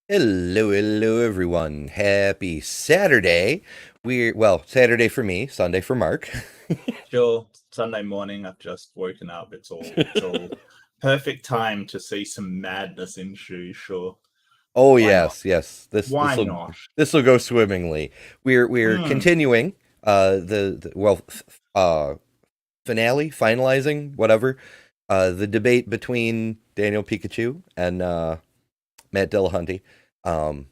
Hello, everyone. Happy Saturday. Saturday for me, Sunday for Mark. Sure, Sunday morning. I've just woken up. It's all perfect time to see some madness ensue. Sure, Oh why not? yes. This Why this will not? this will go swimmingly. We're Mm. continuing finale, finalizing, whatever. The debate between Daniel Pikachu and Matt Dillahunty. Um,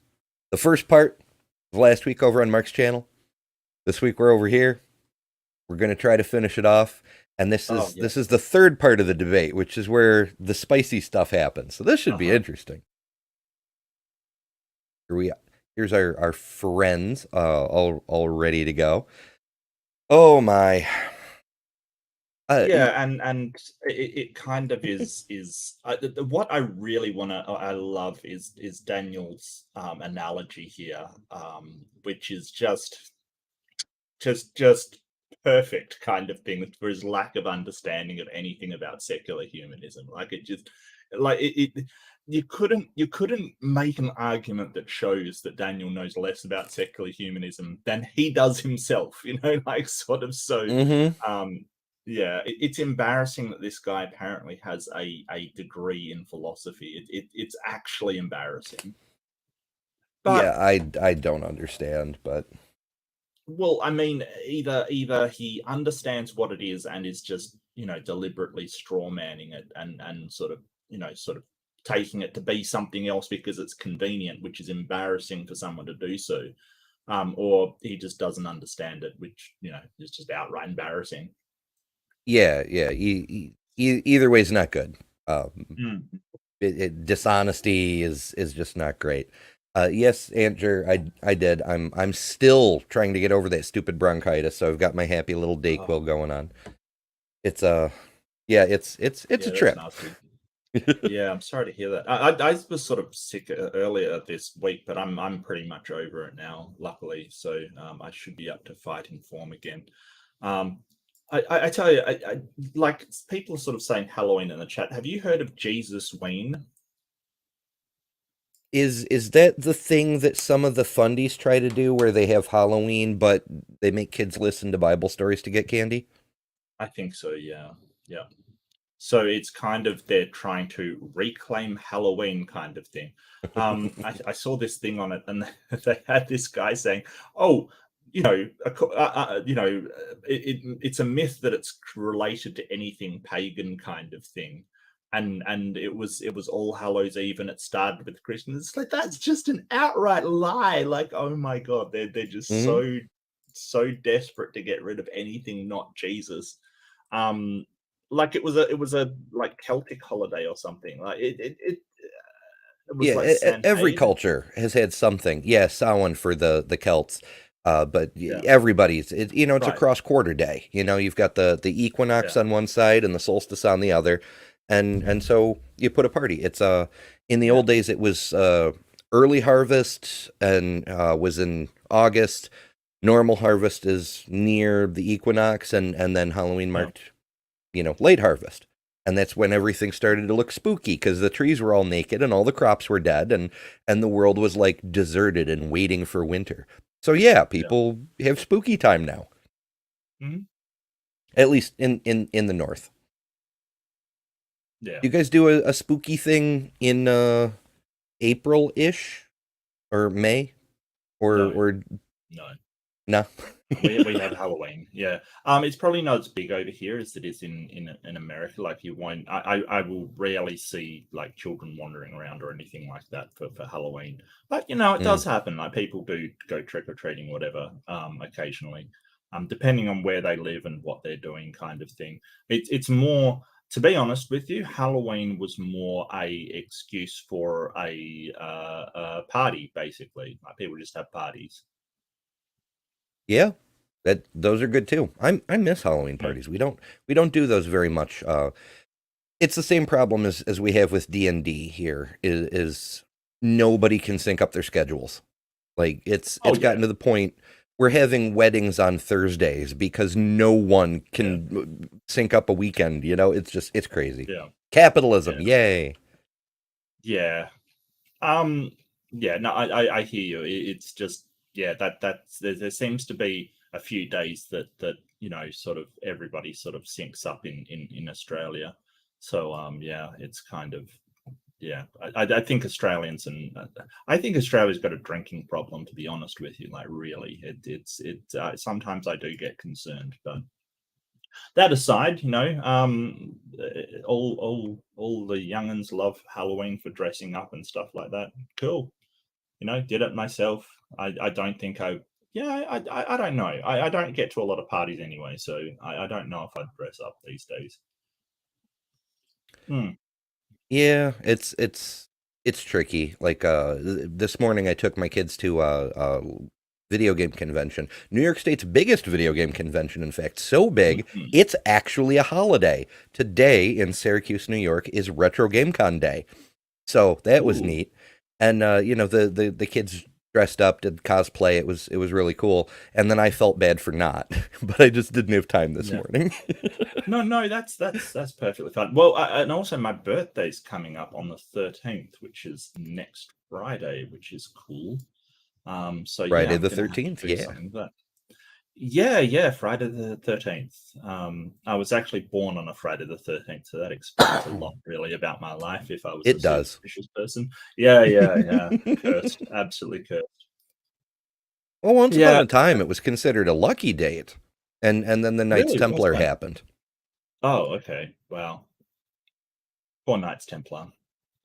the first part of last week over on Mark's channel. This week we're over here. We're going to try to finish it off. And this Oh is this is yes. the third part of the debate, which is where the spicy stuff happens. So this should be Uh-huh. interesting. Here we Here's our friends all ready to go. Oh my. Uh, Yeah, and it kind of is what I really want to I love is Daniel's analogy here, which is just perfect kind of thing for his lack of understanding of anything about secular humanism. Like it just like it you couldn't make an argument that shows that Daniel knows less about secular humanism than he does himself, like sort of so mm-hmm. um yeah, it's embarrassing that this guy apparently has a degree in philosophy. It's actually embarrassing. Yeah, But I don't understand, but well, I mean, either he understands what it is and is just, deliberately straw manning it and sort of taking it to be something else because it's convenient, which is embarrassing for someone to do so. Or he just doesn't understand it, which, is just outright embarrassing. yeah. Either way is not good. Um, Mm. Dishonesty is just not great. Yes, Andrew, I did. I'm still trying to get over that stupid bronchitis, so I've got my happy little Oh, Dayquil going on. It's yeah, it's a yeah, that's trip. nasty. Yeah, I'm sorry to hear that. I was sort of sick earlier this week, but I'm pretty much over it now, luckily. So I should be up to fighting form again. Um, I tell you, like people are sort of saying Halloween in the chat. Have you heard of Jesus Ween? Is that the thing that some of the fundies try to do, where they have Halloween, but they make kids listen to Bible stories to get candy? I think so. Yeah, yeah. So it's kind of they're trying to reclaim Halloween kind of thing. I saw this thing on it, and they had this guy saying, "Oh, it's a myth that it's related to anything pagan kind of thing." And it was All Hallows Eve, and it started with Christmas. It's like that's just an outright lie. Like, oh my god, they're just Hmm. so desperate to get rid of anything not Jesus. Um, like it was a like Celtic holiday or something. Like it was like Yeah, every Samhain. culture has had something. Yeah, Samhain for the Celts, but Yeah, everybody's it's a right. cross quarter day. You've got the equinox Yeah, on one side and the solstice on the other, and so you put a party. It's in the yeah, old days it was early harvest and was in August. Normal harvest is near the equinox, and then Halloween yeah, marked late harvest. And that's when everything started to look spooky because the trees were all naked and all the crops were dead, and the world was like deserted and waiting for winter. So yeah, yeah. people have spooky time now, Mhm. at least in the north. Yeah. You guys do a spooky thing in April ish or May No, or no. no? We have Halloween. Yeah. It's probably not as big over here as it is in America. Like you won't. I will rarely see like children wandering around or anything like that for Halloween. But it Mm. does happen. Like people do go trick or treating, whatever. Occasionally, depending on where they live and what they're doing, kind of thing. It's more. To be honest with you, Halloween was more a excuse for a party, basically. Like people just have parties. Yeah, that those are good too. I miss Halloween Yeah. parties. We don't do those very much. It's the same problem as we have with D&D here is nobody can sync up their schedules. Like Oh it's yeah. gotten to the point we're having weddings on Thursdays because no one Yeah. can sync up a weekend, it's crazy. Yeah. Capitalism, Yeah. yay. Yeah. Um, Yeah, no, I hear you. It's just, yeah, that's there seems to be a few days that sort of everybody sort of syncs up in Australia. So yeah, it's kind of, yeah. I think Australians and I think Australia's got a drinking problem, to be honest with you. Like, really, it sometimes I do get concerned, but that aside, all the youngins love Halloween for dressing up and stuff like that. Cool. Did it myself. I don't think I don't know. I don't get to a lot of parties anyway, so I don't know if I'd dress up these days. Hmm. Yeah, it's tricky. Like this morning I took my kids to a video game convention. New York State's biggest video game convention, in fact, so big Mhm. it's actually a holiday. Today in Syracuse, New York is Retro Game Con Day. So that was Ooh. neat. And the kids dressed up, did cosplay. It was really cool. And then I felt bad for not, but I just didn't have time this Yeah. morning. No, that's perfectly fine. Well, and also my birthday's coming up on the 13th, which is next Friday, which is cool. So yeah, Friday I'm the gonna have 13th, to do yeah. something with that. Yeah, Friday the 13th. I was actually born on a Friday the 13th, so that explains a lot really about my life if I was a It does. superstitious person. Yeah. Cursed. Absolutely cursed. Well, once upon Yeah, a time, it was considered a lucky date, and then the Knights really was Templar one. happened. Oh, okay. Wow. Poor Knights Templar.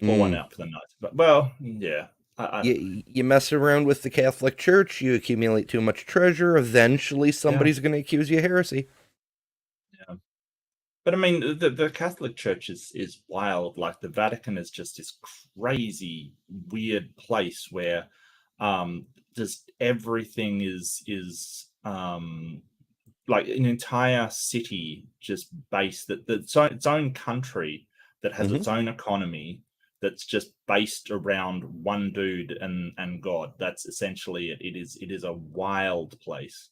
Pour one Mm. out for the Knights. But well, yeah. I don't know. You mess around with the Catholic Church, you accumulate too much treasure. Eventually, Yeah, somebody's going to accuse you of heresy. yeah. But I mean, the Catholic Church is wild. Like, the Vatican is just this crazy, weird place where just everything is like an entire city just based that its own country that has Hmm. its own economy that's just based around one dude and God. That's essentially it. It is a wild place.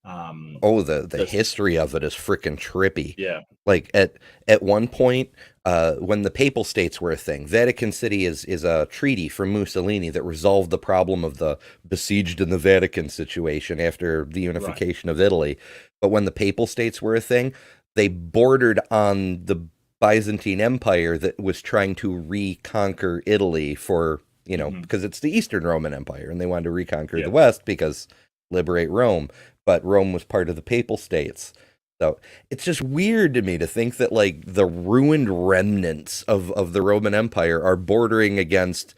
Oh, the Just history of it is freaking trippy. yeah, Like at one point, when the Papal States were a thing, Vatican City is a treaty from Mussolini that resolved the problem of the besieged in the Vatican situation after the right. unification of Italy. But when the Papal States were a thing, they bordered on the Byzantine Empire that was trying to reconquer Italy for, Hmm. because it's the Eastern Roman Empire, and they wanted to reconquer the Yeah. West because liberate Rome. But Rome was part of the Papal States. So it's just weird to me to think that like the ruined remnants of the Roman Empire are bordering against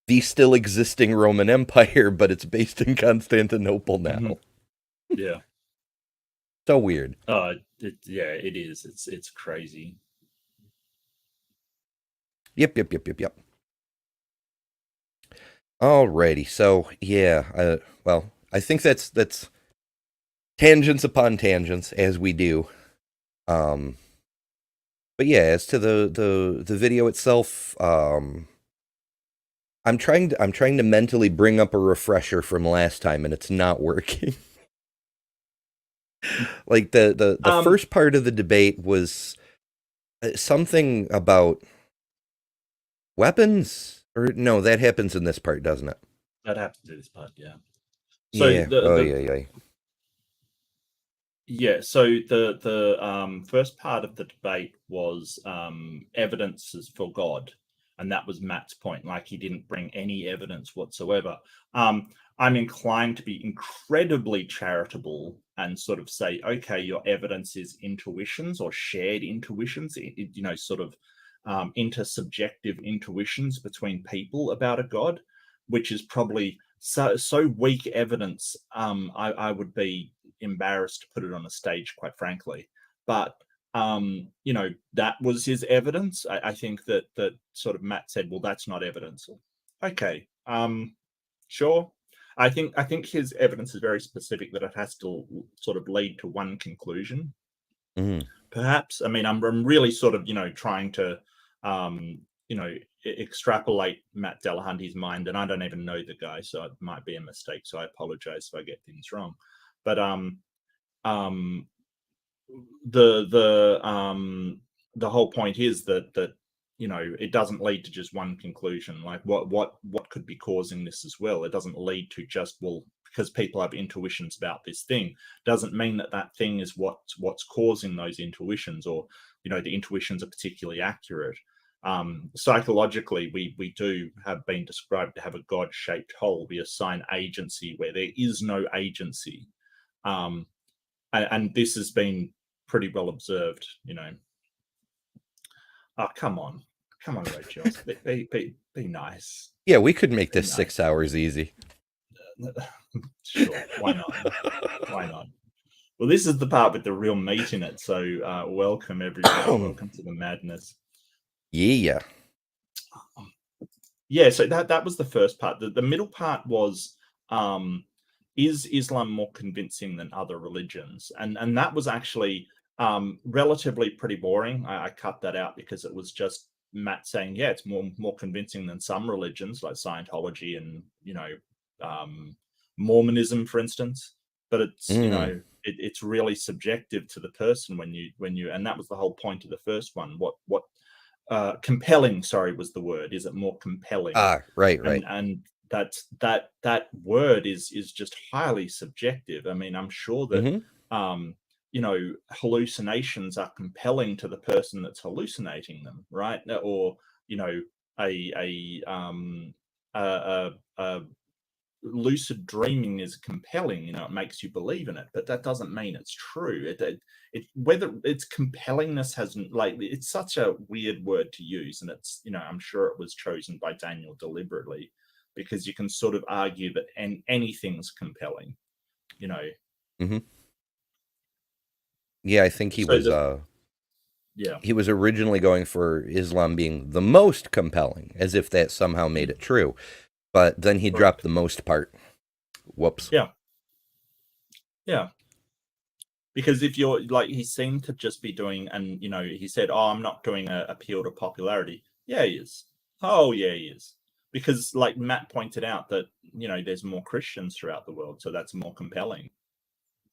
the still existing Roman Empire, but it's based in Constantinople Hmm. now. Yeah. So weird. Yeah, it is. It's crazy. Yep. Alrighty. So yeah, well, I think that's tangents upon tangents as we do. Um, but yeah, as to the video itself, I'm trying to mentally bring up a refresher from last time, and it's not working. Like the Um, first part of the debate was something about weapons, or no, that happens in this part, doesn't it? I'd have to do this part, yeah. So Yeah. the Oh the yeah. yeah, so the first part of the debate was evidences for God, and that was Matt's point. Like, he didn't bring any evidence whatsoever. I'm inclined to be incredibly charitable and sort of say, okay, your evidence is intuitions or shared intuitions, sort of intersubjective intuitions between people about a God, which is probably so weak evidence. I would be embarrassed to put it on a stage, quite frankly. But that was his evidence. I think that sort of Matt said, well, that's not evidence. Okay, sure. I think his evidence is very specific, that it has to sort of lead to one conclusion. Mm. Perhaps, I mean, I'm really sort of trying to extrapolate Matt Dillahunty's mind, and I don't even know the guy, so it might be a mistake. So I apologize if I get things wrong. But um the the um the whole point is that it doesn't lead to just one conclusion. Like what could be causing this as well? It doesn't lead to just, well, because people have intuitions about this thing doesn't mean that that thing is what's causing those intuitions, or the intuitions are particularly accurate. Psychologically, we do have been described to have a God-shaped hole. We assign agency where there is no agency, and this has been pretty well observed. Oh, come on, Rachel, be nice. Yeah, we could make this Nice. 6 hours easy. Sure, why not? Why not? Well, this is the part with the real meat in it. So, welcome everybody. Welcome to the madness. Yeah. Yeah. So that was the first part. The middle part was, is Islam more convincing than other religions? And that was actually relatively pretty boring. I cut that out because it was just Matt saying, yeah, it's more convincing than some religions like Scientology and Mormonism, for instance. But it's it's really subjective to the person when you and that was the whole point of the first one. What compelling, sorry, was the word. Is it more compelling? Right. And that word is just highly subjective. I mean, I'm sure that hallucinations are compelling to the person that's hallucinating them, right? Or a lucid dreaming is compelling. It makes you believe in it, but that doesn't mean it's true. It whether its compellingness hasn't, like, it's such a weird word to use, and it's I'm sure it was chosen by Daniel deliberately, because you can sort of argue that anything's compelling. Yeah, I think he was yeah, he was originally going for Islam being the most compelling, as if that somehow made it true. But then he dropped the most part. Whoops. Yeah. Because if you're like, he seemed to just be doing, and he said, "Oh, I'm not doing a appeal to popularity." Yeah, he is. Oh, yeah, he is. Because, like Matt pointed out, that there's more Christians throughout the world, so that's more compelling,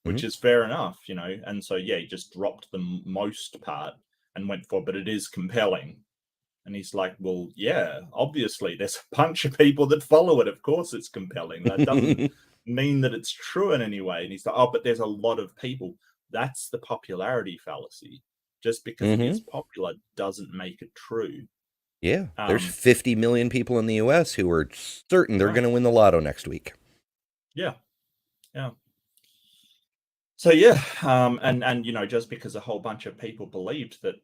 which is fair enough, And so, yeah, he just dropped the most part and went for, but it is compelling. And he's like, well, yeah, obviously there's a bunch of people that follow it. Of course it's compelling. That doesn't mean that it's true in any way. And he's like, oh, but there's a lot of people. That's the popularity fallacy. Just because it is popular doesn't make it true. Yeah, there's 50 million people in the U.S. who are certain they're going to win the lotto next week. Yeah. So, yeah, and just because a whole bunch of people believed that,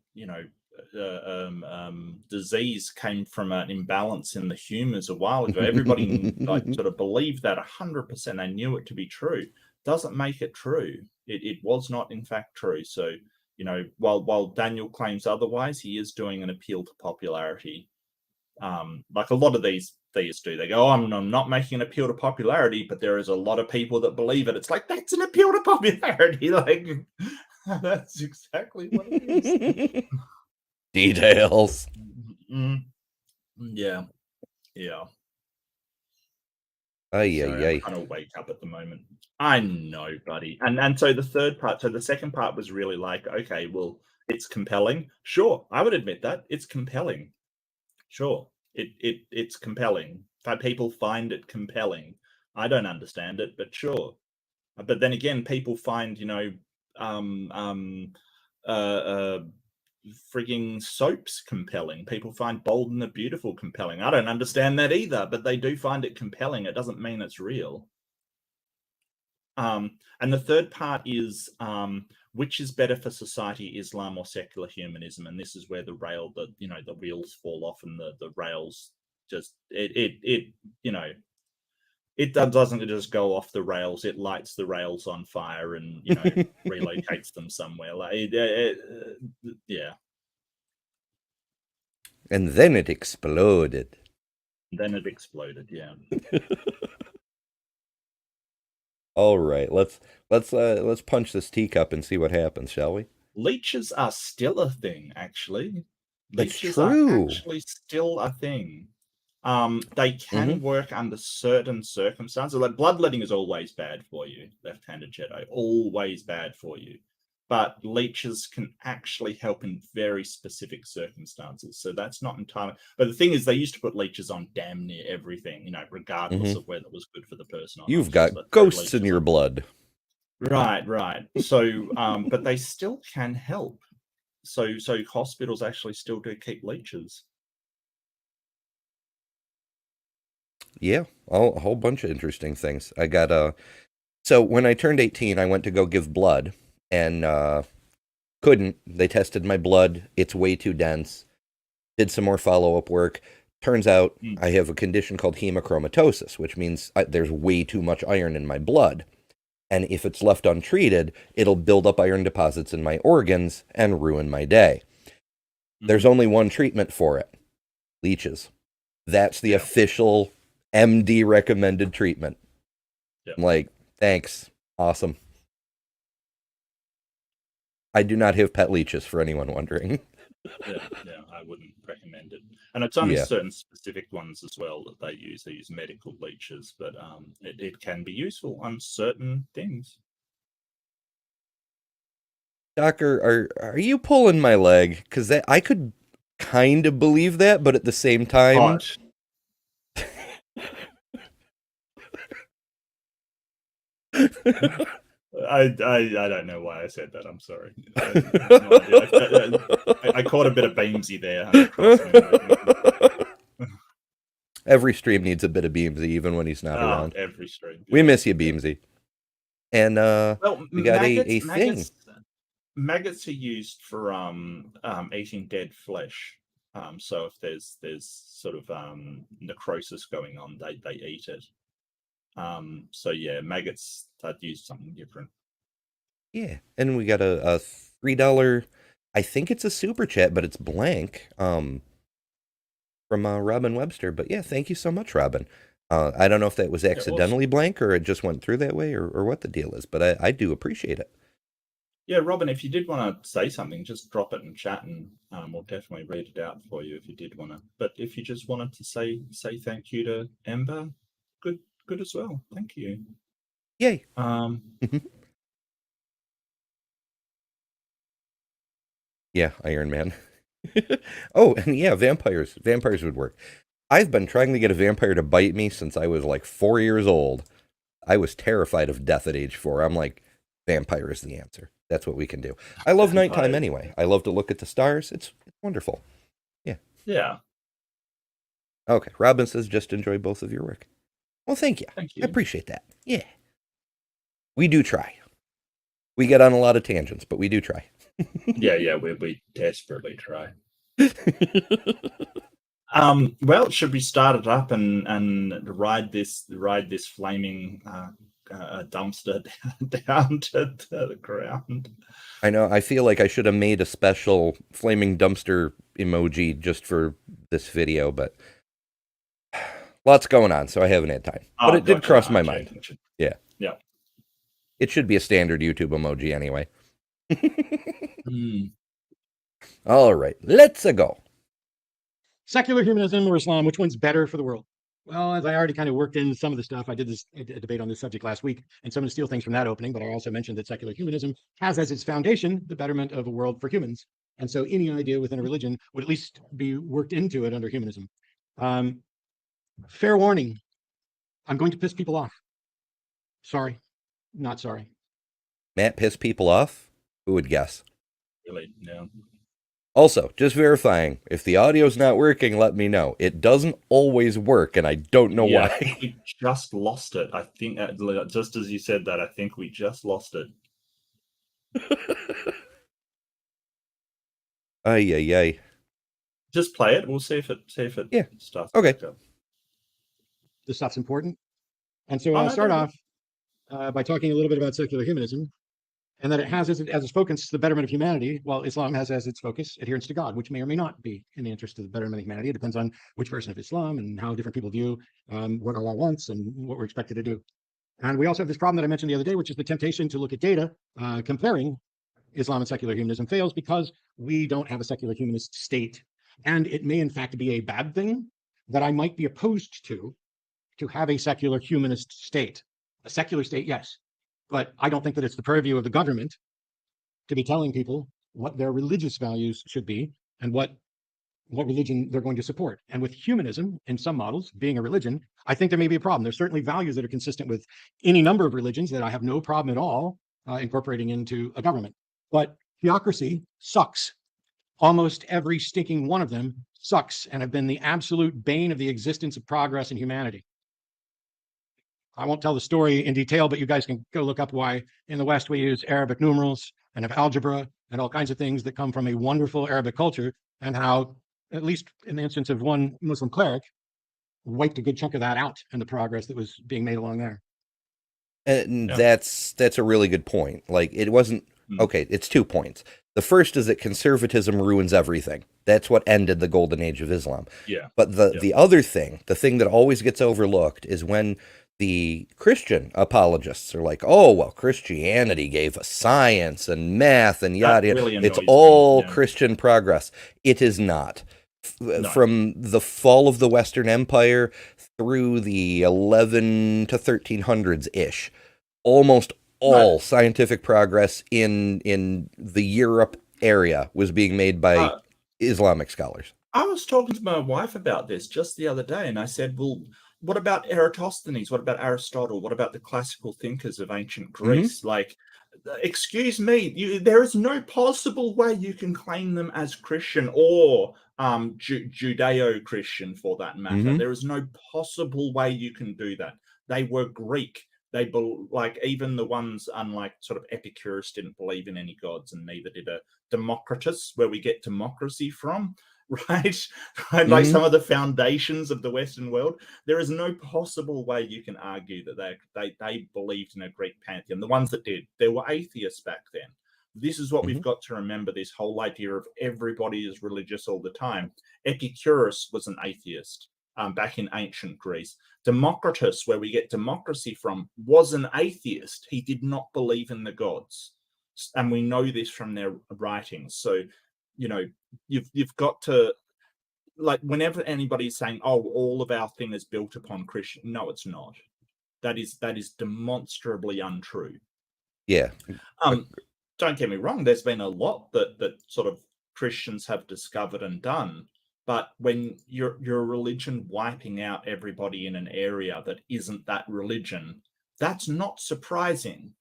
disease came from an imbalance in the humors a while ago, everybody like sort of believed that 100%. They knew it to be true. Doesn't make it true. It was not, in fact, true. So, while Daniel claims otherwise, he is doing an appeal to popularity. Like a lot of these theists do. They go, oh, I'm not making an appeal to popularity, but there is a lot of people that believe it. It's like, that's an appeal to popularity. Like, that's exactly what it is. Details. Yeah. Ay. Kind of wake up at the moment. I know, buddy. And so the second part was really like, okay, well, it's compelling. Sure, I would admit that it's compelling. Sure, it's compelling. People find it compelling. I don't understand it, but sure. But then again, people find frigging soaps compelling. People find Bold and the Beautiful compelling. I don't understand that either, but they do find it compelling. It doesn't mean it's real. And the third part is, which is better for society, Islam or secular humanism? And this is where the wheels fall off, and the rails just it doesn't just go off the rails. It lights the rails on fire and relocates them somewhere. Like yeah. And then it exploded. Yeah. All right, let's punch this teacup and see what happens, shall we? Leeches are still a thing, actually. That's Leeches true. are actually still a thing. They can work under certain circumstances. Like bloodletting is always bad for you. Left-handed Jedi, always bad for you. but leeches can actually help in very specific circumstances. So that's not entirely. But the thing is, they used to put leeches on damn near everything, regardless of whether it was good for the person or not. You've Just got throw ghosts in leeches your on. blood. Right. So, but they still can help. So hospitals actually still do keep leeches. Yeah, a whole bunch of interesting things. I got so when I turned 18, I went to go give blood and couldn't. They tested my blood. It's way too dense. Did some more follow-up work. Turns out I have a condition called hemochromatosis, which means there's way too much iron in my blood. And if it's left untreated, it'll build up iron deposits in my organs and ruin my day. There's only one treatment for it: leeches. That's the official MD recommended treatment. I'm like, thanks. Awesome. I do not have pet leeches, for anyone wondering. Yeah, I wouldn't recommend it. And it's only certain specific ones as well that they use. They use medical leeches, but it can be useful on certain things. Docker, are you pulling my leg? Because I could kind of believe that, but at the same time... I don't know why I said that. I'm sorry. I caught a bit of Beamsy there. Every stream needs a bit of Beamsy, even when he's not around. Every stream. We miss you, Beamsy. And we got a thing. Maggots are used for eating dead flesh. So if there's sort of necrosis going on, they eat it. So yeah, maggots, I'd use something different. Yeah, and we got a $3, I think it's a super chat, but it's blank, from Robin Webster. But yeah, thank you so much, Robin. I don't know if that was accidentally blank or it just went through that way or what the deal is, but I do appreciate it. Yeah, Robin, if you did want to say something, just drop it in chat and we'll definitely read it out for you if you did want to. But if you just wanted to say thank you to Ember, good as well. Thank you. Yay. Yeah, Iron Man. Oh, and yeah, vampires. Vampires would work. I've been trying to get a vampire to bite me since I was like 4 years old. I was terrified of death at age 4. I'm like, vampire is the answer. That's what we can do. I love nighttime anyway. I love to look at the stars. It's wonderful. Yeah. Yeah. Okay. Robin says, just enjoy both of your work. Well, thank you. Thank you. I appreciate that. Yeah. We do try. We get on a lot of tangents, but we do try. Yeah, we desperately try. Well, should we start it up and ride this flaming dumpster down to the ground? I know. I feel like I should have made a special flaming dumpster emoji just for this video, but lots going on, so I haven't had time. But it did cross my mind. Yeah. It should be a standard YouTube emoji anyway. All right, let's go. Secular humanism or Islam, which one's better for the world? Well, as I already kind of worked in some of the stuff, I did a debate on this subject last week, and so I'm going to steal things from that opening, but I also mentioned that secular humanism has as its foundation the betterment of a world for humans. And so any idea within a religion would at least be worked into it under humanism. Fair warning, I'm going to piss people off. Sorry, not sorry. Matt piss people off? Who would guess? Really, no. Also, just verifying, if the audio's not working, let me know. It doesn't always work, and I don't know why. I think we just lost it. I think, just as you said that, I think we just lost it. Ay. Just play it. We'll see if it starts. Okay. This stuff's important. And so I'll start off by talking a little bit about secular humanism, and that it has as its focus the betterment of humanity, while Islam has as its focus adherence to God, which may or may not be in the interest of the betterment of humanity. It depends on which version of Islam and how different people view what Allah wants and what we're expected to do. And we also have this problem that I mentioned the other day, which is the temptation to look at data comparing Islam and secular humanism fails because we don't have a secular humanist state. And it may in fact be a bad thing that I might be opposed to have a secular humanist state. A secular state, yes, but I don't think that it's the purview of the government to be telling people what their religious values should be and what religion they're going to support. And with humanism, in some models, being a religion, I think there may be a problem. There's certainly values that are consistent with any number of religions that I have no problem at all incorporating into a government. But theocracy sucks. Almost every stinking one of them sucks and have been the absolute bane of the existence of progress in humanity. I won't tell the story in detail, but you guys can go look up why in the West we use Arabic numerals and have algebra and all kinds of things that come from a wonderful Arabic culture, and how, at least in the instance of one Muslim cleric, wiped a good chunk of that out in the progress that was being made along there. And that's a really good point. Like, it wasn't okay. It's 2 points. The first is that conservatism ruins everything. That's what ended the golden age of Islam. Yeah. But the other thing, the thing that always gets overlooked, is when the Christian apologists are like, "Oh, well, Christianity gave us science and math and yada yada. Really It's annoys all me, yeah. Christian progress." It is not. No. From the fall of the Western Empire through the 11 to 1300s ish, almost all scientific progress in the Europe area was being made by Islamic scholars. I was talking to my wife about this just the other day, and I said, well, what about Eratosthenes? What about Aristotle? What about the classical thinkers of ancient Greece? Like, excuse me, there is no possible way you can claim them as Christian or Judeo-Christian, for that matter. There is no possible way you can do that. They were Greek. They like, even the ones, unlike sort of Epicurus, didn't believe in any gods, and neither did a Democritus, where we get democracy from. Right? Like some of the foundations of the Western world. There is no possible way you can argue that they believed in a Greek pantheon. The ones that did, there were atheists back then. This is what we've got to remember, this whole idea of everybody is religious all the time. Epicurus was an atheist back in ancient Greece. Democritus, where we get democracy from, was an atheist. He did not believe in the gods. And we know this from their writings. So, you know, you've got to, like, whenever anybody's saying, "Oh, all of our thing is built upon Christian," no, it's not. That is demonstrably untrue. Yeah. Don't get me wrong. There's been a lot that sort of Christians have discovered and done, but when you're a religion wiping out everybody in an area that isn't that religion, that's not surprising.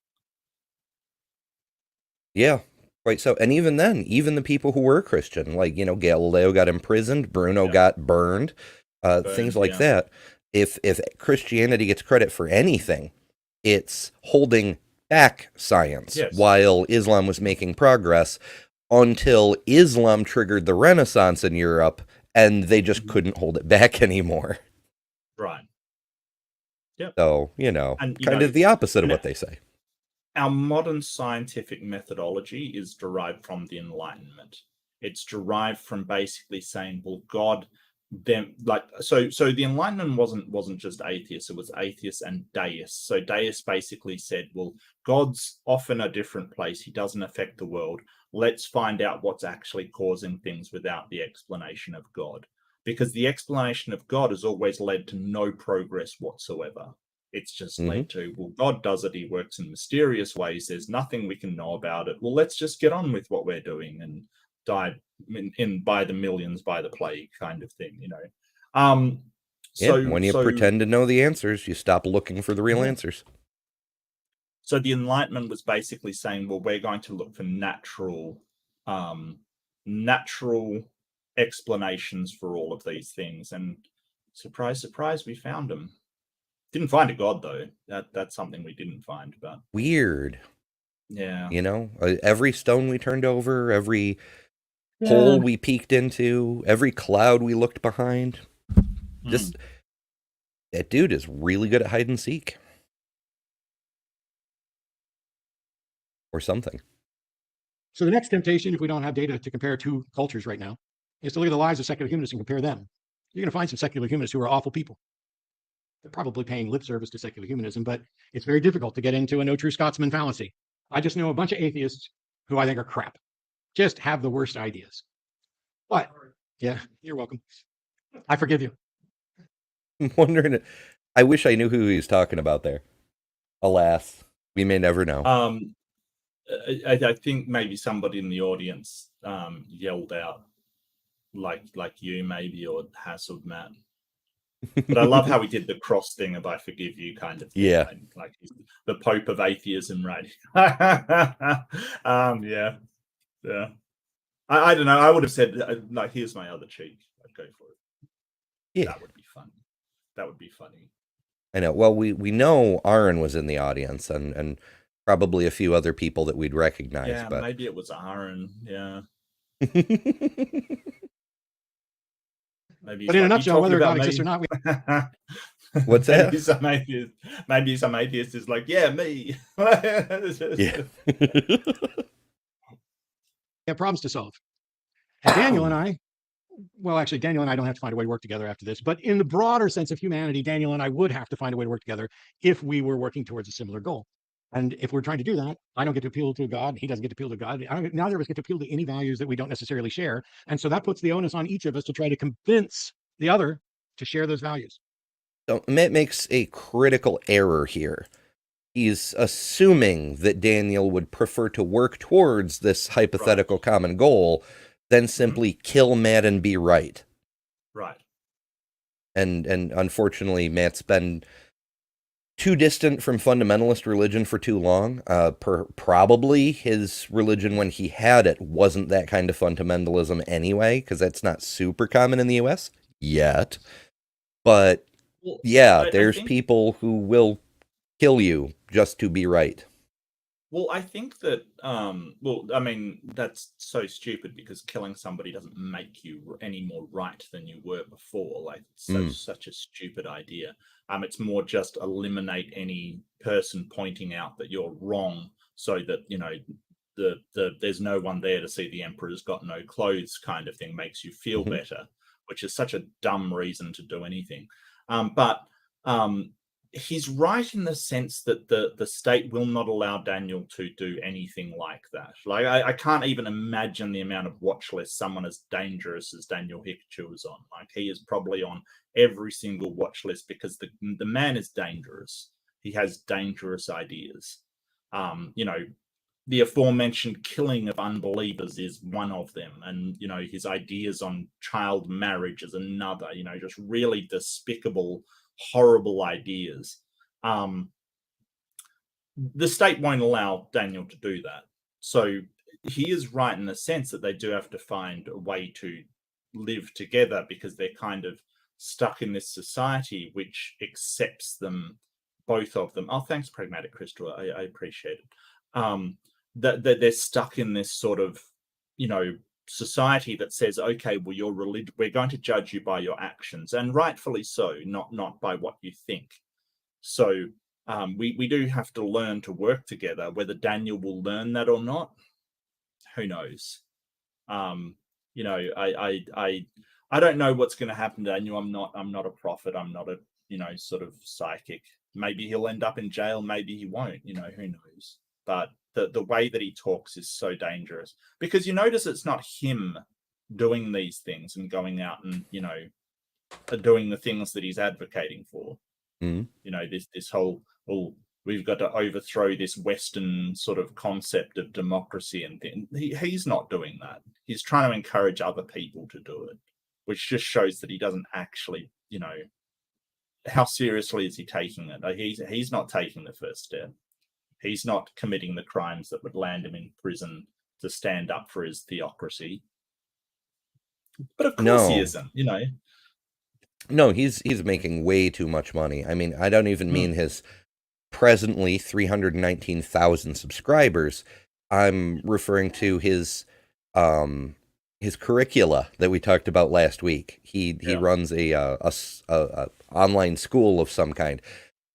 Yeah. Right. So, and even then, even the people who were Christian, like, you know, Galileo got imprisoned, Bruno got burned, things like that. If Christianity gets credit for anything, it's holding back science while Islam was making progress, until Islam triggered the Renaissance in Europe, and they just couldn't hold it back anymore. Right. Yeah. So, you know, and, kind of the opposite of what they say. Our modern scientific methodology is derived from the Enlightenment. It's derived from basically saying, well, God, them, like, so the Enlightenment wasn't just atheists, it was atheists and deists. So deists basically said, well, God's off in a different place, he doesn't affect the world. Let's find out what's actually causing things without the explanation of God. Because the explanation of God has always led to no progress whatsoever. It's just led to, well, God does it, he works in mysterious ways, there's nothing we can know about it. Well, let's just get on with what we're doing, and die in by the millions by the plague, kind of thing, you know. So when you pretend to know the answers, you stop looking for the real answers. So the Enlightenment was basically saying, well, we're going to look for natural explanations for all of these things, and surprise, surprise, we found them. Didn't find a God, though. That's something we didn't find. But weird. Yeah. You know, every stone we turned over, every hole we peeked into, every cloud we looked behind. Just, that dude is really good at hide and seek. Or something. So the next temptation, if we don't have data to compare two cultures right now, is to look at the lives of secular humanists and compare them. You're going to find some secular humanists who are awful people. They're probably paying lip service to secular humanism, but it's very difficult to get into a no true Scotsman fallacy. I just know a bunch of atheists who I think are crap, just have the worst ideas. But yeah, you're welcome. I forgive you. I'm wondering, I wish I knew who he was talking about there. Alas, we may never know. I think maybe somebody in the audience yelled out, like you maybe, or hassled Matt. But I love how he did the cross thing of "I forgive you" kind of thing. Yeah. Like he's the Pope of atheism, right? Yeah. I don't know. I would have said like, "Here's my other cheek." I'd go for it. Yeah. That would be fun. That would be funny. I know. Well, we know Aaron was in the audience, and probably a few other people that we'd recognize. Yeah, but maybe it was Aaron. Yeah. Maybe But in a like, nutshell, "You whether talking God about exists or me?" not, we What's that? Maybe some atheist is like, "Yeah, me." Yeah. have problems to solve. And Daniel and I, well, actually, Daniel and I don't have to find a way to work together after this, but in the broader sense of humanity, Daniel and I would have to find a way to work together if we were working towards a similar goal. And if we're trying to do that, I don't get to appeal to God. He doesn't get to appeal to God. Neither of us get to appeal to any values that we don't necessarily share. And so that puts the onus on each of us to try to convince the other to share those values. So Matt makes a critical error here. He's assuming that Daniel would prefer to work towards this hypothetical common goal than simply kill Matt and be right. Right. And unfortunately, Matt's been too distant from fundamentalist religion for too long. Probably his religion, when he had it, wasn't that kind of fundamentalism anyway, because that's not super common in the US yet. But Well, yeah, I there's think- people who will kill you just to be right. Well, I think that, well, I mean, that's so stupid because killing somebody doesn't make you any more right than you were before. Like, it's such a stupid idea. It's more just eliminate any person pointing out that you're wrong, so that, you know, there's no one there to see the emperor's got no clothes kind of thing makes you feel better, which is such a dumb reason to do anything. But he's right in the sense that the state will not allow Daniel to do anything like that. Like, I can't even imagine the amount of watch lists someone as dangerous as Daniel Hikachu is on. Like, he is probably on every single watch list because the man is dangerous. He has dangerous ideas. You know, the aforementioned killing of unbelievers is one of them, and, you know, his ideas on child marriage is another. You know, just really despicable, horrible ideas. The state won't allow Daniel to do that. So he is right in the sense that they do have to find a way to live together, because they're kind of stuck in this society which accepts them, both of them. Oh, thanks, Pragmatic Crystal. I appreciate it. That they're stuck in this sort of, you know, society that says, okay, well, your religion, we're going to judge you by your actions, and rightfully so, not by what you think. So we do have to learn to work together. Whether Daniel will learn that or not, who knows? You know, I don't know what's going to happen to Daniel. I'm not a prophet. I'm not a, you know, sort of psychic. Maybe he'll end up in jail. Maybe he won't. You know, who knows? But the way that he talks is so dangerous, because you notice it's not him doing these things and going out and, you know, doing the things that he's advocating for. You know, this whole, well, we've got to overthrow this Western sort of concept of democracy and things. He's not doing that. He's trying to encourage other people to do it, which just shows that he doesn't actually, you know, how seriously is he taking it? He's not taking the first step. He's not committing the crimes that would land him in prison to stand up for his theocracy. But of course he isn't, you know. No, he's making way too much money. I mean, I don't even mean his presently 319,000 subscribers. I'm referring to his curricula that we talked about last week. He runs a online school of some kind.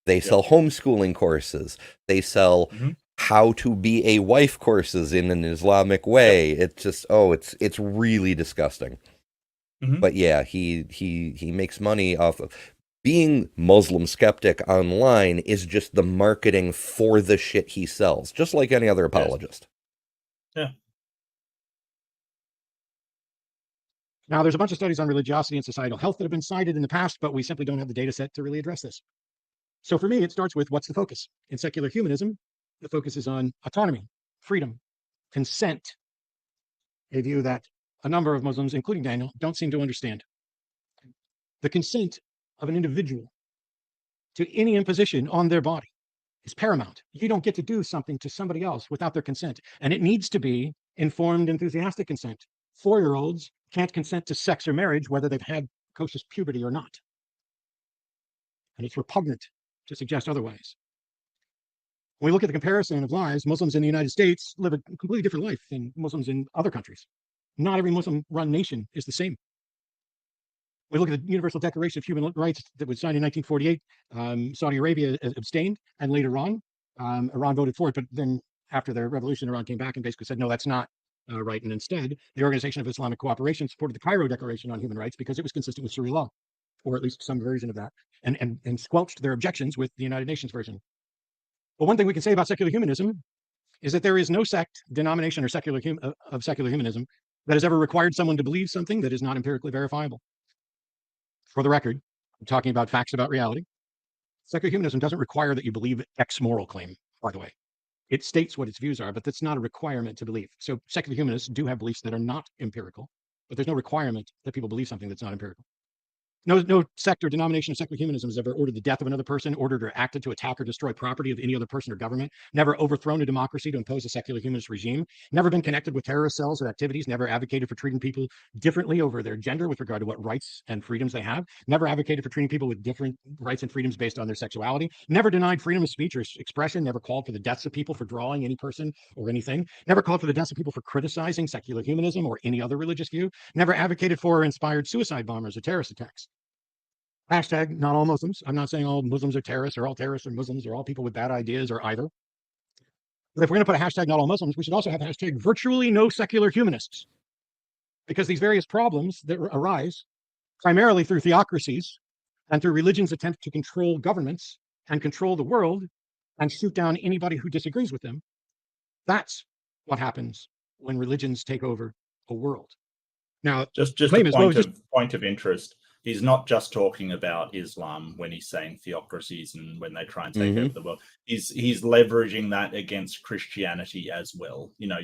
They sell homeschooling courses. They sell how to be a wife courses in an Islamic way. It's just, it's really disgusting. But yeah, he makes money off of being Muslim skeptic online. Is just the marketing for the shit he sells, just like any other apologist. Yeah. Now, there's a bunch of studies on religiosity and societal health that have been cited in the past, but we simply don't have the data set to really address this. So for me, it starts with, what's the focus? In secular humanism, the focus is on autonomy. freedom, consent, a view that a number of Muslims, including Daniel, don't seem to understand. The consent of an individual to any imposition on their body is paramount. You don't get to do something to somebody else without their consent, and it needs to be informed, enthusiastic consent. 4-year-olds can't consent to sex or marriage, whether they've had precocious puberty or not. And it's repugnant to suggest otherwise. When we look at the comparison of lives, Muslims in the United States live a completely different life than Muslims in other countries. Not every Muslim-run nation is the same. We look at the Universal Declaration of Human Rights that was signed in 1948. Saudi Arabia abstained, and later on, Iran voted for it. But then after the revolution, Iran came back and basically said, no, that's not right. And instead, the Organization of Islamic Cooperation supported the Cairo Declaration on Human Rights because it was consistent with Sharia law, or at least some version of that, and squelched their objections with the United Nations version. But one thing we can say about secular humanism is that there is no sect, denomination, or secular humanism that has ever required someone to believe something that is not empirically verifiable. For the record, I'm talking about facts about reality. Secular humanism doesn't require that you believe X moral claim, by the way. It states what its views are, but that's not a requirement to believe. So secular humanists do have beliefs that are not empirical, but there's no requirement that people believe something that's not empirical. No sect or denomination of secular humanism has ever ordered the death of another person, ordered or acted to attack or destroy property of any other person or government, never overthrown a democracy to impose a secular humanist regime, never been connected with terrorist cells or activities, never advocated for treating people differently over their gender with regard to what rights and freedoms they have, never advocated for treating people with different rights and freedoms based on their sexuality, never denied freedom of speech or expression, never called for the deaths of people for drawing any person or anything, never called for the deaths of people for criticizing secular humanism or any other religious view, never advocated for or inspired suicide bombers or terrorist attacks. Hashtag not all Muslims. I'm not saying all Muslims are terrorists or all terrorists are Muslims or all people with bad ideas or either. But if we're going to put a hashtag not all Muslims, we should also have a hashtag virtually no secular humanists. Because these various problems that arise primarily through theocracies and through religions' attempt to control governments and control the world and shoot down anybody who disagrees with them, that's what happens when religions take over a world. Now, just a point of interest. He's not just talking about Islam when he's saying theocracies and when they try and take over the world. He's leveraging that against Christianity as well. You know,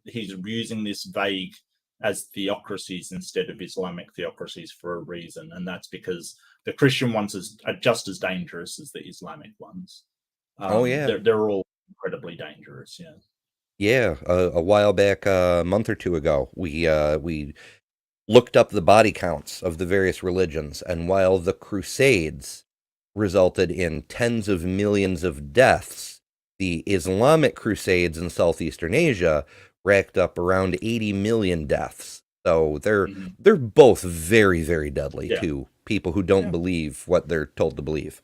he's using this vague as theocracies instead of Islamic theocracies for a reason, and that's because the Christian ones are just as dangerous as the Islamic ones. They're all incredibly dangerous. Yeah, a while back, a month or two ago, we looked up the body counts of the various religions, and while the Crusades resulted in tens of millions of deaths, the Islamic Crusades in Southeastern Asia racked up around 80 million deaths. So they're both very, very deadly to people who don't believe what they're told to believe.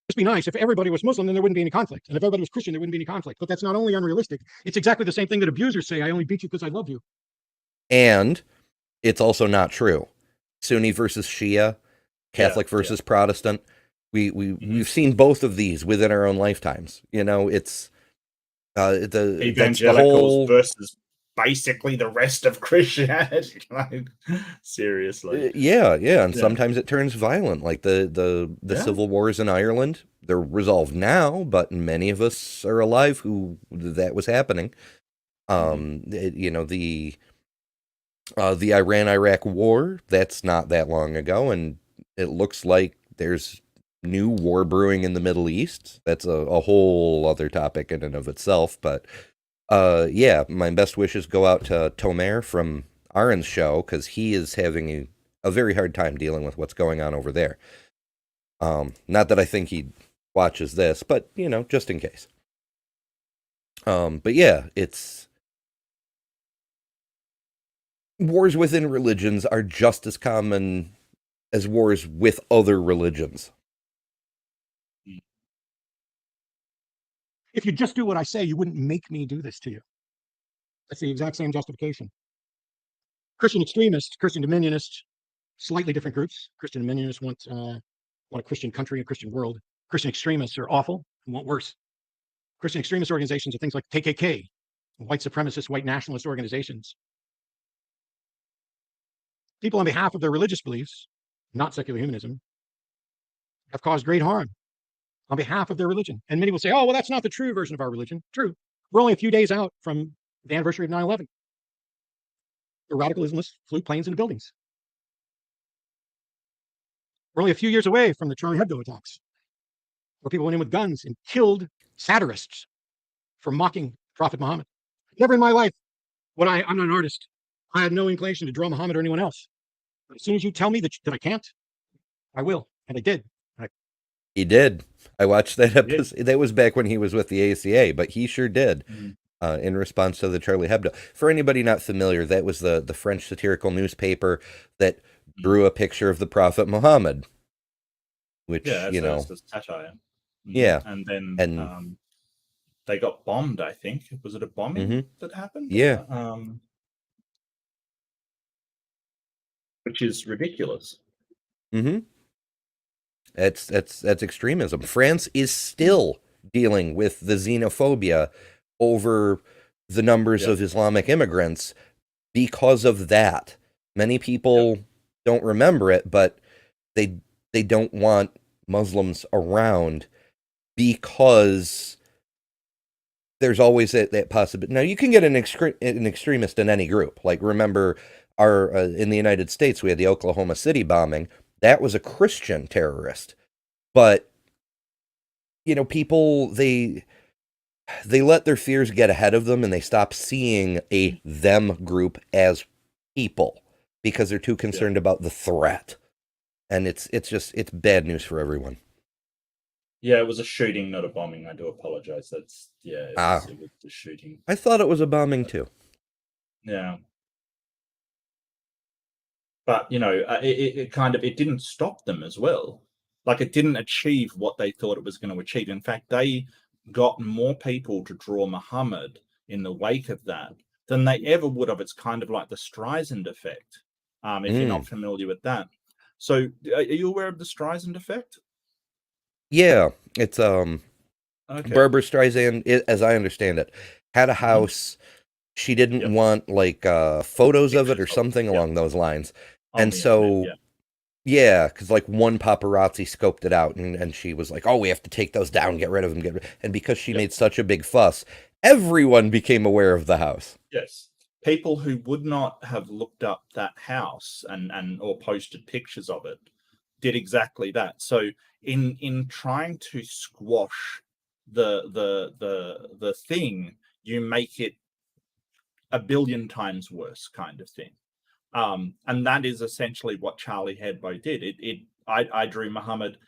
It'd be nice if everybody was Muslim, then there wouldn't be any conflict. And if everybody was Christian, there wouldn't be any conflict. But that's not only unrealistic, it's exactly the same thing that abusers say, I only beat you because I love you. And it's also not true. Sunni versus Shia, Catholic versus Protestant. We've seen both of these within our own lifetimes. You know, it's the evangelicals versus basically the rest of Christianity. Like, seriously. And sometimes it turns violent, like the civil wars in Ireland. They're resolved now, but many of us are alive who that was happening. The Iran-Iraq war, that's not that long ago, and it looks like there's new war brewing in the Middle East. That's a whole other topic in and of itself, but my best wishes go out to Tomer from Aaron's show, because he is having a very hard time dealing with what's going on over there. Not that I think he watches this, but, just in case. But yeah, it's... Wars within religions are just as common as wars with other religions. If you just do what I say, you wouldn't make me do this to you. That's the exact same justification. Christian extremists, Christian dominionists, slightly different groups. Christian dominionists want a Christian country, a Christian world. Christian extremists are awful and want worse. Christian extremist organizations are things like KKK, white supremacist, white nationalist organizations. People on behalf of their religious beliefs, not secular humanism, have caused great harm on behalf of their religion. And many will say, oh, well, that's not the true version of our religion. True. We're only a few days out from the anniversary of 9/11. The radical Islamists flew planes into buildings. We're only a few years away from the Charlie Hebdo attacks, where people went in with guns and killed satirists for mocking Prophet Muhammad. Never in my life I'm not an artist. I had no inclination to draw Muhammad or anyone else. But as soon as you tell me that I can't, I will. And I did. He did. I watched that episode. That was back when he was with the ACA, but he sure did. In response to the Charlie Hebdo. For anybody not familiar, that was the French satirical newspaper that drew a picture of the Prophet Muhammad, which, it's satire. Yeah. And then they got bombed, I think. Was it a bombing that happened? Yeah. Which is ridiculous. That's extremism. France is still dealing with the xenophobia over the numbers of Islamic immigrants because of that. Many people don't remember it, but they don't want Muslims around because there's always that possibility. Now, you can get an extremist in any group. Like, remember, in the United States, we had the Oklahoma City bombing. That was a Christian terrorist. But, people, they let their fears get ahead of them, and they stop seeing a them group as people because they're too concerned about the threat. And it's bad news for everyone. Yeah, it was a shooting, not a bombing. I do apologize. It was the shooting. I thought it was a bombing too. Yeah. But, it didn't stop them as well. Like, it didn't achieve what they thought it was going to achieve. In fact, they got more people to draw Muhammad in the wake of that than they ever would have. It's kind of like the Streisand effect, if you're not familiar with that. So, are you aware of the Streisand effect? Yeah, it's Barbara Streisand, as I understand it, had a house. She didn't want photos of it or something along those lines. And so, because one paparazzi scoped it out and she was like, oh, we have to take those down, get rid of them. And because she made such a big fuss, everyone became aware of the house. Yes. People who would not have looked up that house and or posted pictures of it did exactly that. So in trying to squash the thing, you make it a billion times worse, kind of thing. And that is essentially what Charlie Hebdo did. I drew Muhammad.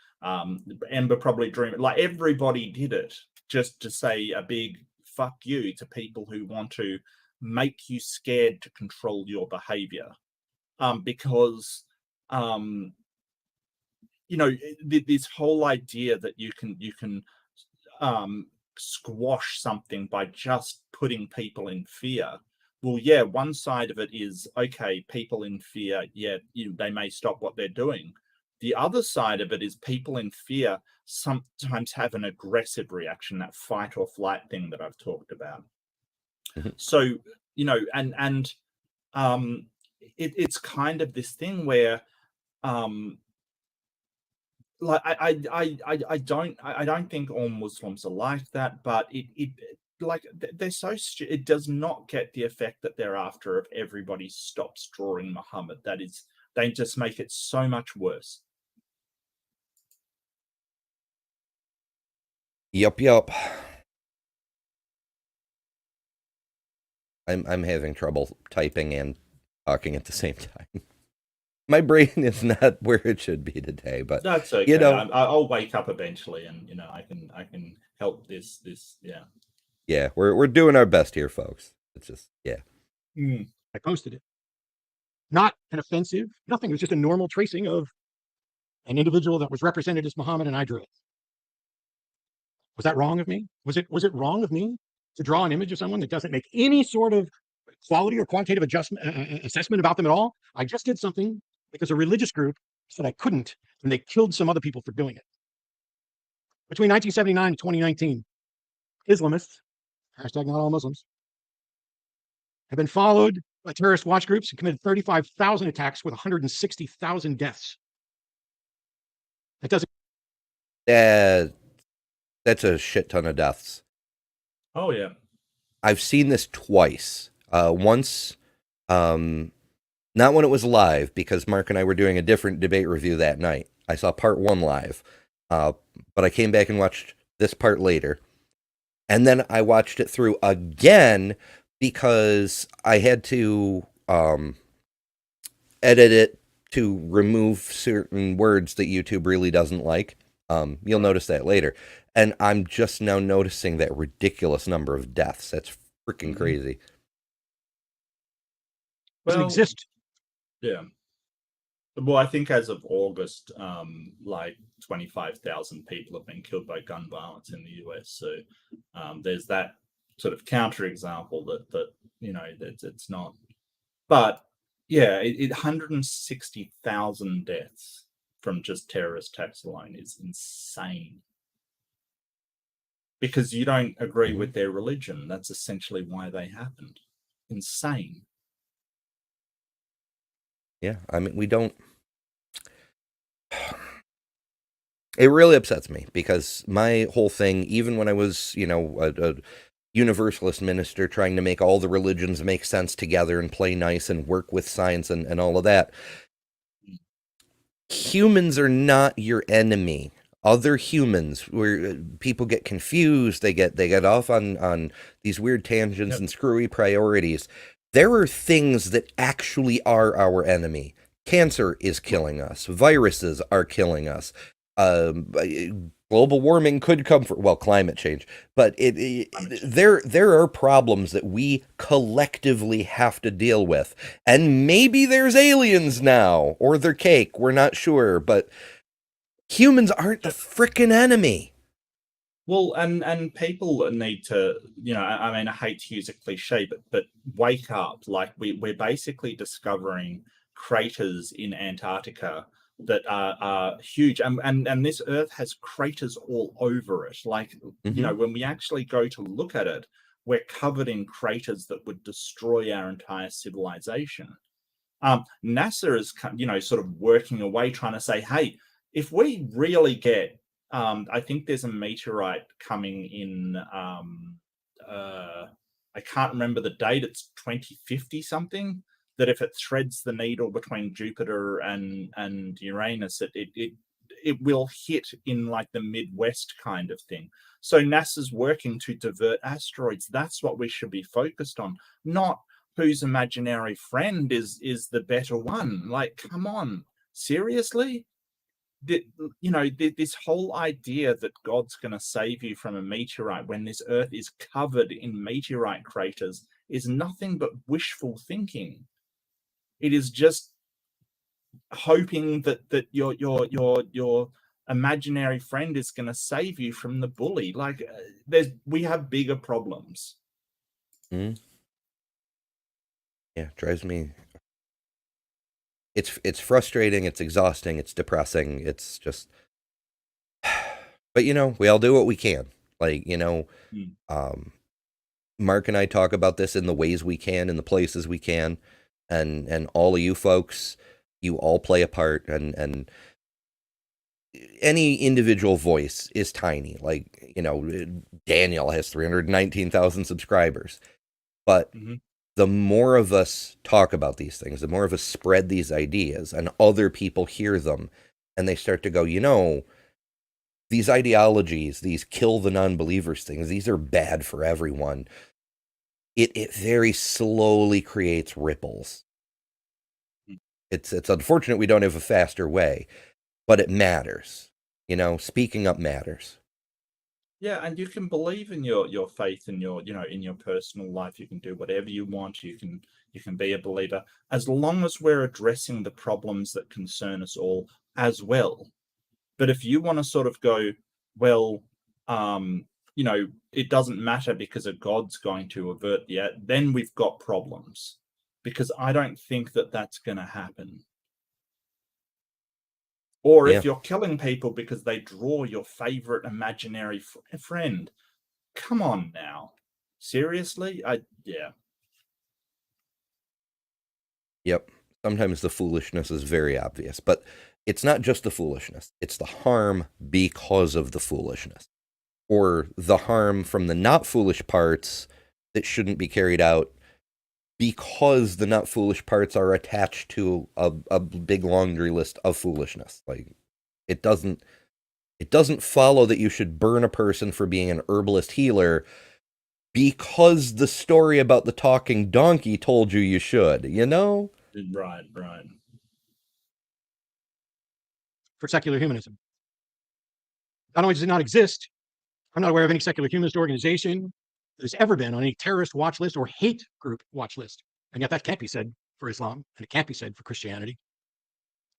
Ember probably drew it. Like, everybody did it just to say a big fuck you to people who want to make you scared to control your behavior. Because this whole idea that you can squash something by just putting people in fear. Well, yeah, one side of it is, okay, people in fear, they may stop what they're doing. The other side of it is people in fear sometimes have an aggressive reaction, that fight or flight thing that I've talked about. So, it's kind of this thing where I don't think all Muslims are like that, but they're so it does not get the effect that they're after if everybody stops drawing Muhammad. That is, they just make it so much worse. Yup. I'm having trouble typing and talking at the same time. My brain is not where it should be today, but that's okay. I'll wake up eventually, and I can help this. Yeah, we're doing our best here, folks. It's just I posted it. Not an offensive, nothing. It was just a normal tracing of an individual that was represented as Muhammad, and I drew it. Was that wrong of me? Was it wrong of me to draw an image of someone that doesn't make any sort of quality or quantitative assessment about them at all? I just did something because a religious group said I couldn't, and they killed some other people for doing it. Between 1979 and 2019, Islamists, hashtag not all Muslims, have been followed by terrorist watch groups and committed 35,000 attacks with 160,000 deaths. That doesn't. That's a shit ton of deaths. Oh yeah. I've seen this twice. Once, not when it was live, because Mark and I were doing a different debate review that night. I saw part 1 live, but I came back and watched this part later. And then I watched it through again because I had to edit it to remove certain words that YouTube really doesn't like. You'll notice that later. And I'm just now noticing that ridiculous number of deaths. That's freaking crazy. Doesn't exist. Yeah. Well, I think as of August, like 25,000 people have been killed by gun violence in the US. So there's that sort of counterexample that you know that it's not. But yeah, 160,000 deaths from just terrorist attacks alone is insane. Because you don't agree with their religion. That's essentially why they happened. Insane. Yeah, I mean, we don't. It really upsets me because my whole thing, even when I was, a universalist minister trying to make all the religions make sense together and play nice and work with science and all of that, humans are not your enemy. Other humans, where people get confused, they get off on these weird tangents and screwy priorities. There are things that actually are our enemy. Cancer is killing us. Viruses are killing us. Global warming could come from, well, climate change, but there are problems that we collectively have to deal with. And maybe there's aliens now, or they're cake. We're not sure, but humans aren't the frickin' enemy. Well, and people need to, I mean, I hate to use a cliche, but wake up. Like we're basically discovering craters in Antarctica that are huge, and this Earth has craters all over it. Like, when we actually go to look at it, we're covered in craters that would destroy our entire civilization. NASA is, sort of working away, trying to say, hey, if we really get, I think there's a meteorite coming in. I can't remember the date. It's 2050 something. That if it threads the needle between Jupiter and Uranus, it will hit in like the Midwest kind of thing. So NASA's working to divert asteroids. That's what we should be focused on, not whose imaginary friend is the better one. Like, come on, seriously? This whole idea that God's going to save you from a meteorite when this Earth is covered in meteorite craters is nothing but wishful thinking. It is just hoping that your imaginary friend is going to save you from the bully. Like, we have bigger problems. Yeah, drives me. It's frustrating. It's exhausting. It's depressing. It's just. But we all do what we can. Like Mark and I talk about this in the ways we can, in the places we can. And all of you folks, you all play a part, and any individual voice is tiny. Like, Daniel has 319,000 subscribers, but the more of us talk about these things, the more of us spread these ideas, and other people hear them, and they start to go, these ideologies, these kill the non-believers things, these are bad for everyone. It very slowly creates ripples. It's unfortunate we don't have a faster way, but it matters. Speaking up matters. Yeah, and you can believe in your faith and your in your personal life. You can do whatever you want. You can be a believer as long as we're addressing the problems that concern us all as well. But if you want to sort of go, well, it doesn't matter because a God's going to avert then we've got problems, because I don't think that that's going to happen. Or if you're killing people because they draw your favorite imaginary friend, come on now, seriously? Yep. Sometimes the foolishness is very obvious, but it's not just the foolishness. It's the harm because of the foolishness. or the harm from the not foolish parts that shouldn't be carried out because the not foolish parts are attached to a big laundry list of foolishness. Like, it doesn't follow that you should burn a person for being an herbalist healer because the story about the talking donkey told you you should, you know? Right, right. For secular humanism. Not only does it not exist, I'm not aware of any secular humanist organization that has ever been on any terrorist watch list or hate group watch list. And yet that can't be said for Islam, and it can't be said for Christianity.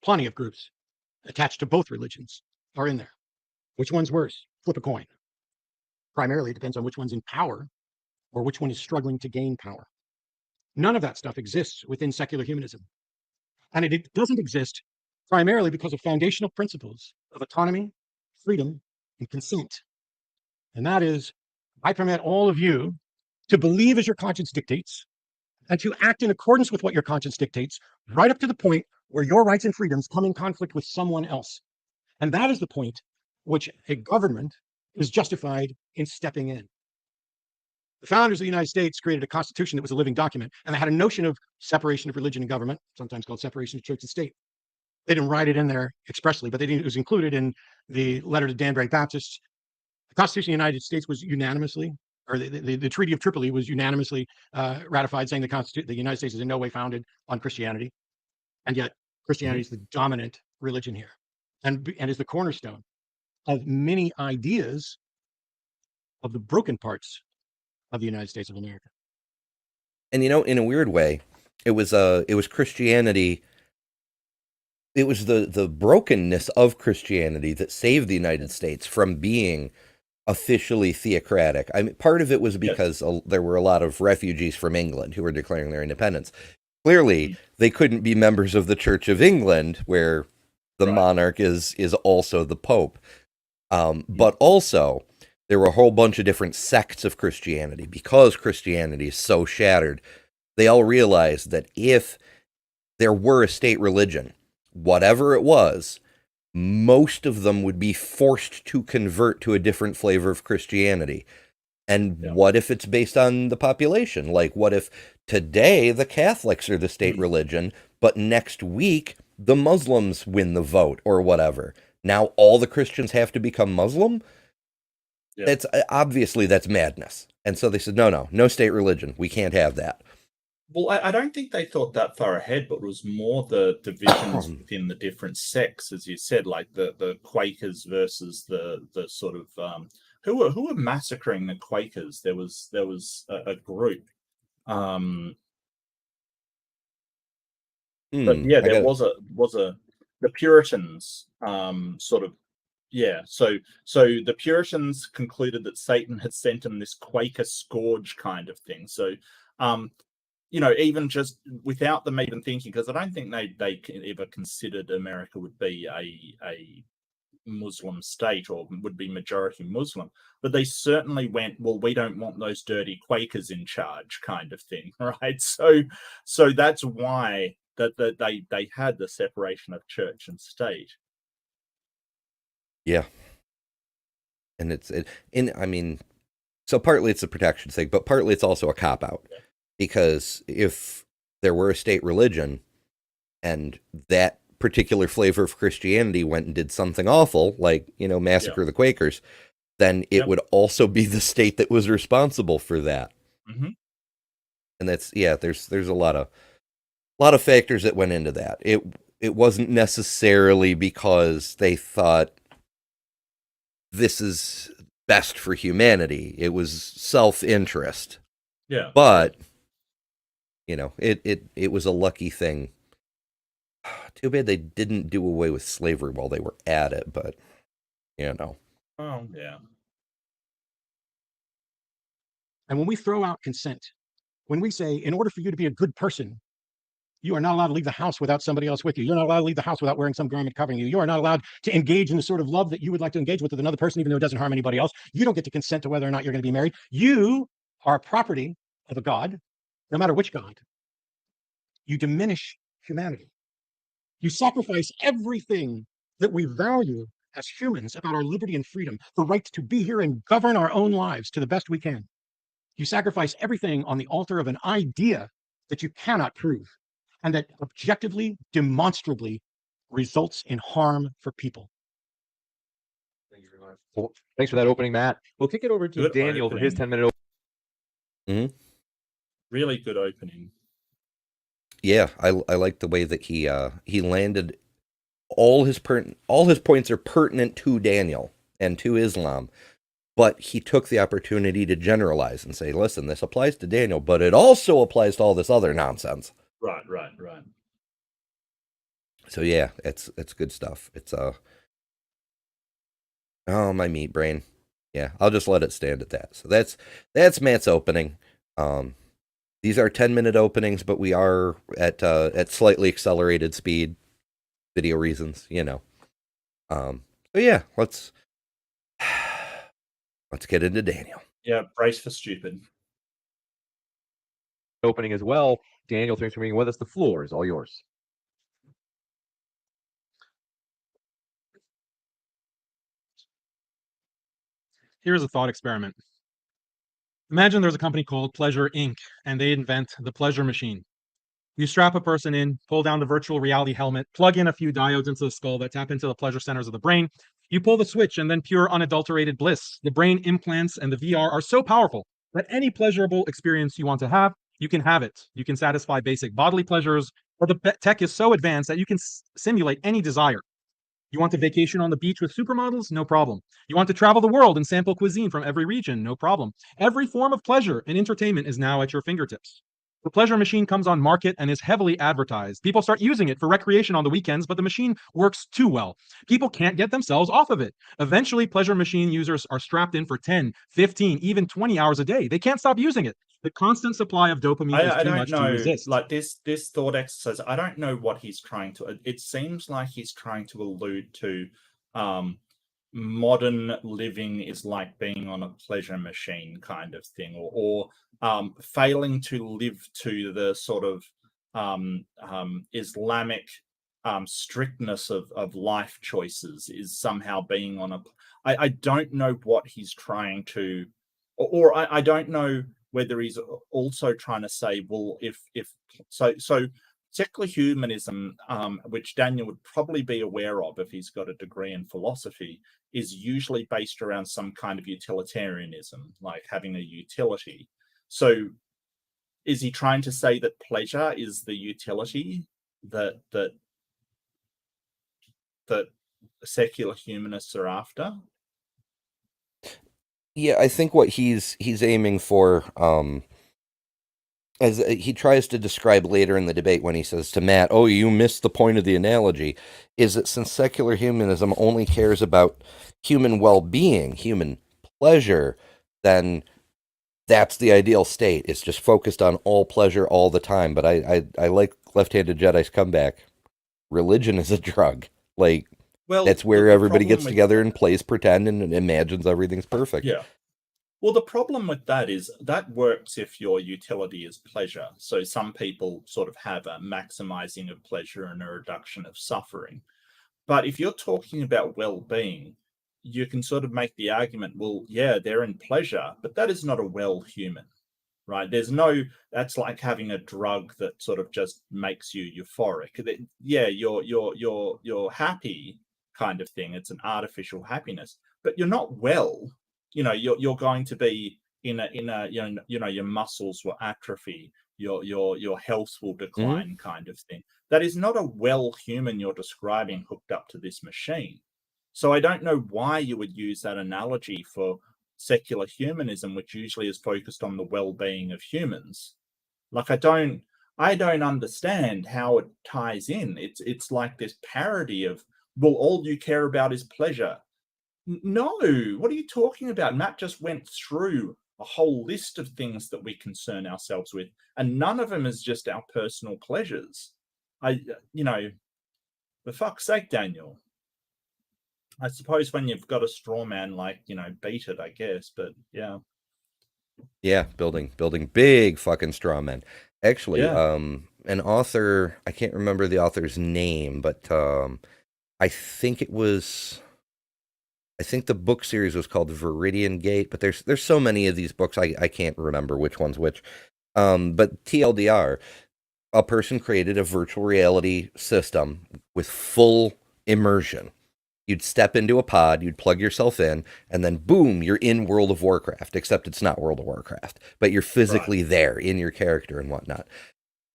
Plenty of groups attached to both religions are in there. Which one's worse? Flip a coin. Primarily, it depends on which one's in power or which one is struggling to gain power. None of that stuff exists within secular humanism. And it doesn't exist primarily because of foundational principles of autonomy, freedom, and consent. And that is, I permit all of you to believe as your conscience dictates and to act in accordance with what your conscience dictates, right up to the point where your rights and freedoms come in conflict with someone else. And that is the point which a government is justified in stepping in. The founders of the United States created a constitution that was a living document, and they had a notion of separation of religion and government, sometimes called separation of church and state. They didn't write it in there expressly, but it was included in the letter to Danbury Baptists. The Constitution of the United States was unanimously, or the Treaty of Tripoli was unanimously ratified, saying the United States is in no way founded on Christianity, and yet Christianity is the dominant religion here, and is the cornerstone of many ideas of the broken parts of the United States of America. And you know, in a weird way, it was Christianity. It was the brokenness of Christianity that saved the United States from being officially theocratic. I mean, part of it was because there were a lot of refugees from England who were declaring their independence. Clearly, they couldn't be members of the Church of England, where the monarch is also the Pope. But also, there were a whole bunch of different sects of Christianity. Because Christianity is so shattered, they all realized that if there were a state religion, whatever it was, most of them would be forced to convert to a different flavor of Christianity. And what if it's based on the population? Like, what if today the Catholics are the state religion, but next week the Muslims win the vote or whatever? Now all the Christians have to become Muslim? It's obviously that's madness. And so they said, no state religion. We can't have that. Well, I don't think they thought that far ahead, but it was more the divisions within the different sects, as you said, like the Quakers versus the sort of who were massacring the Quakers. There was a group. But yeah, there was a the Puritans sort of. Yeah, so the Puritans concluded that Satan had sent them this Quaker scourge kind of thing. So, you know, even just without them even thinking, because I don't think they ever considered America would be a Muslim state or would be majority Muslim, but they certainly went, well, we don't want those dirty Quakers in charge, kind of thing, right? So that's why that they had the separation of church and state. Yeah. And I mean, so partly it's a protection thing, but partly it's also a cop-out. Because if there were a state religion and that particular flavor of Christianity went and did something awful, like, you know, massacre the Quakers, then it would also be the state that was responsible for that. Mm-hmm. And that's, there's a lot of factors that went into that. It wasn't necessarily because they thought this is best for humanity. It was self-interest. Yeah. But, you know, it was a lucky thing. Too bad they didn't do away with slavery while they were at it, but, you know. Oh, yeah. And when we throw out consent, when we say, in order for you to be a good person, you are not allowed to leave the house without somebody else with you. You're not allowed to leave the house without wearing some garment covering you. You are not allowed to engage in the sort of love that you would like to engage with another person, even though it doesn't harm anybody else. You don't get to consent to whether or not you're going to be married. You are property of a God, no matter which God. You diminish humanity. You sacrifice everything that we value as humans about our liberty and freedom, the right to be here and govern our own lives to the best we can. You sacrifice everything on the altar of an idea that you cannot prove and that objectively, demonstrably results in harm for people. Thank you very much. Well, thanks for that opening, Matt. We'll kick it over to Good Daniel for his opening. 10-minute Really good opening. Yeah, I like the way that he landed all his points are pertinent to Daniel and to Islam, but he took the opportunity to generalize and say, listen, this applies to Daniel, but it also applies to all this other nonsense. Right. So yeah, it's good stuff. It's oh, my meat brain. Yeah, I'll just let it stand at that. So that's Matt's opening. These are 10-minute openings, but we are at slightly accelerated speed, video reasons, you know. So yeah, let's get into Daniel. Yeah, brace for stupid. opening as well. Daniel, thanks for being with us. The floor is all yours. Here's a thought experiment. Imagine there's a company called Pleasure Inc., and they invent the pleasure machine. You strap a person in, pull down the virtual reality helmet, plug in a few diodes into the skull that tap into the pleasure centers of the brain. You pull the switch, and then pure unadulterated bliss. The brain implants and the VR are so powerful that any pleasurable experience you want to have, you can have it. You can satisfy basic bodily pleasures, or the tech is so advanced that you can simulate any desire. You want to vacation on the beach with supermodels? No problem. You want to travel the world and sample cuisine from every region? No problem. Every form of pleasure and entertainment is now at your fingertips. The pleasure machine comes on market and is heavily advertised. People start using it for recreation on the weekends, but the machine works too well. People can't get themselves off of it. Eventually, pleasure machine users are strapped in for 10, 15, even 20 hours a day. They can't stop using it. The constant supply of dopamine is too much to resist. Like this thought exercise, I don't know what he's trying to. It seems like he's trying to allude to modern living is like being on a pleasure machine kind of thing, or failing to live to the sort of Islamic strictness of life choices is somehow being on a. I don't know what he's trying to, or I don't know whether he's also trying to say, well, if so secular humanism, which Daniel would probably be aware of if he's got a degree in philosophy, is usually based around some kind of utilitarianism, like having a utility. So is he trying to say that pleasure is the utility that secular humanists are after? Yeah, I think what he's aiming for, as he tries to describe later in the debate when he says to Matt, "Oh, you missed the point of the analogy," is that since secular humanism only cares about human well-being, human pleasure, then that's the ideal state. It's just focused on all pleasure all the time. But I like Left-Handed Jedi's comeback. Religion is a drug. Like, well, that's where everybody gets with together and plays pretend and imagines everything's perfect. Yeah. Well, the problem with that is that works if your utility is pleasure. So some people sort of have a maximizing of pleasure and a reduction of suffering. But if you're talking about well-being, you can sort of make the argument, well, yeah, they're in pleasure, but that is not a well human, right? That's like having a drug that sort of just makes you euphoric. Yeah, you're happy kind of thing. It's an artificial happiness, but you're not well. You know, you're going to be in a your muscles will atrophy, your health will decline, kind of thing. That is not a well human you're describing hooked up to this machine. So I don't know why you would use that analogy for secular humanism, which usually is focused on the well-being of humans. Like I don't understand how it ties in. It's like this parody of, well, all you care about is pleasure. No, what are you talking about? Matt just went through a whole list of things that we concern ourselves with, and none of them is just our personal pleasures. For fuck's sake, Daniel. I suppose when you've got a straw man, like, beat it, I guess, but yeah. Yeah, building big fucking straw men. Actually, Yeah. An author, I can't remember the author's name, but I think it was I think the book series was called Viridian Gate, but there's so many of these books I can't remember which one's which. But TLDR, a person created a virtual reality system with full immersion. You'd step into a pod, you'd plug yourself in, and then boom, you're in World of Warcraft, except it's not World of Warcraft, but you're physically there in your character and whatnot.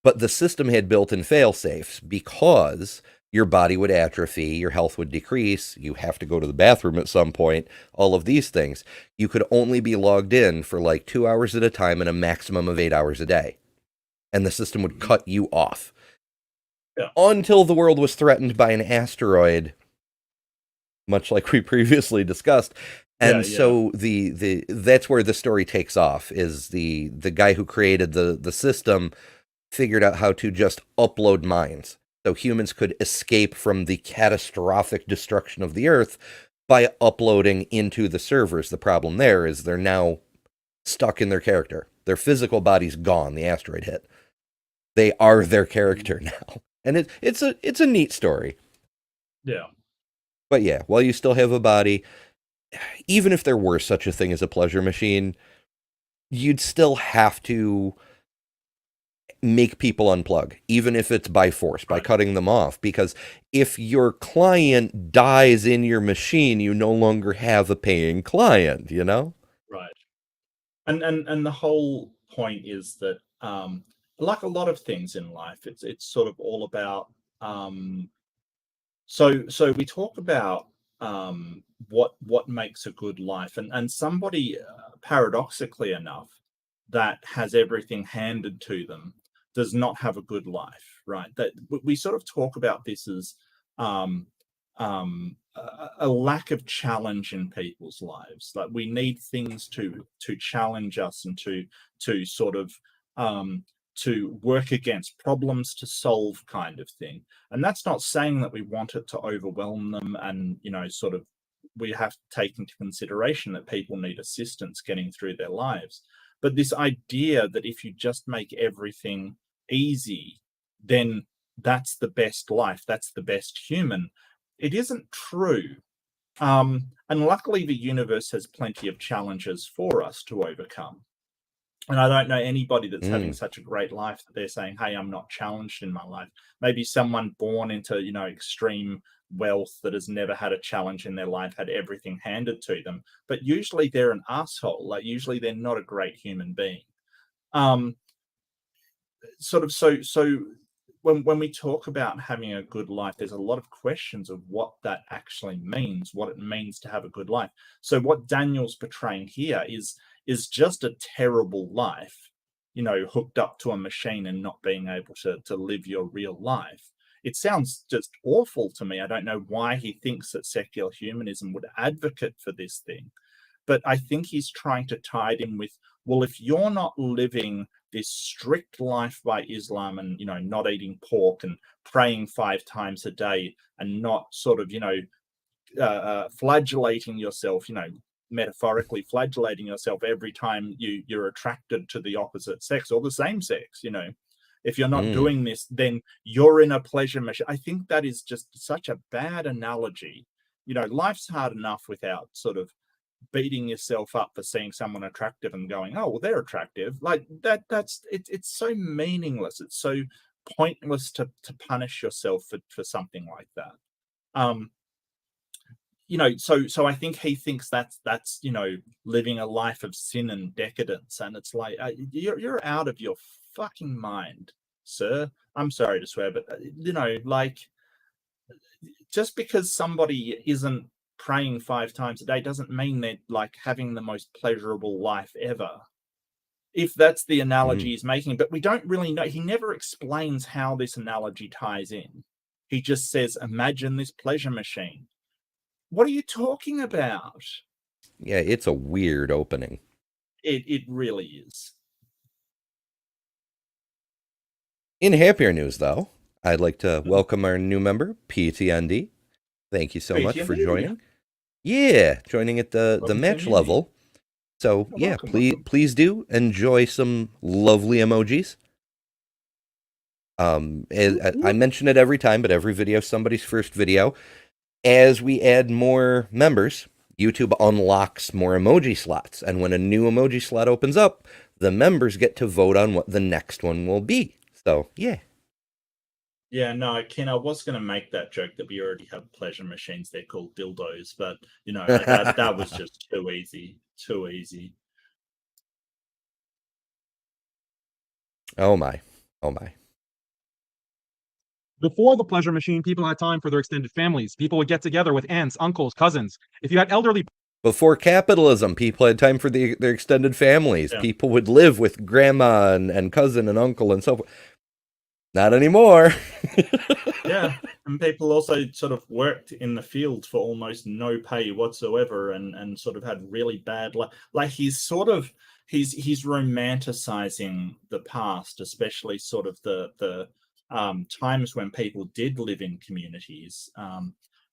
But the system had built-in fail-safes because your body would atrophy, your health would decrease, you have to go to the bathroom at some point, all of these things. You could only be logged in for like 2 hours at a time and a maximum of 8 hours a day. And the system would cut you off. Yeah. Until the world was threatened by an asteroid, much like we previously discussed. And so the that's where the story takes off, is the guy who created the system figured out how to just upload minds. So humans could escape from the catastrophic destruction of the Earth by uploading into the servers. The problem there is they're now stuck in their character. Their physical body's gone. The asteroid hit. They are their character now. And it's a neat story. Yeah. But yeah, while you still have a body, even if there were such a thing as a pleasure machine, you'd still have to make people unplug, even if it's by force, by cutting them off. Because if your client dies in your machine, you no longer have a paying client, you know? Right. And the whole point is that, like a lot of things in life, it's sort of all about, so we talk about what makes a good life, and somebody, paradoxically enough, that has everything handed to them does not have a good life, right? That we sort of talk about this as a lack of challenge in people's lives. Like, we need things to challenge us and to sort of to work against, problems to solve, kind of thing. And that's not saying that we want it to overwhelm them, and sort of we have to take into consideration that people need assistance getting through their lives. But this idea that if you just make everything easy, then that's the best life, that's the best human, it isn't true. And luckily the universe has plenty of challenges for us to overcome. And I don't know anybody that's having such a great life that they're saying, hey, I'm not challenged in my life. Maybe someone born into extreme wealth that has never had a challenge in their life, had everything handed to them, but usually they're an asshole. Like, usually they're not a great human being. So when we talk about having a good life, there's a lot of questions of what that actually means, what it means to have a good life. So what Daniel's portraying here is just a terrible life, hooked up to a machine and not being able to live your real life. It sounds just awful to me. I don't know why he thinks that secular humanism would advocate for this thing. But I think he's trying to tie it in with, well, if you're not living this strict life by Islam and, not eating pork and praying 5 times a day and not sort of, flagellating yourself, metaphorically flagellating yourself every time you're attracted to the opposite sex or the same sex, if you're not doing this, then you're in a pleasure machine. I think that is just such a bad analogy. Life's hard enough without sort of beating yourself up for seeing someone attractive and going, oh, well, they're attractive. Like it's so meaningless. It's so pointless to punish yourself for something like that. So I think he thinks that's living a life of sin and decadence, and it's like, you're out of your fucking mind, sir. I'm sorry to swear, but like, just because somebody isn't praying 5 times a day doesn't mean they're like having the most pleasurable life ever, if that's the analogy he's making. But we don't really know. He never explains how this analogy ties in. He just says, imagine this pleasure machine. What are you talking about? Yeah, it's a weird opening. It really is. In happier news, though, I'd like to welcome our new member, PTND. Thank you so much for joining. Yeah, joining at the match level. So yeah, please do enjoy some lovely emojis. I mention it every time, but every video is somebody's first video. As we add more members, YouTube unlocks more emoji slots. And when a new emoji slot opens up, the members get to vote on what the next one will be. So, yeah. Yeah, no, Ken, I was going to make that joke that we already have pleasure machines. They're called dildos, but that was just too easy. Too easy. Oh my. Oh my. Before the pleasure machine, people had time for their extended families. People would get together with aunts, uncles, cousins. If you had elderly Before capitalism, people had time for their extended families. Yeah. People would live with grandma and cousin and uncle and so forth. Not anymore. Yeah, and people also sort of worked in the field for almost no pay whatsoever, and sort of had really bad like he's romanticizing the past, especially sort of the times when people did live in communities.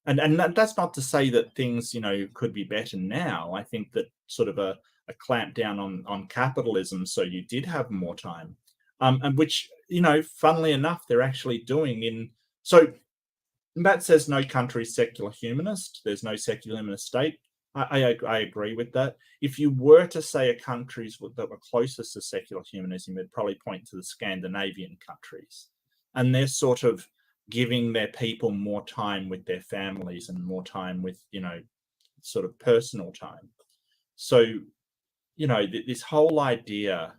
And that's not to say that things could be better now. I think that sort of a clamp down on capitalism, so you did have more time, and which funnily enough they're actually doing in. So Matt says no country is secular humanist. There's no secular humanist state. I agree with that. If you were to say a countries that were closest to secular humanism, it'd probably point to the Scandinavian countries, and they're sort of giving their people more time with their families and more time with sort of personal time. So this whole idea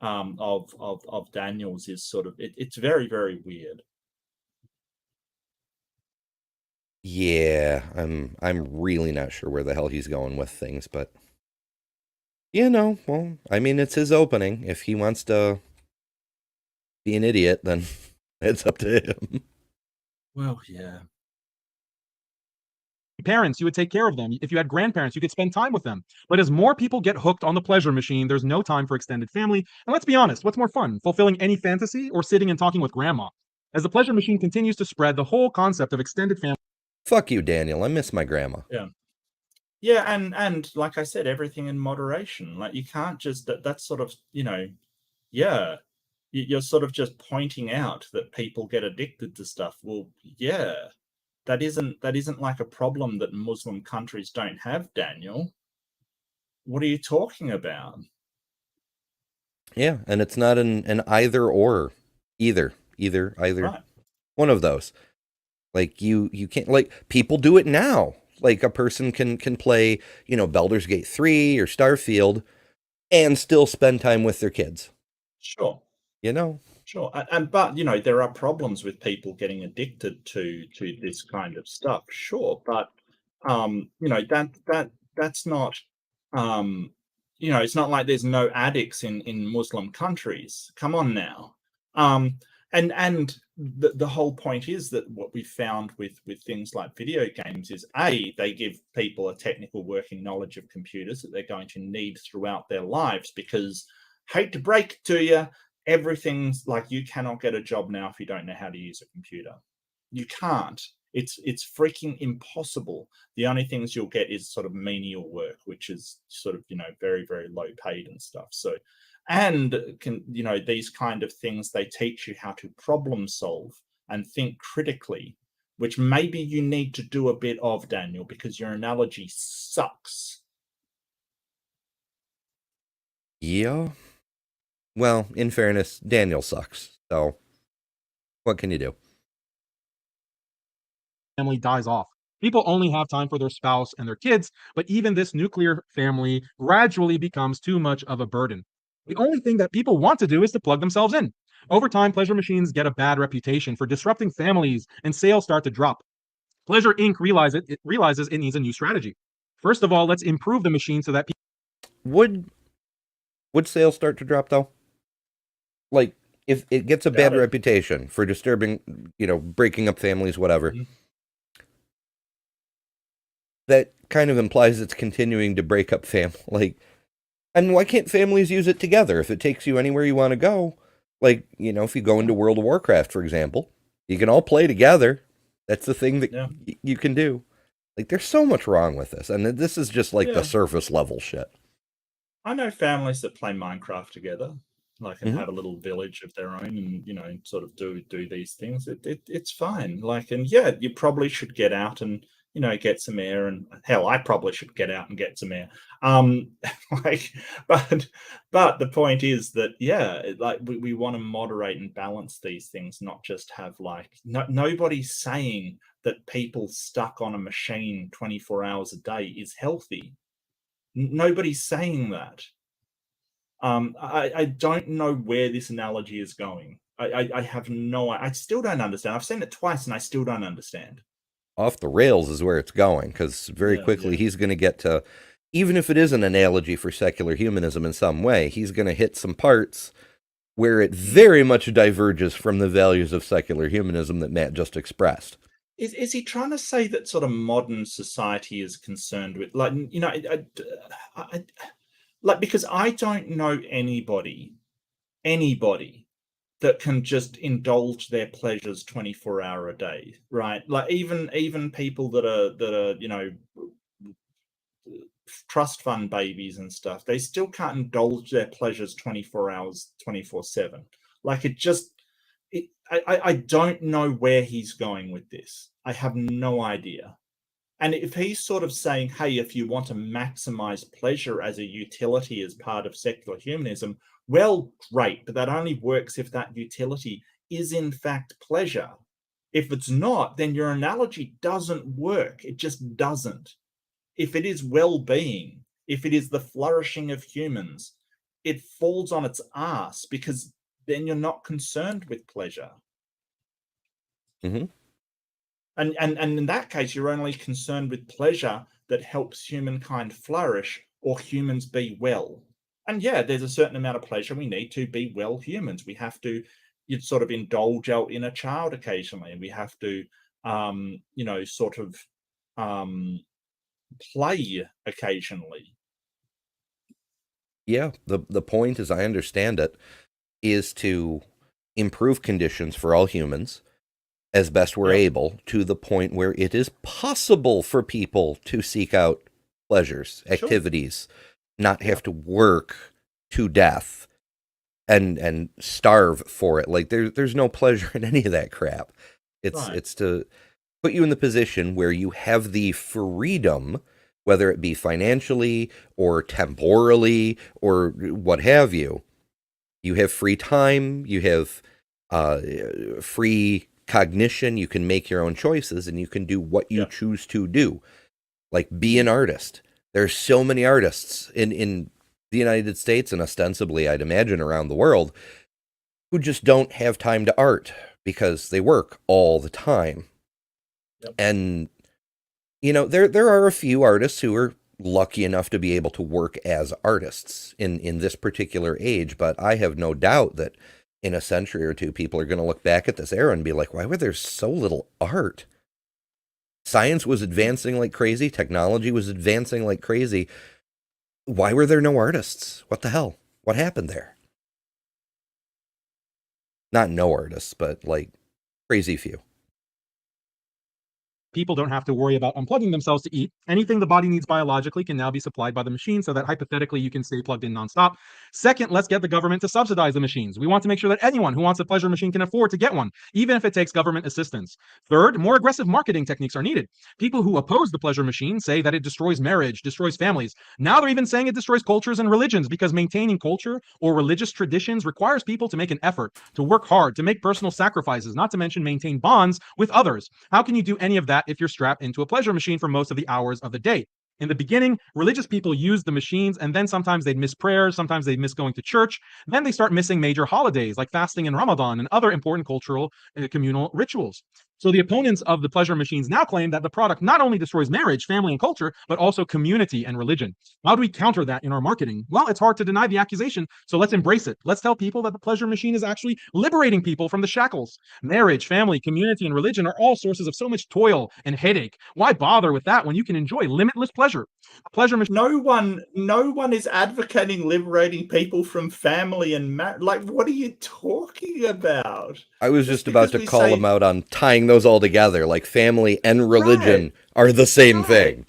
of Daniel's is sort of it's very, very weird. Yeah, I'm really not sure where the hell he's going with things, but well, I mean, it's his opening. If he wants to be an idiot, then it's up to him. Well, yeah. parents, you would take care of them. If you had grandparents, you could spend time with them. But as more people get hooked on the pleasure machine, there's no time for extended family. And let's be honest, what's more fun, fulfilling any fantasy or sitting and talking with grandma? As the pleasure machine continues to spread, the whole concept of extended family. Fuck you, Daniel. I miss my grandma. Yeah, and like I said, everything in moderation. Like you can't just that's sort of yeah. You're sort of just pointing out that people get addicted to stuff. Well, yeah, that isn't like a problem that Muslim countries don't have, Daniel. What are you talking about? Yeah, and it's not an either or, either. Right. One of those. Like you can't, like, people do it now. Like a person can play, Baldur's Gate 3 or Starfield and still spend time with their kids. Sure. Sure. But there are problems with people getting addicted to this kind of stuff. Sure, but that's not it's not like there's no addicts in Muslim countries. Come on now. And the whole point is that what we found with things like video games is they give people a technical working knowledge of computers that they're going to need throughout their lives, because hate to break it to you, everything's like you cannot get a job now if you don't know how to use a computer. You can't. It's freaking impossible. The only things you'll get is sort of menial work, which is sort of very, very low paid and stuff. So, and these kind of things, they teach you how to problem solve and think critically, which maybe you need to do a bit of, Daniel, because your analogy sucks. Yeah. Well, in fairness, Daniel sucks. So, what can you do? Family dies off. People only have time for their spouse and their kids, but even this nuclear family gradually becomes too much of a burden. The only thing that people want to do is to plug themselves in. Over time, pleasure machines get a bad reputation for disrupting families, and sales start to drop. Pleasure Inc. realizes it needs a new strategy. First of all, let's improve the machine so that people. Would sales start to drop though? Like, if it gets a bad reputation for disturbing, breaking up families, whatever, that kind of implies it's continuing to break up family. And why can't families use it together if it takes you anywhere you want to go? Like, if you go into World of Warcraft, for example, you can all play together. That's the thing that you can do. Like, there's so much wrong with this. And this is just like the surface level shit. I know families that play Minecraft together, like, and have a little village of their own, and sort of do these things. It's fine. Like, and yeah, you probably should get out and get some air, and hell, I probably should get out and get some air. Like, but the point is that, yeah, like we want to moderate and balance these things, not just have like, nobody's saying that people stuck on a machine 24 hours a day is healthy. Nobody's saying that. I don't know where this analogy is going. I have no, I still don't understand. I've seen it twice and I still don't understand. Off the rails is where it's going, because very quickly he's going to get to, even if it is an analogy for secular humanism in some way, he's going to hit some parts where it very much diverges from the values of secular humanism that Matt just expressed. Is he trying to say that sort of modern society is concerned with, like, like, because I don't know anybody that can just indulge their pleasures 24 hours a day, right? Like even people that are trust fund babies and stuff, they still can't indulge their pleasures 24 hours 24/7. Like, I don't know where he's going with this. I have no idea. And if he's sort of saying, hey, if you want to maximize pleasure as a utility as part of secular humanism, well, great, but that only works if that utility is in fact pleasure. If it's not, then your analogy doesn't work. It just doesn't. If it is well-being, if it is the flourishing of humans, it falls on its ass, because then you're not concerned with pleasure. Mm-hmm. And in that case, you're only concerned with pleasure that helps humankind flourish or humans be well. And yeah, there's a certain amount of pleasure we need to be well humans. We have to sort of indulge our inner child occasionally, and we have to, sort of play occasionally. Yeah, the point, as I understand it, is to improve conditions for all humans as best we're able, to the point where it is possible for people to seek out pleasures, activities, not have to work to death and starve for it. Like there's no pleasure in any of that crap. It's to put you in the position where you have the freedom, whether it be financially or temporally or what have you. You have free time, you have free cognition, you can make your own choices, and you can do what you choose to do. Like, be an artist. There's so many artists in the United States, and ostensibly, I'd imagine, around the world, who just don't have time to art because they work all the time. Yep. And, there are a few artists who are lucky enough to be able to work as artists in this particular age, but I have no doubt that in a century or two, people are going to look back at this era and be like, why were there so little art? Science was advancing like crazy. Technology was advancing like crazy. Why were there no artists? What the hell? What happened there? Not no artists, but like crazy few. People don't have to worry about unplugging themselves to eat. Anything the body needs biologically can now be supplied by the machine, so that hypothetically you can stay plugged in nonstop. Second, let's get the government to subsidize the machines. We want to make sure that anyone who wants a pleasure machine can afford to get one, even if it takes government assistance. Third, more aggressive marketing techniques are needed. People who oppose the pleasure machine say that it destroys marriage, destroys families. Now they're even saying it destroys cultures and religions, because maintaining culture or religious traditions requires people to make an effort, to work hard, to make personal sacrifices, not to mention maintain bonds with others. How can you do any of that if you're strapped into a pleasure machine for most of the hours of the day? In the beginning, religious people used the machines, and then sometimes they'd miss prayers, sometimes they'd miss going to church. Then they start missing major holidays like fasting in Ramadan and other important cultural communal rituals. So the opponents of the pleasure machines now claim that the product not only destroys marriage, family, and culture, but also community and religion. How do we counter that in our marketing? Well, it's hard to deny the accusation, so let's embrace it. Let's tell people that the pleasure machine is actually liberating people from the shackles. Marriage, family, community, and religion are all sources of so much toil and headache. Why bother with that when you can enjoy limitless pleasure? A pleasure machine. No one is advocating liberating people from family and marriage. Like, what are you talking about? I was just about to call them out on tying those all together, like family and religion are the same thing.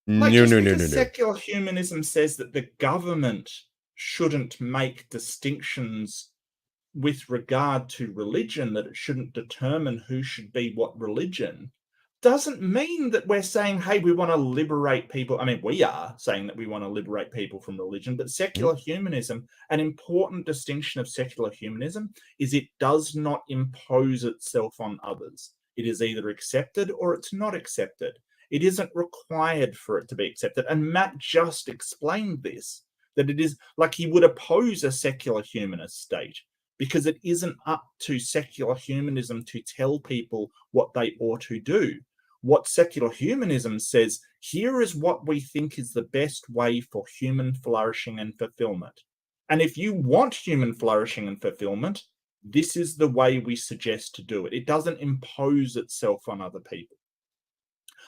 Like, No. Secular humanism says that the government shouldn't make distinctions with regard to religion, that it shouldn't determine who should be what religion. doesn't mean that we're saying, hey, we want to liberate people. I mean, we are saying that we want to liberate people from religion, but secular humanism, an important distinction of secular humanism is it does not impose itself on others. It is either accepted or it's not accepted. It isn't required for it to be accepted. And Matt just explained this, that it is like he would oppose a secular humanist state, because it isn't up to secular humanism to tell people what they ought to do. What secular humanism says, here is what we think is the best way for human flourishing and fulfillment. And if you want human flourishing and fulfillment, this is the way we suggest to do it. It doesn't impose itself on other people.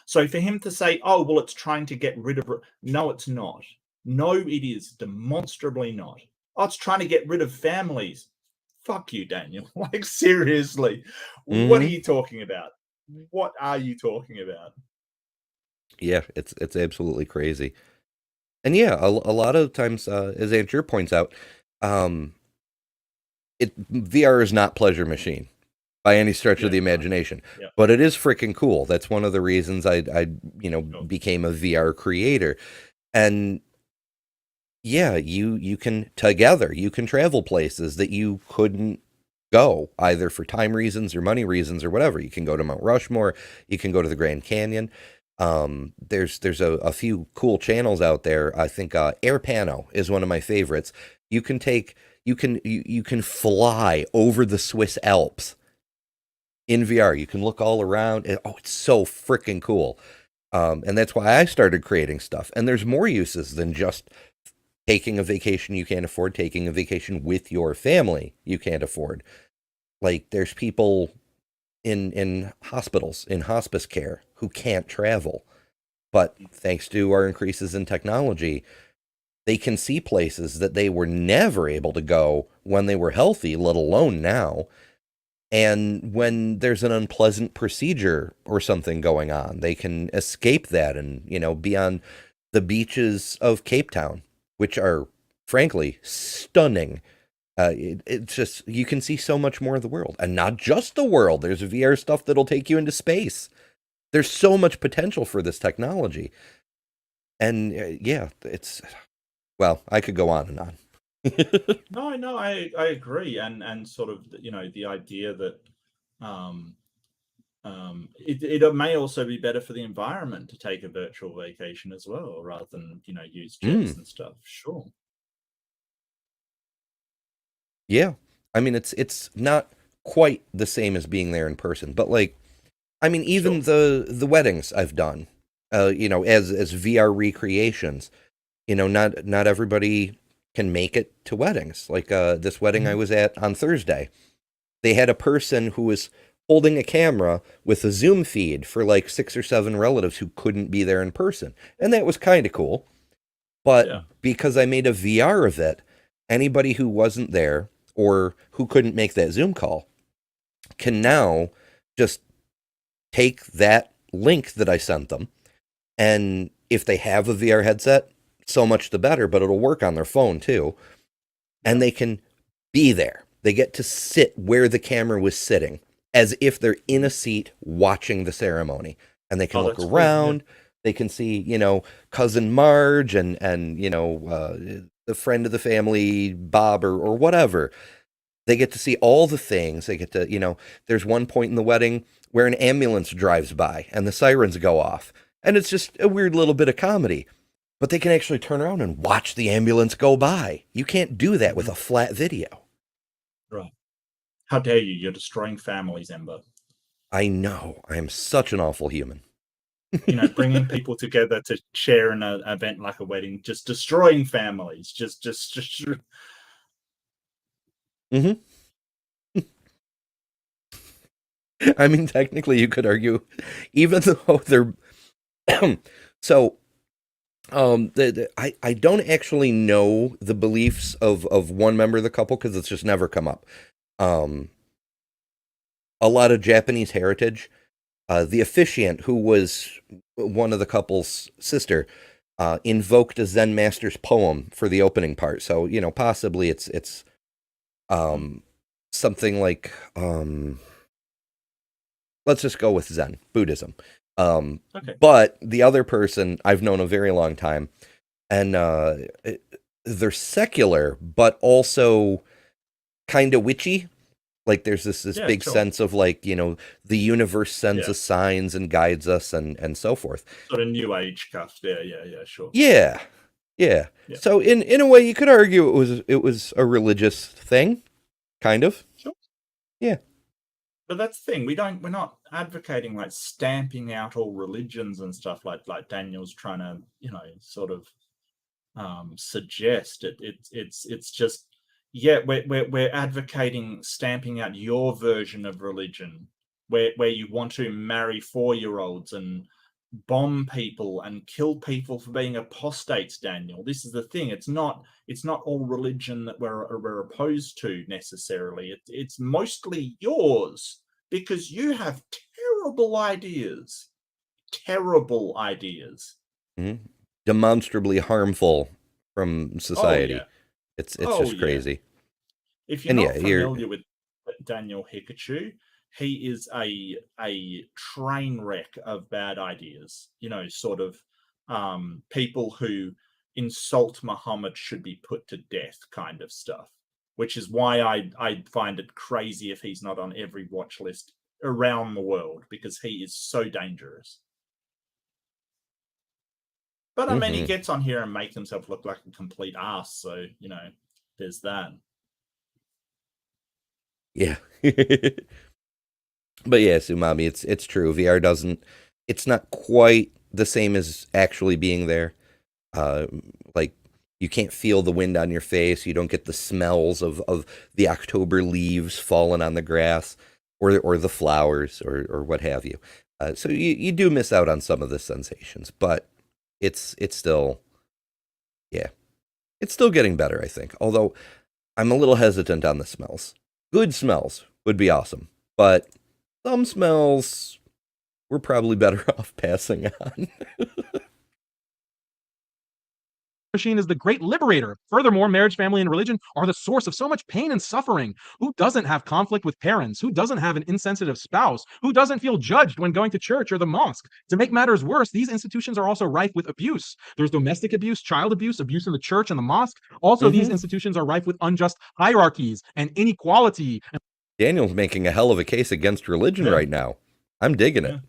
So for him to say, oh, well, it's trying to get rid of... No, it's not. No, it is demonstrably not. Oh, it's trying to get rid of families. Fuck you, Daniel. Like, seriously, what are you talking about? What are you talking about? Yeah, it's absolutely crazy. And yeah, a lot of times, as Andrew points out, VR is not pleasure machine by any stretch of the imagination, but it is freaking cool. That's one of the reasons I became a VR creator. And yeah, you can travel places that you couldn't go, either for time reasons or money reasons or whatever. You can go to Mount Rushmore, you can go to the Grand Canyon. There's a few cool channels out there. I think Airpano is one of my favorites. You can fly over the Swiss Alps in VR. You can look all around. It's so freaking cool. And that's why I started creating stuff. And there's more uses than just taking a vacation you can't afford, taking a vacation with your family you can't afford. Like, there's people in hospitals, in hospice care, who can't travel. But thanks to our increases in technology, they can see places that they were never able to go when they were healthy, let alone now. And when there's an unpleasant procedure or something going on, they can escape that and, be on the beaches of Cape Town, which are, frankly, stunning. It's just, you can see so much more of the world. And not just the world. There's VR stuff that'll take you into space. There's so much potential for this technology. And well, I could go on and on. No, I agree. And sort of, the idea that it may also be better for the environment to take a virtual vacation as well, rather than, use jets and stuff. Sure. Yeah. I mean, it's not quite the same as being there in person, but even the weddings I've done, as VR recreations, not everybody can make it to weddings. Like this wedding I was at on Thursday, they had a person who was holding a camera with a Zoom feed for 6 or 7 relatives who couldn't be there in person. And that was kind of cool. But because I made a VR of it, anybody who wasn't there or who couldn't make that Zoom call can now just take that link that I sent them, and if they have a VR headset, so much the better, but it'll work on their phone too, and they can be there. They get to sit where the camera was sitting, as if they're in a seat watching the ceremony, and they can look around. Cool. They can see, cousin Marge and the friend of the family, Bob or whatever. They get to see all the things. They get to, there's one point in the wedding where an ambulance drives by and the sirens go off. And it's just a weird little bit of comedy. But they can actually turn around and watch the ambulance go by. You can't do that with a flat video. Right. How dare you? You're destroying families, Ember. I know. I am such an awful human. Bringing people together to share an event like a wedding, just destroying families. Just. Mm-hmm. I mean, technically, you could argue, even though they're so. I don't actually know the beliefs of one member of the couple because it's just never come up. A lot of Japanese heritage. The officiant, who was one of the couple's sister, invoked a Zen master's poem for the opening part. So, possibly it's something like, let's just go with Zen, Buddhism. Okay. But the other person I've known a very long time, and they're secular, but also kind of witchy. Like there's this Yeah, big sure. sense of like, the universe sends Yeah. us signs and guides us and so forth. Sort of new age stuff. Yeah, sure. Yeah. Yeah. Yeah. So in a way you could argue it was a religious thing, kind of. Sure. Yeah. But that's the thing. We're not advocating like stamping out all religions and stuff like Daniel's trying to, sort of suggest. It's just, yeah, we're advocating stamping out your version of religion, where you want to marry 4-year-olds and bomb people and kill people for being apostates. Daniel, this is the thing. It's not all religion that we're opposed to necessarily. It's mostly yours, because you have terrible ideas. Mm-hmm. Demonstrably harmful from society. Oh, yeah. It's just crazy. If you're not familiar with Daniel Hikachu, he is a train wreck of bad ideas. Sort of people who insult Muhammad should be put to death kind of stuff, which is why I find it crazy if he's not on every watch list around the world, because he is so dangerous. But I mean, he gets on here and makes himself look like a complete ass. So, there's that. Yeah. But yeah, Sumami, it's true. VR it's not quite the same as actually being there. Like you can't feel the wind on your face. You don't get the smells of the October leaves falling on the grass or the flowers or what have you. So you do miss out on some of the sensations, but it's still, yeah, it's still getting better, I think. Although I'm a little hesitant on the smells. Good smells would be awesome, but some smells we're probably better off passing on. Machine is the great liberator. Furthermore, marriage, family, and religion are the source of so much pain and suffering. Who doesn't have conflict with parents? Who doesn't have an insensitive spouse? Who doesn't feel judged when going to church or the mosque? To make matters worse, these institutions are also rife with abuse. There's domestic abuse, child abuse, abuse in the church and the mosque. Also, these institutions are rife with unjust hierarchies and inequality. Daniel's making a hell of a case against religion right now. I'm digging it.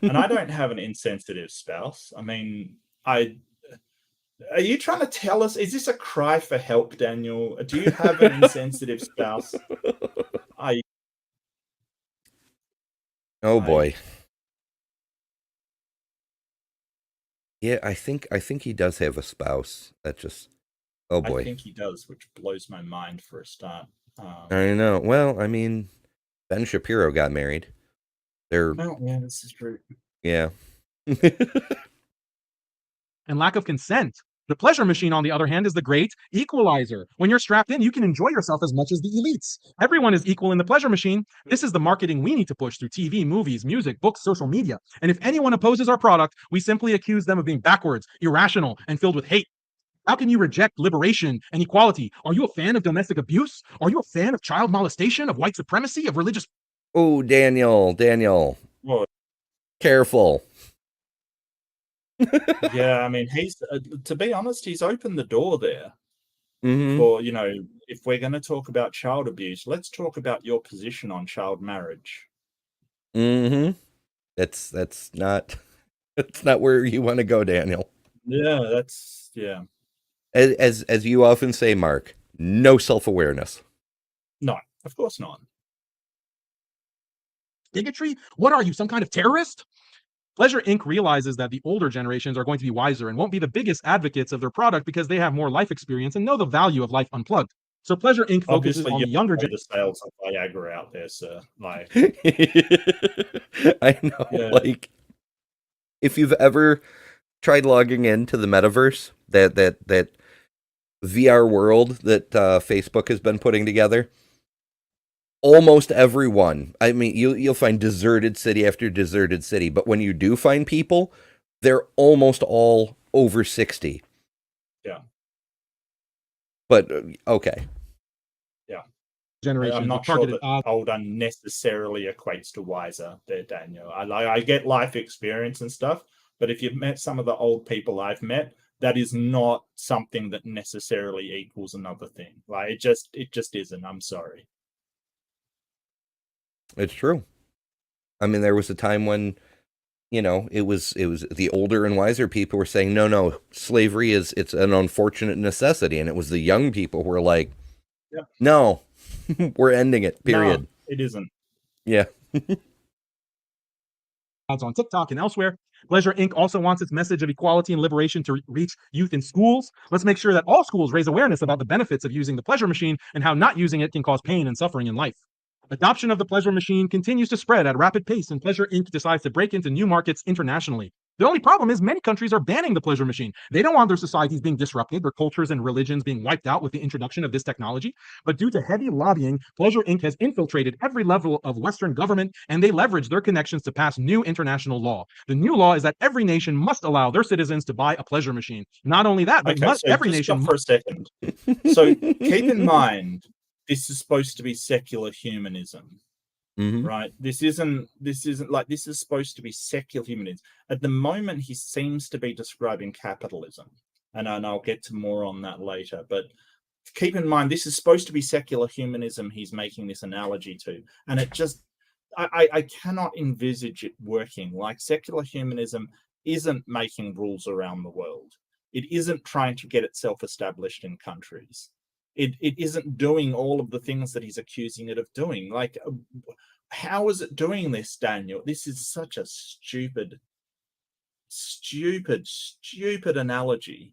And I don't have an insensitive spouse. I mean, are you trying to tell us, is this a cry for help, Daniel? Do you have an insensitive spouse? Oh boy. Yeah, I think he does have a spouse. That just, oh boy. I think he does, which blows my mind for a start. I know. Well, I mean, Ben Shapiro got married. Oh, yeah, this is true. Yeah. And lack of consent. The pleasure machine, on the other hand, is the great equalizer. When you're strapped in, you can enjoy yourself as much as the elites. Everyone is equal in the pleasure machine. This is the marketing we need to push through TV, movies, music, books, social media. And if anyone opposes our product, we simply accuse them of being backwards, irrational, and filled with hate. How can you reject liberation and equality? Are you a fan of domestic abuse? Are you a fan of child molestation, of white supremacy, of religious... Oh, Daniel. What? Careful. Yeah, I mean, he's to be honest, he's opened the door there Mm-hmm. for, if we're going to talk about child abuse, let's talk about your position on child marriage. Mm-hmm. That's not where you want to go, Daniel. Yeah, As you often say, Mark, no self-awareness. No, of course not. Bigotry? What are you, some kind of terrorist? Pleasure Inc. realizes that the older generations are going to be wiser and won't be the biggest advocates of their product because they have more life experience and know the value of life unplugged. So Pleasure Inc. focuses Obviously, on the younger the sales of Viagra out there, sir. Like, I know. Yeah. Like, if you've ever tried logging into the metaverse, that VR world that Facebook has been putting together, almost everyone, I mean, you'll find deserted city after deserted city, but when you do find people, they're almost all over 60. Yeah. But okay. generations I'm with not sure targeted that older necessarily equates to wiser there, Daniel. I get life experience and stuff, but if you've met some of the old people I've met, that is not something that necessarily equals another thing. Like it just isn't. I'm sorry. It's true. I mean, there was a time when, it was the older and wiser people were saying, no, slavery it's an unfortunate necessity. And it was the young people who were like, Yep. no, we're ending it, No, period. it isn't. Yeah. On TikTok and elsewhere. Pleasure Inc. also wants its message of equality and liberation to reach youth in schools. Let's make sure that all schools raise awareness about the benefits of using the pleasure machine and how not using it can cause pain and suffering in life. Adoption of the pleasure machine continues to spread at a rapid pace, and Pleasure Inc. decides to break into new markets internationally. The only problem is many countries are banning the pleasure machine. They don't want their societies being disrupted, their cultures and religions being wiped out with the introduction of this technology. But due to heavy lobbying, Pleasure Inc. has infiltrated every level of Western government, and they leverage their connections to pass new international law. The new law is that every nation must allow their citizens to buy a pleasure machine. Not only that, but Okay, so every just nation stop for a second. So keep in mind, this is supposed to be secular humanism. Mhm. Right, this is supposed to be secular humanism. At the moment he seems to be describing capitalism, and I'll get to more on that later, but keep in mind this is supposed to be secular humanism he's making this analogy to, and it just I cannot envisage it working. Like, secular humanism isn't making rules around the world. It isn't trying to get itself established in countries. It isn't doing all of the things that he's accusing it of doing. Like, how is it doing this, Daniel? This is such a stupid analogy.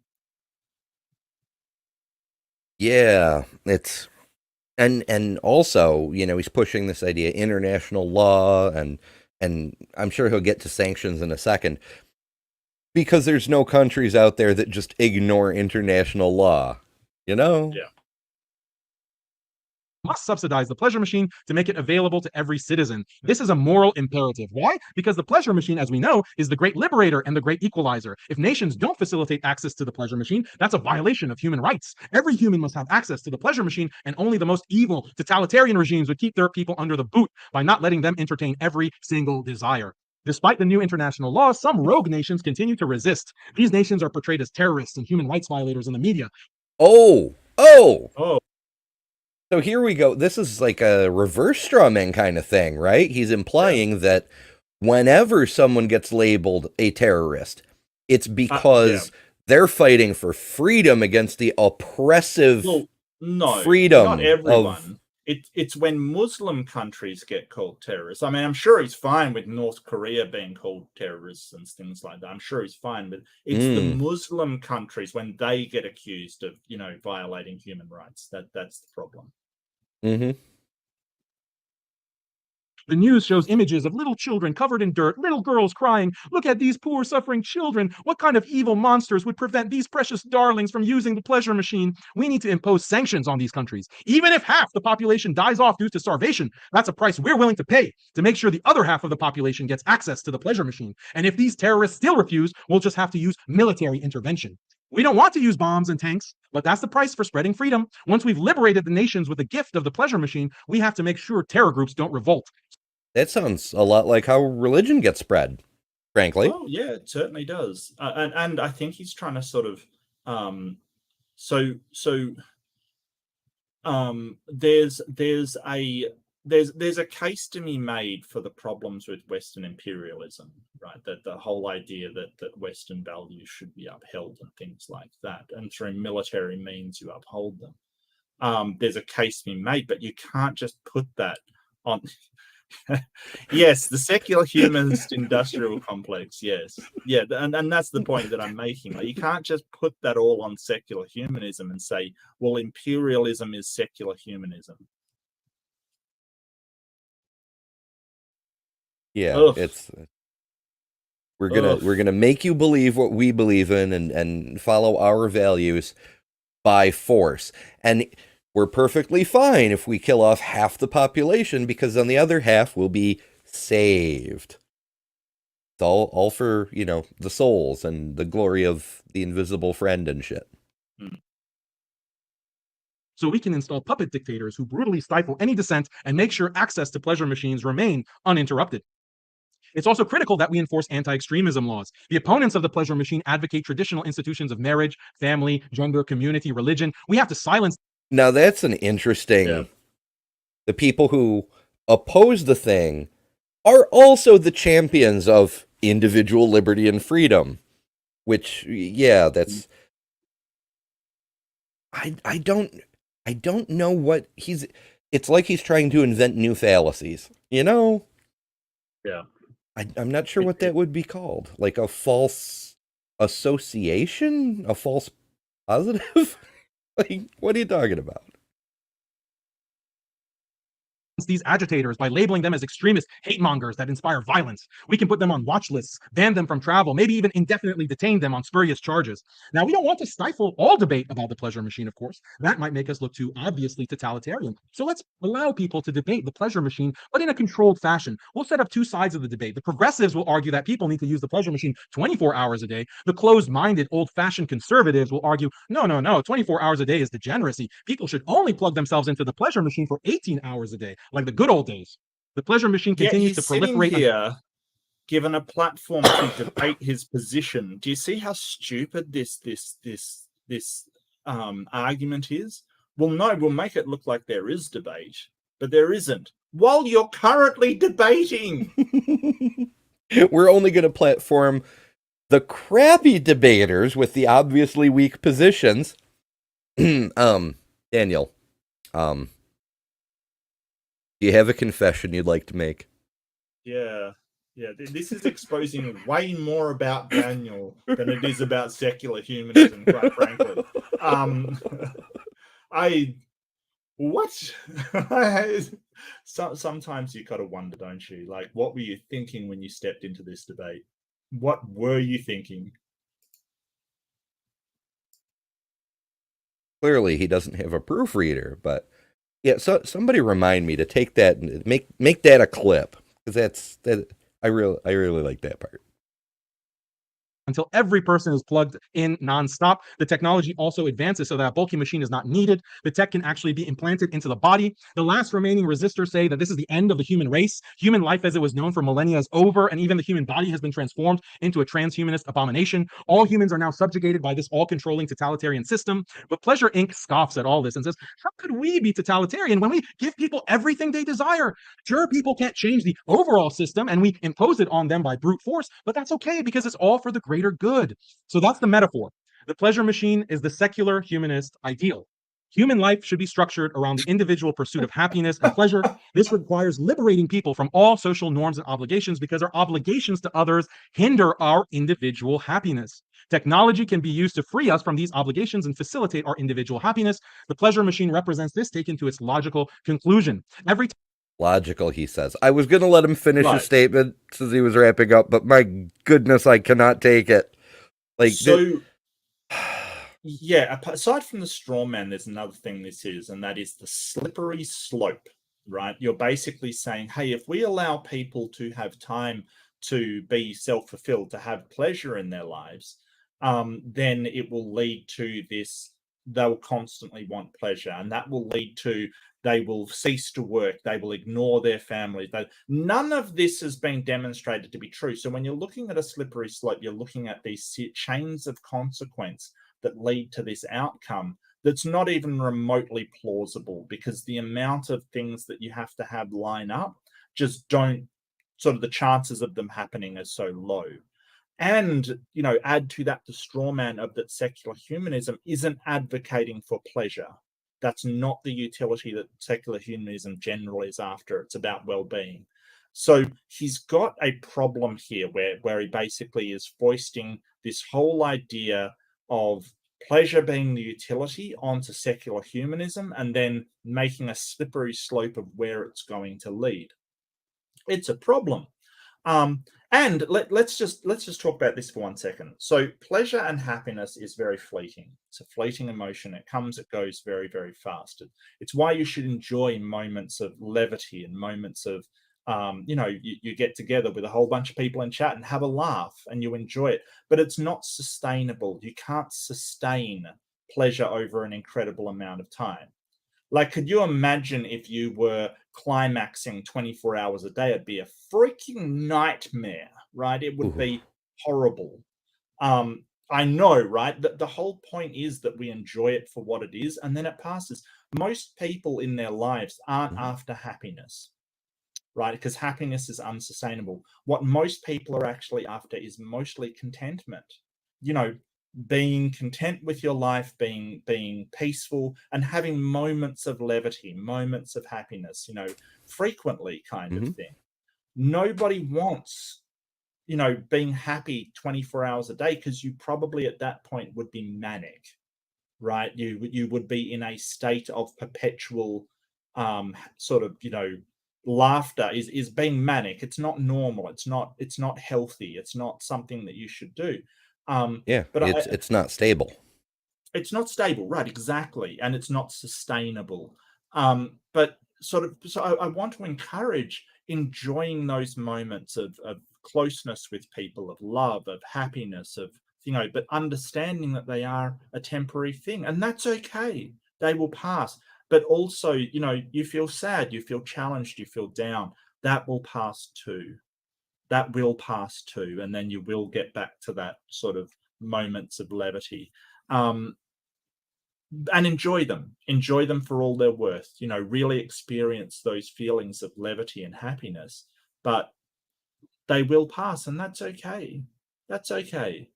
Yeah, it's and also, he's pushing this idea international law, and I'm sure he'll get to sanctions in a second, because there's no countries out there that just ignore international law, Yeah. must subsidize the pleasure machine to make it available to every citizen. This is a moral imperative. Why? Because the pleasure machine, as we know, is the great liberator and the great equalizer. If nations don't facilitate access to the pleasure machine, that's a violation of human rights. Every human must have access to the pleasure machine, and only the most evil totalitarian regimes would keep their people under the boot by not letting them entertain every single desire. Despite the new international laws, some rogue nations continue to resist. These nations are portrayed as terrorists and human rights violators in the media. Oh. Oh, So here we go. This is like a reverse straw man kind of thing, right? He's implying that whenever someone gets labeled a terrorist, it's because they're fighting for freedom against the oppressive well, no, freedom not everyone. of... It's when Muslim countries get called terrorists. I mean, I'm sure he's fine with North Korea being called terrorists and things like that. I'm sure he's fine, but it's the Muslim countries when they get accused of, violating human rights. That's the problem. Mm-hmm. The news shows images of little children covered in dirt, little girls crying. Look at these poor suffering children. What kind of evil monsters would prevent these precious darlings from using the pleasure machine? We need to impose sanctions on these countries. Even if half the population dies off due to starvation, that's a price we're willing to pay to make sure the other half of the population gets access to the pleasure machine. And if these terrorists still refuse, we'll just have to use military intervention. We don't want to use bombs and tanks, but that's the price for spreading freedom. Once we've liberated the nations with the gift of the pleasure machine, we have to make sure terror groups don't revolt. That sounds a lot like how religion gets spread, frankly. Oh yeah, it certainly does. And I think he's trying to sort of there's a case to be made for the problems with Western imperialism, right? That the whole idea that Western values should be upheld and things like that, and through military means you uphold them. There's a case to be made, but you can't just put that on. Yes, the secular humanist industrial complex. Yes, yeah, and that's the point that I'm making. Like, you can't just put that all on secular humanism and say, well, imperialism is secular humanism. Yeah, Ugh. we're gonna make you believe what we believe in and follow our values by force. And we're perfectly fine if we kill off half the population, because on the other half will be saved. It's all for, the souls and the glory of the invisible friend and shit. so we can install puppet dictators who brutally stifle any dissent and make sure access to pleasure machines remain uninterrupted. It's also critical that we enforce anti-extremism laws. The opponents of the pleasure machine advocate traditional institutions of marriage, family, gender, community, religion. We have to silence. Now that's an interesting. Yeah. The people who oppose the thing are also the champions of individual liberty and freedom, which, yeah, that's. I don't know what he's. It's like he's trying to invent new fallacies, you know? Yeah. I'm not sure what that would be called. Like a false association? A false positive? Like, what are you talking about? These agitators by labeling them as extremist hate mongers that inspire violence. We can put them on watch lists, ban them from travel, maybe even indefinitely detain them on spurious charges. Now, we don't want to stifle all debate about the pleasure machine, of course. That might make us look too obviously totalitarian. So let's allow people to debate the pleasure machine, but in a controlled fashion. We'll set up two sides of the debate. The progressives will argue that people need to use the pleasure machine 24 hours a day. The closed-minded, old-fashioned conservatives will argue, no, 24 hours a day is degeneracy. People should only plug themselves into the pleasure machine for 18 hours a day, like the good old days. The pleasure machine continues to proliferate. Here, given a platform to debate his position. Do you see how stupid this argument is? Well, no, we'll make it look like there is debate, but there isn't. While you're currently debating, We're only going to platform the crappy debaters with the obviously weak positions. Daniel, do you have a confession you'd like to make? yeah. This is exposing way more about Daniel than it is about secular humanism, quite frankly. Sometimes you gotta wonder, don't you? Like, what were you thinking when you stepped into this debate? What were you thinking? Clearly, he doesn't have a proofreader, but yeah. So somebody remind me to take that and make that a clip, because that I really like that part. Until every person is plugged in nonstop. The technology also advances so that a bulky machine is not needed. The tech can actually be implanted into the body. The last remaining resistors say that this is the end of the human race. Human life as it was known for millennia is over, and even the human body has been transformed into a transhumanist abomination. All humans are now subjugated by this all-controlling totalitarian system. But Pleasure Inc. scoffs at all this and says, how could we be totalitarian when we give people everything they desire? Sure, people can't change the overall system, and we impose it on them by brute force, but that's okay because it's all for the greater good. So that's the metaphor. The pleasure machine is the secular humanist ideal. Human life should be structured around the individual pursuit of happiness and pleasure. This requires liberating people from all social norms and obligations because our obligations to others hinder our individual happiness. Technology can be used to free us from these obligations and facilitate our individual happiness. The pleasure machine represents this taken to its logical conclusion. Logical, he says. I was going to let him finish Right. his statement since he was wrapping up, but my goodness, I cannot take it. Like, So, yeah, aside from the straw man, there's another thing this is, and that is the slippery slope, right? You're basically saying, hey, if we allow people to have time to be self-fulfilled, to have pleasure in their lives, then it will lead to this, they'll constantly want pleasure, and that will lead to they will cease to work, they will ignore their families. None of this has been demonstrated to be true. So when you're looking at a slippery slope, you're looking at these chains of consequence that lead to this outcome that's not even remotely plausible, because the amount of things that you have to have line up just don't, sort of the chances of them happening are so low. And, add to that the straw man of that secular humanism isn't advocating for pleasure. That's not the utility that secular humanism generally is after. It's about well-being. So he's got a problem here where he basically is foisting this whole idea of pleasure being the utility onto secular humanism and then making a slippery slope of where it's going to lead. It's a problem. And let's just talk about this for 1 second. So pleasure and happiness is very fleeting. It's a fleeting emotion. It comes, it goes very, very fast. It's why you should enjoy moments of levity and moments of, you get together with a whole bunch of people in chat and have a laugh and you enjoy it. But it's not sustainable. You can't sustain pleasure over an incredible amount of time. Like, could you imagine if you were climaxing 24 hours a day? It'd be a freaking nightmare, right? It would Ooh. be horrible. I know, right? The whole point is that we enjoy it for what it is, and then it passes. Most people in their lives aren't after happiness, right? Because happiness is unsustainable. What most people are actually after is mostly contentment. You know, being content with your life, being peaceful, and having moments of levity, moments of happiness, frequently, kind of thing. Nobody wants, being happy 24 hours a day, because you probably at that point would be manic, right? You would be in a state of perpetual sort of, laughter is being manic. It's not normal. It's not healthy. It's not something that you should do. Yeah, But it's not stable. It's not stable, right? Exactly, and it's not sustainable. But so I want to encourage enjoying those moments of closeness with people, of love, of happiness, of but understanding that they are a temporary thing, and that's okay. They will pass. But also, you feel sad, you feel challenged, you feel down. That will pass too. That will pass too, and then you will get back to that sort of moments of levity. And enjoy them for all they're worth. Really experience those feelings of levity and happiness, but they will pass, and that's okay. That's okay.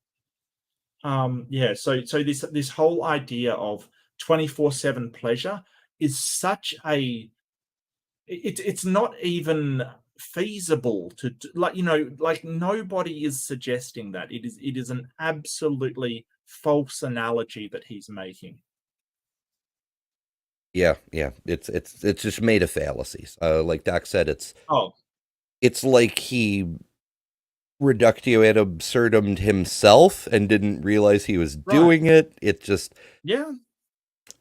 Yeah, so this whole idea of 24/7 pleasure is such a it's not even feasible to like nobody is suggesting that. It is an absolutely false analogy that he's making. Yeah. It's just made of fallacies. Like Doc said, Oh, it's like he reductio ad absurdum himself and didn't realize he was right. doing it. It just Yeah.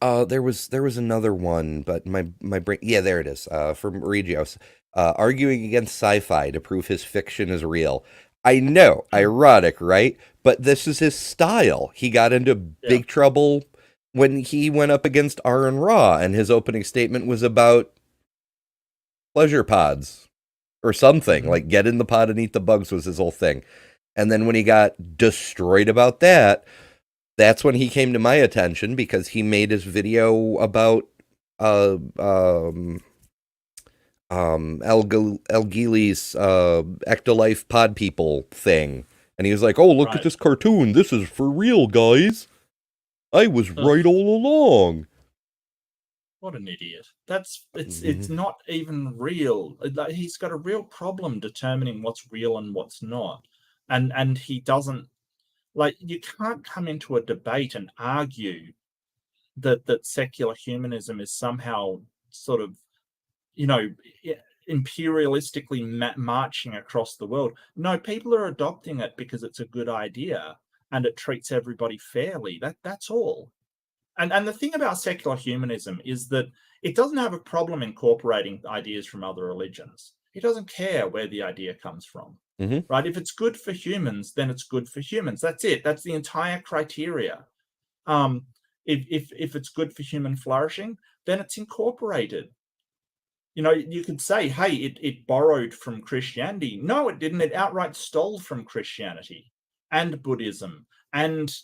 there was another one, but my brain, yeah, there it is. From Regios, arguing against sci-fi to prove his fiction is real. I know, ironic, right? But this is his style. He got into big trouble when he went up against Aaron Ra, and his opening statement was about pleasure pods or something. Like, get in the pod and eat the bugs was his whole thing. And then when he got destroyed about that, that's when he came to my attention, because he made his video about El Gili's Ectolife pod people thing. And he was like, oh, look at this cartoon. This is for real, guys. I was right all along. What an idiot. It's not even real. He's got a real problem determining what's real and what's not. And he doesn't, like, you can't come into a debate and argue that secular humanism is somehow sort of, imperialistically marching across the world. No, people are adopting it because it's a good idea and it treats everybody fairly. That's all. And the thing about secular humanism is that it doesn't have a problem incorporating ideas from other religions. It doesn't care where the idea comes from, right? If it's good for humans, then it's good for humans. That's it. That's the entire criteria. If it's good for human flourishing, then it's incorporated. You could say, hey, it borrowed from Christianity. No, it didn't. It outright stole from Christianity and Buddhism and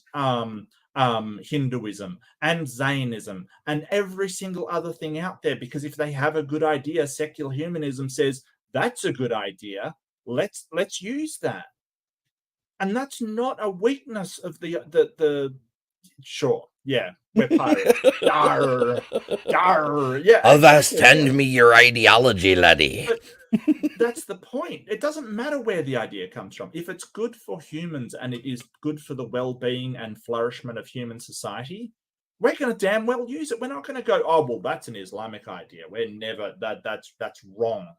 Hinduism and Zionism and every single other thing out there, because if they have a good idea, secular humanism says that's a good idea, let's use that. And that's not a weakness of the sure, yeah, we're pirates. Dar, dar, yeah. Avast send me your ideology, laddie. But that's the point. It doesn't matter where the idea comes from. If it's good for humans and it is good for the well-being and flourishment of human society, we're going to damn well use it. We're not going to go, oh, well, that's an Islamic idea. We're never, that's wrong.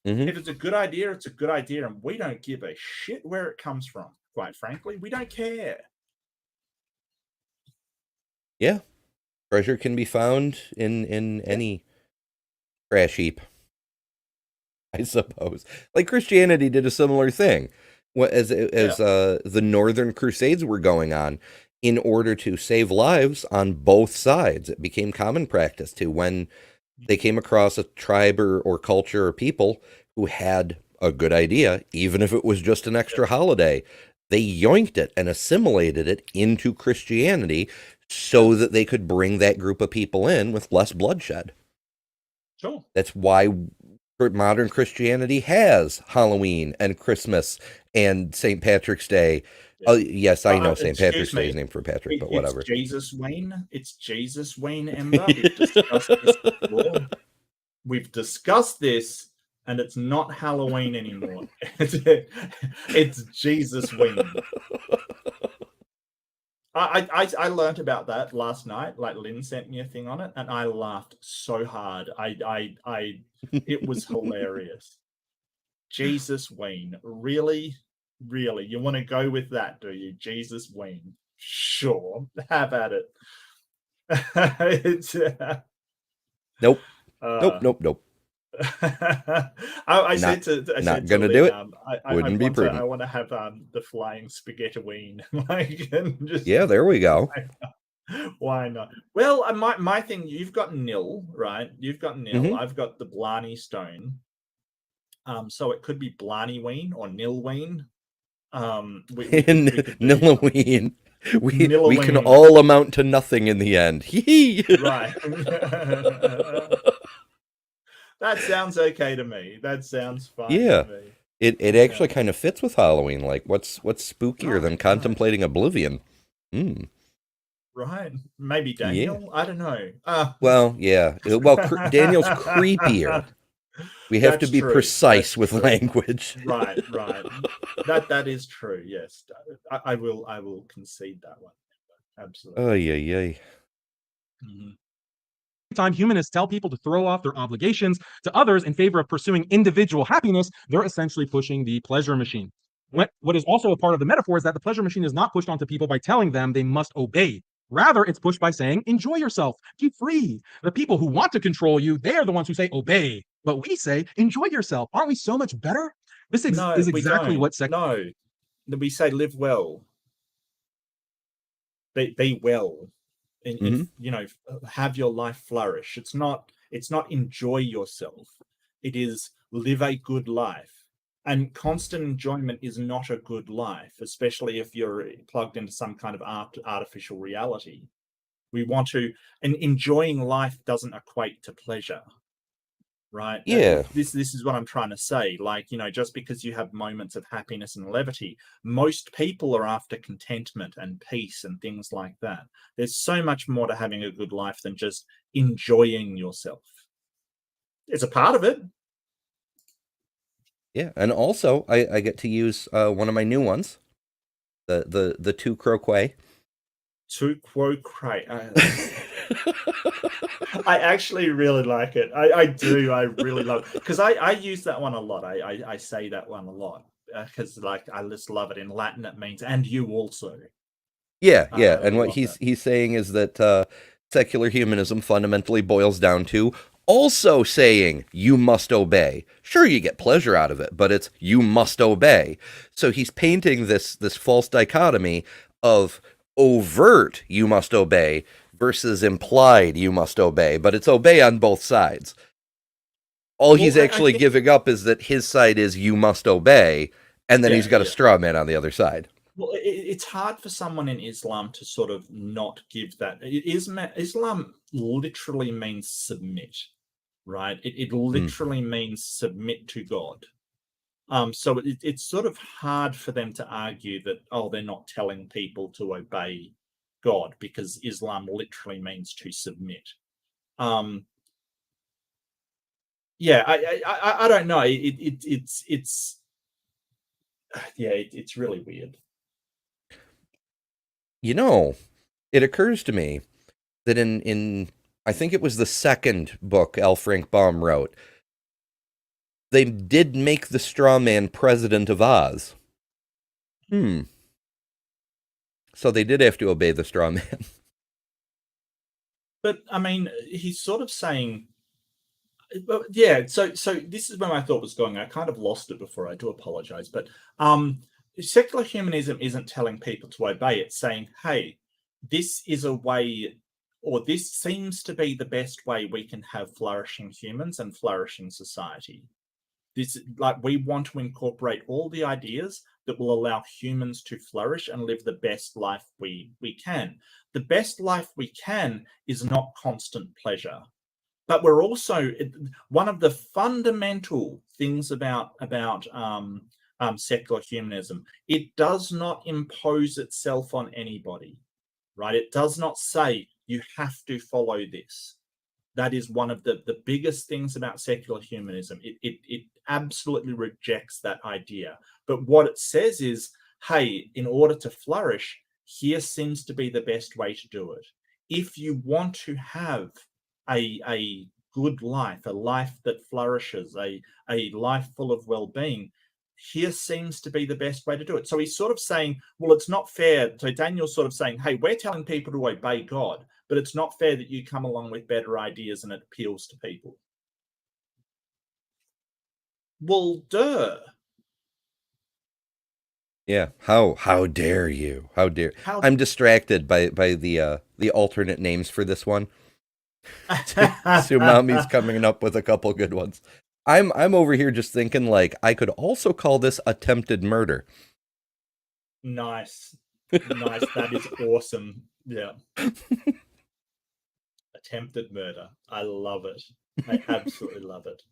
If it's a good idea, it's a good idea, and we don't give a shit where it comes from, quite frankly. We don't care. Yeah. Treasure can be found in any trash heap, I suppose. Like Christianity did a similar thing as the Northern Crusades were going on. in order to save lives on both sides. It became common practice to, when they came across a tribe or culture or people who had a good idea, even if it was just an extra holiday, they yoinked it and assimilated it into Christianity so that they could bring that group of people in with less bloodshed. Sure. That's why modern Christianity has Halloween and Christmas and St. Patrick's Day. Oh, yes, I know St. Patrick's Day is named for Patrick, but whatever. It's Jesus Wayne. It's Jesus Wayne, Ember. We've discussed this before. We've discussed this, and it's not Halloween anymore. It's Jesus Wayne. I learned about that last night. Like, Lynn sent me a thing on it, and I laughed so hard. It was hilarious. Jesus Wayne, really, you want to go with that, do you? Jesus Wayne, sure, have at it. It's, nope. Nope. I said to not gonna do it. Wouldn't be prudent. I want to have the flying spaghetti ween. Like, and just, yeah, there we go. Why not? Well, my thing. You've got nil, right? You've got nil. Mhm. I've got the Blarney Stone. So it could be Blarney Ween or Nilween. Nilloween. We can Nilloween. all amount to nothing in the end. Right. That sounds okay to me. That sounds fine Yeah. to me. It actually kind of fits with Halloween. Like, what's spookier than Right. contemplating oblivion? Right. Maybe Daniel. I don't know. Well, yeah. Well, Daniel's creepier. We have to That's be true. precise That's with true. language. Right. That is true. Yes, I will concede that one. Absolutely. Oh, yeah. Mhm. Time humanists tell people to throw off their obligations to others in favor of pursuing individual happiness, they're essentially pushing the pleasure machine. What is also a part of the metaphor is that the pleasure machine is not pushed onto people by telling them they must obey. Rather, it's pushed by saying, enjoy yourself, be free. The people who want to control you, they are the ones who say obey. But we say, enjoy yourself. Aren't we so much better? This is exactly what No, we say live well. Be well. And have your life flourish. It's not enjoy yourself. It is live a good life. And constant enjoyment is not a good life, especially if you're plugged into some kind of artificial reality. We want to, and enjoying life doesn't equate to pleasure, right? Yeah. This is what I'm trying to say. Like, just because you have moments of happiness and levity, most people are after contentment and peace and things like that. There's so much more to having a good life than just enjoying yourself. It's a part of it. Yeah, and also I get to use one of my new ones, the tu croquet. Tu croquet. I actually really like it. I do. I really love it because I use that one a lot. I say that one a lot because like I just love it. In Latin, it means "and you also." Yeah. And what love he's saying is that secular humanism fundamentally boils down to also saying you must obey. Sure, you get pleasure out of it, but it's you must obey. So he's painting this false dichotomy of overt you must obey versus implied you must obey, but it's obey on both sides. All he's actually giving up is that his side is you must obey, and then he's got a straw man on the other side. Well, it's hard for someone in Islam to sort of not give that. Islam literally means submit, right? It literally means submit to God. So it's sort of hard for them to argue that, they're not telling people to obey God because Islam literally means to submit. I don't know. It's really weird. It occurs to me that in I think it was the second book L. Frank Baum wrote, they did make the straw man president of Oz. So they did have to obey the straw man. But I mean, he's sort of saying, yeah. So this is where my thought was going. I kind of lost it before. I do apologize, but secular humanism isn't telling people to obey. It's saying, hey, this is a way, or this seems to be the best way we can have flourishing humans and flourishing society. This, like, we want to incorporate all the ideas that will allow humans to flourish and live the best life we can. The best life we can is not constant pleasure. But we're also, one of the fundamental things about secular humanism, it does not impose itself on anybody, right? It does not say you have to follow this. That is one of the biggest things about secular humanism. It absolutely rejects that idea. But what it says is, hey, in order to flourish, here seems to be the best way to do it. If you want to have a good life, a life that flourishes, a life full of well-being, here seems to be the best way to do it. So he's sort of saying, well, it's not fair. So Daniel's sort of saying, hey, we're telling people to obey God, but it's not fair that you come along with better ideas and it appeals to people. Well, duh. Yeah. How dare you? How dare? I'm distracted by the alternate names for this one. Sumami's coming up with a couple good ones. I'm over here just thinking, like, I could also call this attempted murder. Nice. That is awesome. Yeah. Attempted murder. I love it. I absolutely love it.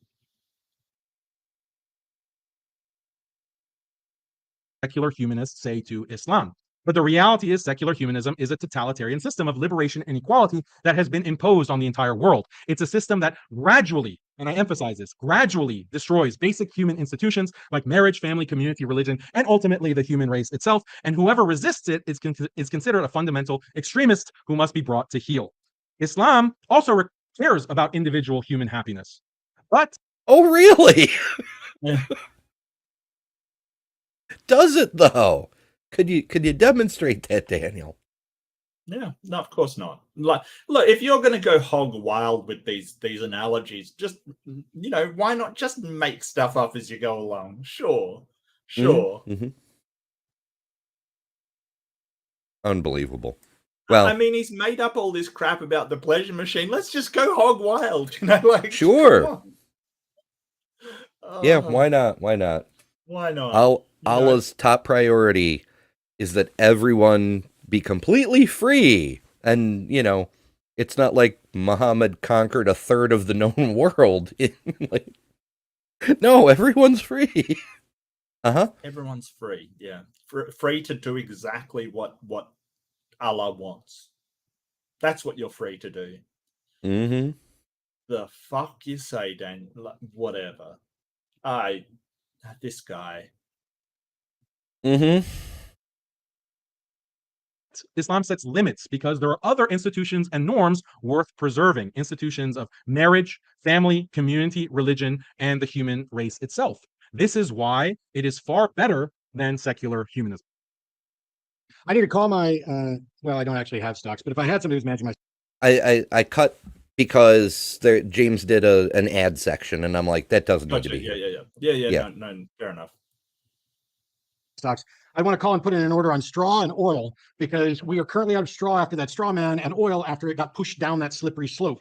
Secular humanists say to Islam. But the reality is secular humanism is a totalitarian system of liberation and equality that has been imposed on the entire world. It's a system that gradually, and I emphasize this, gradually destroys basic human institutions like marriage, family, community, religion, and ultimately the human race itself. And whoever resists it is considered a fundamental extremist who must be brought to heel. Islam also cares about individual human happiness. But oh, really? Yeah. Does it though? Could you demonstrate that, Daniel? Yeah, no, of course not. Like, look, if you're going to go hog wild with these analogies, just, why not just make stuff up as you go along? Sure. Mm-hmm. Well, Unbelievable. Well, I mean, he's made up all this crap about the pleasure machine. Let's just go hog wild, like. Sure. Yeah, Oh, why not? Why not? why not? Allah's top priority is that everyone be completely free. And, it's not like Muhammad conquered a third of the known world. No, everyone's free. Uh-huh. Everyone's free, yeah. Free to do exactly what Allah wants. That's what you're free to do. Mm-hmm. The fuck you say, Dan? Whatever. This guy. Mm-hmm. Islam sets limits because there are other institutions and norms worth preserving. Institutions of marriage, family, community, religion, and the human race itself. This is why it is far better than secular humanism. I need to call my, well, I don't actually have stocks, but if I had somebody who's managing my I cut because James did an ad section, and I'm like, that doesn't need to be. Yeah. No, fair enough. stocks, I want to call and put in an order on straw and oil, because we are currently out of straw after that straw man and oil after it got pushed down that slippery slope.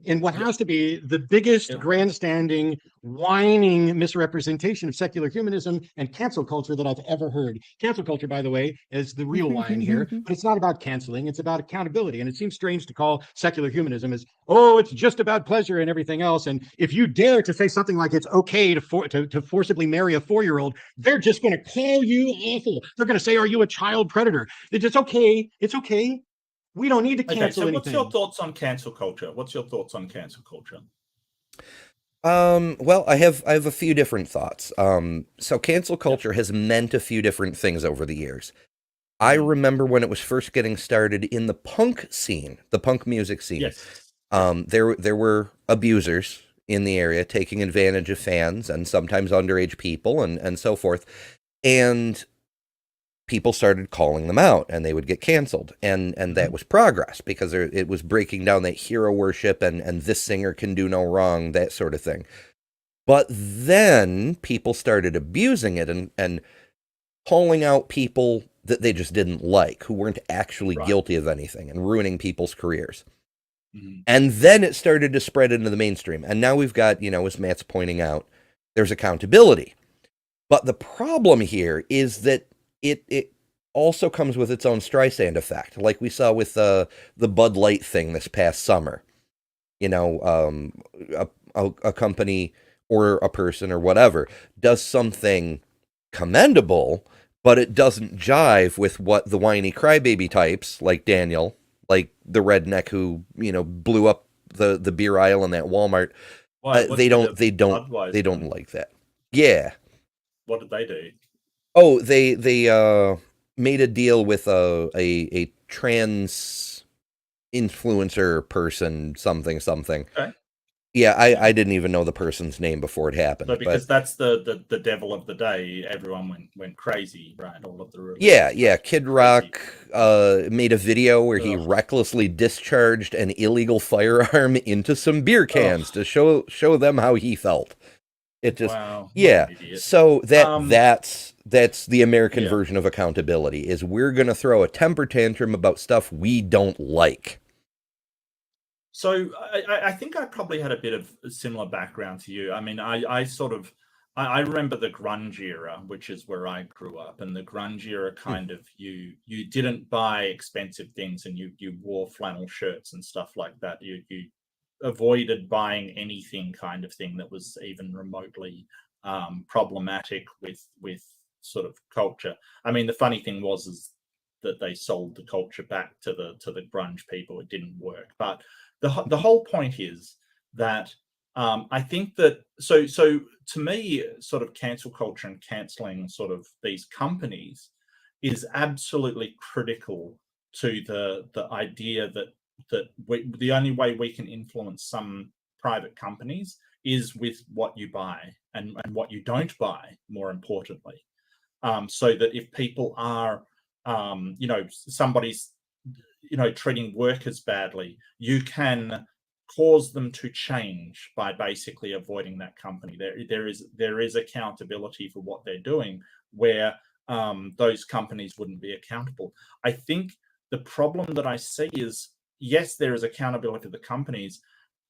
In what has to be the biggest grandstanding, whining misrepresentation of secular humanism and cancel culture that I've ever heard. Cancel culture, by the way, is the real whine here, but it's not about canceling, it's about accountability. And it seems strange to call secular humanism as, oh, it's just about pleasure and everything else. And if you dare to say something like it's okay to forcibly marry a 4-year-old, they're just going to call you awful. They're going to say, are you a child predator? It's okay. It's okay. We don't need to cancel anything. What's your thoughts on cancel culture? Well, I have a few different thoughts. So cancel culture has meant a few different things over the years. I remember when it was first getting started in the punk scene, the punk music scene. Yes. There were abusers in the area taking advantage of fans and sometimes underage people and so forth. And people started calling them out and they would get canceled. And that was progress, because it was breaking down that hero worship and this singer can do no wrong, that sort of thing. But then people started abusing it and calling out people that they just didn't like, who weren't actually Right. guilty of anything and ruining people's careers. Mhm. And then it started to spread into the mainstream. And now we've got, as Matt's pointing out, there's accountability. But the problem here is that it also comes with its own Streisand effect, like we saw with the Bud Light thing this past summer. A company or a person or whatever does something commendable, but it doesn't jive with what the whiny crybaby types like Daniel, like the redneck who blew up the beer aisle in that Walmart. They don't like that. Yeah. What did they do? Oh, they made a deal with a trans influencer person, something. Okay. Yeah, I didn't even know the person's name before it happened. So because but that's the devil of the day, everyone went crazy, right? All of the releases yeah, went Kid crazy. Rock made a video where he Ugh. recklessly discharged an illegal firearm into some beer cans to show them how he felt. It just Wow. What yeah. an idiot. So that's the American Yeah. version of accountability is we're gonna throw a temper tantrum about stuff we don't like. So I think I probably had a bit of a similar background to you. I mean, I remember the grunge era, which is where I grew up, and the grunge era kind of you didn't buy expensive things and you wore flannel shirts and stuff like that. You avoided buying anything kind of thing that was even remotely problematic with sort of culture. I mean, the funny thing is that they sold the culture back to the grunge people. It didn't work, but the whole point is that I think that so to me, sort of cancel culture and canceling sort of these companies is absolutely critical to the idea that the only way we can influence some private companies is with what you buy and what you don't buy, more importantly. So that if people are somebody's treating workers badly, you can cause them to change by basically avoiding that company. There is accountability for what they're doing, where those companies wouldn't be accountable. I think the problem that I see is, yes, there is accountability for the companies,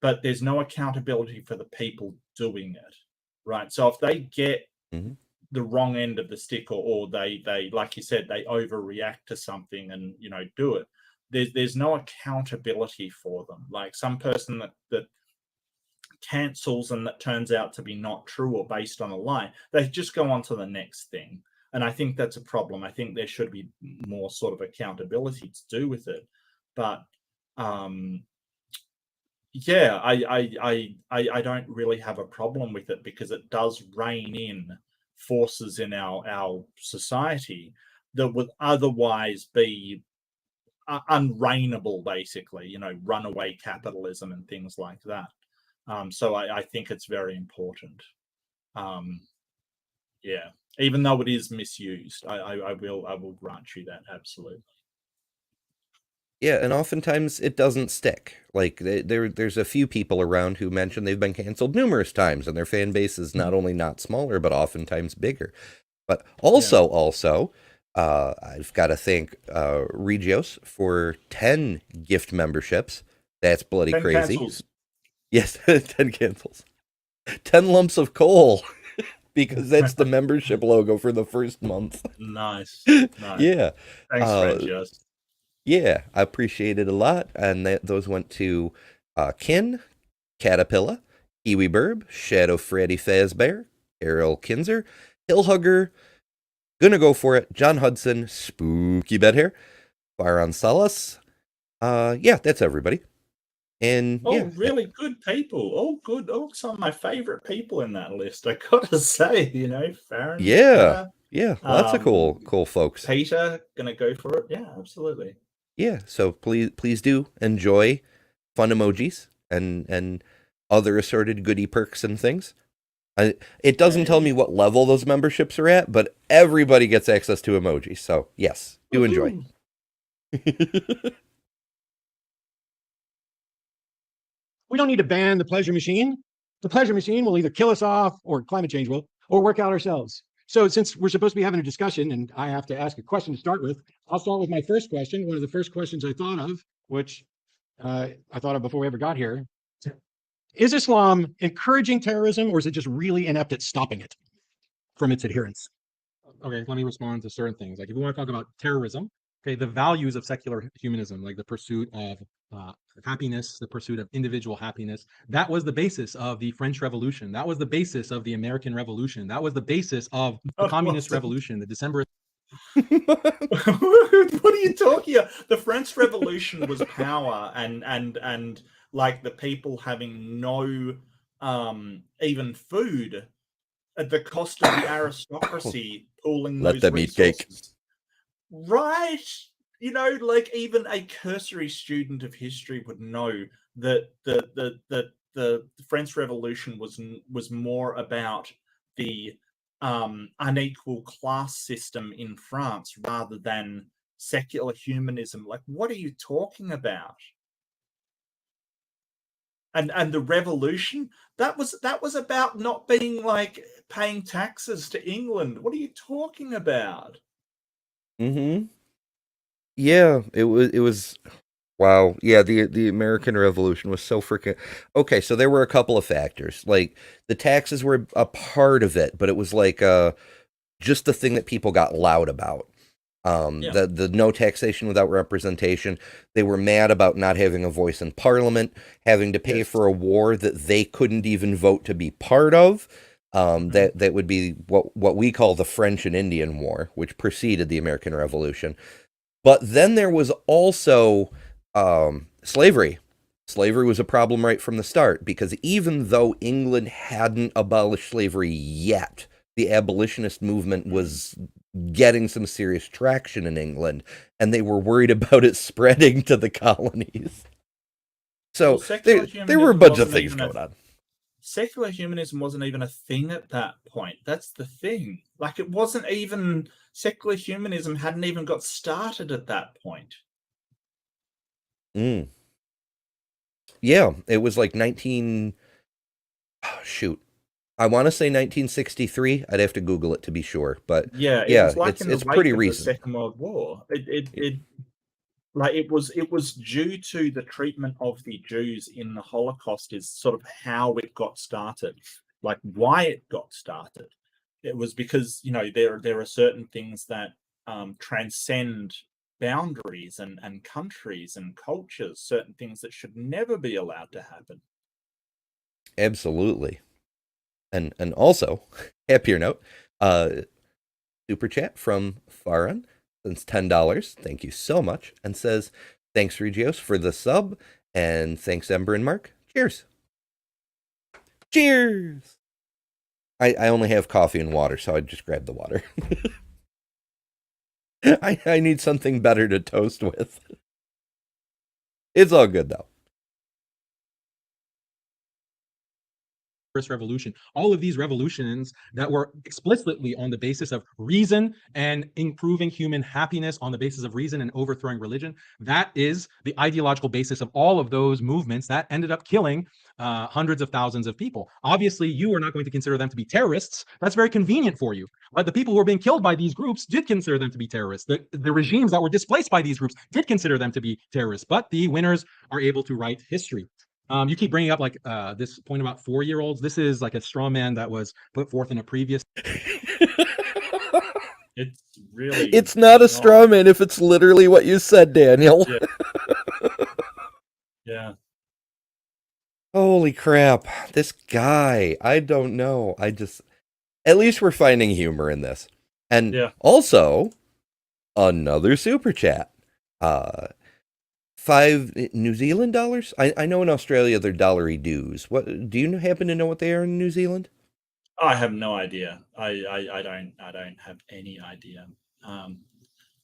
but there's no accountability for the people doing it, right? So if they get the wrong end of the stick, or they like you said, they overreact to something and do it, there's no accountability for them. Like some person that cancels and that turns out to be not true or based on a lie, they just go on to the next thing. And I think that's a problem. I think there should be more sort of accountability to do with it. But yeah, I don't really have a problem with it, because it does rein in forces in our society that would otherwise be unreignable, basically, runaway capitalism and things like that. So I think it's very important. Yeah, even though it is misused, I will grant you that, absolutely. Yeah, and oftentimes it doesn't stick. Like there's a few people around who mention they've been canceled numerous times, and their fan base is not only not smaller, but oftentimes bigger. But also, I've got to thank Regios for 10 gift memberships. That's bloody 10 crazy. cancels. Yes, 10 cancels. 10 lumps of coal, because that's the membership logo for the first month. Nice. Yeah. Thanks, Regios. Yeah, I appreciate it a lot. And those went to Kin, Caterpillar, Kiwi Burb, Shadow Freddy Fazbear, Errol Kinzer, Hillhugger, Gonna Go For It, John Hudson, Spooky Bedhair, Byron Salas. Yeah, that's everybody. And yeah. Really good people. All good. Some of my favorite people in that list, I gotta say, Farron. Yeah. Yeah, lots of cool folks. Peter, Gonna Go For It. Yeah, absolutely. Yeah, so please do enjoy fun emojis and other assorted goodie perks and things. It doesn't tell me what level those memberships are at, but everybody gets access to emojis. So yes, do enjoy. We don't need to ban the pleasure machine. The pleasure machine will either kill us off, or climate change will, or work out ourselves. So since we're supposed to be having a discussion and I have to ask a question to start with, I'll start with my first question. One of the first questions I thought of, which I thought of before we ever got here. Is Islam encouraging terrorism, or is it just really inept at stopping it from its adherents? Okay, let me respond to certain things. Like if you want to talk about terrorism, okay, the values of secular humanism, like the pursuit of happiness, the pursuit of individual happiness, that was the basis of the French Revolution. That was the basis of the American Revolution. That was the basis of the Communist Revolution, the December. What are you talking about? The French Revolution was power and like the people having no even food at the cost of the aristocracy pooling Let those them eat cake. resources. Right. You know, like even a cursory student of history would know that the French Revolution was more about the unequal class system in France rather than secular humanism. Like, what are you talking about? And the revolution, that was about not being like paying taxes to England. What are you talking about? Mm-hmm. Yeah, it was wow. Yeah, the American Revolution was so freaking okay. So there were a couple of factors. Like the taxes were a part of it, but it was like just the thing that people got loud about. The no taxation without representation. They were mad about not having a voice in Parliament, having to pay for a war that they couldn't even vote to be part of. That would be what we call the French and Indian War, which preceded the American Revolution. But then there was also slavery. Slavery was a problem right from the start, because even though England hadn't abolished slavery yet, the abolitionist movement was getting some serious traction in England, and they were worried about it spreading to the colonies. So there were a bunch of things going on. Secular humanism wasn't even a thing at that point. That's the thing. Like, it wasn't even, secular humanism hadn't even got started at that point. Yeah, it was like I want to say 1963. I'd have to Google it to be sure, but yeah, yeah, like it's pretty recent. The Second World War. It was due to the treatment of the Jews in the Holocaust is sort of how it got started, like why it got started. It was because, you know, there are certain things that transcend boundaries and countries and cultures, certain things that should never be allowed to happen. Absolutely. And also, happier note, super chat from Farhan, sends $10. Thank you so much. And says, thanks Regios for the sub, and thanks Ember and Mark. Cheers. Cheers. I only have coffee and water, so I just grabbed the water. I need something better to toast with. It's all good though. First revolution, all of these revolutions that were explicitly on the basis of reason and improving human happiness on the basis of reason and overthrowing religion, that is the ideological basis of all of those movements that ended up killing hundreds of thousands of people. Obviously, you are not going to consider them to be terrorists. That's very convenient for you. But the people who were being killed by these groups did consider them to be terrorists. The regimes that were displaced by these groups did consider them to be terrorists. But the winners are able to write history. You keep bringing up like this point about 4-year-olds. This is like a straw man that was put forth in a previous. It's not a straw man if it's literally what you said, Daniel. Yeah. Holy crap. This guy. I don't know. At least we're finding humor in this. And also, another super chat. 5 New Zealand dollars? I know in Australia they're dollary dues. What do you happen to know what they are in New Zealand? I have no idea. I don't have any idea.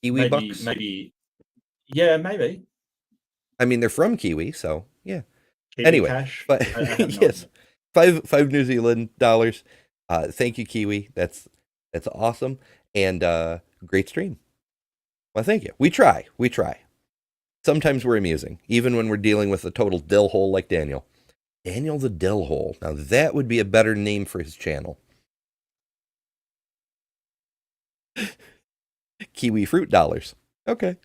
Kiwi bucks? Maybe. Yeah, maybe. I mean, they're from Kiwi, so yeah. Kiwi anyway, cash. but yes, 5 New Zealand dollars. Thank you, Kiwi. That's awesome, and great stream. Well, thank you. We try. Sometimes we're amusing, even when we're dealing with a total dill hole like Daniel. Daniel the Dill Hole. Now that would be a better name for his channel. kiwi fruit dollars. Okay.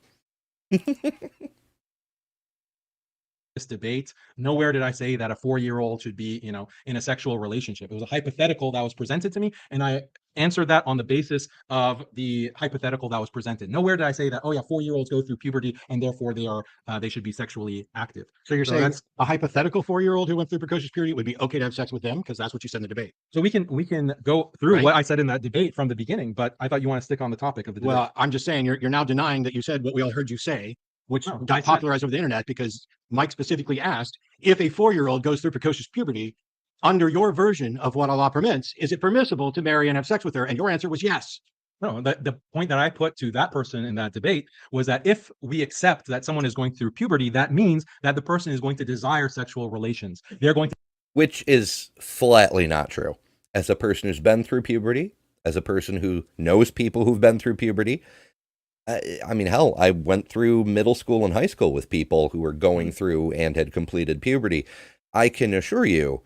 This debate, nowhere did I say that a 4-year-old should be, in a sexual relationship. It was a hypothetical that was presented to me, and I answered that on the basis of the hypothetical that was presented. Nowhere did I say that, oh yeah, 4-year-olds go through puberty and therefore they should be sexually active. So you're So saying that's a hypothetical 4-year-old who went through precocious puberty would be okay to have sex with them because that's what you said in the debate. so we can go through Right. what I said in that debate from the beginning, but I thought you want to stick on the topic of the debate. Well, I'm just saying you're now denying that you said what we all heard you say, which No, I got said- popularized over the internet because Mike specifically asked if a 4-year-old goes through precocious puberty, under your version of what Allah permits, is it permissible to marry and have sex with her? And your answer was yes. No, the point that I put to that person in that debate was that if we accept that someone is going through puberty, that means that the person is going to desire sexual relations. They're going to Which is flatly not true. As a person who's been through puberty, as a person who knows people who've been through puberty, I mean, hell, I went through middle school and high school with people who were going through and had completed puberty. I can assure you,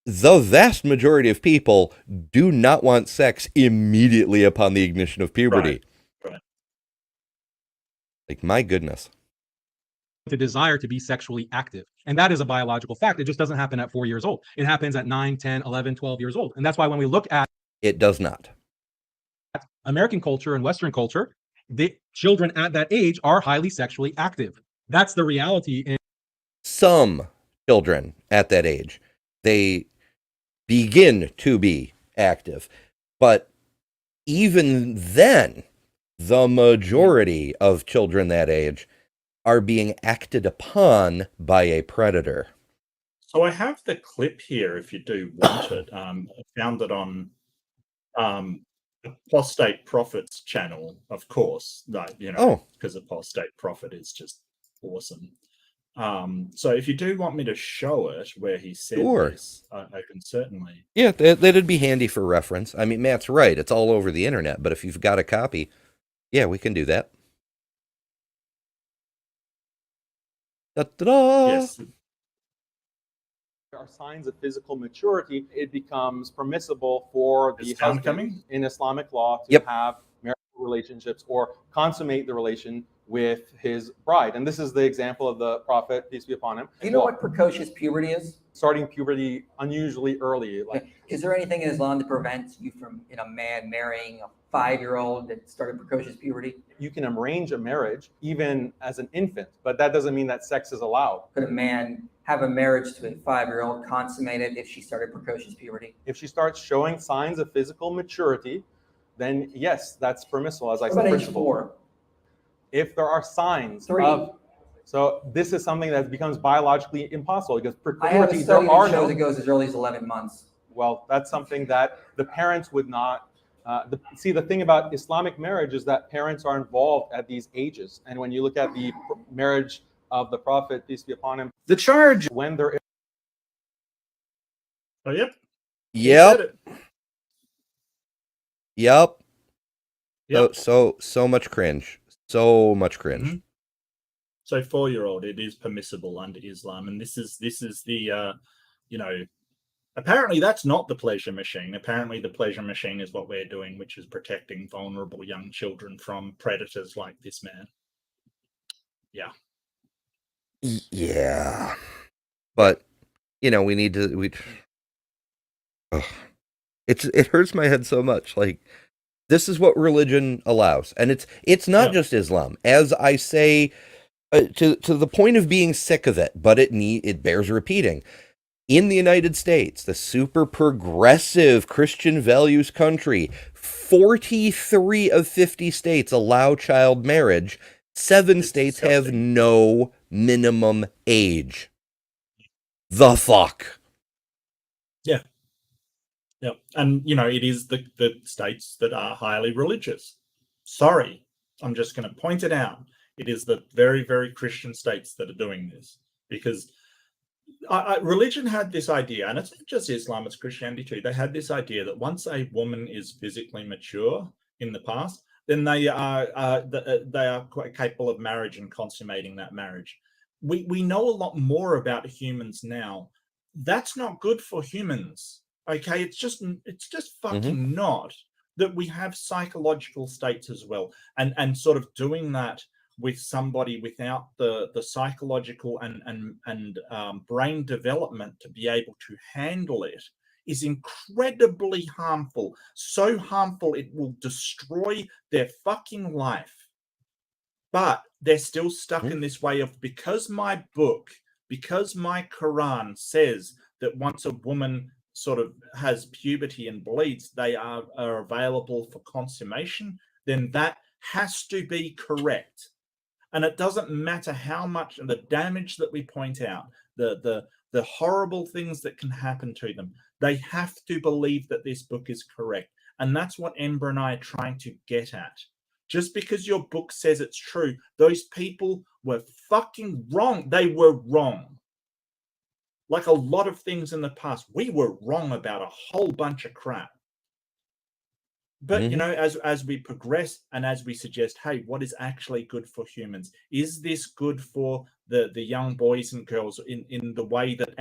the vast majority of people do not want sex immediately upon the ignition of puberty. Right. Like, my goodness. desire to be sexually active. And that is a biological fact. It just doesn't happen at 4 years old. It happens at 9, 10, 11, 12 years old. And that's why when we look at It does not. American culture and Western culture, the children at that age are highly sexually active. That's the reality. Some children at that age, they begin to be active. But even then, the majority of children that age are being acted upon by a predator. So I have the clip here if you do want it. I found it on Apostate Prophet's channel, of course, because Apostate Prophet is just awesome. So if you do want me to show it where he said this, I can certainly. Yeah, that'd be handy for reference. I mean, Matt's right. It's all over the internet. But if you've got a copy, yeah, we can do that. Da-da-da. Yes. There are signs of physical maturity. It becomes permissible for the Is sound husband coming? in Islamic law to Yep. have marital relationships or consummate the relation with his bride. And this is the example of the Prophet, peace be upon him. Do you know what precocious puberty is? Starting puberty unusually early. Like, Is there anything in Islam to prevent you from, a man marrying a 5-year-old that started precocious puberty? you can arrange a marriage even as an infant, but that doesn't mean that sex is allowed. Could a man have a marriage to a 5-year-old consummated if she started precocious puberty? If she starts showing signs of physical maturity, then yes, that's permissible, as I What said. about age principle. 4? If there are signs 3. of, so this is something that becomes biologically impossible because I have a puberty, study there are that shows no, it goes as early as 11 months. well, that's something that the parents would not, see, the thing about Islamic marriage is that parents are involved at these ages. And when you look at the marriage of the Prophet, peace be upon him, The charge. when there is Oh, yep. He said Yep. it. Yep. Yep. So much cringe. So much cringe. Mhm. So 4-year-old, it is permissible under Islam, and this is the apparently that's not the pleasure machine. Apparently the pleasure machine is what we're doing, which is protecting vulnerable young children from predators like this man. Yeah. Yeah. But we need to Ugh. It hurts my head so much. Like, this is what religion allows. And it's not Yeah. just Islam. As I say, to the point of being sick of it, but it bears repeating. In the United States, the super progressive Christian values country, 43 of 50 states allow child marriage. 7 It's states have disgusting. no minimum age. The fuck? Yep. And it is the states that are highly religious. Sorry, I'm just going to point it out. It is the very, very Christian states that are doing this, because religion had this idea, and it's not just Islam, it's Christianity too. They had this idea that once a woman is physically mature in the past, then they are quite capable of marriage and consummating that marriage. We know a lot more about humans now. That's not good for humans. Okay, it's just fucking not. that we have psychological states as well, and sort of doing that with somebody without the psychological and brain development to be able to handle it is incredibly harmful. So harmful it will destroy their fucking life. But they're still stuck in this way of, because my book, because my Quran says that once a woman sort of has puberty and bleeds, they are available for consummation, then that has to be correct. And it doesn't matter how much the damage that we point out, the horrible things that can happen to them, they have to believe that this book is correct. And that's what Ember and I are trying to get at. Just because your book says it's true, those people were fucking wrong. They were wrong. Like a lot of things in the past, we were wrong about a whole bunch of crap. But, you know, as we progress and as we suggest, hey, what is actually good for humans? Is this good for the young boys and girls in the way that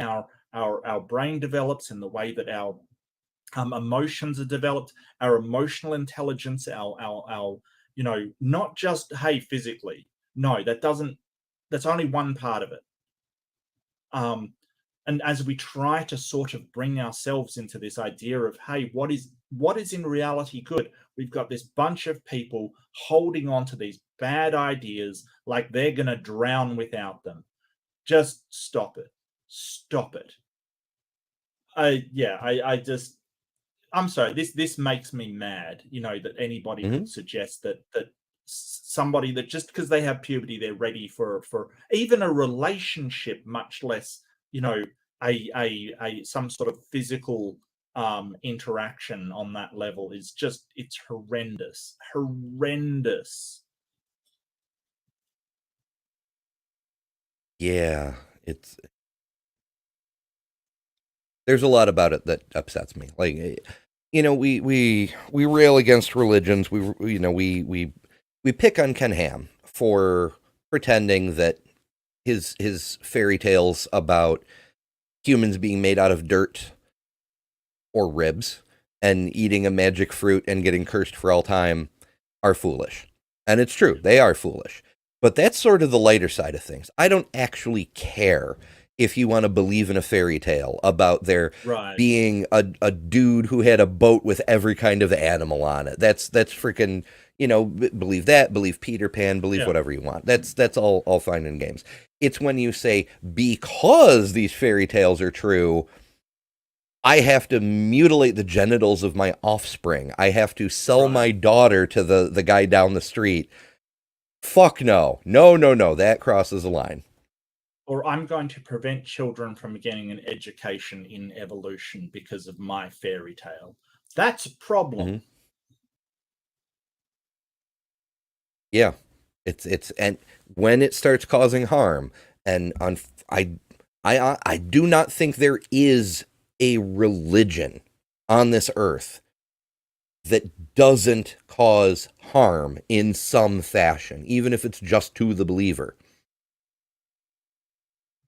our brain develops, in the way that our emotions are developed, our emotional intelligence, our you know, not just, hey, physically. No, that's only one part of it. And as we try to sort of bring ourselves into this idea of, hey, what is in reality good? We've got this bunch of people holding on to these bad ideas like they're going to drown without them. Just stop it. Stop it. I'm sorry. This makes me mad, you know, that anybody would suggest that somebody that just because they have puberty, they're ready for even a relationship, much less, you know, a some sort of physical interaction on that level is just, it's horrendous. Yeah, there's a lot about it that upsets me. Like, you know, we rail against religions. We pick on Ken Ham for pretending that his fairy tales about humans being made out of dirt or ribs and eating a magic fruit and getting cursed for all time are foolish. And it's true, they are foolish. But that's sort of the lighter side of things. I don't actually care if you want to believe in a fairy tale about there being a dude who had a boat with every kind of animal on it. That's freaking, you know, believe that, believe Peter Pan, believe whatever you want. That's all fine and games. It's when you say, because these fairy tales are true, I have to mutilate the genitals of my offspring. I have to sell my daughter to the guy down the street. Fuck no. No. That crosses a line. Or I'm going to prevent children from getting an education in evolution because of my fairy tale. That's a problem. Yeah. It's and when it starts causing harm, and I do not think there is a religion on this earth that doesn't cause harm in some fashion, even if it's just to the believer.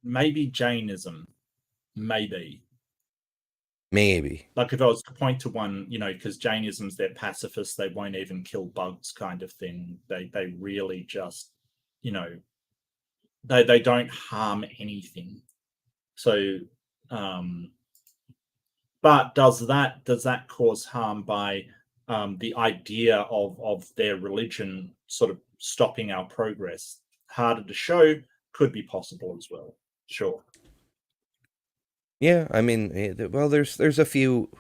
Maybe Jainism. Maybe. Like if I was to point to one, you know, because Jainism's, they're pacifists, they won't even kill bugs kind of thing. They really just, you know, they don't harm anything. So, but does that cause harm by the idea of their religion sort of stopping our progress? Harder to show, could be possible as well. Sure. Yeah, I mean, well, there's a few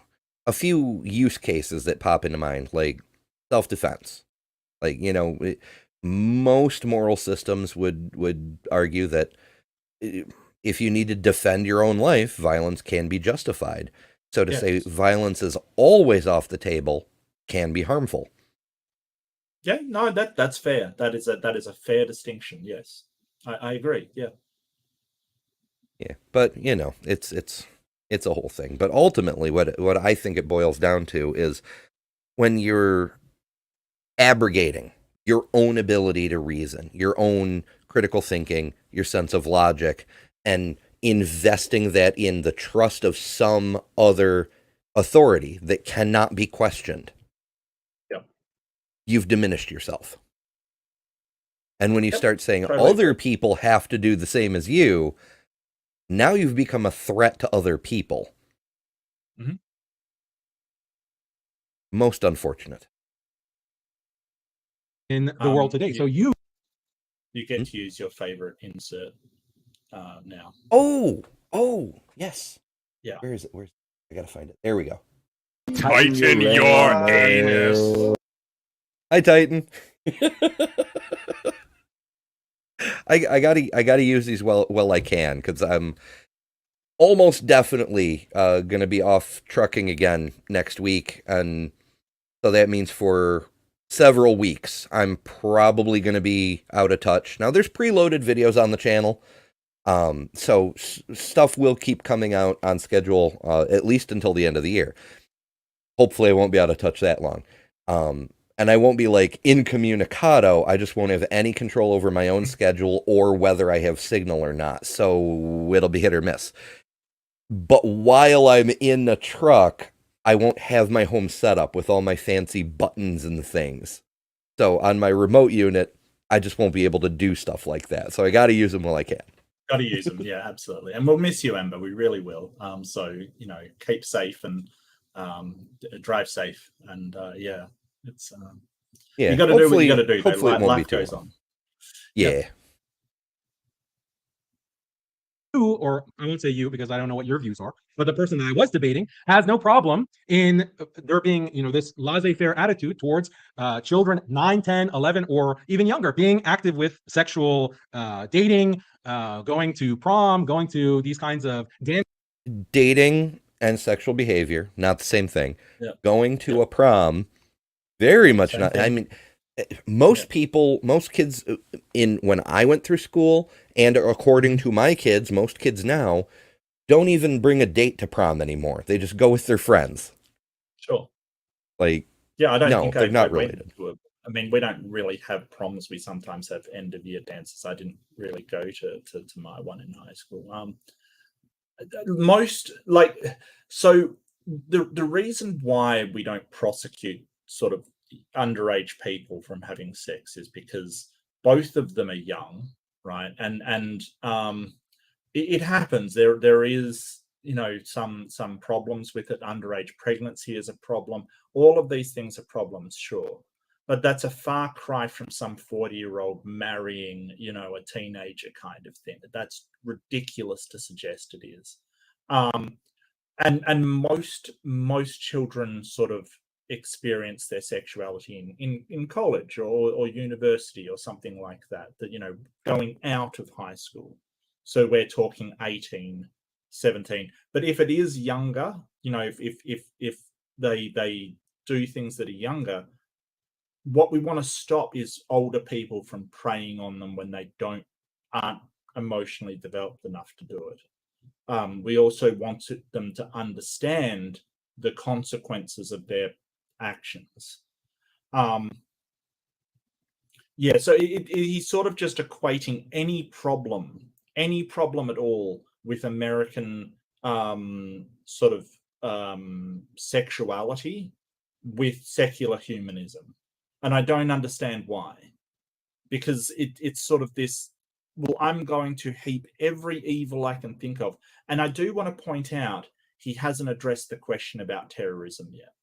use cases that pop into mind, like self-defense. Like, you know, most moral systems would argue that if you need to defend your own life, violence can be justified. So to say violence is always off the table can be harmful. Yeah, no, that's fair. That is a fair distinction. Yes, I agree. Yeah. Yeah, but you know, it's a whole thing. But ultimately, what I think it boils down to is when you're abrogating your own ability to reason, your own critical thinking, your sense of logic, and investing that in the trust of some other authority that cannot be questioned. you've diminished yourself. And when you Yep, start saying totally other agree. people have to do the same as you, now you've become a threat to other people. Mhm. Most unfortunate. in the world today. You, So you you get to use your favorite insert now. Oh, yes. Yeah. Where is it? I gotta find it. There we go. Tighten your anus. Hi, Titan. I gotta use these while I can, because I'm almost definitely gonna be off trucking again next week, and so that means for several weeks I'm probably gonna be out of touch. Now there's preloaded videos on the channel, so stuff will keep coming out on schedule at least until the end of the year. Hopefully I won't be out of touch that long. And I won't be like incommunicado. I just won't have any control over my own schedule or whether I have signal or not. So it'll be hit or miss. But while I'm in the truck, I won't have my home setup with all my fancy buttons and things. So on my remote unit, I just won't be able to do stuff like that. So I got to use them while I can. Got to use them, yeah, absolutely. And we'll miss you, Amber. We really will. So keep safe and drive safe. And yeah, it's Yeah, you got to do what you got to do. Hopefully, it won't Life be too goes long. on. Yeah. or I won't say you because I don't know what your views are, but the person that I was debating has no problem in there being, this laissez-faire attitude towards children 9, 10, 11, or even younger being active with sexual dating, going to prom, going to these kinds of dance. Dating and sexual behavior, not the same thing. Yep. Going to a prom, very much Same not. thing. I mean, most kids when I went through school, and according to my kids, most kids now don't even bring a date to prom anymore. They just go with their friends. Sure. Like, Yeah, I don't no, think they're not I went related. to I mean, we don't really have proms. We sometimes have end of year dances. I didn't really go to my one in high school. The reason why we don't prosecute sort of underage people from having sex is because both of them are young, right? And it happens. There is some problems with it. Underage pregnancy is a problem. All of these things are problems, sure, but that's a far cry from some 40-year-old marrying a teenager kind of thing. That's ridiculous to suggest it is. And most children sort of experience their sexuality in college or university or something like that, going out of high school. So we're talking 18, 17. But if it is younger, if they do things that are younger, what we want to stop is older people from preying on them when they aren't emotionally developed enough to do it. We also want them to understand the consequences of their actions. So he's sort of just equating any problem at all with American sexuality with secular humanism. And I don't understand why. Because it's sort of this, well, I'm going to heap every evil I can think of. And I do want to point out, he hasn't addressed the question about terrorism yet.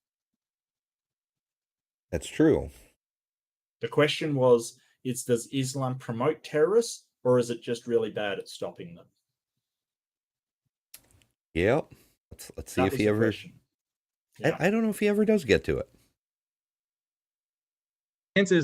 That's true. The question was, does Islam promote terrorists, or is it just really bad at stopping them? Yep. Let's see if he ever... Yeah. I don't know if he ever does get to it.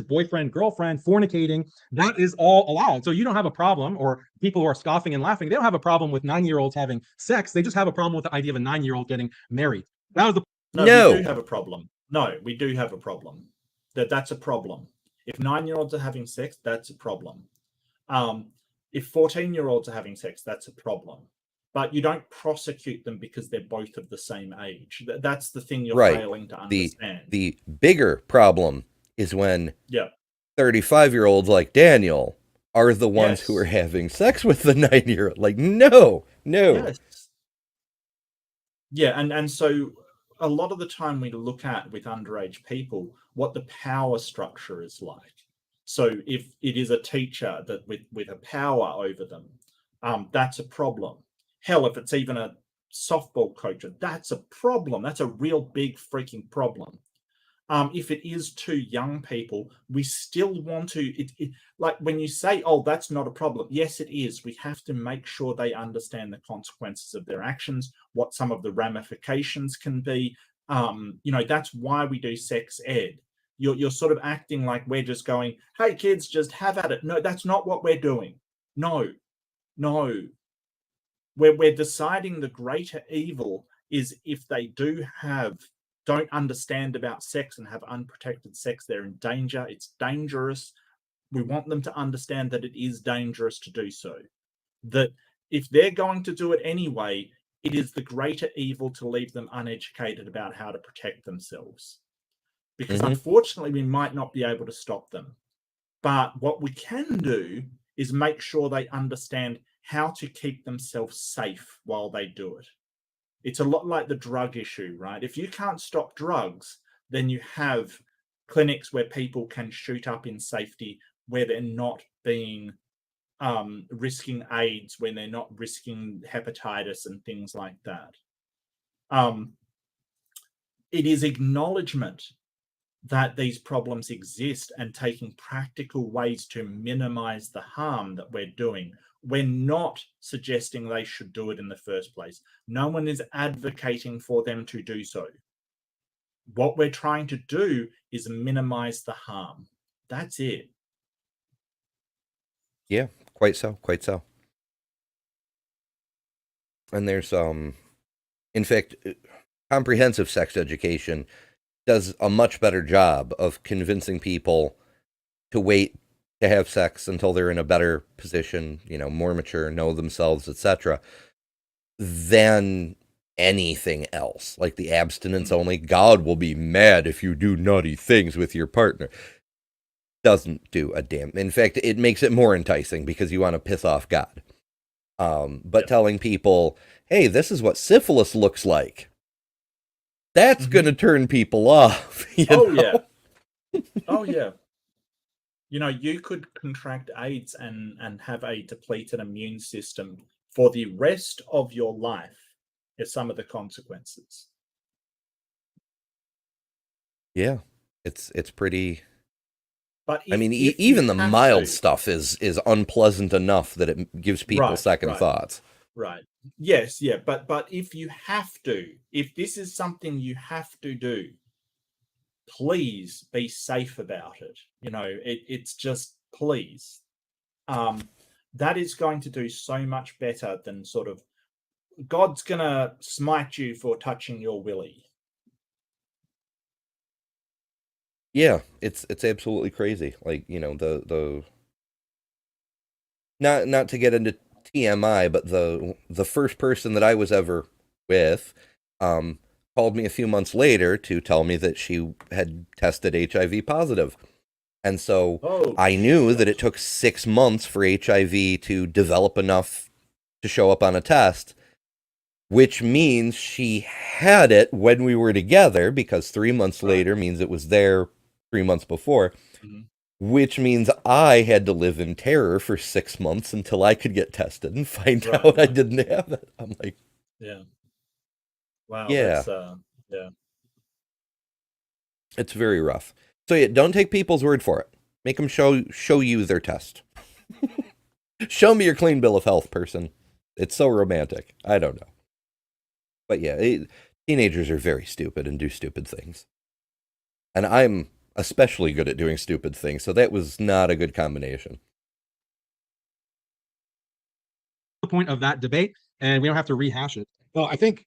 Boyfriend, girlfriend, fornicating, that is all allowed. So you don't have a problem, or people who are scoffing and laughing, they don't have a problem with 9-year-olds having sex. They just have a problem with the idea of a 9-year-old getting married. That was the No, we do have a problem. No, we do have a problem. That's a problem. If 9-year-olds are having sex, that's a problem. If 14-year-olds are having sex, that's a problem. But you don't prosecute them because they're both of the same age. That's the thing you're failing to understand. The bigger problem is when 35-year-olds like Daniel are the ones who are having sex with the 9-year-old. Like, no. Yes. Yeah, and so a lot of the time we look at with underage people what the power structure is like. So if it is a teacher that with a power over them, that's a problem. Hell, if it's even a softball coach, that's a problem. That's a real big freaking problem. If it is two young people, we still want to, like when you say, oh, that's not a problem. Yes, it is. We have to make sure they understand the consequences of their actions, what some of the ramifications can be. That's why we do sex ed. You're sort of acting like we're just going, hey, kids, just have at it. No, that's not what we're doing. No. We're deciding the greater evil is if they don't understand about sex and have unprotected sex, they're in danger. It's dangerous. We want them to understand that it is dangerous to do so. That if they're going to do it anyway, it is the greater evil to leave them uneducated about how to protect themselves. Because unfortunately, we might not be able to stop them. But what we can do is make sure they understand how to keep themselves safe while they do it. It's a lot like the drug issue, right? If you can't stop drugs, then you have clinics where people can shoot up in safety, where they're not being risking AIDS, when they're not risking hepatitis and things like that. It is acknowledgement that these problems exist and taking practical ways to minimize the harm that we're doing. We're not suggesting they should do it in the first place. No one is advocating for them to do so. What we're trying to do is minimize the harm. That's it. Yeah, quite so. And there's in fact, comprehensive sex education does a much better job of convincing people to wait to have sex until they're in a better position, more mature, know themselves, etc., than anything else. Like the abstinence only, God will be mad if you do naughty things with your partner. Doesn't do a damn. In fact, it makes it more enticing because you want to piss off God. But telling people, hey, this is what syphilis looks like, that's going to turn people off. Yeah. You could contract AIDS and have a depleted immune system for the rest of your life is some of the consequences. Yeah, it's pretty. But even the mild stuff is unpleasant enough that it gives people second thoughts. Right. Yes. Yeah. But if you have to, if this is something you have to do, please be safe about it. It's just please. That is going to do so much better than sort of God's gonna smite you for touching your willy. Yeah, it's absolutely crazy. Like, the not to get into TMI, but the first person that I was ever with called me a few months later to tell me that she had tested HIV positive. And so I knew that it took 6 months for HIV to develop enough to show up on a test, which means she had it when we were together, because 3 months later means it was there 3 months before, which means I had to live in terror for 6 months until I could get tested and find out I didn't have it. I'm like, yeah. Wow. Yeah. Yeah. It's very rough. So yeah, don't take people's word for it. Make them show you their test. Show me your clean bill of health, person. It's so romantic. I don't know. But yeah, teenagers are very stupid and do stupid things. And I'm especially good at doing stupid things, so that was not a good combination. The point of that debate, and we don't have to rehash it. Well, I think,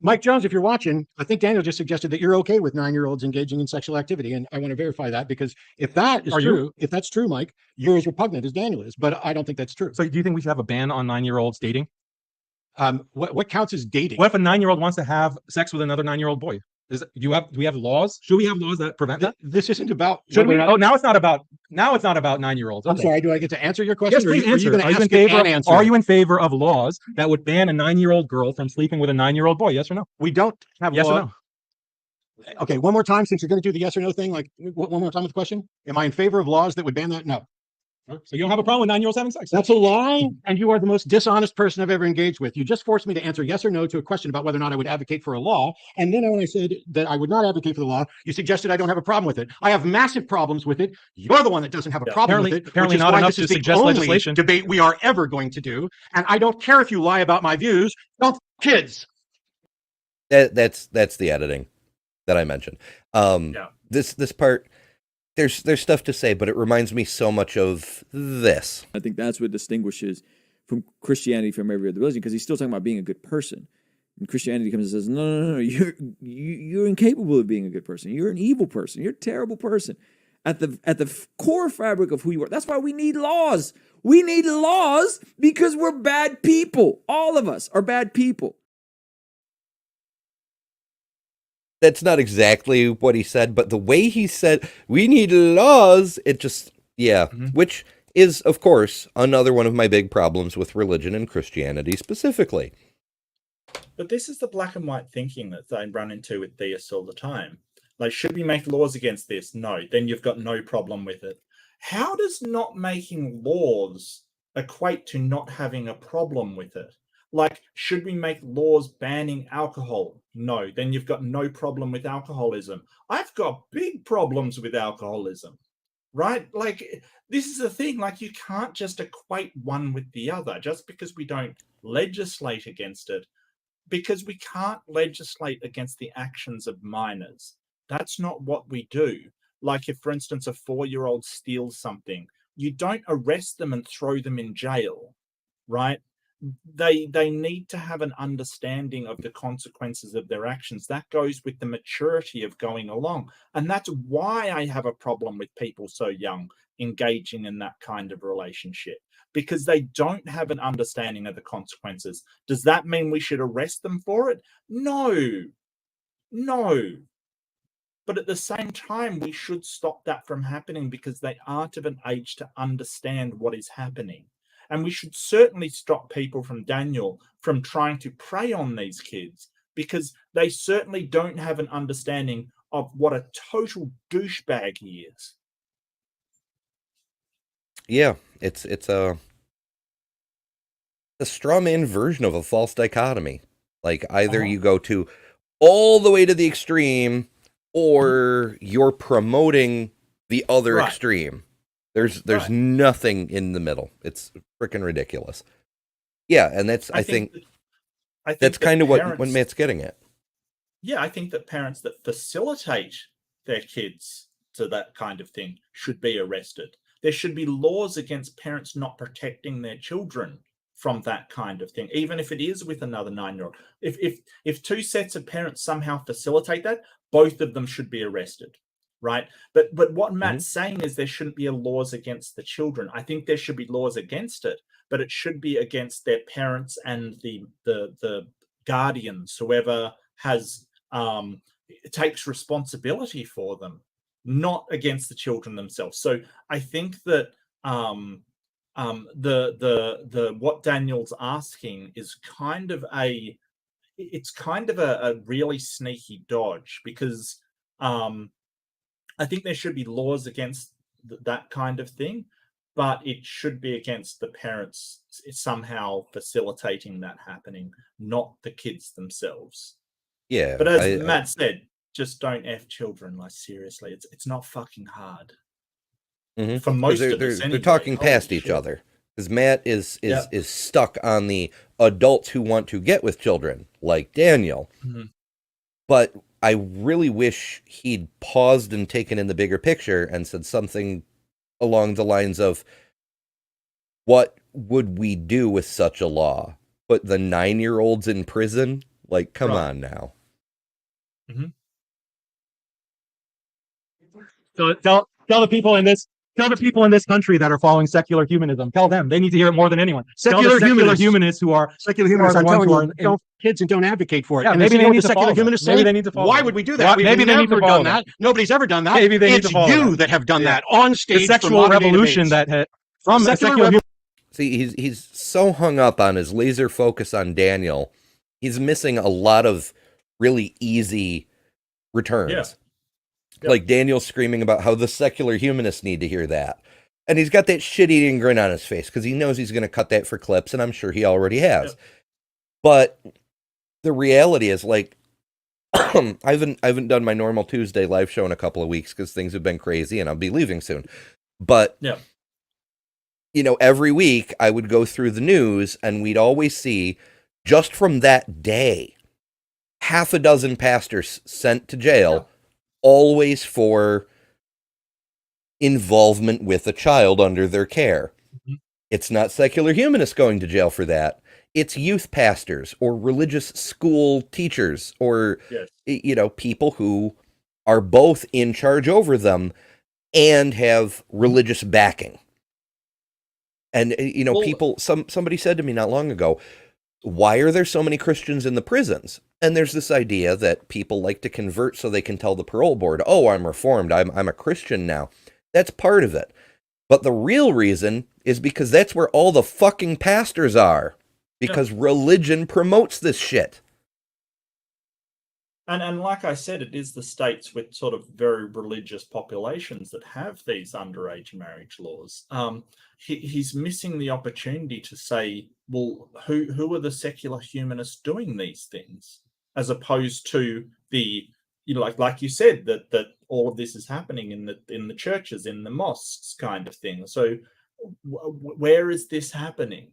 Mike Jones, if you're watching, I think Daniel just suggested that you're okay with 9-year-olds engaging in sexual activity. And I want to verify that, because if that is true, if that's true, Mike, you're as repugnant as Daniel is, but I don't think that's true. So do you think we should have a ban on 9-year-olds dating? What counts as dating? What if a 9-year-old wants to have sex with another 9-year-old boy? Do we have laws? Should we have laws that prevent that? This isn't about. Should we? Oh, now it's not about 9-year-olds. I'm sorry. Do I get to answer your question? Yes, please answer. Are you in favor of laws that would ban a 9-year-old girl from sleeping with a 9-year-old boy? Yes or no? We don't have yes law. Or no? Okay, one more time, since you're going to do the yes or no thing, like one more time with the question. Am I in favor of laws that would ban that? No. So you don't have a problem with 9-year-olds having sex? That's a lie, and you are the most dishonest person I've ever engaged with. You just forced me to answer yes or no to a question about whether or not I would advocate for a law, and then when I said that I would not advocate for the law, you suggested I don't have a problem with it. I have massive problems with it. You're the one that doesn't have a problem with it. Apparently which is not why enough this is to the suggest only legislation. debate we are ever going to do, and I don't care if you lie about my views. Don't kids. That's the editing that I mentioned. This part, there's stuff to say, but it reminds me so much of this. I think that's what distinguishes from Christianity from every other religion, because he's still talking about being a good person. And Christianity comes and says, no, you're incapable of being a good person. You're an evil person. You're a terrible person. At the core fabric of who you are. That's why we need laws. We need laws because we're bad people. All of us are bad people. That's not exactly what he said, but the way he said, we need laws, it just, which is, of course, another one of my big problems with religion and Christianity specifically. But this is the black and white thinking that I run into with theists all the time. Like, should we make laws against this? No. Then you've got no problem with it. How does not making laws equate to not having a problem with it? Like, should we make laws banning alcohol? No. Then you've got no problem with alcoholism. I've got big problems with alcoholism, right? Like, this is the thing. Like, you can't just equate one with the other just because we don't legislate against it, because we can't legislate against the actions of minors. That's not what we do. Like, if, for instance, a 4-year-old steals something, you don't arrest them and throw them in jail, right? They need to have an understanding of the consequences of their actions. That goes with the maturity of going along. And that's why I have a problem with people so young engaging in that kind of relationship, because they don't have an understanding of the consequences. Does that mean we should arrest them for it? No. But at the same time, we should stop that from happening because they aren't of an age to understand what is happening. And we should certainly stop people from Daniel from trying to prey on these kids, because they certainly don't have an understanding of what a total douchebag he is. Yeah, it's a straw man version of a false dichotomy. Like, either you go to all the way to the extreme, or you're promoting the other extreme. There's nothing in the middle. It's freaking ridiculous. Yeah, and that's I think that's kind of what Matt's getting at. Yeah, I think that parents that facilitate their kids to that kind of thing should be arrested. There should be laws against parents not protecting their children from that kind of thing, even if it is with another 9-year-old. If two sets of parents somehow facilitate that, both of them should be arrested. Right. But what Matt's saying is there shouldn't be laws against the children. I think there should be laws against it, but it should be against their parents and the guardians, whoever has takes responsibility for them, not against the children themselves. So I think that the what Daniel's asking is kind of a really sneaky dodge, because I think there should be laws against that kind of thing, but it should be against the parents somehow facilitating that happening, not the kids themselves. Yeah. But as Matt said, just don't F children. Like, seriously, it's not fucking hard. For most of us anyway. They're talking past each other. Because Matt is stuck on the adults who want to get with children, like Daniel. But I really wish he'd paused and taken in the bigger picture and said something along the lines of, what would we do with such a law? Put the 9-year-olds in prison? Like, come on now. So tell the people in this country that are following secular humanism. Tell them they need to hear it more than anyone. Secular humanists who are secular humanists. I'm telling you, don't kids and don't advocate for it. Yeah, and maybe they need to secular follow humanists maybe say. they need to follow Why them. would we do that? Maybe they need to follow done that. Nobody's ever done that. Maybe they need it's to follow you them. that have done that on stage. The sexual revolution that had from secular. See, he's so hung up on his laser focus on Daniel, he's missing a lot of really easy returns. Yeah. Like Daniel's screaming about how the secular humanists need to hear that. And he's got that shit-eating grin on his face because he knows he's going to cut that for clips, and I'm sure he already has. Yeah. But the reality is, like, I haven't done my normal Tuesday live show in a couple of weeks because things have been crazy, and I'll be leaving soon. But, Yeah. you know, every week I would go through the news, and we'd always see, just from that day, half a dozen pastors sent to jail, always for involvement with a child under their care. Mhm. It's not secular humanists going to jail for that. It's youth pastors or religious school teachers or, Yes. you know, people who are both in charge over them and have religious backing. And, you know, Well- somebody said to me not long ago, why are there so many Christians in the prisons? And there's this idea that people like to convert so they can tell the parole board, oh, I'm reformed, I'm a Christian now. That's part of it. But the real reason is because that's where all the fucking pastors are. Because religion promotes this shit. And like I said, it is the states with sort of very religious populations that have these underage marriage laws. He's missing the opportunity to say, well, who are the secular humanists doing these things, as opposed to the, you know, like you said, that all of this is happening in the churches, in the mosques, kind of thing. So where is this happening?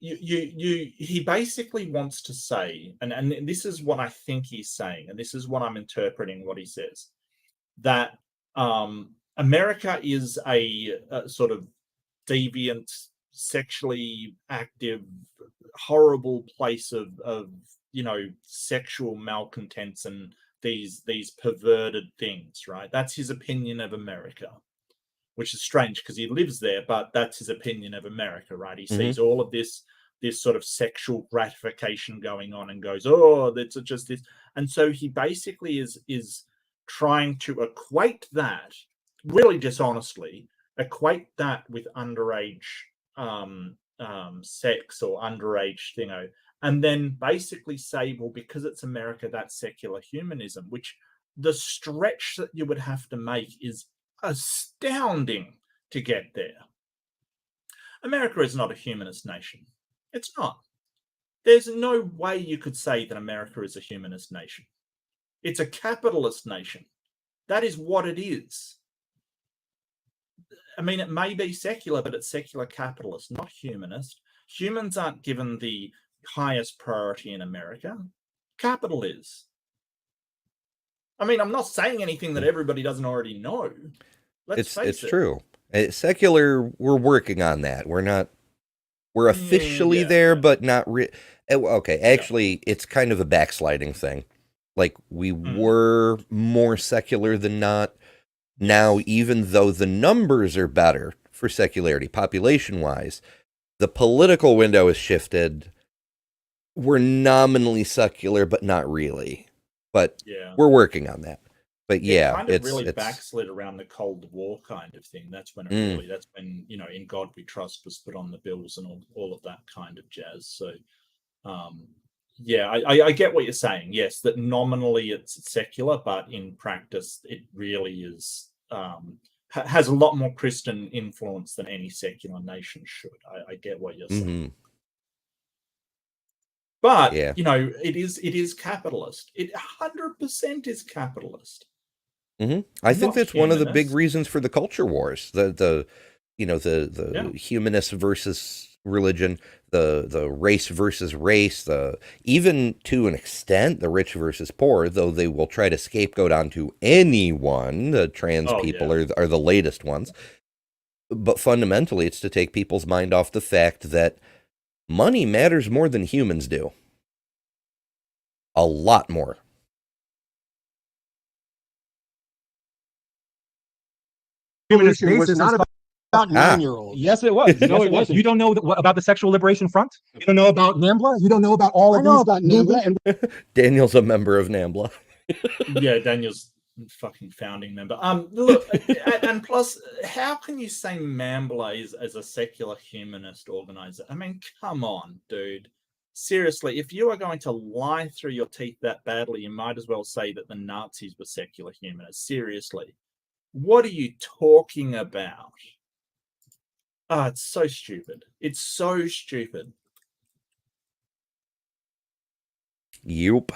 He basically wants to say, and this is what I think he's saying, and this is what I'm interpreting what he says, that America is a sort of deviant, sexually active, horrible place of you know, sexual malcontents and these perverted things, right? That's his opinion of America, which is strange because he lives there, but that's his opinion of America, right? He sees all of this sort of sexual gratification going on and goes, oh, that's just this. And so he basically is trying to equate that, really dishonestly, equate that with underage sex or underage, you know, and then basically say, well, because it's America, that's secular humanism, which the stretch that you would have to make is astounding to get there. America is not a humanist nation. It's not. There's no way you could say that America is a humanist nation. It's a capitalist nation. That is what it is. I mean, it may be secular, but it's secular capitalist, not humanist. Humans aren't given the highest priority in America. Capital is. I mean, I'm not saying anything that everybody doesn't already know. Let's face it. It's true. Secular, we're working on that. We're officially there, but not okay. Actually, it's kind of a backsliding thing. Like we were more secular than not. Now, even though the numbers are better for secularity, population-wise, the political window has shifted. We're nominally secular, but not really. But we're working on that. But yeah, kind of really backslid around the Cold War kind of thing. That's when that's when, you know, In God We Trust was put on the bills and all of that kind of jazz. So I get what you're saying. Yes, that nominally it's secular, but in practice it really is has a lot more Christian influence than any secular nation should. I get what you're saying. But you know, it is capitalist. It 100% is capitalist. I think that's one of the big reasons for the culture wars. The humanist versus religion, the race versus race, even to an extent the rich versus poor, though they will try to scapegoat onto anyone. The trans people are the latest ones. But fundamentally, it's to take people's mind off the fact that money matters more than humans do. A lot more. Humanist Revolution was basis not is about 9-year-olds. Yes, it was. No, it wasn't. You don't know about the Sexual Liberation Front? You don't know about NAMBLA? You don't know about all of I know these about NAMBLA, and Daniel's a member of NAMBLA. Yeah, Daniel's fucking founding member. Look, and plus, how can you say NAMBLA is as a secular humanist organizer? I mean, come on, dude. seriously, if you are going to lie through your teeth that badly, you might as well say that the Nazis were secular humanists. Seriously, what are you talking about? Ah, it's so stupid. It's so stupid. Yup.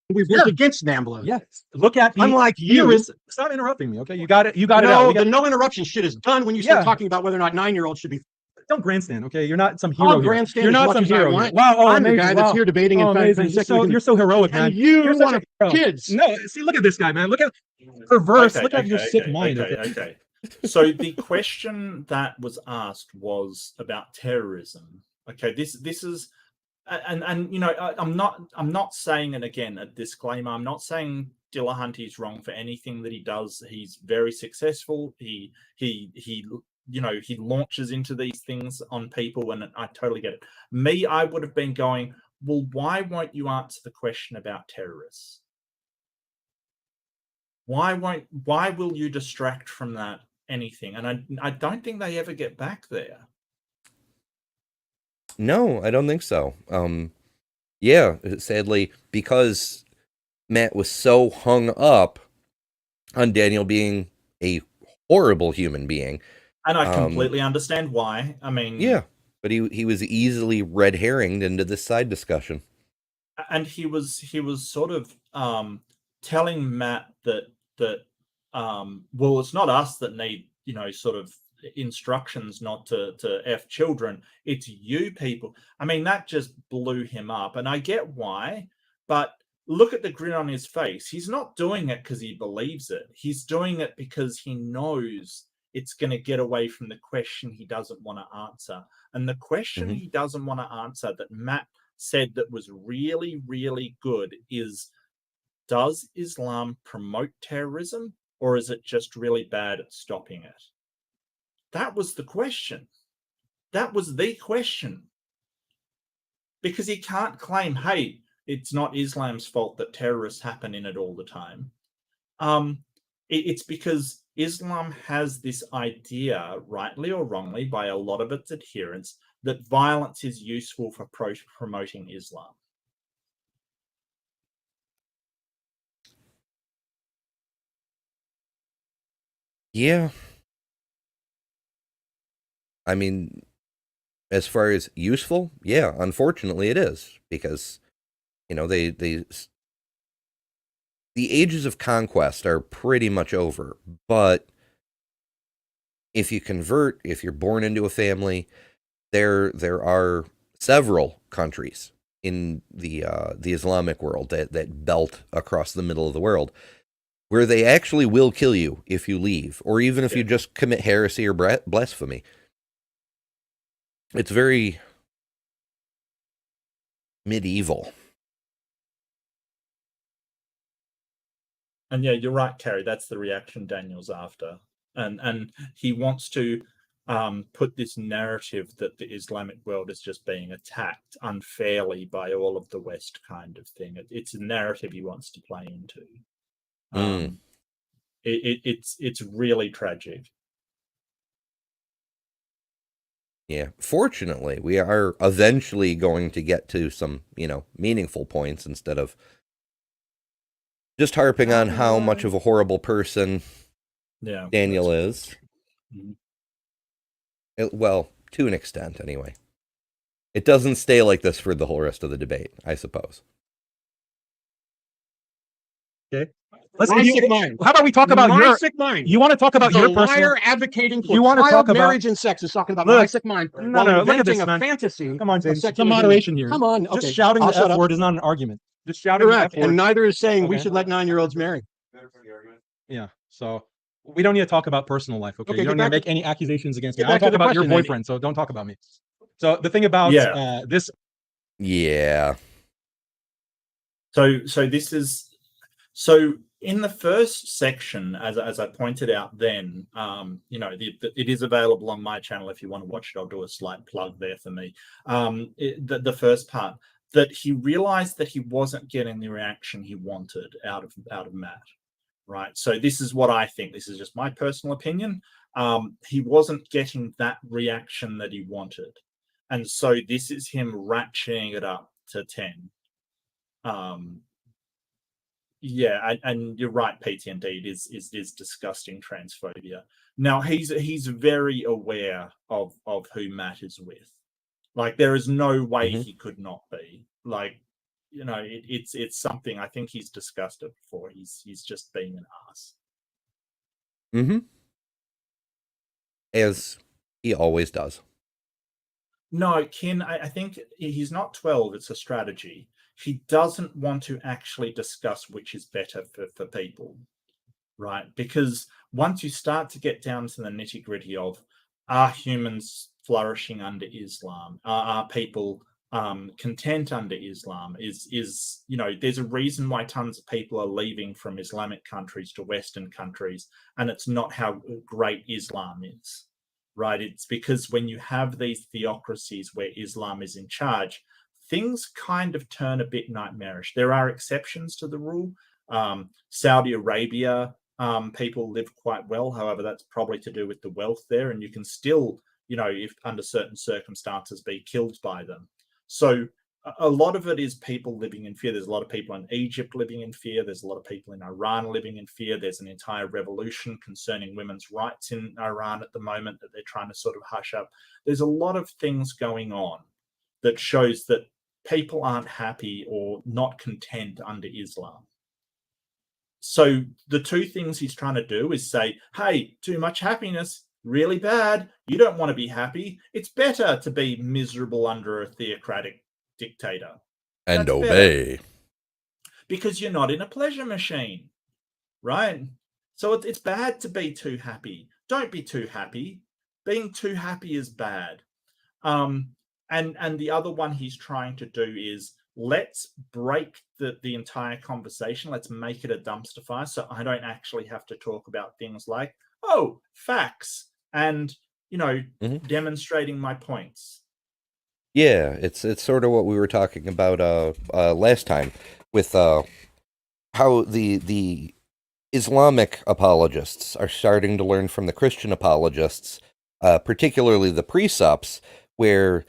We've worked against NAMBLA. Yes. Look at the Unlike here you. is stop interrupting me. Okay, you got it. You got it out. No, We the got, no interruption shit is done when you start Yeah. talking about whether or not 9-year-olds should be. don't grandstand. Okay, you're not some hero. I'll here. grandstand You're as not much some as I hero. Here. want. Wow. Oh, I'm the amazing. guy that's Wow. here debating Oh, and amazing. You're so heroic, man. And you You're such want a hero. kids. No, see, look at this guy, man. Look at perverse. Look at your sick mind. Okay. So the question that was asked was about terrorism. Okay, this is, and you know, I'm not saying, and again, a disclaimer, I'm not saying Dillahunty is wrong for anything that he does. He's very successful. He you know, he launches into these things on people, and I totally get it. Me, I would have been going, well, why won't you answer the question about terrorists? Why will you distract from that anything? And I don't think they ever get back there. No, I don't think so. Yeah, sadly, because Matt was so hung up on Daniel being a horrible human being. And I completely understand why. I mean, yeah, but he was easily red herringed into this side discussion. And he was sort of telling Matt that well, it's not us that need, you know, sort of instructions not to F children. It's you people. I mean, that just blew him up. And I get why, but look at the grin on his face. He's not doing it because he believes it. He's doing it because he knows it's going to get away from the question he doesn't want to answer. And the question he doesn't want to answer that Matt said that was really, really good is, does Islam promote terrorism, or is it just really bad at stopping it? That was the question. That was the question. Because he can't claim, hey, it's not Islam's fault that terrorists happen in it all the time. It's because Islam has this idea, rightly or wrongly, by a lot of its adherents, that violence is useful for promoting Islam. Yeah. I mean, as far as useful, yeah, unfortunately it is, because, you know, the ages of conquest are pretty much over. But if you convert, if you're born into a family, there are several countries in the Islamic world that belt across the middle of the world where they actually will kill you if you leave, or even if you just commit heresy or blasphemy. It's very medieval. And yeah, you're right, Carrie. That's the reaction Daniel's after. And he wants to put this narrative that the Islamic world is just being attacked unfairly by all of the West kind of thing. It's a narrative he wants to play into. It's really tragic. Yeah. Fortunately, we are eventually going to get to some, you know, meaningful points instead of just harping on how much of a horrible person Daniel is. Well, to an extent, anyway. It doesn't stay like this for the whole rest of the debate, I suppose. Okay. Sick mind. How about we talk about my your sick mind? You want to talk about The your personal? liar advocating for You want to child talk about marriage and sex is talking about Look, my sick mind. No, while no, look at inventing this, a man. fantasy. Come on, of James. Some secular moderation humanism. here. Come on. Okay. Just shouting I'll the shut F up. word is not an argument. Just shouting Correct. the F word. And neither is saying we Okay. should let 9-year-olds marry. Yeah. So we don't need to talk about personal life. Okay. Okay, You don't get need to back make any accusations against me. get I'll back to talk the about your question, then. boyfriend. So don't talk about me. So the thing about this. Yeah. So this is, so in the first section, as I pointed out then, you know, it is available on my channel if you want to watch it. I'll do a slight plug there for me. The first part, that he realized that he wasn't getting the reaction he wanted out of Matt, right? So this is what I think. This is just my personal opinion. He wasn't getting that reaction that he wanted. And so this is him ratcheting it up to 10. Yeah, and you're right, PTND. It is disgusting transphobia. Now he's very aware of who Matt is with. Like, there is no way he could not be. Like, you know, it's something. I think he's discussed it before. He's just being an ass. Mm-hmm. As he always does. No, Ken, I think he's not 12. It's a strategy. He doesn't want to actually discuss which is better for people, right? Because once you start to get down to the nitty gritty of, are humans flourishing under Islam? Are people content under Islam? Is you know, there's a reason why tons of people are leaving from Islamic countries to Western countries, and it's not how great Islam is, right? It's because when you have these theocracies where Islam is in charge, things kind of turn a bit nightmarish. There are exceptions to the rule. Saudi Arabia, people live quite well. However, that's probably to do with the wealth there, and you can still, you know, if under certain circumstances, be killed by them. So a lot of it is people living in fear. There's a lot of people in Egypt living in fear. There's a lot of people in Iran living in fear. There's an entire revolution concerning women's rights in Iran at the moment that they're trying to sort of hush up. There's a lot of things going on that shows that people aren't happy or not content under Islam. So the two things he's trying to do is say, hey, too much happiness, really bad. You don't want to be happy. It's better to be miserable under a theocratic dictator. And That's obey. better. Because you're not in a pleasure machine, right? So it's bad to be too happy. Don't be too happy. Being too happy is bad. And the other one he's trying to do is, let's break the entire conversation. Let's make it a dumpster fire, so I don't actually have to talk about things like, oh, facts and, you know, demonstrating my points. Yeah, it's sort of what we were talking about last time with how the Islamic apologists are starting to learn from the Christian apologists, particularly the precepts, where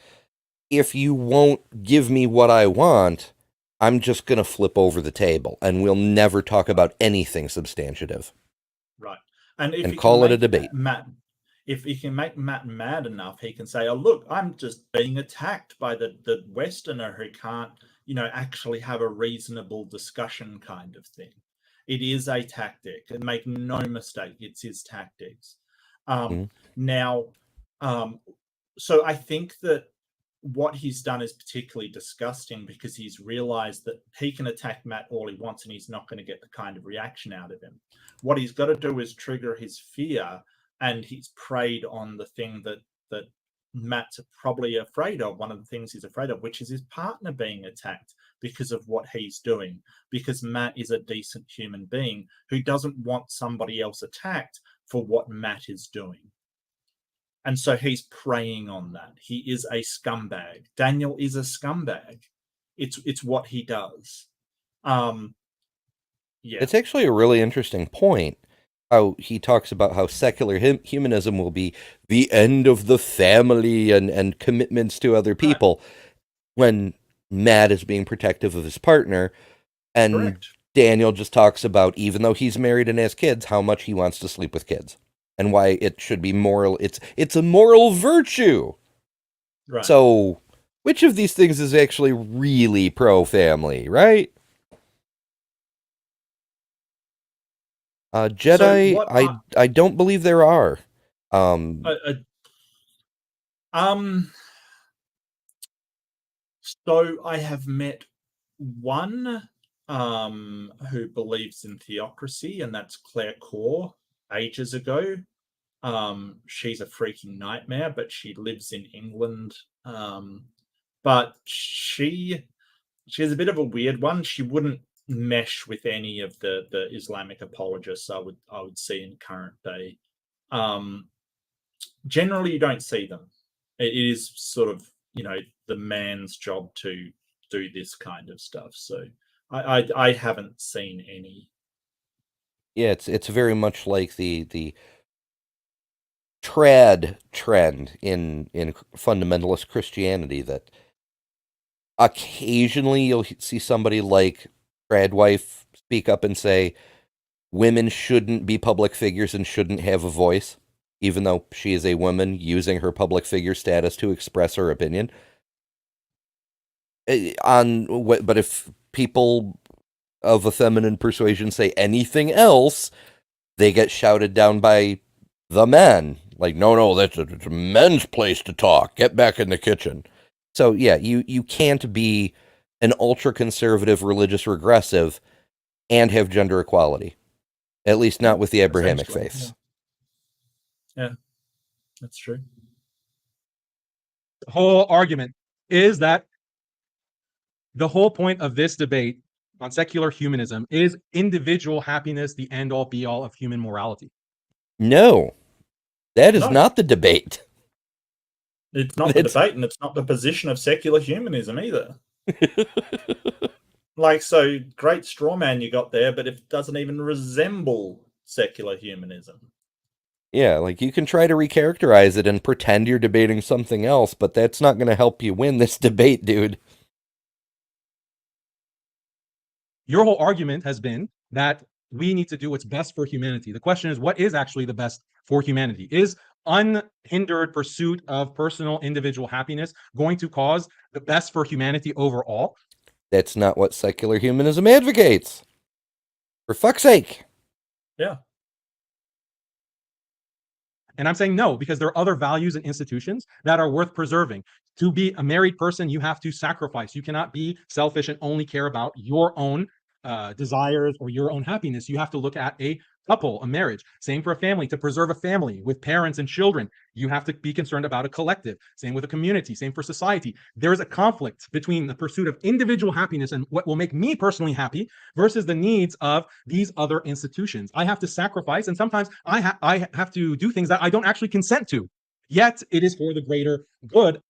if you won't give me what I want, I'm just going to flip over the table and we'll never talk about anything substantive. Right. And call it a debate. If he can make Matt mad enough, he can say, oh, look, I'm just being attacked by the Westerner who can't, you know, actually have a reasonable discussion kind of thing. It is a tactic, and make no mistake, it's his tactics. Now, so I think that what he's done is particularly disgusting because he's realized that he can attack Matt all he wants and he's not going to get the kind of reaction out of him. What he's got to do is trigger his fear, and he's preyed on the thing that Matt's probably afraid of, one of the things he's afraid of, which is his partner being attacked because of what he's doing, because Matt is a decent human being who doesn't want somebody else attacked for what Matt is doing. And so he's preying on that. He is a scumbag. Daniel is a scumbag. It's what he does. Yeah. It's actually a really interesting point. How he talks about how secular humanism will be the end of the family and commitments to other people, when Matt is being protective of his partner, and Correct. Daniel just talks about, even though he's married and has kids, how much he wants to sleep with kids. And why it should be moral. It's a moral virtue. Right. So, which of these things is actually really pro-family, right? Jedi, So I don't believe there are. So I have met one who believes in theocracy, and that's Claire Core, ages ago. She's a freaking nightmare, but she lives in England. But she's a bit of a weird one. She wouldn't mesh with any of the Islamic apologists I would see in current day. Generally, you don't see them. It is sort of, you know, the man's job to do this kind of stuff. So I haven't seen any. Yeah, it's very much like the trad trend in fundamentalist Christianity that occasionally you'll see somebody like trad wife speak up and say women shouldn't be public figures and shouldn't have a voice, even though she is a woman using her public figure status to express her opinion. But if people of a feminine persuasion say anything else, they get shouted down by the men. Like, no, that's a men's place to talk. Get back in the kitchen. So yeah, you can't be an ultra-conservative religious regressive and have gender equality. At least not with the Abrahamic faith. Yeah, that's true. The whole argument is that the whole point of this debate on secular humanism is individual happiness the end-all be-all of human morality. No, that is No. not the debate. It's not the debate, and it's not the position of secular humanism either. Like, so great straw man you got there, but it doesn't even resemble secular humanism. Yeah, like you can try to recharacterize it and pretend you're debating something else, but that's not going to help you win this debate, dude. Your whole argument has been that we need to do what's best for humanity. The question is, what is actually the best for humanity? Is unhindered pursuit of personal individual happiness going to cause the best for humanity overall? That's not what secular humanism advocates. For fuck's sake. Yeah. And I'm saying no, because there are other values and institutions that are worth preserving. To be a married person, you have to sacrifice. You cannot be selfish and only care about your own desires or your own happiness. You have to look at a couple, a marriage. Same for a family. To preserve a family with parents and children, you have to be concerned about a collective. Same with a community. Same for society. There is a conflict between the pursuit of individual happiness and what will make me personally happy versus the needs of these other institutions. I have to sacrifice, and sometimes I have to do things that I don't actually consent to. Yet it is for the greater good.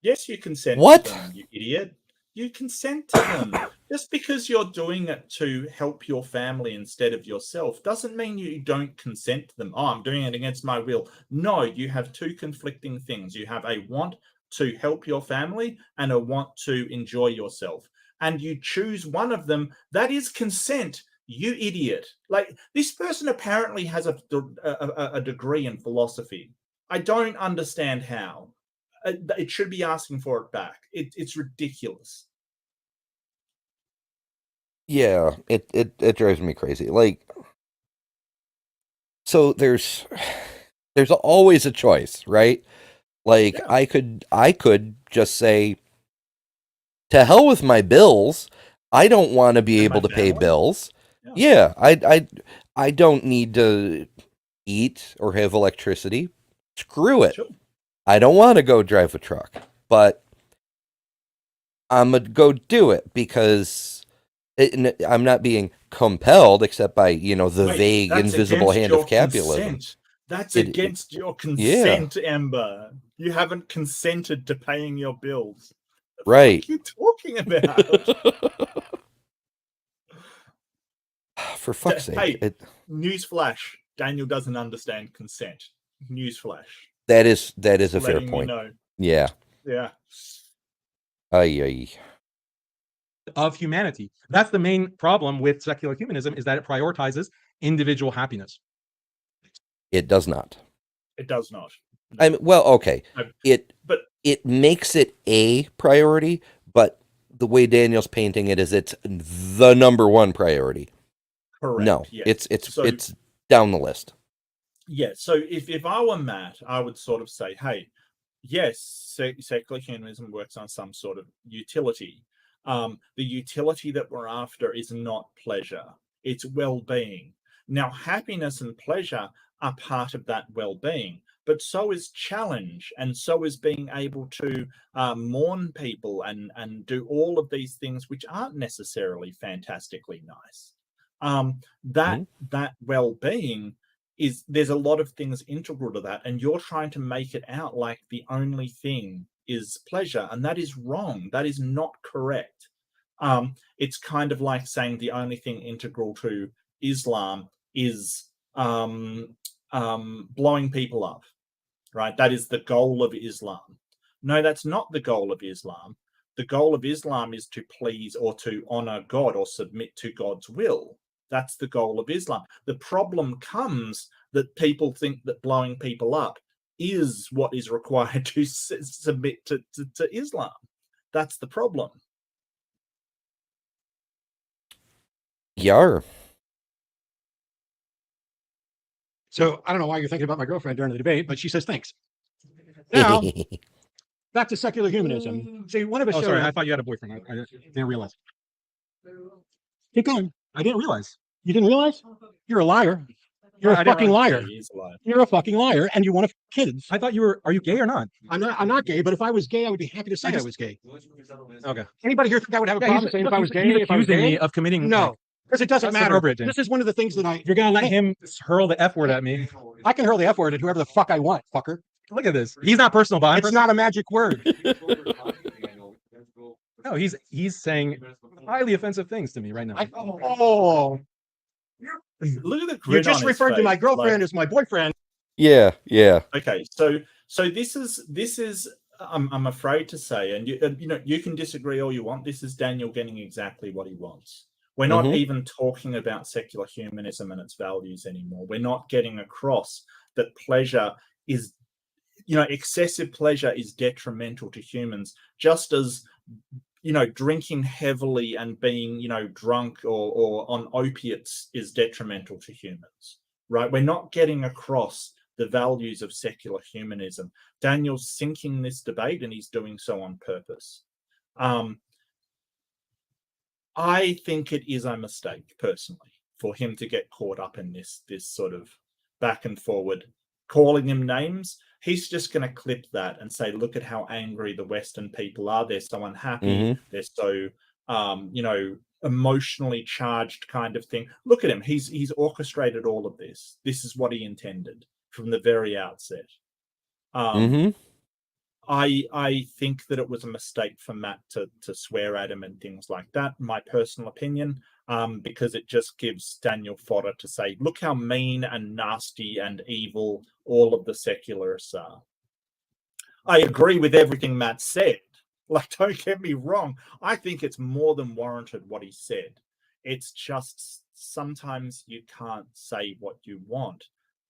Yes, you consent What? to them, you idiot. You consent to them. Just because you're doing it to help your family instead of yourself doesn't mean you don't consent to them. Oh, I'm doing it against my will. No, you have two conflicting things. You have a want to help your family and a want to enjoy yourself. And you choose one of them. That is consent, you idiot. Like, this person apparently has a degree in philosophy. I don't understand how. It should be asking for it back. It's ridiculous. Yeah, it drives me crazy. Like, so there's always a choice, right? Like, Yeah. I could just say, to hell with my bills. I don't want to be And able my to pay family? bills. Yeah. Yeah, I don't need to eat or have electricity. Screw it. Sure. I don't want to go drive a truck, but I'm going to go do it because I'm not being compelled except by, the Wait, vague, that's invisible against hand your of capitalism. consent. That's against your consent, Ember. You haven't consented to paying your bills. What Right. are you talking about? For fuck's sake. Hey, newsflash. Daniel doesn't understand consent. Newsflash. That is a fair Letting point. you know. Yeah. Yeah. Ay. Of humanity. That's the main problem with secular humanism, is that it prioritizes individual happiness. It does not. It does not. I mean, well, okay. It makes it a priority, but the way Daniel's painting it is it's the number one priority. Correct. No, yes. it's down the list. Yeah. So if I were Matt, I would sort of say, hey, yes, secular humanism works on some sort of utility. The utility that we're after is not pleasure, it's well-being. Now, happiness and pleasure are part of that well-being, but so is challenge, and so is being able to mourn people and do all of these things which aren't necessarily fantastically nice. That well-being is, there's a lot of things integral to that, and you're trying to make it out like the only thing is pleasure, and that is wrong. That is not correct. It's kind of like saying the only thing integral to Islam is blowing people up. right? That is the goal of Islam. No, that's not the goal of Islam. The goal of Islam is to please or to honor God or submit to God's will. That's the goal of Islam. The problem comes that people think that blowing people up is what is required to submit to Islam. That's the problem. Yar. So I don't know why you're thinking about my girlfriend during the debate, but she says thanks. Now, back to secular humanism. See, one of us Oh, showed sorry. up- I thought you had a boyfriend. I didn't realize. Keep going. I didn't realize. You didn't realize? You're a liar. You're I a didn't fucking realize- liar. Yeah, he is a liar. You're a fucking liar, and you want to kids. I thought you were. Are you gay or not? I'm not gay, but if I was gay, I would be happy to say I, just- was gay. Okay. Anybody here think I would have a Yeah, problem saying if I was gay? He's if I was accusing gay? me of committing. No, like, because it doesn't that's matter. inappropriate, James. This is one of the things that if you're gonna let him hurl the F word at me, I can hurl the F word at whoever the fuck I want, fucker. look at this. He's not personal, but I'm It's not a magic word. No, he's saying highly offensive things to me right now. Oh, Look at the you grin just on his referred to my face, girlfriend like- as my boyfriend. Yeah, yeah. Okay, so this is I'm afraid to say, and you know, you can disagree all you want. This is Daniel getting exactly what he wants. We're not Mhm. even talking about secular humanism and its values anymore. We're not getting across that pleasure is, you know, excessive pleasure is detrimental to humans, just as, you know, drinking heavily and being, you know, drunk or on opiates is detrimental to humans, right? We're not getting across the values of secular humanism. Daniel's sinking this debate, and he's doing so on purpose. I think it is a mistake, personally, for him to get caught up in this sort of back and forward, calling him names. He's just going to clip that and say, look at how angry the Western people are. They're so unhappy. They're so, you know, emotionally charged kind of thing. Look at him. He's orchestrated all of this. This is what he intended from the very outset. I think that it was a mistake for Matt to swear at him and things like that, my personal opinion, because it just gives Daniel fodder to say, look how mean and nasty and evil all of the secularists are. I agree with everything Matt said. Like, don't get me wrong. I think it's more than warranted what he said. It's just sometimes you can't say what you want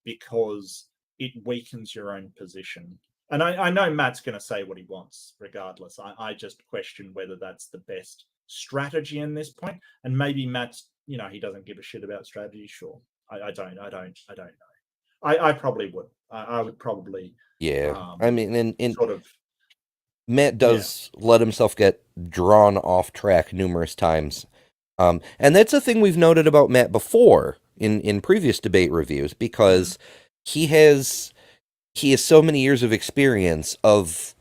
because it weakens your own position. And I know Matt's going to say what he wants regardless. I just question whether that's the best strategy in this point. And maybe Matt's, you know, he doesn't give a shit about strategy. Sure. I don't know. I probably would. I would probably. Yeah. I mean, in sort of. Matt does let himself get drawn off track numerous times. And that's a thing we've noted about Matt before in previous debate reviews, because he has so many years of experience of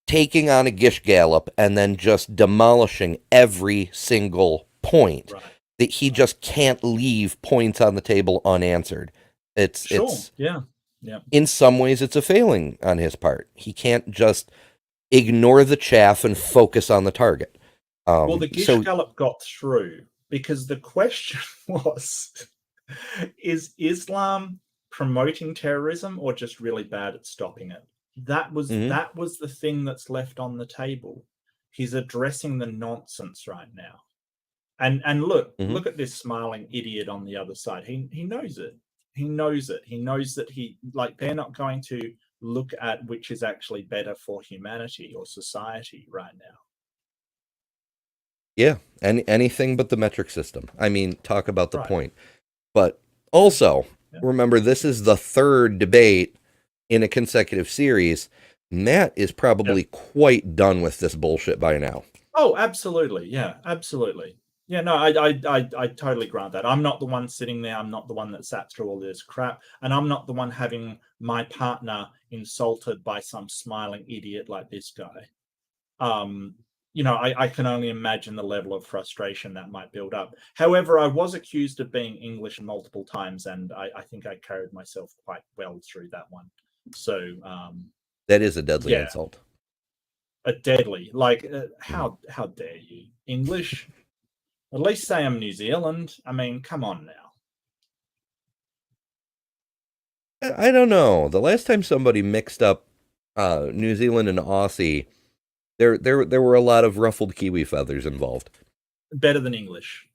taking on a Gish Gallop and then just demolishing every single point, that he just can't leave points on the table unanswered. It's yeah. In some ways, it's a failing on his part. He can't just ignore the chaff and focus on the target. Well, the Gish Gallop got through because the question was, is Islam promoting terrorism or just really bad at stopping it? That was the thing that's left on the table. He's addressing the nonsense right now. And look at this smiling idiot on the other side. He knows it. He knows it. He knows that they're not going to look at which is actually better for humanity or society right now. Yeah, anything but the metric system. I mean, talk about the point. But also, remember, this is the third debate in a consecutive series. Matt is probably quite done with this bullshit by now. Oh, absolutely. Yeah, absolutely. Yeah, no, I totally grant that. I'm not the one sitting there. I'm not the one that sat through all this crap. And I'm not the one having my partner insulted by some smiling idiot like this guy. You know, I can only imagine the level of frustration that might build up. However, I was accused of being English multiple times, and I think I carried myself quite well through that one. So that is a deadly insult. A deadly, like how dare you? English? At least say I'm New Zealand. I mean, come on now. I don't know. The last time somebody mixed up New Zealand and Aussie, there were a lot of ruffled kiwi feathers involved. Better than English.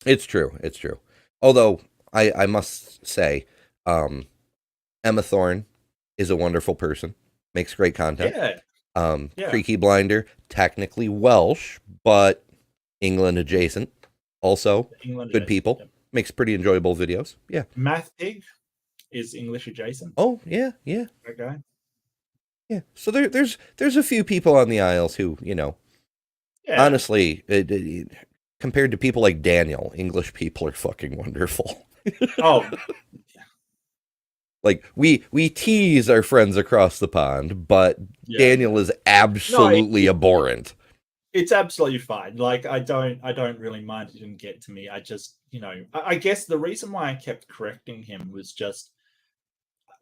It's true. It's true. Although I must say, Emma Thorne is a wonderful person. Makes great content. Yeah. Yeah. Creaky Blinder, technically Welsh, but England adjacent. Also, England good adjacent, people. yep. Makes pretty enjoyable videos. Yeah. Math Pig is English adjacent. Oh, yeah, yeah. Okay. Yeah. So there's a few people on the Isles who, you know, Yeah. honestly, compared to people like Daniel, English people are fucking wonderful. Oh, Like we tease our friends across the pond, but yeah. Daniel is absolutely abhorrent. It's absolutely fine. Like I don't really mind. It didn't get to me. I just, you know, I guess the reason why I kept correcting him was just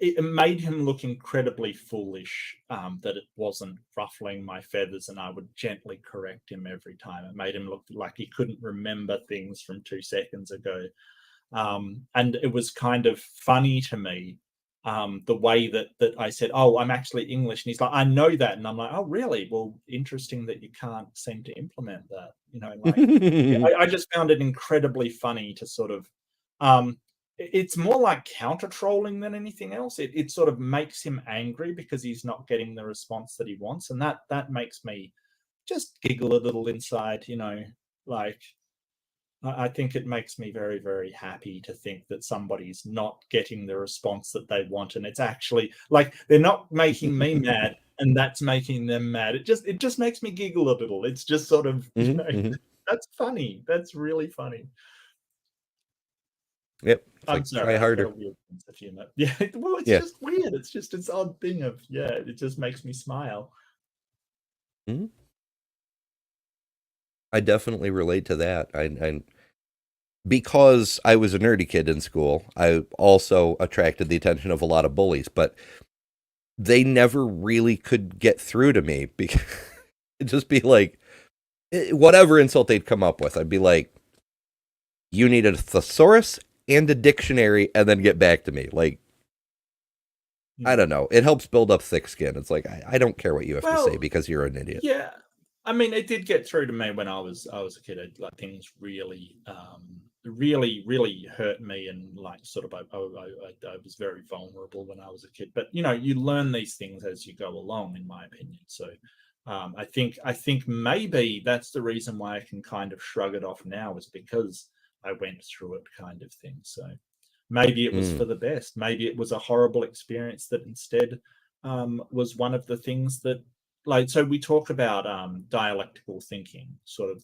it made him look incredibly foolish, that it wasn't ruffling my feathers, and I would gently correct him every time. It made him look like he couldn't remember things from 2 seconds ago. And it was kind of funny to me, the way that I said, "Oh, I'm actually English," and he's like, "I know that," and I'm like, "Oh, really? Well, interesting that you can't seem to implement that." You know, like I just found it incredibly funny to sort of. It's more like counter trolling than anything else. It sort of makes him angry because he's not getting the response that he wants, and that makes me just giggle a little inside. You know, like. I think it makes me very, very happy to think that somebody's not getting the response that they want, and it's actually like they're not making me mad, and that's making them mad. It just makes me giggle a little. It's just sort of, you know, that's funny. That's really funny. Yep. It's I'm like, sorry, try I've harder. got a weird sense of humor. Yeah, well, it's Yeah. just weird. It's just this odd thing of it just makes me smile. Mhm. I definitely relate to that. I because I was a nerdy kid in school, I also attracted the attention of a lot of bullies, but they never really could get through to me because it'd just be like whatever insult they'd come up with. I'd be like, you need a thesaurus and a dictionary and then get back to me. Like, I don't know. It helps build up thick skin. It's like, I don't care what you have to say because you're an idiot. Yeah. I mean, it did get through to me when I was a kid. Like things really, really hurt me, and like sort of I was very vulnerable when I was a kid. But you know, you learn these things as you go along, in my opinion. So I think maybe that's the reason why I can kind of shrug it off now, is because I went through it, kind of thing. So maybe it was for the best. Maybe it was a horrible experience that instead was one of the things that. Like, so we talk about dialectical thinking, sort of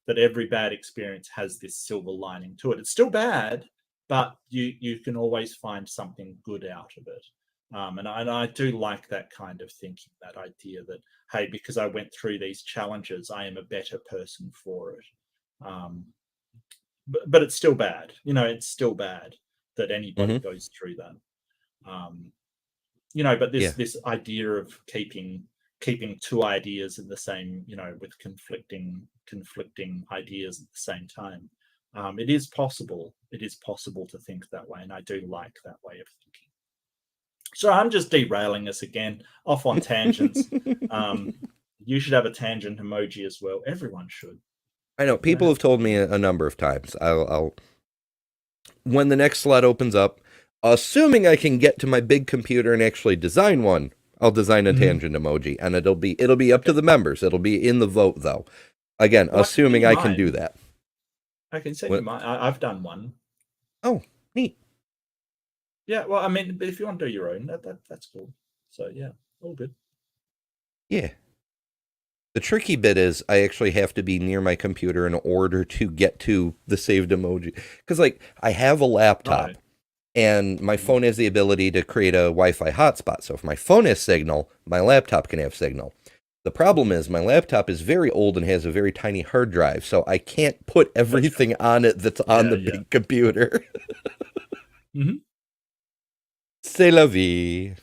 that every bad experience has this silver lining to it. It's still bad, but you can always find something good out of it. And I do like that kind of thinking, that idea that, hey, because I went through these challenges, I am a better person for it. But it's still bad. You know, it's still bad that anybody goes through that. You know, but this idea of keeping two ideas in the same, you know, with conflicting ideas at the same time. It is possible. It is possible to think that way, and I do like that way of thinking. So I'm just derailing us again, off on tangents. You should have a tangent emoji as well. Everyone should. I know. People have told me a number of times. I'll when the next slot opens up, assuming I can get to my big computer and actually design one, I'll design a tangent emoji, and it'll be up to the members. It'll be in the vote, though. Again, Well, assuming I can do that. I can send you mine. I've done one. Oh, neat. Yeah, well, I mean, if you want to do your own, that's cool. So yeah, all good. Yeah. The tricky bit is I actually have to be near my computer in order to get to the saved emoji. Because, like, I have a laptop. Right. And my phone has the ability to create a Wi-Fi hotspot. So if my phone has signal, my laptop can have signal. The problem is my laptop is very old and has a very tiny hard drive, so I can't put everything on it that's on the big computer. C'est la vie.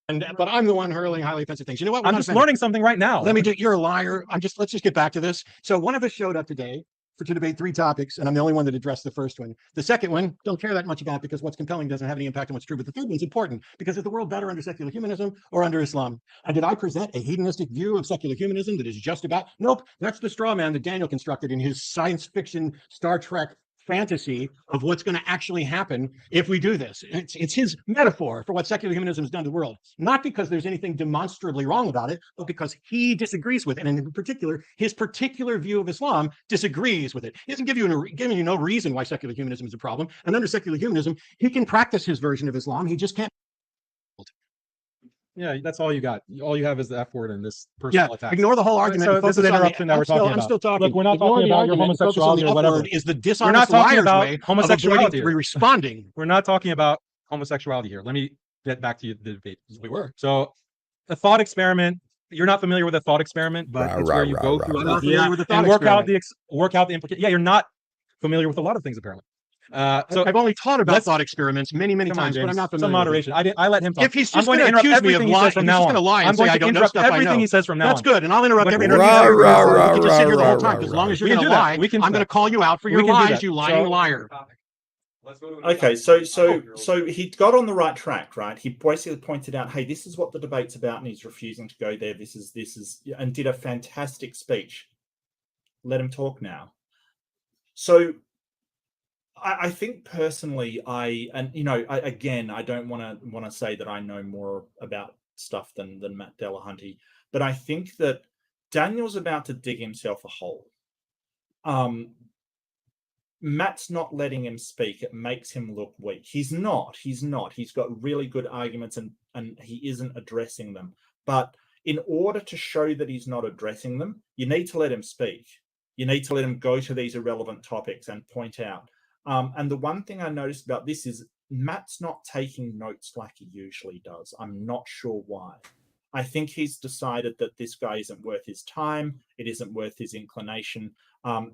But I'm the one hurling highly offensive things. You know what? I'm just learning something right now. You're a liar. Let's just get back to this. So one of us showed up today to debate 3 topics, and I'm the only one that addressed the first one. The second one, don't care that much about because what's compelling doesn't have any impact on what's true. But the third one's important because is the world better under secular humanism or under Islam? And did I present a hedonistic view of secular humanism that is just about? Nope, that's the straw man that Daniel constructed in his science fiction Star Trek fantasy of what's going to actually happen if we do this. It's his metaphor for what secular humanism has done to the world, not because there's anything demonstrably wrong about it, but because he disagrees with it. And in particular, his particular view of Islam disagrees with it. He doesn't giving you no reason why secular humanism is a problem. And under secular humanism, he can practice his version of Islam. He just can't. Yeah, that's all you got. All you have is the F word and this personal attack. Ignore the whole argument. So this is an interruption that we're talking about. I'm still talking. Look, we're not Ignore talking the about your argument, focus on homosexuality the or F whatever. word is the We're not dishonest talking liar's about way of homosexuality avoiding here. responding. We're not talking about homosexuality here. Let me get back to the debate. We were. So a thought experiment. You're not familiar with a thought experiment, but it's where you go through I'm not familiar with the thought and work out experiment. the implication. Yeah, you're not familiar with a lot of things apparently. So I've only taught about thought experiments many times, but I'm not familiar. Some moderation. I let him talk. If he's just going to accuse me of lying, from now on, I'm going to interrupt everything he says from now on. That's good, and I'll interrupt everything. We can just sit here the whole time. As long as you're going to lie, I'm going to call you out for your lies, you lying liar. Okay, so he got on the right track, right? He basically pointed out, hey, this is what the debate's about, and he's refusing to go there. This is, and did a fantastic speech. Let him talk now. So I think personally, I don't want to say that I know more about stuff than Matt Dillahunty, but I think that Daniel's about to dig himself a hole. Matt's not letting him speak. It makes him look weak. He's not. He's got really good arguments and he isn't addressing them. But in order to show that he's not addressing them, you need to let him speak. You need to let him go to these irrelevant topics and point out. And the one thing I noticed about this is Matt's not taking notes like he usually does. I'm not sure why. I think he's decided that this guy isn't worth his time. It isn't worth his inclination.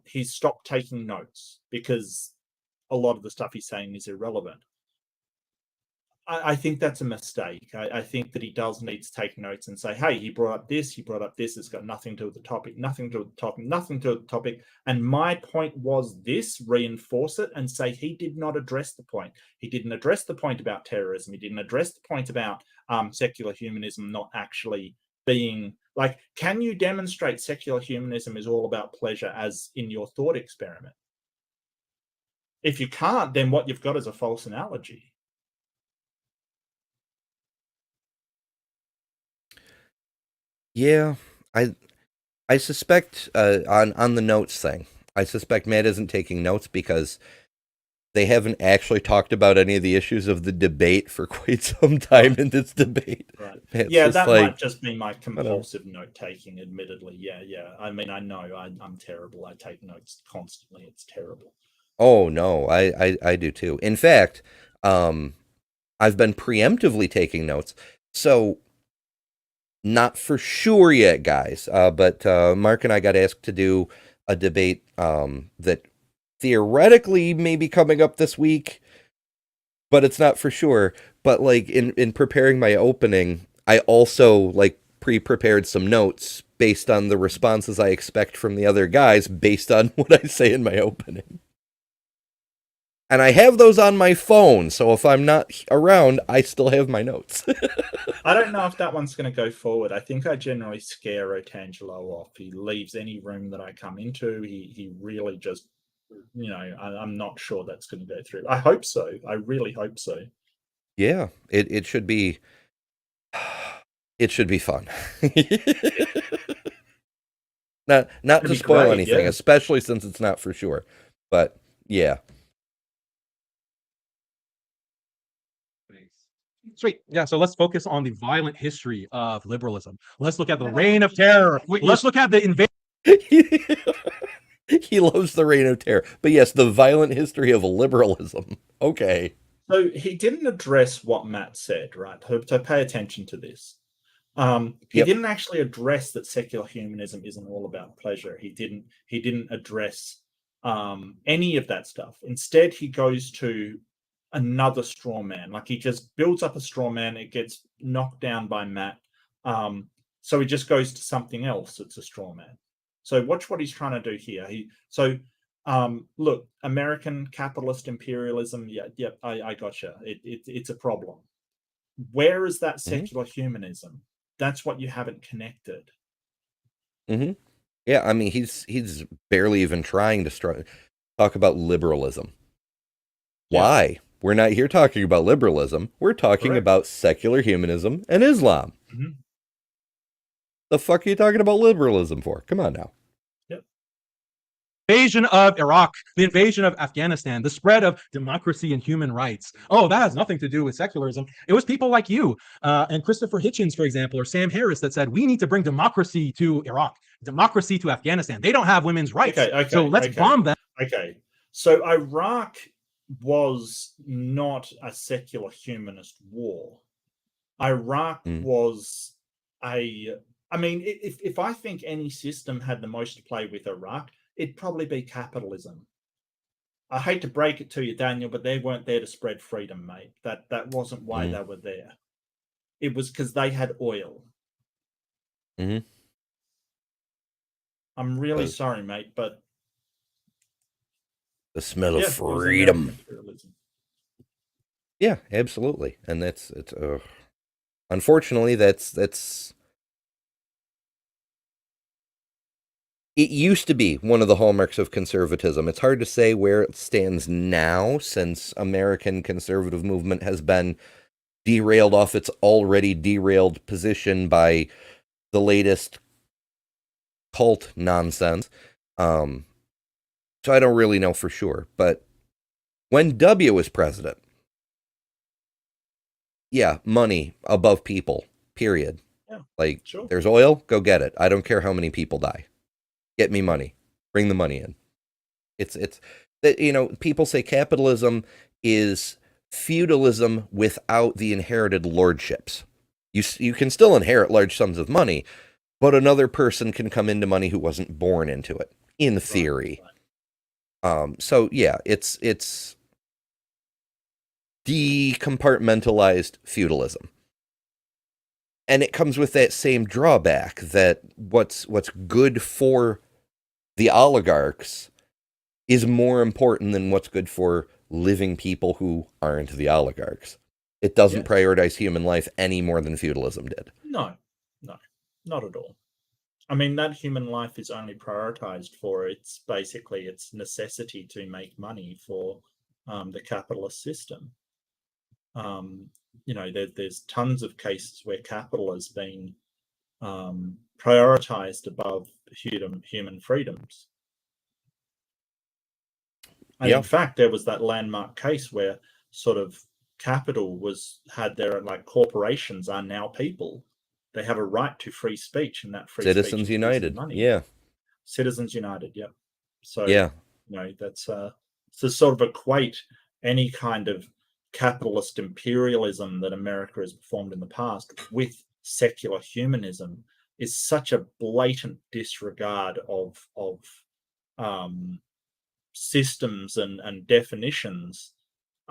He's stopped taking notes because a lot of the stuff he's saying is irrelevant. I think that's a mistake. I think that he does need to take notes and say, hey, he brought up this, it's got nothing to do with the topic, nothing to do with the topic. And my point was this, reinforce it and say he did not address the point. He didn't address the point about terrorism. He didn't address the point about secular humanism not actually being, like, can you demonstrate secular humanism is all about pleasure as in your thought experiment? If you can't, then what you've got is a false analogy. Yeah, I suspect on the notes thing, I suspect Matt isn't taking notes because they haven't actually talked about any of the issues of the debate for quite some time in this debate. Right. Matt's Yeah, just that like, might just be my compulsive note taking, admittedly. Yeah. I mean, I know I'm terrible. I take notes constantly. It's terrible. oh no, I do too. In fact, I've been preemptively taking notes. So not for sure yet, guys. But Mark and I got asked to do a debate that theoretically may be coming up this week, but it's not for sure. But like in preparing my opening, I also like pre-prepared some notes based on the responses I expect from the other guys based on what I say in my opening. And I have those on my phone, so if I'm not around, I still have my notes. I don't know if that one's going to go forward. I think I generally scare Otangelo off. He leaves any room that I come into. He really just, I'm not sure that's going to go through. I hope so. I really hope so. Yeah, it should be. It should be fun. not to spoil great, anything, yeah. especially since it's not for sure. But yeah. Sweet. Yeah, so let's focus on the violent history of liberalism. Let's look at the reign of terror. Let's look at the invasion. He loves the reign of terror. But yes, the violent history of liberalism. Okay. So he didn't address what Matt said, right? So pay attention to this. He didn't actually address that secular humanism isn't all about pleasure. He didn't address any of that stuff. Instead, he goes to another straw man. Like, he just builds up a straw man. It gets knocked down by Matt. So he just goes to something else. It's a straw man. So watch what he's trying to do here. So Look, American capitalist imperialism. Yeah, I gotcha. It's a problem. Where is that secular humanism? That's what you haven't connected. Mm-hmm. Yeah, I mean, he's barely even trying to talk about liberalism. Yeah. Why? We're not here talking about liberalism. We're talking Correct. about secular humanism and Islam. Mhm. The fuck are you talking about liberalism for? Come on now. Invasion of Iraq, the invasion of Afghanistan, the spread of democracy and human rights. Oh, that has nothing to do with secularism. It was people like you and Christopher Hitchens, for example, or Sam Harris that said, we need to bring democracy to Iraq, democracy to Afghanistan. They don't have women's rights. Okay, so let's bomb them. Okay. So Iraq was not a secular humanist war. Iraq was I mean, if I think any system had the most to play with Iraq, it'd probably be capitalism. I hate to break it to you, Daniel, but they weren't there to spread freedom, mate. That wasn't why they were there. It was because they had oil. Mm-hmm. I'm really sorry, mate, but the smell of it was freedom. American imperialism. Yeah, absolutely, and it's unfortunately that's it used to be one of the hallmarks of conservatism. It's hard to say where it stands now, since American conservative movement has been derailed off its already derailed position by the latest cult nonsense. So I don't really know for sure. But when W was president, yeah, money above people, period. Yeah, like, sure. There's oil, go get it. I don't care how many people die. Get me money. Bring the money in. It's that, you know, people say capitalism is feudalism without the inherited lordships. You can still inherit large sums of money, but another person can come into money who wasn't born into it, in theory. Right. So yeah, it's decompartmentalized feudalism. And it comes with that same drawback that what's good for the oligarchs is more important than what's good for living people who aren't the oligarchs. It doesn't prioritize human life any more than feudalism did. No, not at all. I mean, that human life is only prioritized for its necessity to make money for the capitalist system. You know, there's tons of cases where capital has been prioritized above human freedoms. And in fact, there was that landmark case where sort of capital had their, like, corporations are now people. They have a right to free speech, and that free Citizens speech United. money. Yeah. Citizens United. Yep. So yeah, you know, that's to sort of equate any kind of capitalist imperialism that America has performed in the past with secular humanism is such a blatant disregard of systems and definitions.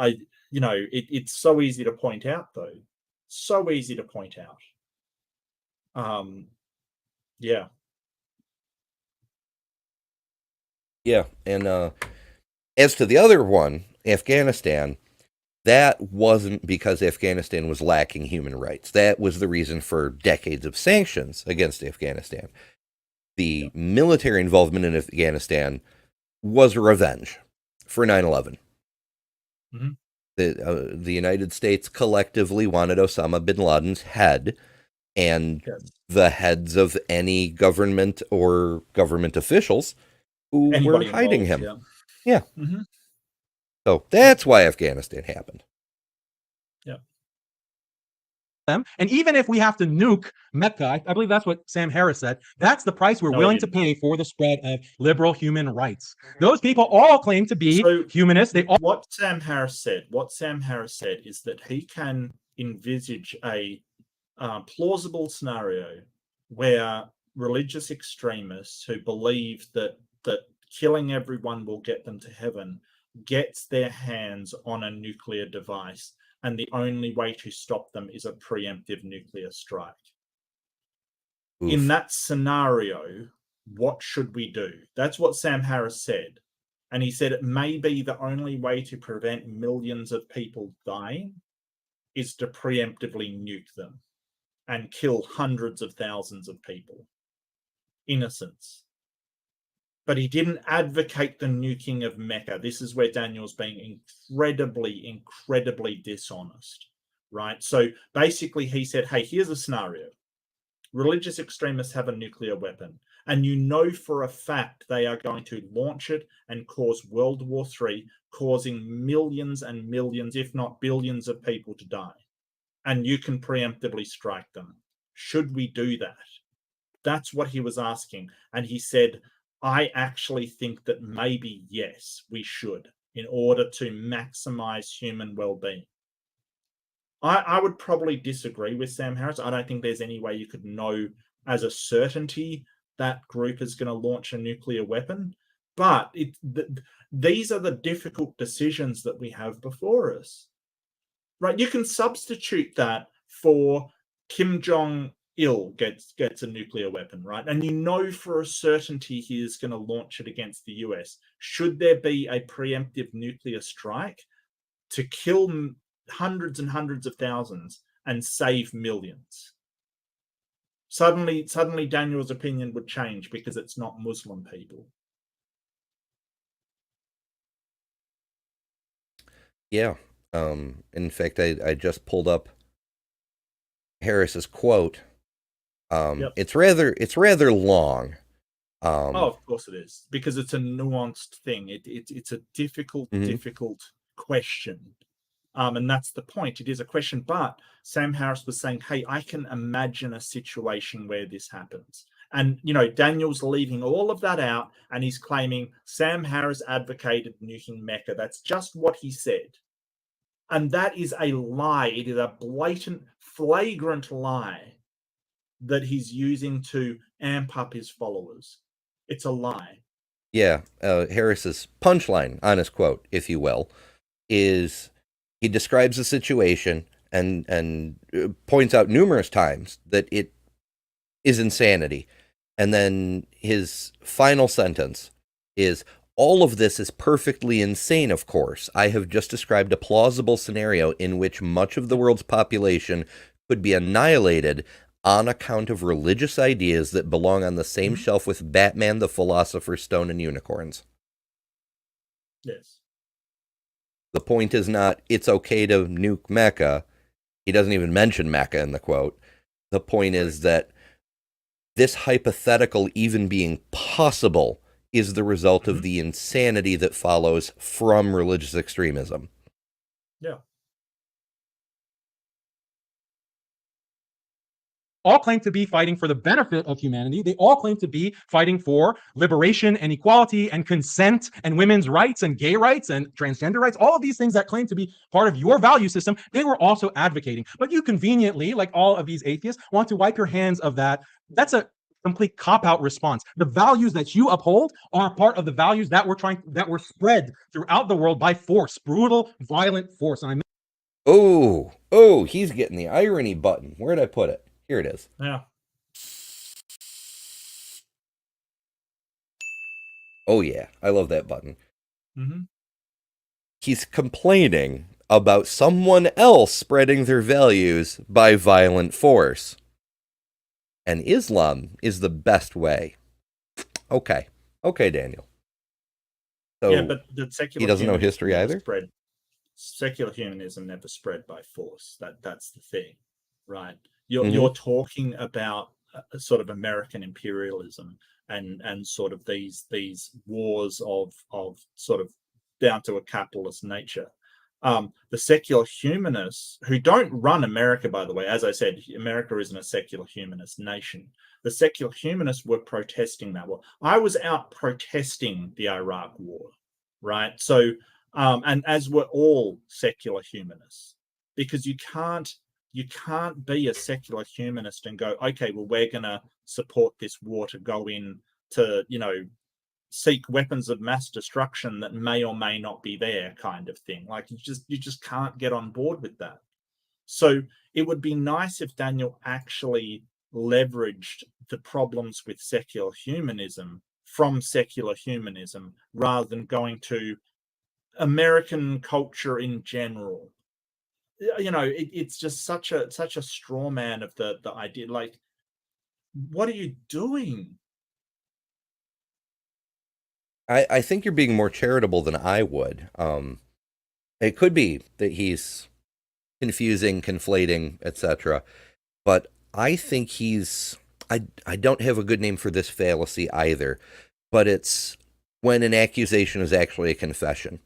It's so easy to point out, though. So easy to point out. Yeah. Yeah, and as to the other one, Afghanistan, that wasn't because Afghanistan was lacking human rights. That was the reason for decades of sanctions against Afghanistan. The military involvement in Afghanistan was revenge for 9/11. Mm-hmm. The United States collectively wanted Osama bin Laden's head, and the heads of any government or government officials who were hiding him. Yeah. Mm-hmm. So that's why Afghanistan happened. Yeah. And even if we have to nuke Mecca, I believe that's what Sam Harris said, that's the price we're willing to pay for the spread of liberal human rights. Those people all claim to be humanists. What Sam Harris said is that he can envisage a plausible scenario where religious extremists who believe that killing everyone will get them to heaven gets their hands on a nuclear device, and the only way to stop them is a preemptive nuclear strike. Oof. In that scenario, what should we do? That's what Sam Harris said. And he said it may be the only way to prevent millions of people dying is to preemptively nuke them and kill hundreds of thousands of people, innocents. But he didn't advocate the nuking of Mecca. This is where Daniel's being incredibly dishonest, right? So basically he said, hey, here's a scenario. Religious extremists have a nuclear weapon, and you know for a fact they are going to launch it and cause World War III, causing millions and millions, if not billions of people to die. And you can preemptively strike them. Should we do that? That's what he was asking. And he said, I actually think that maybe, yes, we should, in order to maximize human well-being. I would probably disagree with Sam Harris. I don't think there's any way you could know as a certainty that group is going to launch a nuclear weapon. But these are the difficult decisions that we have before us, right? You can substitute that for Kim Jong-il gets a nuclear weapon, right? And you know for a certainty he is going to launch it against the US. Should there be a preemptive nuclear strike to kill hundreds and hundreds of thousands and save millions? Suddenly Daniel's opinion would change because it's not Muslim people. Yeah. In fact, I just pulled up Harris's quote. Yep. It's rather long. Oh, of course it is, because it's a nuanced thing. It's a difficult question. And that's the point. It is a question, but Sam Harris was saying, hey, I can imagine a situation where this happens. And, Daniel's leaving all of that out, and he's claiming Sam Harris advocated nuking Mecca. That's just what he said. And that is a lie. It is a blatant, flagrant lie that he's using to amp up his followers. It's a lie. Yeah. Harris's punchline on his quote, if you will, is he describes the situation and points out numerous times that it is insanity. And then his final sentence is, all of this is perfectly insane, of course. I have just described a plausible scenario in which much of the world's population could be annihilated on account of religious ideas that belong on the same shelf with Batman, the Philosopher's Stone, and unicorns. Yes. The point is not, it's okay to nuke Mecca. He doesn't even mention Mecca in the quote. The point is that this hypothetical even being possible is the result of the insanity that follows from religious extremism. Yeah. All claim to be fighting for the benefit of humanity. They all claim to be fighting for liberation and equality and consent and women's rights and gay rights and transgender rights. All of these things that claim to be part of your value system, they were also advocating. But you conveniently, like all of these atheists, want to wipe your hands of that. That's a complete cop-out response. The values that you uphold are part of the values that were spread throughout the world by force, brutal, violent force. And he's getting the irony button. Where'd I put it? Here it is. Yeah. Oh yeah, I love that button. Mm-hmm. He's complaining about someone else spreading their values by violent force. And Islam is the best way. Okay, Daniel. So yeah, but the secular he doesn't know history either? Secular humanism never spread by force. That's the thing, right? You're talking about sort of American imperialism and sort of these wars of sort of down to a capitalist nature. The secular humanists, who don't run America, by the way, as I said, America isn't a secular humanist nation. The secular humanists were protesting that war. I was out protesting the Iraq war, right? So, and as were all secular humanists, because you can't be a secular humanist and go, okay, well, we're going to support this war to go in to, seek weapons of mass destruction that may or may not be there, kind of thing. Like you just can't get on board with that. So it would be nice if Daniel actually leveraged the problems with secular humanism from secular humanism rather than going to American culture in general. You know, it's just such a straw man of the idea. Like, what are you doing? I think you're being more charitable than I would. It could be that he's confusing, conflating, etc. But I think I don't have a good name for this fallacy either, but it's when an accusation is actually a confession.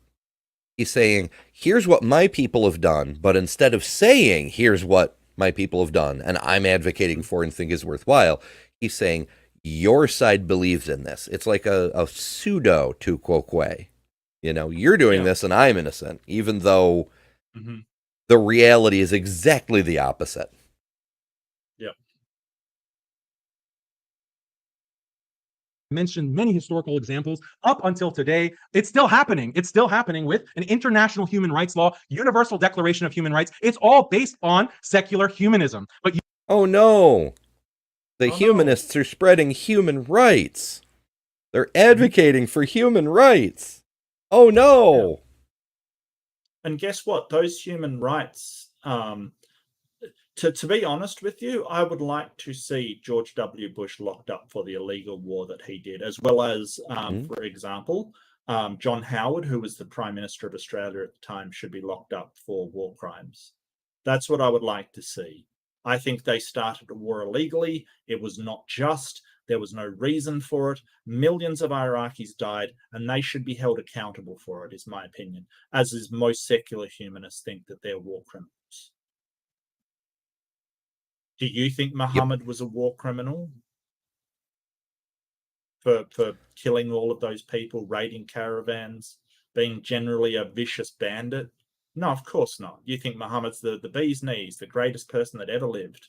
He's saying, here's what my people have done, but instead of saying, here's what my people have done, and I'm advocating for and think is worthwhile, he's saying, your side believes in this. It's like a pseudo tu quoque. You know, you're doing this and I'm innocent, even though the reality is exactly the opposite. Yep. Mentioned many historical examples up until today. It's still happening. It's still happening with an international human rights law, Universal Declaration of Human Rights. It's all based on secular humanism. But oh no, the humanists are spreading human rights. They're advocating for human rights. Oh no. Yeah. And guess what? Those human rights, to be honest with you, I would like to see George W. Bush locked up for the illegal war that he did, as well as, for example, John Howard, who was the Prime Minister of Australia at the time, should be locked up for war crimes. That's what I would like to see. I think they started a war illegally. It was not just. There was no reason for it. Millions of Iraqis died, and they should be held accountable for it, is my opinion, as is most secular humanists think that they're war criminals. Do you think Muhammad was a war criminal for killing all of those people, raiding caravans, being generally a vicious bandit? No, of course not. You think Muhammad's the bee's knees, the greatest person that ever lived.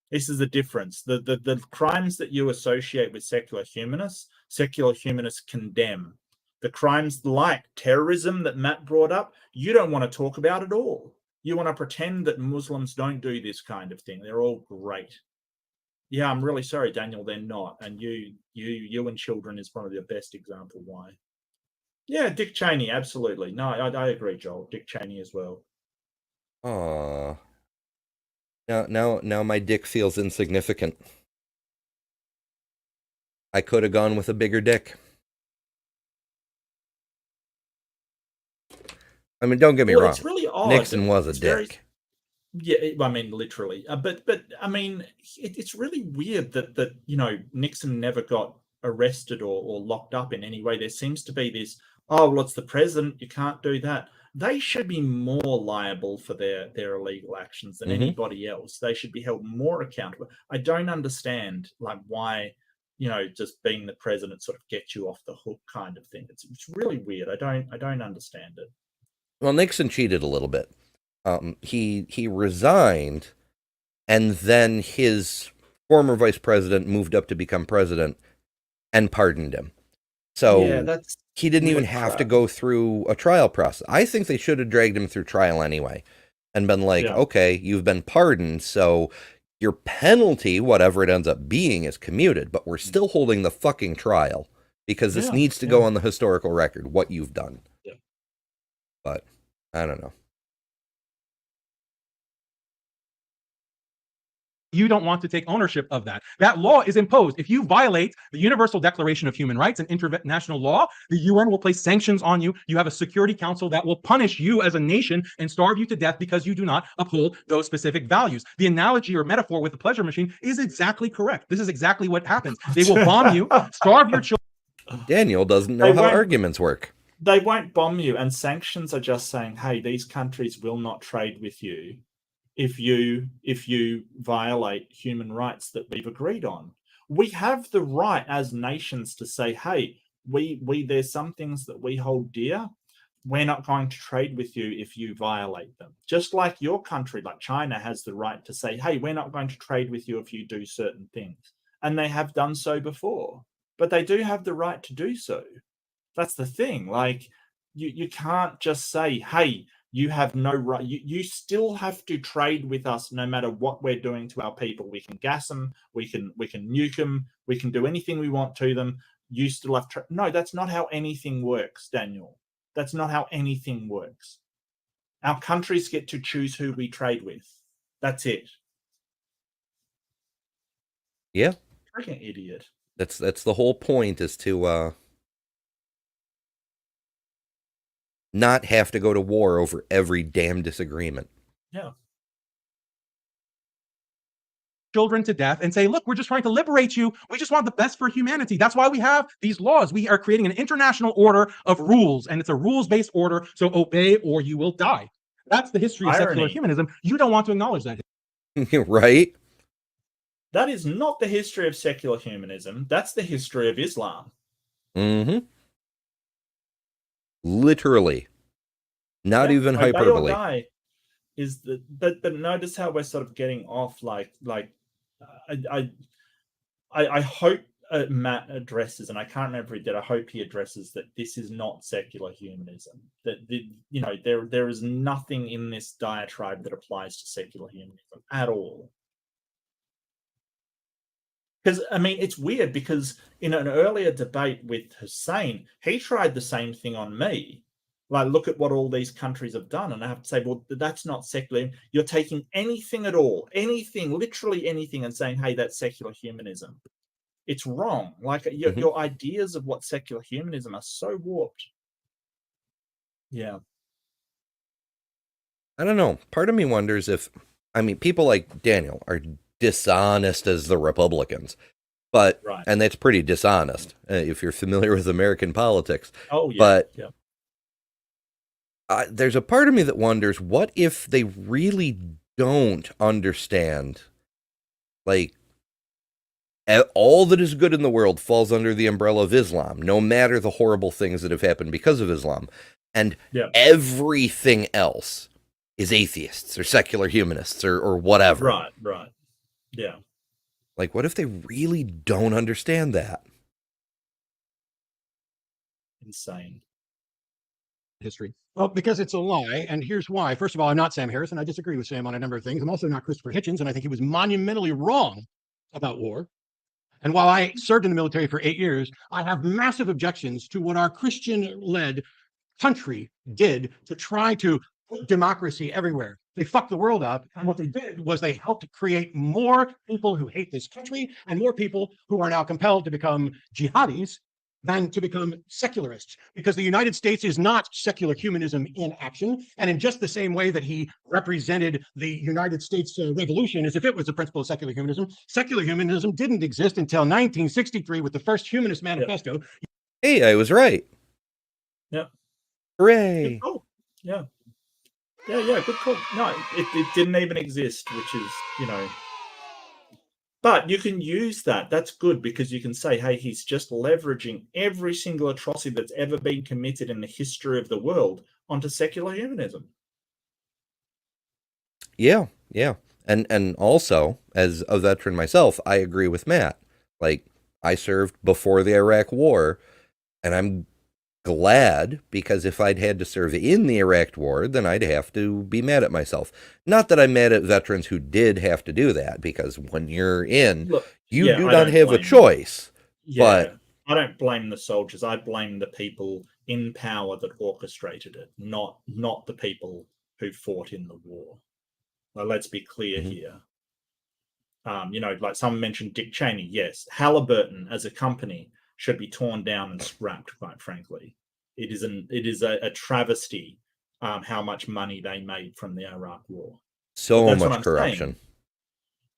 This is the difference. The crimes that you associate with secular humanists condemn. The crimes like terrorism that Matt brought up, you don't want to talk about at all. You want to pretend that Muslims don't do this kind of thing. They're all great. Yeah, I'm really sorry, Daniel, they're not. And you and children is one of the best example why. Yeah, Dick Cheney, absolutely. No, I agree, Joel. Dick Cheney as well. Aww. Now my dick feels insignificant. I could have gone with a bigger dick. I mean, don't get me wrong. It's really odd. Nixon was a dick. Yeah, I mean, literally. But I mean, it's really weird that you know, Nixon never got arrested or locked up in any way. There seems to be this, oh, well, it's the president, you can't do that. They should be more liable for their illegal actions than anybody else. They should be held more accountable. I don't understand, like, why, you know, just being the president sort of gets you off the hook kind of thing. It's really weird. I don't understand it. Well, Nixon cheated a little bit. He resigned, and then his former vice president moved up to become president and pardoned him. So yeah, he didn't even have to go through a trial process. I think they should have dragged him through trial anyway and been like, okay, you've been pardoned, so your penalty, whatever it ends up being, is commuted, but we're still holding the fucking trial because this needs to go on the historical record, what you've done. Yeah. But I don't know. You don't want to take ownership of that. That law is imposed. If you violate the Universal Declaration of Human Rights and international law, the UN will place sanctions on you. You have a Security Council that will punish you as a nation and starve you to death because you do not uphold those specific values. The analogy or metaphor with the pleasure machine is exactly correct. This is exactly what happens. They will bomb you, starve your children. Daniel doesn't know how arguments work. They won't bomb you, and sanctions are just saying, hey, these countries will not trade with you if you violate human rights that we've agreed on. We have the right as nations to say, hey, we there's some things that we hold dear. We're not going to trade with you if you violate them. Just like your country, like China, has the right to say, hey, we're not going to trade with you if you do certain things. And they have done so before, but they do have the right to do so. That's the thing. Like, you can't just say, hey, You have no right. You still have to trade with us no matter what we're doing to our people. We can gas them, we can nuke them, we can do anything we want to them. You still have no, that's not how anything works, Daniel. That's not how anything works. Our countries get to choose who we trade with. That's it. Yeah. Freaking idiot. That's the whole point, is to not have to go to war over every damn disagreement. Yeah. Children to death and say, look, we're just trying to liberate you. We just want the best for humanity. That's why we have these laws. We are creating an international order of rules, and it's a rules-based order. So obey or you will die. That's the history of secular humanism. You don't want to acknowledge that. Right? That is not the history of secular humanism. That's the history of Islam. Mm-hmm. Literally. Not even obey hyperbole. or die is the, but notice how we're sort of getting off. I hope Matt addresses, and I can't remember if he did. I hope he addresses that this is not secular humanism. That there is nothing in this diatribe that applies to secular humanism at all. Because, I mean, it's weird because in an earlier debate with Hussein, he tried the same thing on me. Like, look at what all these countries have done. And I have to say, well, that's not secular. You're taking anything at all, anything, literally anything, and saying, hey, that's secular humanism. It's wrong. Like, your ideas of what secular humanism are so warped. Yeah. I don't know. Part of me wonders if, I mean, people like Daniel are dishonest as the Republicans, but Right. and that's pretty dishonest if you're familiar with American politics. Oh, yeah. But yeah. There's a part of me that wonders, what if they really don't understand, like, all that is good in the world falls under the umbrella of Islam, no matter the horrible things that have happened because of Islam, and everything else is atheists or secular humanists or whatever. Right. Yeah. Like, what if they really don't understand that? Insane. History. Well, because it's a lie, and here's why. First of all, I'm not Sam Harris, and I disagree with Sam on a number of things. I'm also not Christopher Hitchens, and I think he was monumentally wrong about war. And while I served in the military for 8 years, I have massive objections to what our Christian-led country did to try to put democracy everywhere. They fucked the world up, and what they did was they helped create more people who hate this country and more people who are now compelled to become jihadis than to become secularists, because the United States is not secular humanism in action. And in just the same way that he represented the United States Revolution as if it was the principle of secular humanism didn't exist until 1963 with the first Humanist Manifesto. Hey, I was right. Yeah. Hooray. Good call. Yeah. Yeah, good call. No, it didn't even exist, which is, but you can use that. That's good, because you can say, hey, he's just leveraging every single atrocity that's ever been committed in the history of the world onto secular humanism. Yeah. And also, as a veteran myself, I agree with Matt. Like, I served before the Iraq War, and I'm glad, because if I'd had to serve in the Iraq War, then I'd have to be mad at myself. Not that I'm mad at veterans who did have to do that, because when you're in, you do not have a choice. Yeah, but I don't blame the soldiers. I blame the people in power that orchestrated it, not the people who fought in the war. Well, let's be clear here. Like someone mentioned Dick Cheney. Yes, Halliburton as a company should be torn down and scrapped, quite frankly. It is a travesty how much money they made from the Iraq War. So much corruption.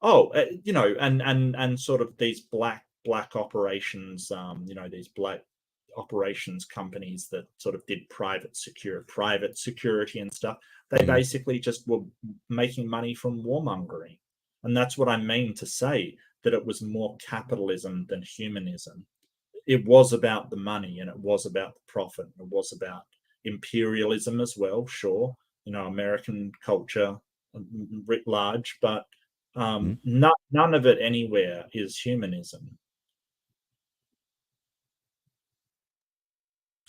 And sort of these black operations, these black operations companies that sort of did private security and stuff. They basically just were making money from warmongering. And that's what I mean to say, that it was more capitalism than humanism. It was about the money, and it was about the profit. It was about imperialism as well, sure. American culture writ large, but none of it anywhere is humanism.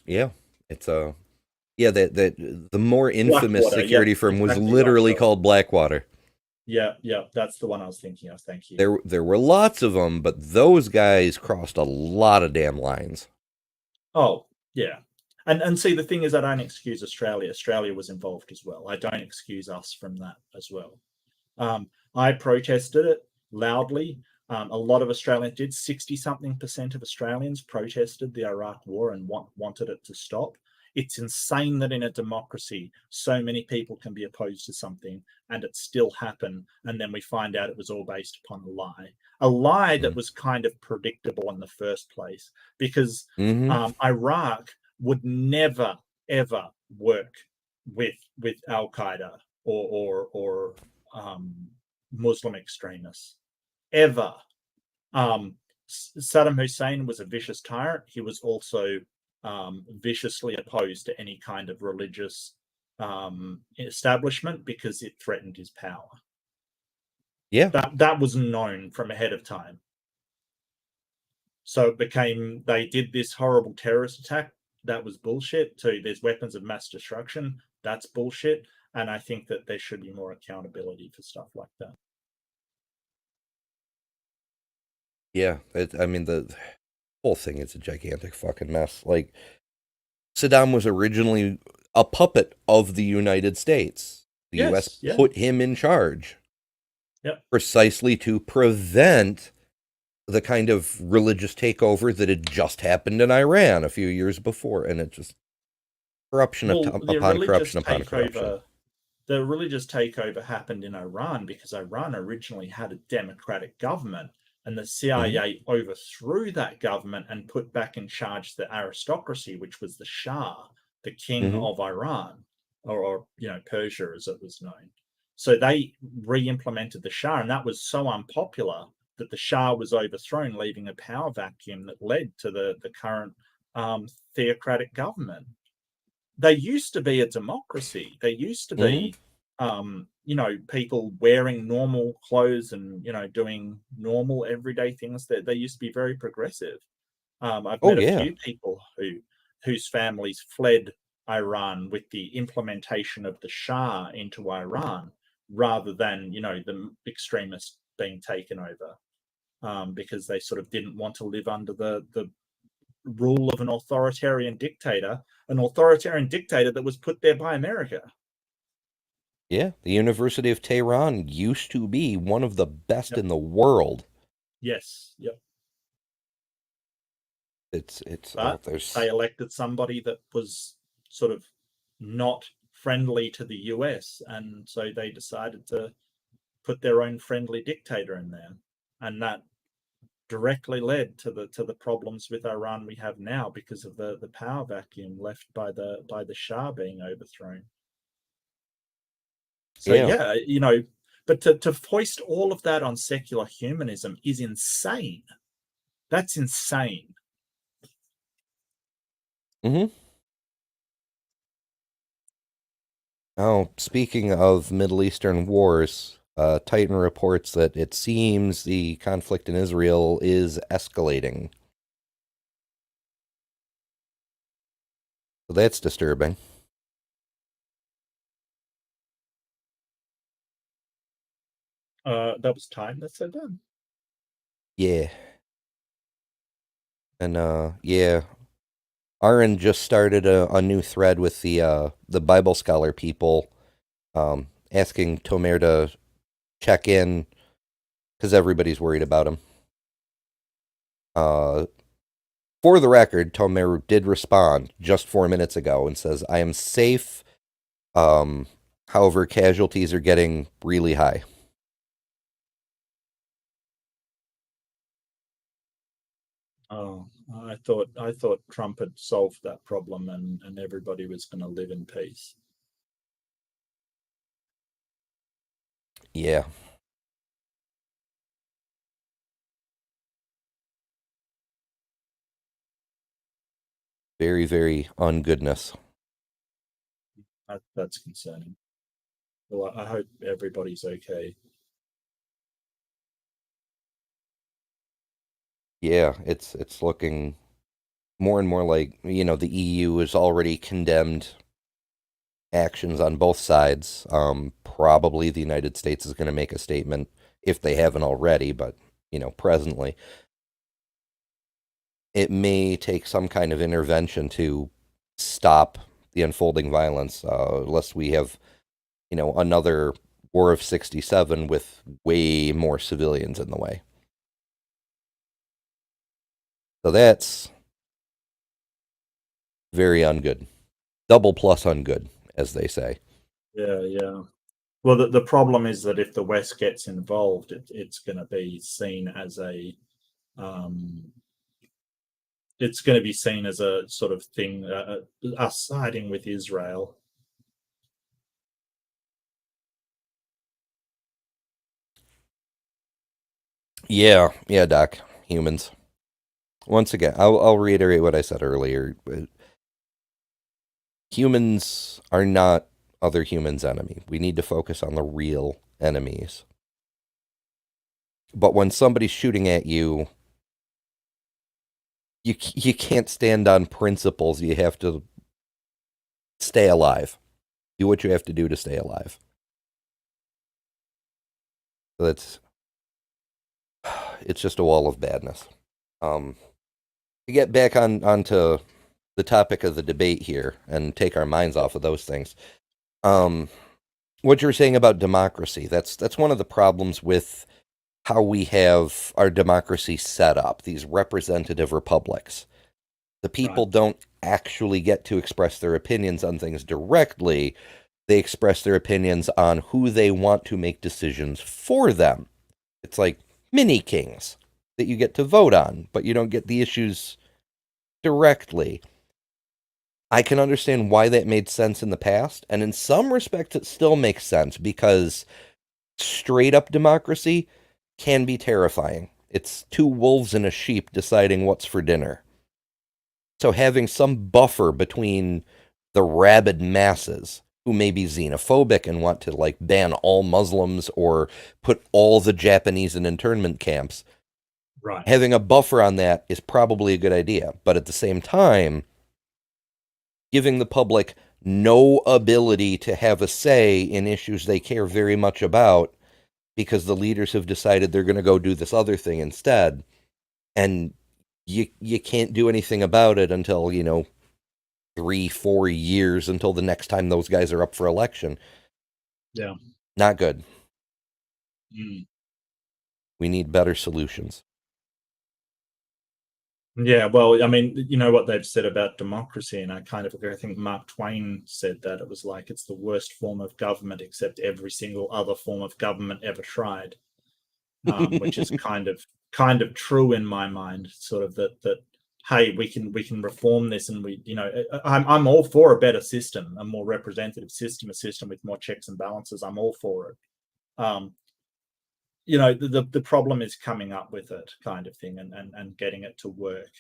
Yeah, it's Yeah, that the more infamous Blackwater, security yep, firm was exactly right, literally Phil. called Blackwater. Yeah, that's the one I was thinking of. Thank you. There were lots of them, but those guys crossed a lot of damn lines. Oh, yeah. And see, the thing is, I don't excuse Australia. Australia was involved as well. I don't excuse us from that as well. I protested it loudly. A lot of Australians did. 60-something% of Australians protested the Iraq War and wanted it to stop. It's insane that in a democracy, so many people can be opposed to something and it still happen. And then we find out it was all based upon a lie that was kind of predictable in the first place, because Iraq would never, ever work with Al Qaeda or Muslim extremists ever. Saddam Hussein was a vicious tyrant. He was also viciously opposed to any kind of religious establishment because it threatened his power. Yeah, that was known from ahead of time. So it became, they did this horrible terrorist attack. That was bullshit. So there's weapons of mass destruction. That's bullshit. And I think that there should be more accountability for stuff like that. yeah. I mean, the whole thing is a gigantic fucking mess. Like, Saddam was originally a puppet of the United States. The U.S. put him in charge. Yep. Precisely to prevent the kind of religious takeover that had just happened in Iran a few years before. And it just corruption upon corruption upon corruption. The religious takeover happened in Iran because Iran originally had a democratic government, and the CIA overthrew that government and put back in charge the aristocracy, which was the Shah, the king of Iran, or Persia as it was known. So they re-implemented the Shah, and that was so unpopular that the Shah was overthrown, leaving a power vacuum that led to the current theocratic government. They used to be a democracy. They used to be, people wearing normal clothes and, doing normal everyday things. They used to be very progressive. I've met a few people whose families fled Iran with the implementation of the Shah into Iran, rather than, the extremists being taken over, because they sort of didn't want to live under the rule of an authoritarian dictator that was put there by America. Yeah, the University of Tehran used to be one of the best in the world. Yes, yep. But they elected somebody that was sort of not friendly to the US, and so they decided to put their own friendly dictator in there, and that directly led to the problems with Iran we have now because of the power vacuum left by the Shah being overthrown. So but to foist all of that on secular humanism is insane. That's insane. Oh, speaking of Middle Eastern wars, Titan reports that it seems the conflict in Israel is escalating. So that's disturbing. That was time that said that. Yeah. And Aaron just started a new thread with the Bible scholar people, asking Tomer to check in because everybody's worried about him. For the record, Tomer did respond just 4 minutes ago and says, "I am safe. However, casualties are getting really high." Oh, I thought Trump had solved that problem and everybody was going to live in peace. Yeah. Very, very ungoodness. That's concerning. Well, I hope everybody's okay. Yeah, it's looking more and more like, the EU has already condemned actions on both sides. Probably the United States is going to make a statement if they haven't already, but presently it may take some kind of intervention to stop the unfolding violence, unless we have, another War of 67 with way more civilians in the way. So that's very ungood. Double plus ungood, as they say. Yeah. Well, the problem is that if the West gets involved, it's going to be seen as a sort of thing, us siding with Israel. Yeah, Doc. Humans. Once again, I'll reiterate what I said earlier. Humans are not other humans' enemy. We need to focus on the real enemies. But when somebody's shooting at you, you can't stand on principles. You have to stay alive. Do what you have to do to stay alive. So it's just a wall of badness. To get back onto the topic of the debate here and take our minds off of those things. What you were saying about democracy, that's one of the problems with how we have our democracy set up, these representative republics. The people don't actually get to express their opinions on things directly. They express their opinions on who they want to make decisions for them. It's like mini kings that you get to vote on, but you don't get the issues directly. I can understand why that made sense in the past, and in some respects it still makes sense, because straight up democracy can be terrifying. It's two wolves and a sheep deciding what's for dinner. So having some buffer between the rabid masses who may be xenophobic and want to ban all Muslims or put all the Japanese in internment camps, having a buffer on that is probably a good idea. But at the same time, giving the public no ability to have a say in issues they care very much about because the leaders have decided they're going to go do this other thing instead. And you can't do anything about it until, 3-4 years until the next time those guys are up for election. Yeah. Not good. Mm. We need better solutions. Yeah, well, I mean, you know what they've said about democracy, and I think Mark Twain said that it was like it's the worst form of government except every single other form of government ever tried, which is kind of true in my mind. Sort of that hey, we can reform this, and I'm all for a better system, a more representative system, a system with more checks and balances. I'm all for it. The problem is coming up with it, kind of thing, and getting it to work.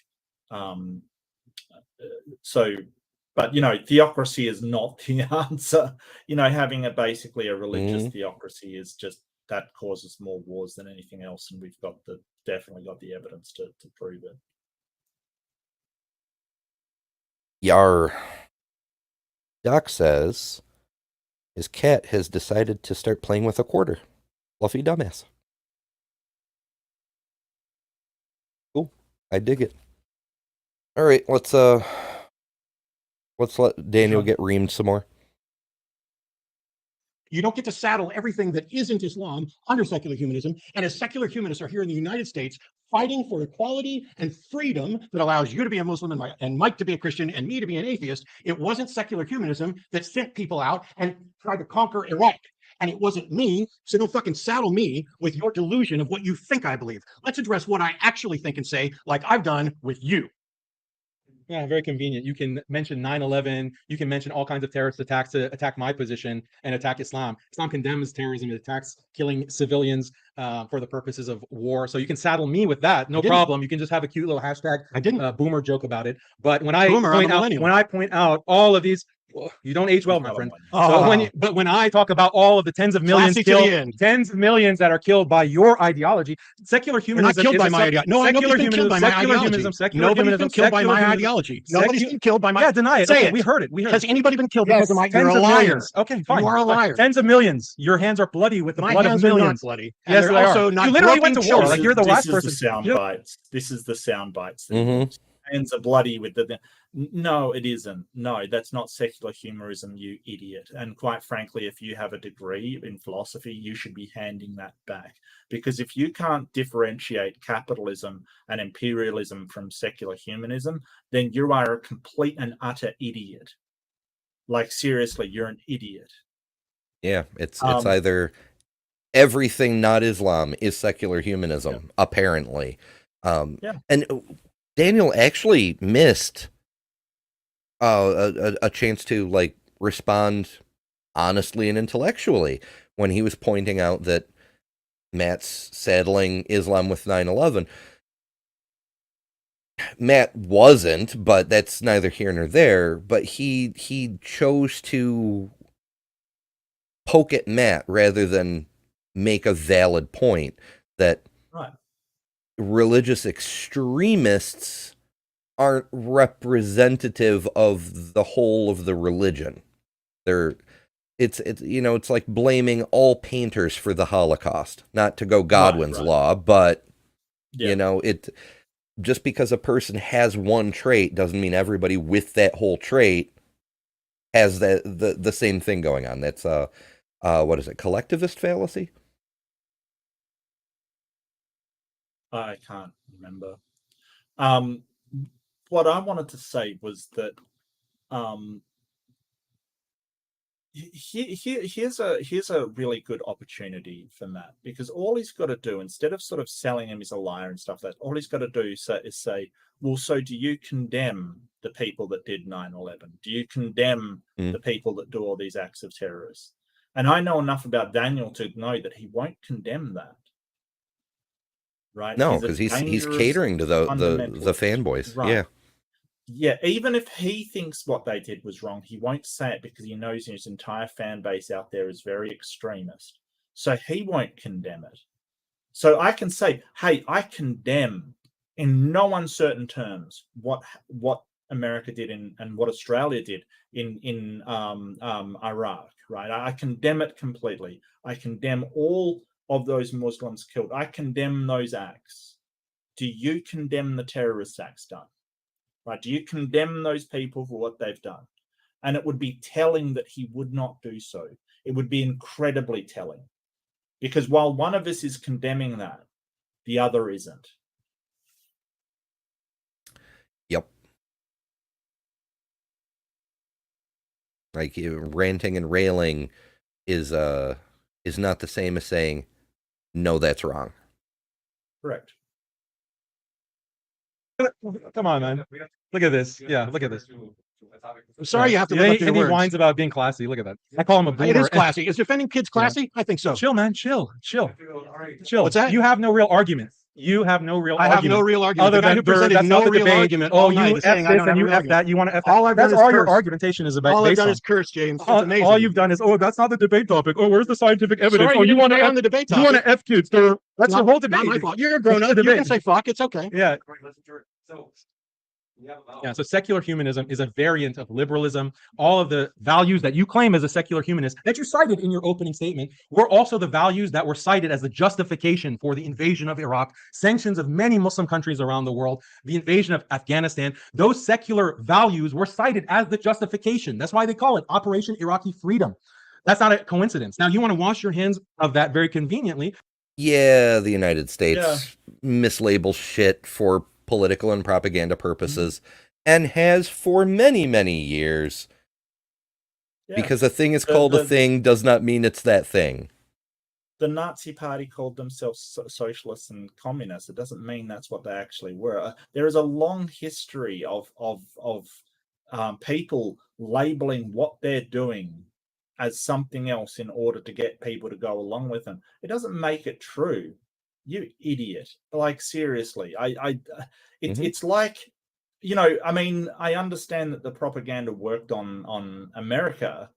But theocracy is not the answer. Having basically a religious theocracy is just, that causes more wars than anything else, and we've definitely got the evidence to prove it. Yar. Doc says his cat has decided to start playing with a quarter. Fluffy dumbass. Cool. I dig it. All right, let's let Daniel get reamed some more. You don't get to saddle everything that isn't Islam under secular humanism. And as secular humanists are here in the United States fighting for equality and freedom that allows you to be a Muslim and Mike to be a Christian and me to be an atheist, it wasn't secular humanism that sent people out and tried to conquer Iraq. And it wasn't me, so don't fucking saddle me with your delusion of what you think I believe. Let's address what I actually think and say, like I've done with you. Yeah, very convenient. You can mention 9/11. You can mention all kinds of terrorist attacks to attack my position and attack Islam. Islam condemns terrorism. It attacks killing civilians for the purposes of war. So you can saddle me with that. No problem. You can just have a cute little hashtag boomer joke about it. But when I point out all of these You don't age well, my Not friend. on So Oh, but when I talk about all of the tens of millions classy to the killed, end. tens of millions that are killed by your ideology, secular They're not humanism killed is by a my sub- ideology. No, nobody's secular been killed by my secular ideology. humanism, secular Nobody's humanism, been killed by secular my humanism, ideology. Nobody's secu- been killed by my. Yeah, deny it. Say Okay, it. we heard it. We heard Has it. anybody been killed because of my? You're Tens a of liar. millions. Okay, fine. You are a Fine. liar. Tens of millions. Your hands are bloody with the My blood of hands are not millions. bloody. And Yes, they're they also are. not You literally went to broken war. children. Like you're the last person. This is the sound You know- bites. This is the sound bites. Mhm. Hands are bloody with the. No, it isn't. No, that's not secular humorism, you idiot. And quite frankly, if you have a degree in philosophy, you should be handing that back. Because if you can't differentiate capitalism and imperialism from secular humanism, then you are a complete and utter idiot. Like, seriously, you're an idiot. Yeah, it's Um, either everything not Islam is secular humanism, apparently. Yeah. And Daniel actually missed a chance to like respond honestly and intellectually when he was pointing out that Matt's saddling Islam with 9/11. Matt wasn't, but that's neither here nor there. But he chose to poke at Matt rather than make a valid point that Right. religious extremists aren't representative of the whole of the religion. It's it's like blaming all painters for the Holocaust. Not to go Godwin's right. law, but Yeah. it just because a person has one trait doesn't mean everybody with that whole trait has the same thing going on. That's what is it? Collectivist fallacy? I can't remember. What I wanted to say was that here's a really good opportunity for Matt, because all he's got to do, instead of sort of selling him as a liar and stuff, that all he's got to do is say, well, so do you condemn the people that did 9/11? Do you condemn the people that do all these acts of terrorists? And I know enough about Daniel to know that he won't condemn that. Right? No, because he's catering to the fanboys. Right. Yeah. Yeah, even if he thinks what they did was wrong, he won't say it because he knows his entire fan base out there is very extremist. So he won't condemn it. So I can say, hey, I condemn in no uncertain terms what America did and what Australia did in Iraq, right? I condemn it completely. I condemn all of those Muslims killed. I condemn those acts. Do you condemn the terrorist acts done? Right? Do you condemn those people for what they've done? And it would be telling that he would not do so. It would be incredibly telling. Because while one of us is condemning that, the other isn't. Yep. Like ranting and railing is not the same as saying, no, that's wrong. Correct. Come on, man. Look at this. Yeah, look at this. I'm sorry you have to live up to your And he words. whines about being classy. Look at that. I call him a boomer. It is classy. Is defending kids classy? I think so. Chill, man. Chill. What's that? You have no real argument. You have no real I argument. have no real argument. Other The guy than who presented that's no not the real debate. argument Oh, all you night F is saying I this don't and have you a real F argument. that. You want to F All that. I've done That's is all your curse. argumentation is about. All I've based done on. is curse, James. It's All amazing. you've done is, oh, that's not the debate topic. Oh, where's the scientific evidence? Sorry, Oh, you you didn't want stay to on the debate you want topic. to F kids, sir. That's your whole debate. Not my fault. You're a grown up. It's the You can debate. say fuck. It's okay. Yeah. Yeah, so secular humanism is a variant of liberalism. All of the values that you claim as a secular humanist that you cited in your opening statement were also the values that were cited as the justification for the invasion of Iraq, sanctions of many Muslim countries around the world, the invasion of Afghanistan. Those secular values were cited as the justification. That's why they call it Operation Iraqi Freedom. That's not a coincidence. Now, you want to wash your hands of that very conveniently. Yeah, the United States mislabels shit for political and propaganda purposes, and has for many, many years. Yeah. Because a thing is called a thing does not mean it's that thing. The Nazi Party called themselves socialists and communists. It doesn't mean that's what they actually were. There is a long history of people labeling what they're doing as something else in order to get people to go along with them. It doesn't make it true. You idiot. Like, seriously. It's like you know, I mean, I understand that the propaganda worked on America.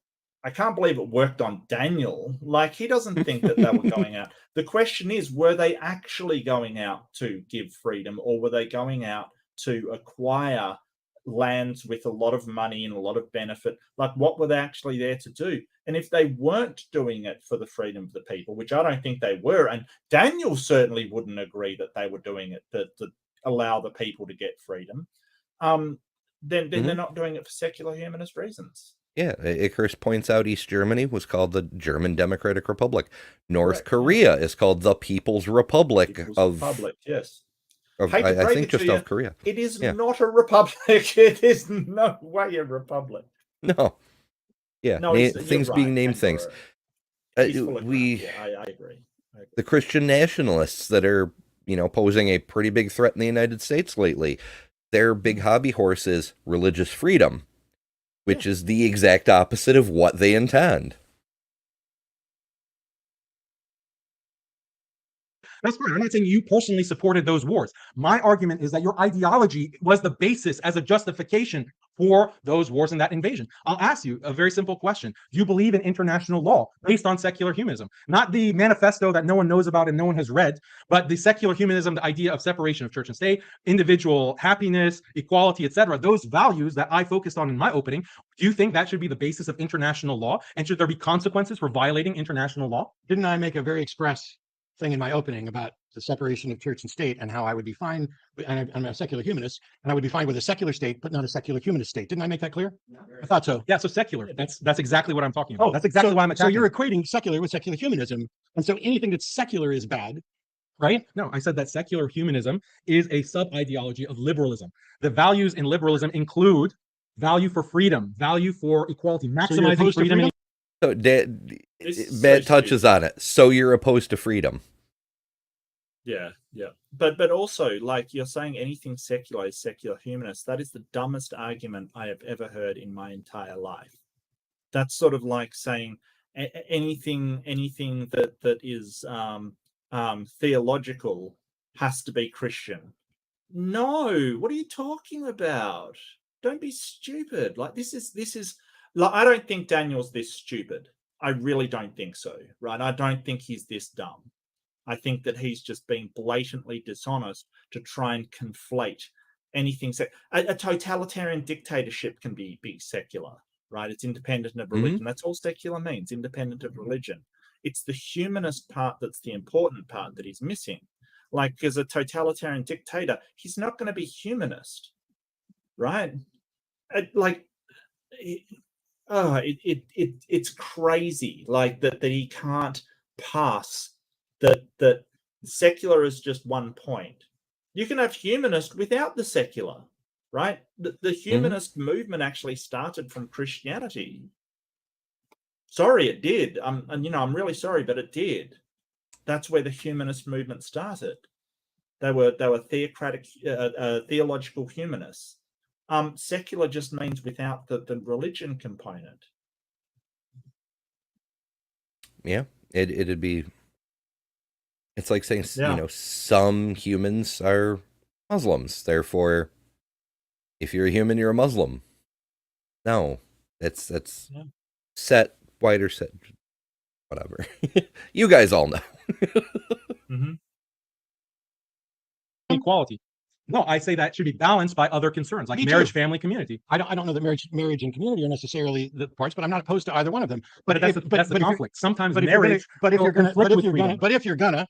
I can't believe it worked on Daniel. Like, he doesn't think that they were going out. The question is, were they actually going out to give freedom, or were they going out to acquire lands with a lot of money and a lot of benefit? Like, what were they actually there to do? And if they weren't doing it for the freedom of the people, which I don't think they were, and Daniel certainly wouldn't agree that they were doing it to allow the people to get freedom, then they're not doing it for secular humanist reasons. Yeah, Icarus points out East Germany was called the German Democratic Republic. North Correct, Korea is called the People's Republic Yes. of Hate to I break think it to just you, of Korea. It is Yeah. not a republic. It is no way a republic. No. Yeah, No, you're things right, being named Pandora. things. He's full of crap. Yeah, I agree. The Christian nationalists that are, posing a pretty big threat in the United States lately, their big hobby horse is religious freedom, which is the exact opposite of what they intend. That's fine. I'm not saying you personally supported those wars. My argument is that your ideology was the basis as a justification for those wars and that invasion. I'll ask you a very simple question. Do you believe in international law based on secular humanism? Not the manifesto that no one knows about and no one has read, but the secular humanism, the idea of separation of church and state, individual happiness, equality, etc. Those values that I focused on in my opening, do you think that should be the basis of international law? And should there be consequences for violating international law? Didn't I make a very express thing in my opening about the separation of church and state and how I would be fine, and I'm a secular humanist, and I would be fine with a secular state, but not a secular humanist state. Didn't I make that clear? I thought so. Yeah, so secular. That's exactly what I'm talking about. That's exactly why I'm attacking. So you're equating secular with secular humanism, and so anything that's secular is bad, right? No, I said that secular humanism is a sub-ideology of liberalism. The values in liberalism include value for freedom, value for equality, maximizing freedom. So Matt touches on it. So you're opposed to freedom. Yeah. But also, like, you're saying anything secular is secular humanist. That is the dumbest argument I have ever heard in my entire life. That's sort of like saying anything that is theological has to be Christian. No, what are you talking about? Don't be stupid. Like, this is like, I don't think Daniel's this stupid. I really don't think so, right? I don't think he's this dumb. I think that he's just being blatantly dishonest to try and conflate anything. A totalitarian dictatorship can be secular, right? It's independent of religion. That's all secular means, independent of religion. It's the humanist part that's the important part that he's missing. Like, as a totalitarian dictator, he's not going to be humanist, right? It's crazy, like that he can't pass that secular is just one point. You can have humanist without the secular, right? The humanist movement actually started from Christianity. Sorry, it did. I'm really sorry, but it did. That's where the humanist movement started. They were theocratic, theological humanists. Secular just means without the religion component. Yeah, it'd be. It's like saying, Yeah. Some humans are Muslims. Therefore, if you're a human, you're a Muslim. No, it's set, wider set, whatever. You guys all know. Equality. No, I say that should be balanced by other concerns like Me marriage, too. family, community. I don't know that marriage and community are necessarily the parts, but I'm not opposed to either one of them. But that's the conflict. Sometimes marriage. But if you're gonna,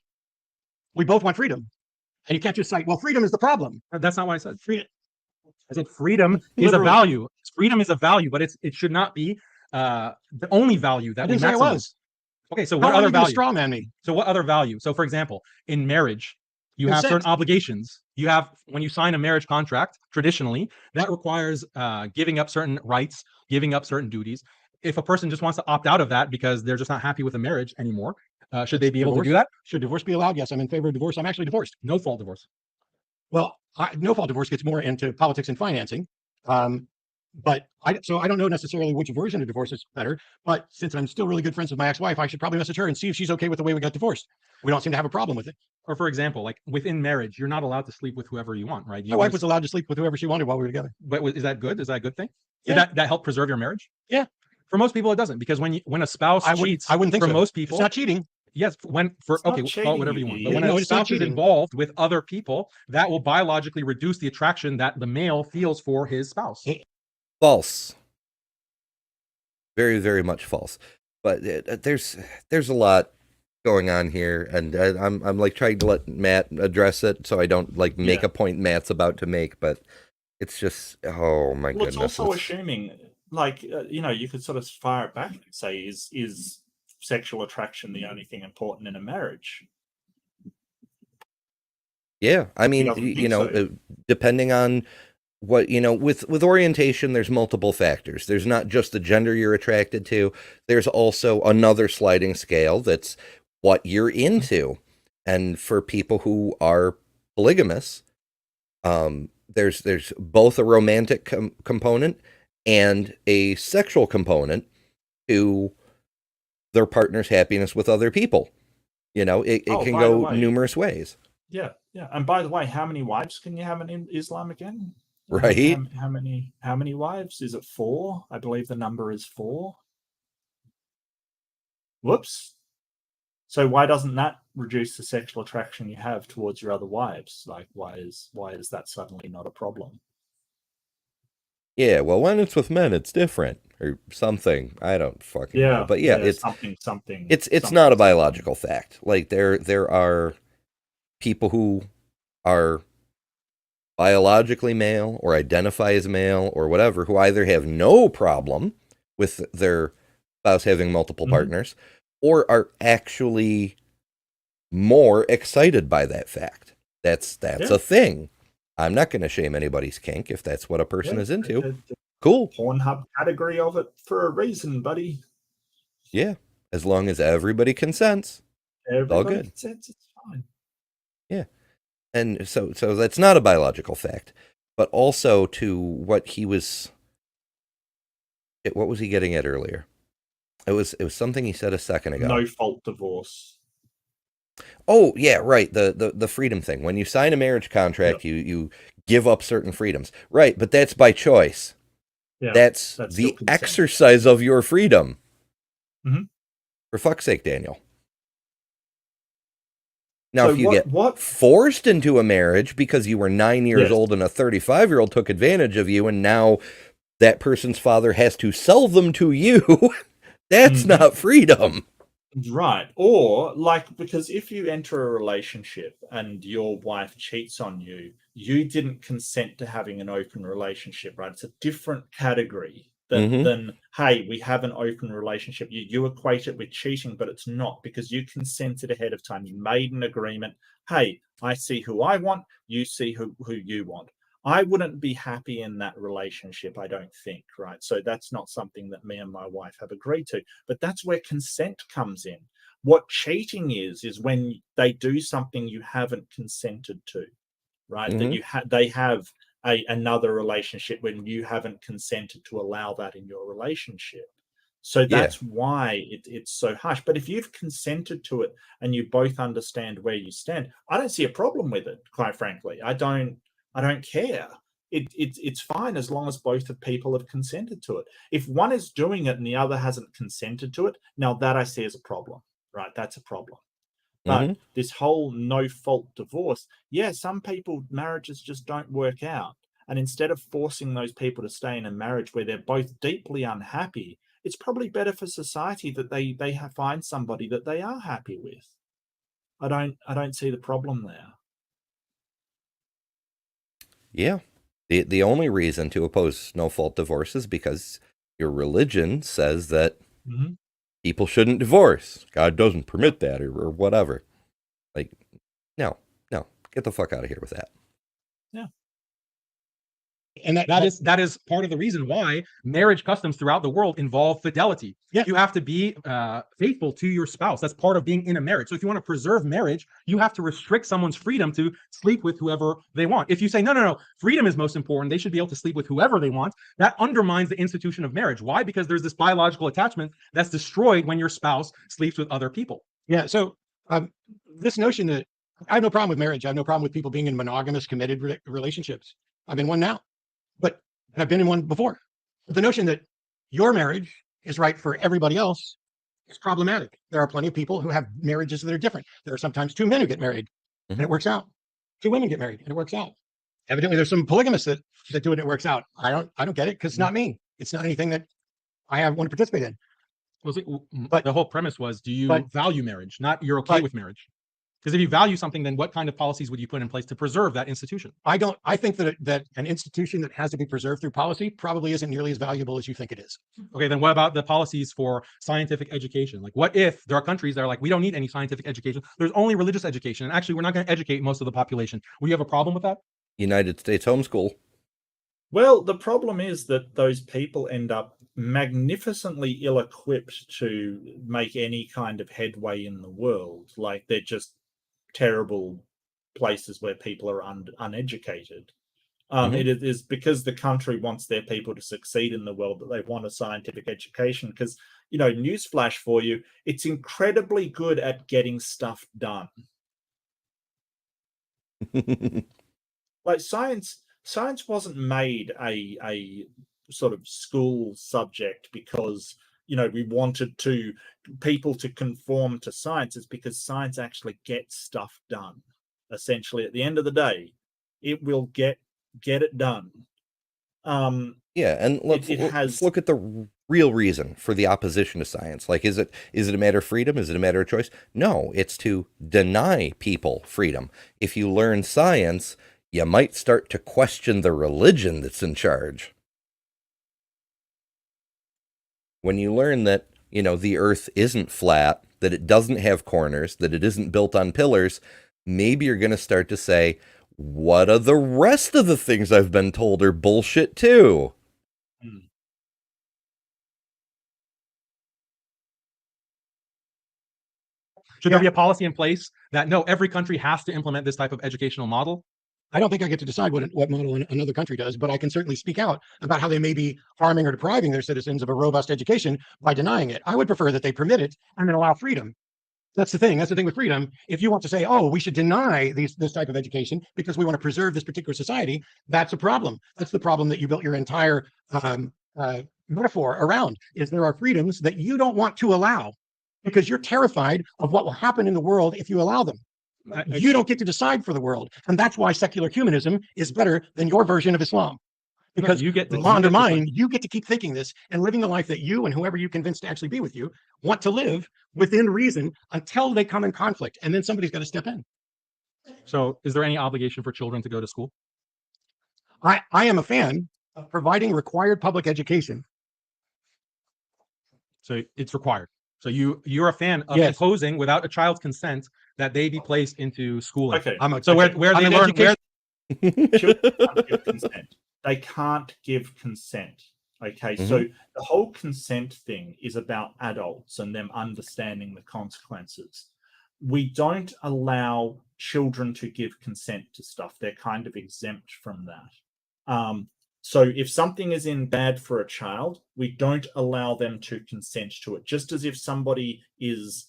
we both want freedom, and you can't just say, "Well, freedom is the problem." That's not what I said. Freedom. I said freedom is a value. Freedom is a value, but it should not be the only value that I we didn't say it maximize. was. Okay, so what other value? Straw man me. So what other value? So for example, in marriage, you have Consent. certain obligations. You have, when you sign a marriage contract, traditionally, that requires giving up certain rights, giving up certain duties. If a person just wants to opt out of that because they're just not happy with the marriage anymore, should they be able to do that? Should divorce be allowed? Yes, I'm in favor of divorce. I'm actually divorced. No fault divorce. Well, no fault divorce gets more into politics and financing. But I don't know necessarily which version of divorce is better. But since I'm still really good friends with my ex-wife, I should probably message her and see if she's okay with the way we got divorced. We don't seem to have a problem with it. Or for example, like within marriage, you're not allowed to sleep with whoever you want, right? My wife was allowed to sleep with whoever she wanted while we were together. But is that good? Is that a good thing? Yeah. Did that help preserve your marriage? Yeah. For most people, it doesn't, because when a spouse cheats, I wouldn't think for so. most people, It's not cheating. yes, okay, call it whatever you want. But when No, a it's not spouse is cheating. involved with other people, that will biologically reduce the attraction that the male feels for his spouse. False. Very, very much false. But there's a lot going on here, and I'm like trying to let Matt address it so I don't like make a point Matt's about to make, but it's just, oh my goodness. It's also assuming, like, you could sort of fire it back and say, is sexual attraction the only thing important in a marriage? Yeah, I mean, depending on what, with orientation, there's multiple factors. There's not just the gender you're attracted to. There's also another sliding scale that's what you're into. And for people who are polygamous, there's both a romantic component and a sexual component to their partner's happiness with other people. It can go numerous ways. Yeah. And by the way, how many wives can you have in Islam again? Right. How many wives? Is it 4? I believe the number is 4. Whoops. So why doesn't that reduce the sexual attraction you have towards your other wives? Like, why is that suddenly not a problem? Yeah, well, when it's with men, it's different or something. I don't fucking know. But it's something. It's not a biological fact. Like there are people who are biologically male or identify as male or whatever who either have no problem with their spouse having multiple partners or are actually more excited by that fact. That's a thing. I'm not going to shame anybody's kink if that's what a person is into. Cool. Pornhub category of it for a reason, buddy. Yeah, as long as everybody consents. All good. Consents, it's fine. Yeah. And so that's not a biological fact, but also to what was he getting at earlier? It was something he said a second ago. No fault divorce. Oh yeah, right. The freedom thing. When you sign a marriage contract, you give up certain freedoms. Right, but that's by choice. Yeah, that's the exercise of your freedom. Mm-hmm. For fuck's sake, Daniel. Now, so if you get forced into a marriage because you were 9 years old and a 35-year-old took advantage of you, and now that person's father has to sell them to you, that's not freedom. Right. Or because if you enter a relationship and your wife cheats on you, you didn't consent to having an open relationship, right? It's a different category than hey, we have an open relationship. You equate it with cheating, but it's not, because you consented ahead of time. You made an agreement. Hey, I see who I want. You see who you want. I wouldn't be happy in that relationship, I don't think, right? So that's not something that me and my wife have agreed to. But that's where consent comes in. What cheating is when they do something you haven't consented to, right? That they have another relationship when you haven't consented to allow that in your relationship. So that's why it's so harsh. But if you've consented to it and you both understand where you stand, I don't see a problem with it, quite frankly. I don't care. It's fine as long as both of people have consented to it. If one is doing it and the other hasn't consented to it, now that I see as a problem, right? That's a problem. But this whole no-fault divorce, some people, marriages just don't work out. And instead of forcing those people to stay in a marriage where they're both deeply unhappy, it's probably better for society that they find somebody that they are happy with. I don't see the problem there. Yeah. The only reason to oppose no-fault divorce is because your religion says that people shouldn't divorce. God doesn't permit that or whatever. Like, no, get the fuck out of here with that. Yeah. And that is part of the reason why marriage customs throughout the world involve fidelity. Yeah. You have to be faithful to your spouse. That's part of being in a marriage. So if you want to preserve marriage, you have to restrict someone's freedom to sleep with whoever they want. If you say, no, freedom is most important, they should be able to sleep with whoever they want, that undermines the institution of marriage. Why? Because there's this biological attachment that's destroyed when your spouse sleeps with other people. Yeah. So this notion that I have no problem with marriage. I have no problem with people being in monogamous, committed relationships. I'm in one now, but and I've been in one before. But the notion that your marriage is right for everybody else is problematic. There are plenty of people who have marriages that are different. There are sometimes two men who get married and it works out. Two women get married and it works out. Evidently, there's some polygamists that do it and it works out. I don't get it because it's not me. It's not anything that I want to participate in. Well, see, But- the whole premise was, do you but- value marriage? Not you're okay but- with marriage. Because if you value something, then what kind of policies would you put in place to preserve that institution? I don't. I think that an institution that has to be preserved through policy probably isn't nearly as valuable as you think it is. Okay, then what about the policies for scientific education? Like, what if there are countries that are like, we don't need any scientific education. There's only religious education. And actually, we're not going to educate most of the population. Will you have a problem with that? United States homeschool. Well, the problem is that those people end up magnificently ill-equipped to make any kind of headway in the world. Like, they're just terrible places where people are uneducated. It is because the country wants their people to succeed in the world that they want a scientific education. Because, newsflash for you, it's incredibly good at getting stuff done. Like science wasn't made a sort of school subject because we wanted people to conform to science. It's because science actually gets stuff done. Essentially, at the end of the day, it will get it done. Yeah, and let's look at the real reason for the opposition to science. Like, is it a matter of freedom? Is it a matter of choice? No, it's to deny people freedom. If you learn science, you might start to question the religion that's in charge. When you learn that, the earth isn't flat, that it doesn't have corners, that it isn't built on pillars, maybe you're going to start to say, what are the rest of the things I've been told are bullshit too? Should there be a policy in place that, no, every country has to implement this type of educational model? I don't think I get to decide what model another country does, but I can certainly speak out about how they may be harming or depriving their citizens of a robust education by denying it. I would prefer that they permit it and then allow freedom. That's the thing. That's the thing with freedom. If you want to say, oh, we should deny this type of education because we want to preserve this particular society, that's a problem. That's the problem that you built your entire metaphor around, is there are freedoms that you don't want to allow because you're terrified of what will happen in the world if you allow them. You don't get to decide for the world. And that's why secular humanism is better than your version of Islam. Because you get to, under mine, you get to keep thinking this and living the life that you and whoever you convince to actually be with you want to live within reason until they come in conflict. And then somebody's got to step in. So is there any obligation for children to go to school? I am a fan of providing required public education. So it's required. So you're a fan of Yes. imposing without a child's consent that they be placed into schooling. Okay. So where they learn where Children can't give consent. They can't give consent. Okay, so the whole consent thing is about adults and them understanding the consequences. We don't allow children to give consent to stuff. They're kind of exempt from that. So if something is in bad for a child, we don't allow them to consent to it. Just as if somebody is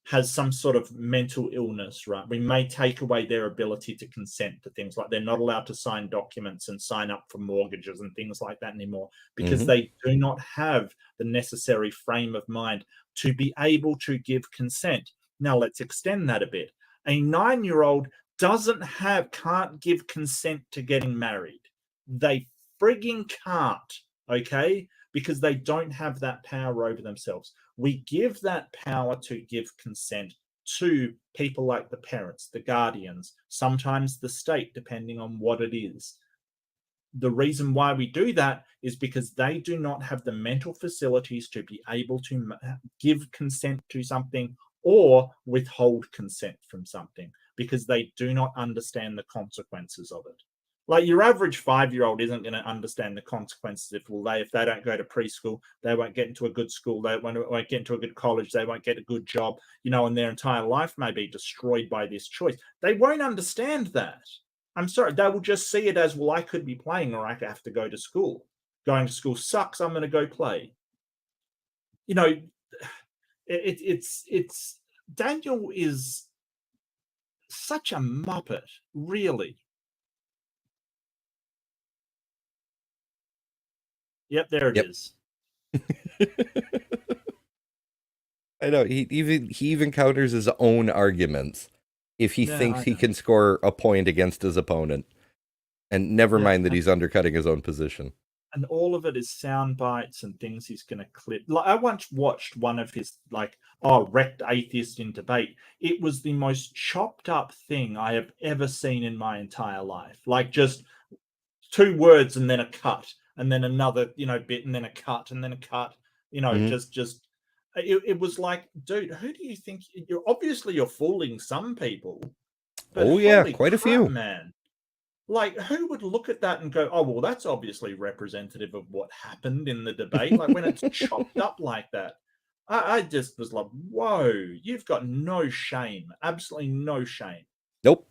has some sort of mental illness, right? We may take away their ability to consent to things like they're not allowed to sign documents and sign up for mortgages and things like that anymore because they do not have the necessary frame of mind to be able to give consent. Now let's extend that a bit. A 9-year-old can't give consent to getting married. They frigging can't, okay? Because they don't have that power over themselves. We give that power to give consent to people like the parents, the guardians, sometimes the state, depending on what it is. The reason why we do that is because they do not have the mental facilities to be able to give consent to something or withhold consent from something because they do not understand the consequences of it. Like your average 5-year-old isn't going to understand the consequences if they don't go to preschool, they won't get into a good school, they won't get into a good college, they won't get a good job, and their entire life may be destroyed by this choice. They won't understand that. I'm sorry, they will just see it as, well, I could be playing or I have to go to school. Going to school sucks, I'm going to go play. It's Daniel is such a muppet, really. Yep, there it is. I know he even counters his own arguments if he thinks he can score a point against his opponent, and never mind that he's undercutting his own position. And all of it is sound bites and things he's going to clip. Like, I once watched one of his, like, wrecked atheist in debate. It was the most chopped up thing I have ever seen in my entire life. Like, just 2 words and then a cut, and then another, bit, and then a cut, and then a cut. Just it was like, dude, who do you think you're? Obviously, you're fooling some people. But oh yeah, holy quite a crap, few, man. Like, who would look at that and go, oh, well, that's obviously representative of what happened in the debate? Like, when it's chopped up like that, I just was like, whoa, you've got no shame. Absolutely no shame. Nope.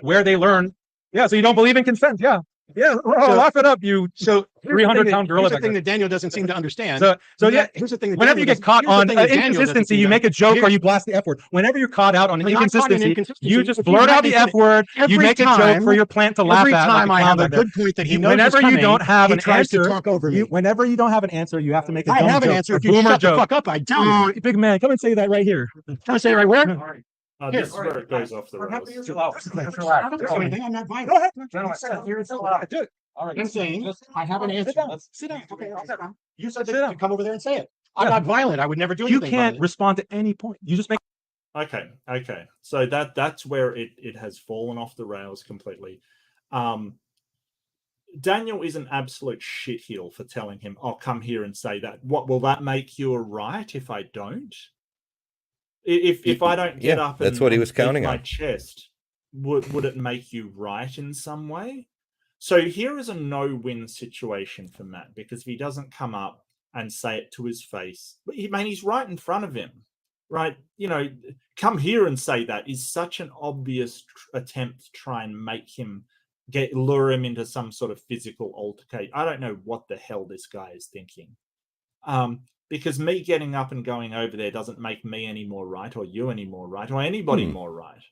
Where they learn. Yeah, so you don't believe in consent. Yeah. Yeah, laugh it up, you. So 300-pound gorilla. Here's the thing that Daniel doesn't seem to understand. Here's the thing. Whenever you get caught on inconsistency, you make a joke or you blast the F word. Whenever you're caught out on inconsistency, you just blurt out the F word. You make a joke for your plant to laugh at. Every time I have a good point that he knows is coming, you don't have an answer, to talk over me. Whenever you don't have an answer, you have to make a I dumb have an joke, answer. a If you boomer shut the joke. fuck up, I don't. Big man, come and say that right here. Can I say it right where? This is where it goes off the rails. I don't do anything. I'm not violent. Go ahead. All right. I'm saying I have an answer. Sit down. Okay, I'll sit down. You said Sit to down. come over there and say it. I'm not violent. I would never do anything. You can't violent. respond to any point. You just make. Okay. So that's where it has fallen off the rails completely. Daniel is an absolute shitheel for telling him, "Oh, come here and say that." What will that make you a right if I don't? If I don't get up, that's what he was counting my on. chest, would it make you right in some way? So here is a no-win situation for Matt, because if he doesn't come up and say it to his face, he's right in front of him, right? Come here and say that is such an obvious attempt to try and make him lure him into some sort of physical altercation. I don't know what the hell this guy is thinking. Because me getting up and going over there doesn't make me any more right, or you any more right, or anybody more right.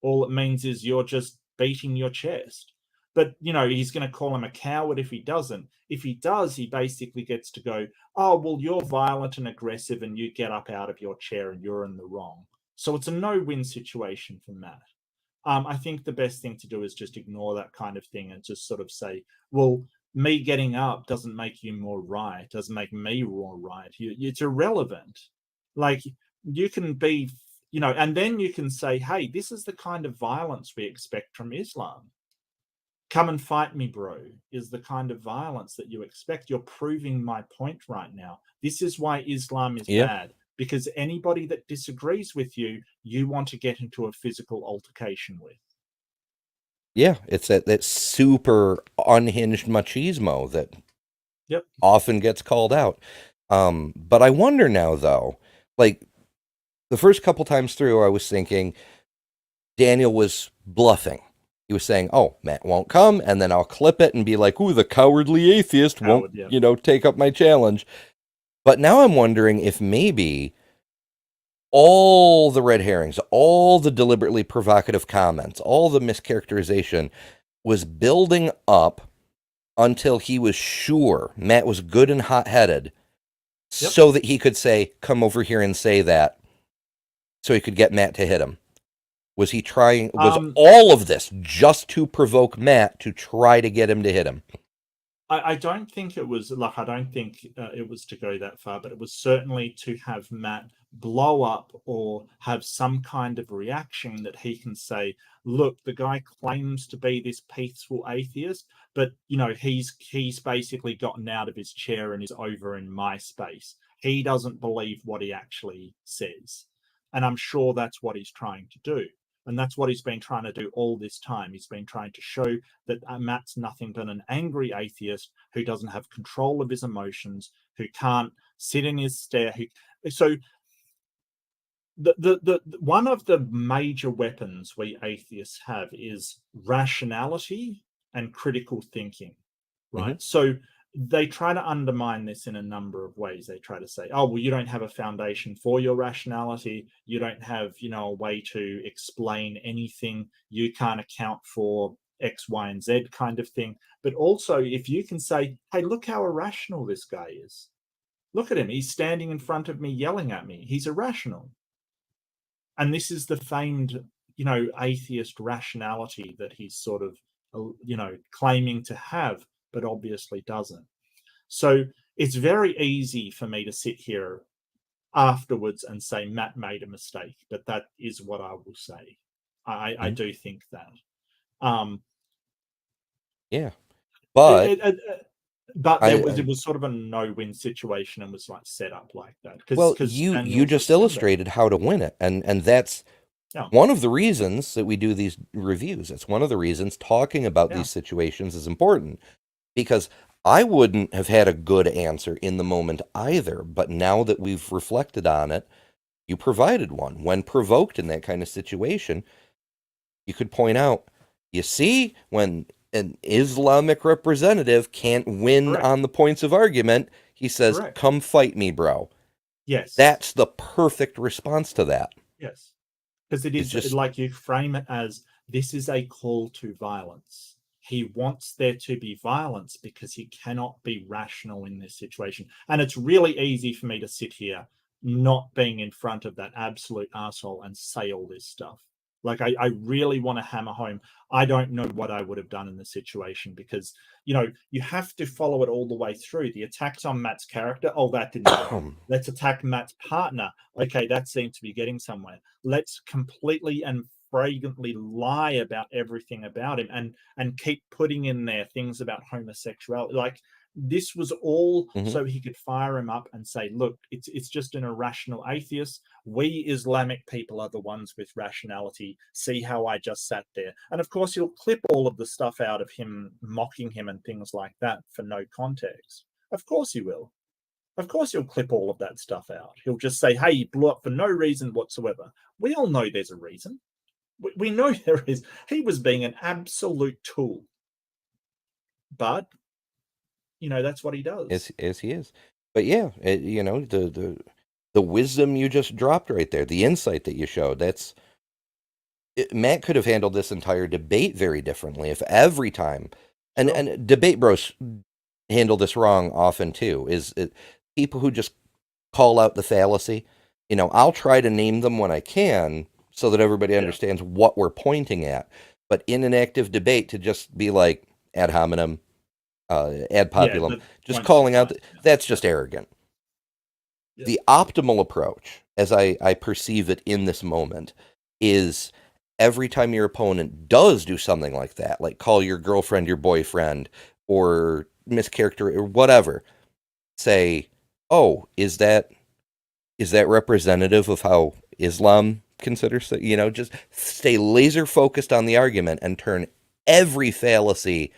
All it means is you're just beating your chest. But, he's going to call him a coward if he doesn't. If he does, he basically gets to go, oh, well, you're violent and aggressive and you get up out of your chair and you're in the wrong. So it's a no-win situation for Matt. I think the best thing to do is just ignore that kind of thing and just sort of say, well, me getting up doesn't make you more right, doesn't make me more right. It's irrelevant. Like, you can be, and then you can say, hey, this is the kind of violence we expect from Islam. Come and fight me, bro, is the kind of violence that you expect. You're proving my point right now. This is why Islam is bad, because anybody that disagrees with you, you want to get into a physical altercation with. Yeah, it's that super unhinged machismo that often gets called out. But I wonder now, though, like the first couple times through, I was thinking Daniel was bluffing. He was saying, oh, Matt won't come, and then I'll clip it and be like, ooh, the cowardly atheist won't, take up my challenge. But now I'm wondering if maybe all the red herrings, all the deliberately provocative comments, all the mischaracterization was building up until he was sure Matt was good and hot-headed so that he could say, come over here and say that, so he could get Matt to hit him. Was he trying, was all of this just to provoke Matt to try to get him to hit him? I don't think it was, I don't think it was to go that far, but it was certainly to have Matt blow up or have some kind of reaction that he can say, look, the guy claims to be this peaceful atheist, but, he's basically gotten out of his chair and is over in my space. He doesn't believe what he actually says. And I'm sure that's what he's trying to do. And that's what he's been trying to do all this time. He's been trying to show that Matt's nothing but an angry atheist who doesn't have control of his emotions, who can't sit in his stare. So the one of the major weapons we atheists have is rationality and critical thinking, right? So they try to undermine this in a number of ways. They try to say, oh, well, you don't have a foundation for your rationality. You don't have, a way to explain anything. You can't account for X, Y, and Z kind of thing. But also, if you can say, hey, look how irrational this guy is. Look at him. He's standing in front of me, yelling at me. He's irrational. And this is the famed, atheist rationality that he's sort of, claiming to have, but obviously doesn't. So it's very easy for me to sit here afterwards and say Matt made a mistake, but that is what I will say. I do think that. Yeah, but it was sort of a no-win situation and was like set up like that. You just illustrated how to win it, and that's one of the reasons that we do these reviews. It's one of the reasons talking about these situations is important, because I wouldn't have had a good answer in the moment either. But now that we've reflected on it, you provided one. When provoked in that kind of situation, you could point out, you see, when an Islamic representative can't win on the points of argument, he says, come fight me, bro. Yes. That's the perfect response to that. Yes. Because it is just like you frame it as, this is a call to violence. He wants there to be violence because he cannot be rational in this situation. And it's really easy for me to sit here not being in front of that absolute asshole and say all this stuff. Like, I really want to hammer home, I don't know what I would have done in the situation, because, you have to follow it all the way through. The attacks on Matt's character, oh, that didn't work. Let's attack Matt's partner. Okay, that seems to be getting somewhere. Let's completely and flagrantly lie about everything about him and keep putting in there things about homosexuality. Like, this was all so he could fire him up and say, look, it's just an irrational atheist. We Islamic people are the ones with rationality. See how I just sat there. And of course, he'll clip all of the stuff out of him mocking him and things like that for no context. Of course he will. Of course he'll clip all of that stuff out. He'll just say, hey, he blew up for no reason whatsoever. We all know there's a reason. We know there is. He was being an absolute tool. But that's what he does. As he is. But yeah, the wisdom you just dropped right there, the insight that you showed, Matt could have handled this entire debate very differently if every time, and debate bros handle this wrong often too, is people who just call out the fallacy. I'll try to name them when I can so that everybody understands what we're pointing at. But in an active debate, to just be like ad hominem, ad populum, just calling out, that's just arrogant. Yeah. The optimal approach, as I perceive it in this moment, is every time your opponent does do something like that, like call your girlfriend your boyfriend or mischaracter or whatever, say, oh, is that representative of how Islam considers that? Just stay laser focused on the argument and turn every fallacy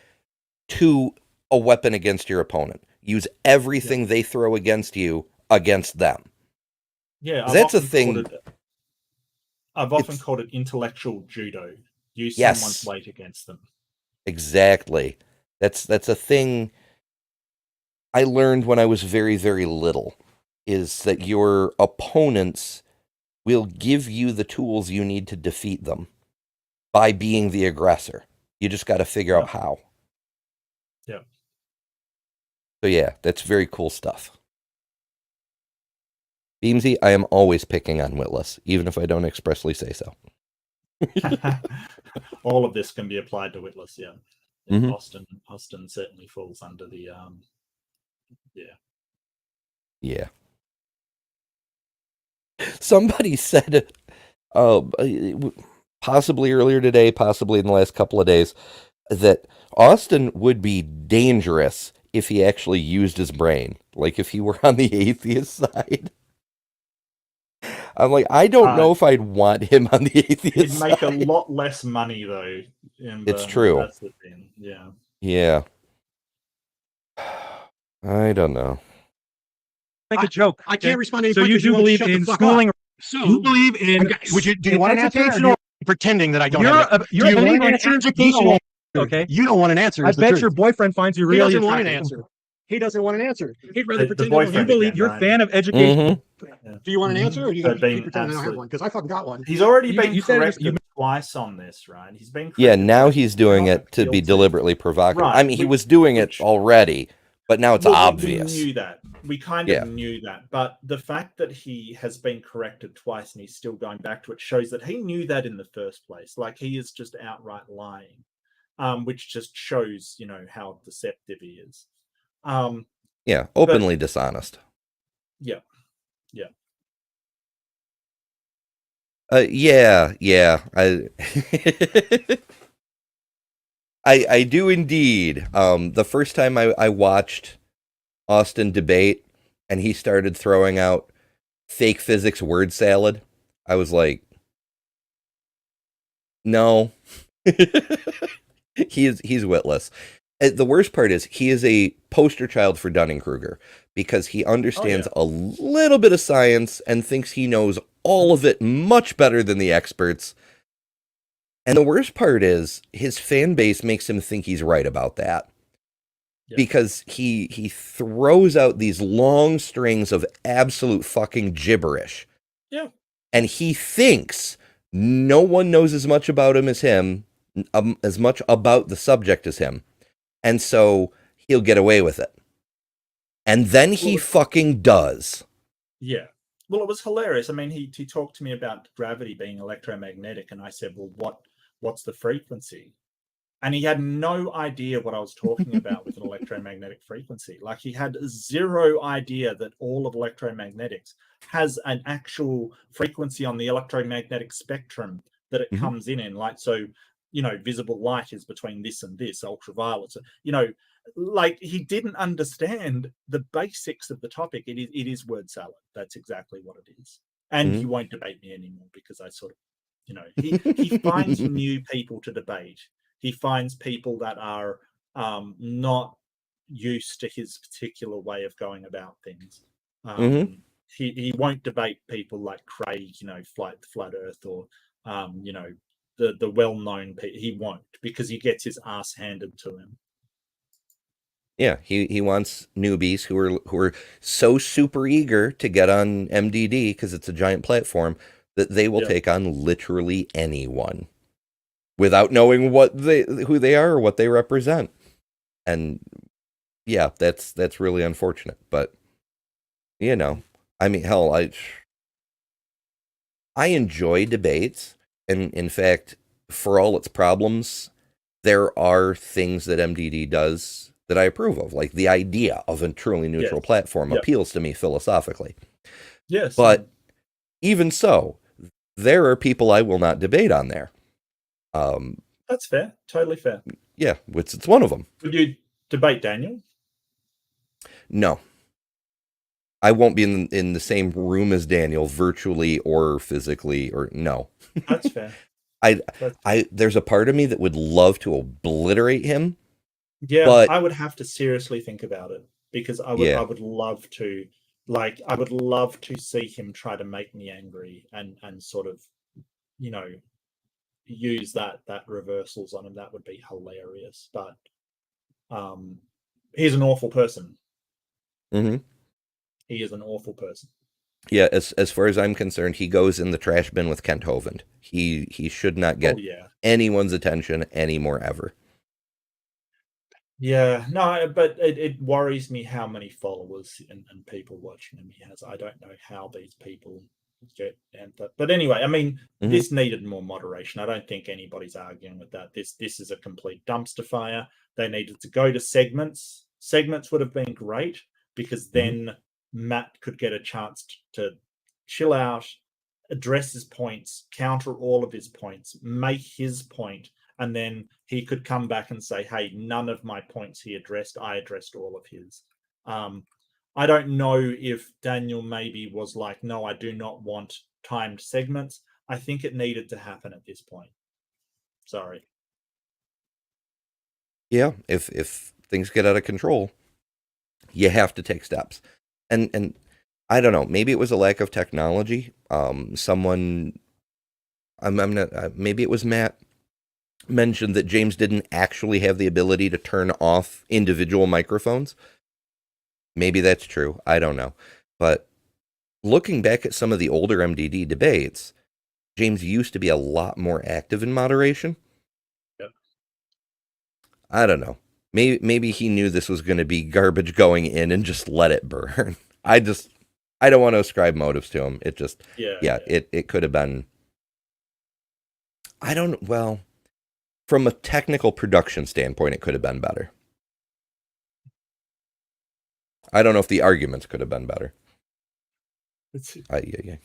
to a weapon against your opponent. Use everything they throw against you against them. Yeah, that's a thing. I've often called it intellectual judo. Use someone's weight against them. Exactly. That's a thing I learned when I was very, very little, is that your opponents will give you the tools you need to defeat them by being the aggressor. You just got to figure out how. Yeah. So yeah, that's very cool stuff. Beamsy, I am always picking on Witless, even if I don't expressly say so. All of this can be applied to Witless, yeah. Mm-hmm. Austin certainly falls under the Yeah. Somebody said, possibly earlier today, possibly in the last couple of days, that Austin would be dangerous if he actually used his brain, like if he were on the atheist side. I'm like, I don't know if I'd want him on the atheist side. He'd make a lot less money, though. It's true. That's the thing. Yeah. Yeah. I don't know. Make a joke. I can't respond to any So you do believe in schooling? So You believe in? do you want an answer? Or you're pretending that I don't have You're do you want an an answer? educational. Okay. You don't want an answer. I is the bet truth. your boyfriend finds you He really doesn't want an attractive. answer. He doesn't want an answer. He'd rather The pretend. to know. You boyfriend believe again, you're a right? fan of education. Mhm. Do you want an answer, or do you So got to being pretend I don't have absolute- one? Because I fucking got one. He's already You- been you said it was- corrected twice on this, right? He's been Yeah, corrected now twice. he's doing Now it to be appealed deliberately provocative. I Right, mean, he which- was doing it which- already, but now it's Well, obvious. We knew that. We kind Yeah. of knew that. But the fact that he has been corrected twice and he's still going back to it shows that he knew that in the first place. Like, he is just outright lying, which just shows, how deceptive he is. Yeah, openly dishonest. Yeah. Yeah. I do indeed. The first time I watched Austin debate and he started throwing out fake physics word salad, I was like, no. He's witless. The worst part is he is a poster child for Dunning-Kruger because he understands a little bit of science and thinks he knows all of it much better than the experts. And the worst part is his fan base makes him think he's right about that. Yeah. Because he throws out these long strings of absolute fucking gibberish. Yeah. And he thinks no one knows as much about him as him, as much about the subject as him. And so he'll get away with it. And then he fucking does. Yeah. Well, it was hilarious. I mean, he talked to me about gravity being electromagnetic, and I said, well, what's the frequency? And he had no idea what I was talking about with an electromagnetic frequency. Like, he had zero idea that all of electromagnetics has an actual frequency on the electromagnetic spectrum that it comes in. Like, so, visible light is between this and this, ultraviolet. So, like, he didn't understand the basics of the topic. It is word salad. That's exactly what it is. And he won't debate me anymore because I sort of, he finds new people to debate. He finds people that are not used to his particular way of going about things. He won't debate people like Craig, Flat Earth, or the well-known people. He won't, because he gets his ass handed to him. Yeah, he wants newbies who are so super eager to get on MDD because it's a giant platform that they will take on literally anyone without knowing who they are or what they represent. And yeah, that's really unfortunate. But I mean, hell, I enjoy debates, and in fact, for all its problems, there are things that MDD does that I approve of, like the idea of a truly neutral platform appeals to me philosophically. Yes. But even so, there are people I will not debate on there. That's fair. Totally fair. Yeah, it's one of them. Would you debate Daniel? No. I won't be in the same room as Daniel, virtually or physically, or no. That's fair. There's a part of me that would love to obliterate him. Yeah, but I would have to seriously think about it, because I would love to, I would love to see him try to make me angry and sort of, use that reversals on him. That would be hilarious. But he's an awful person. Mm-hmm. He is an awful person. Yeah, as far as I'm concerned, he goes in the trash bin with Kent Hovind. He should not get anyone's attention anymore ever. Yeah, no, but it worries me how many followers and people watching him he has. I don't know how these people get, but anyway, I mean, this needed more moderation. I don't think anybody's arguing with that. This is a complete dumpster fire. They needed to go to segments. Segments would have been great, because then Matt could get a chance to chill out, address his points, counter all of his points, make his point, and then he could come back and say, hey, none of my points he addressed, I addressed all of his. I don't know if Daniel maybe was like, no, I do not want timed segments. I think it needed to happen at this point. Sorry. Yeah, if things get out of control, you have to take steps. And I don't know, maybe it was a lack of technology. Maybe it was Matt mentioned that James didn't actually have the ability to turn off individual microphones. Maybe that's true. I don't know. But looking back at some of the older MDD debates, James used to be a lot more active in moderation. Yep. I don't know. Maybe he knew this was going to be garbage going in and just let it burn. I don't want to ascribe motives to him. It just, it could have been. Well, from a technical production standpoint, it could have been better. I don't know if the arguments could have been better. You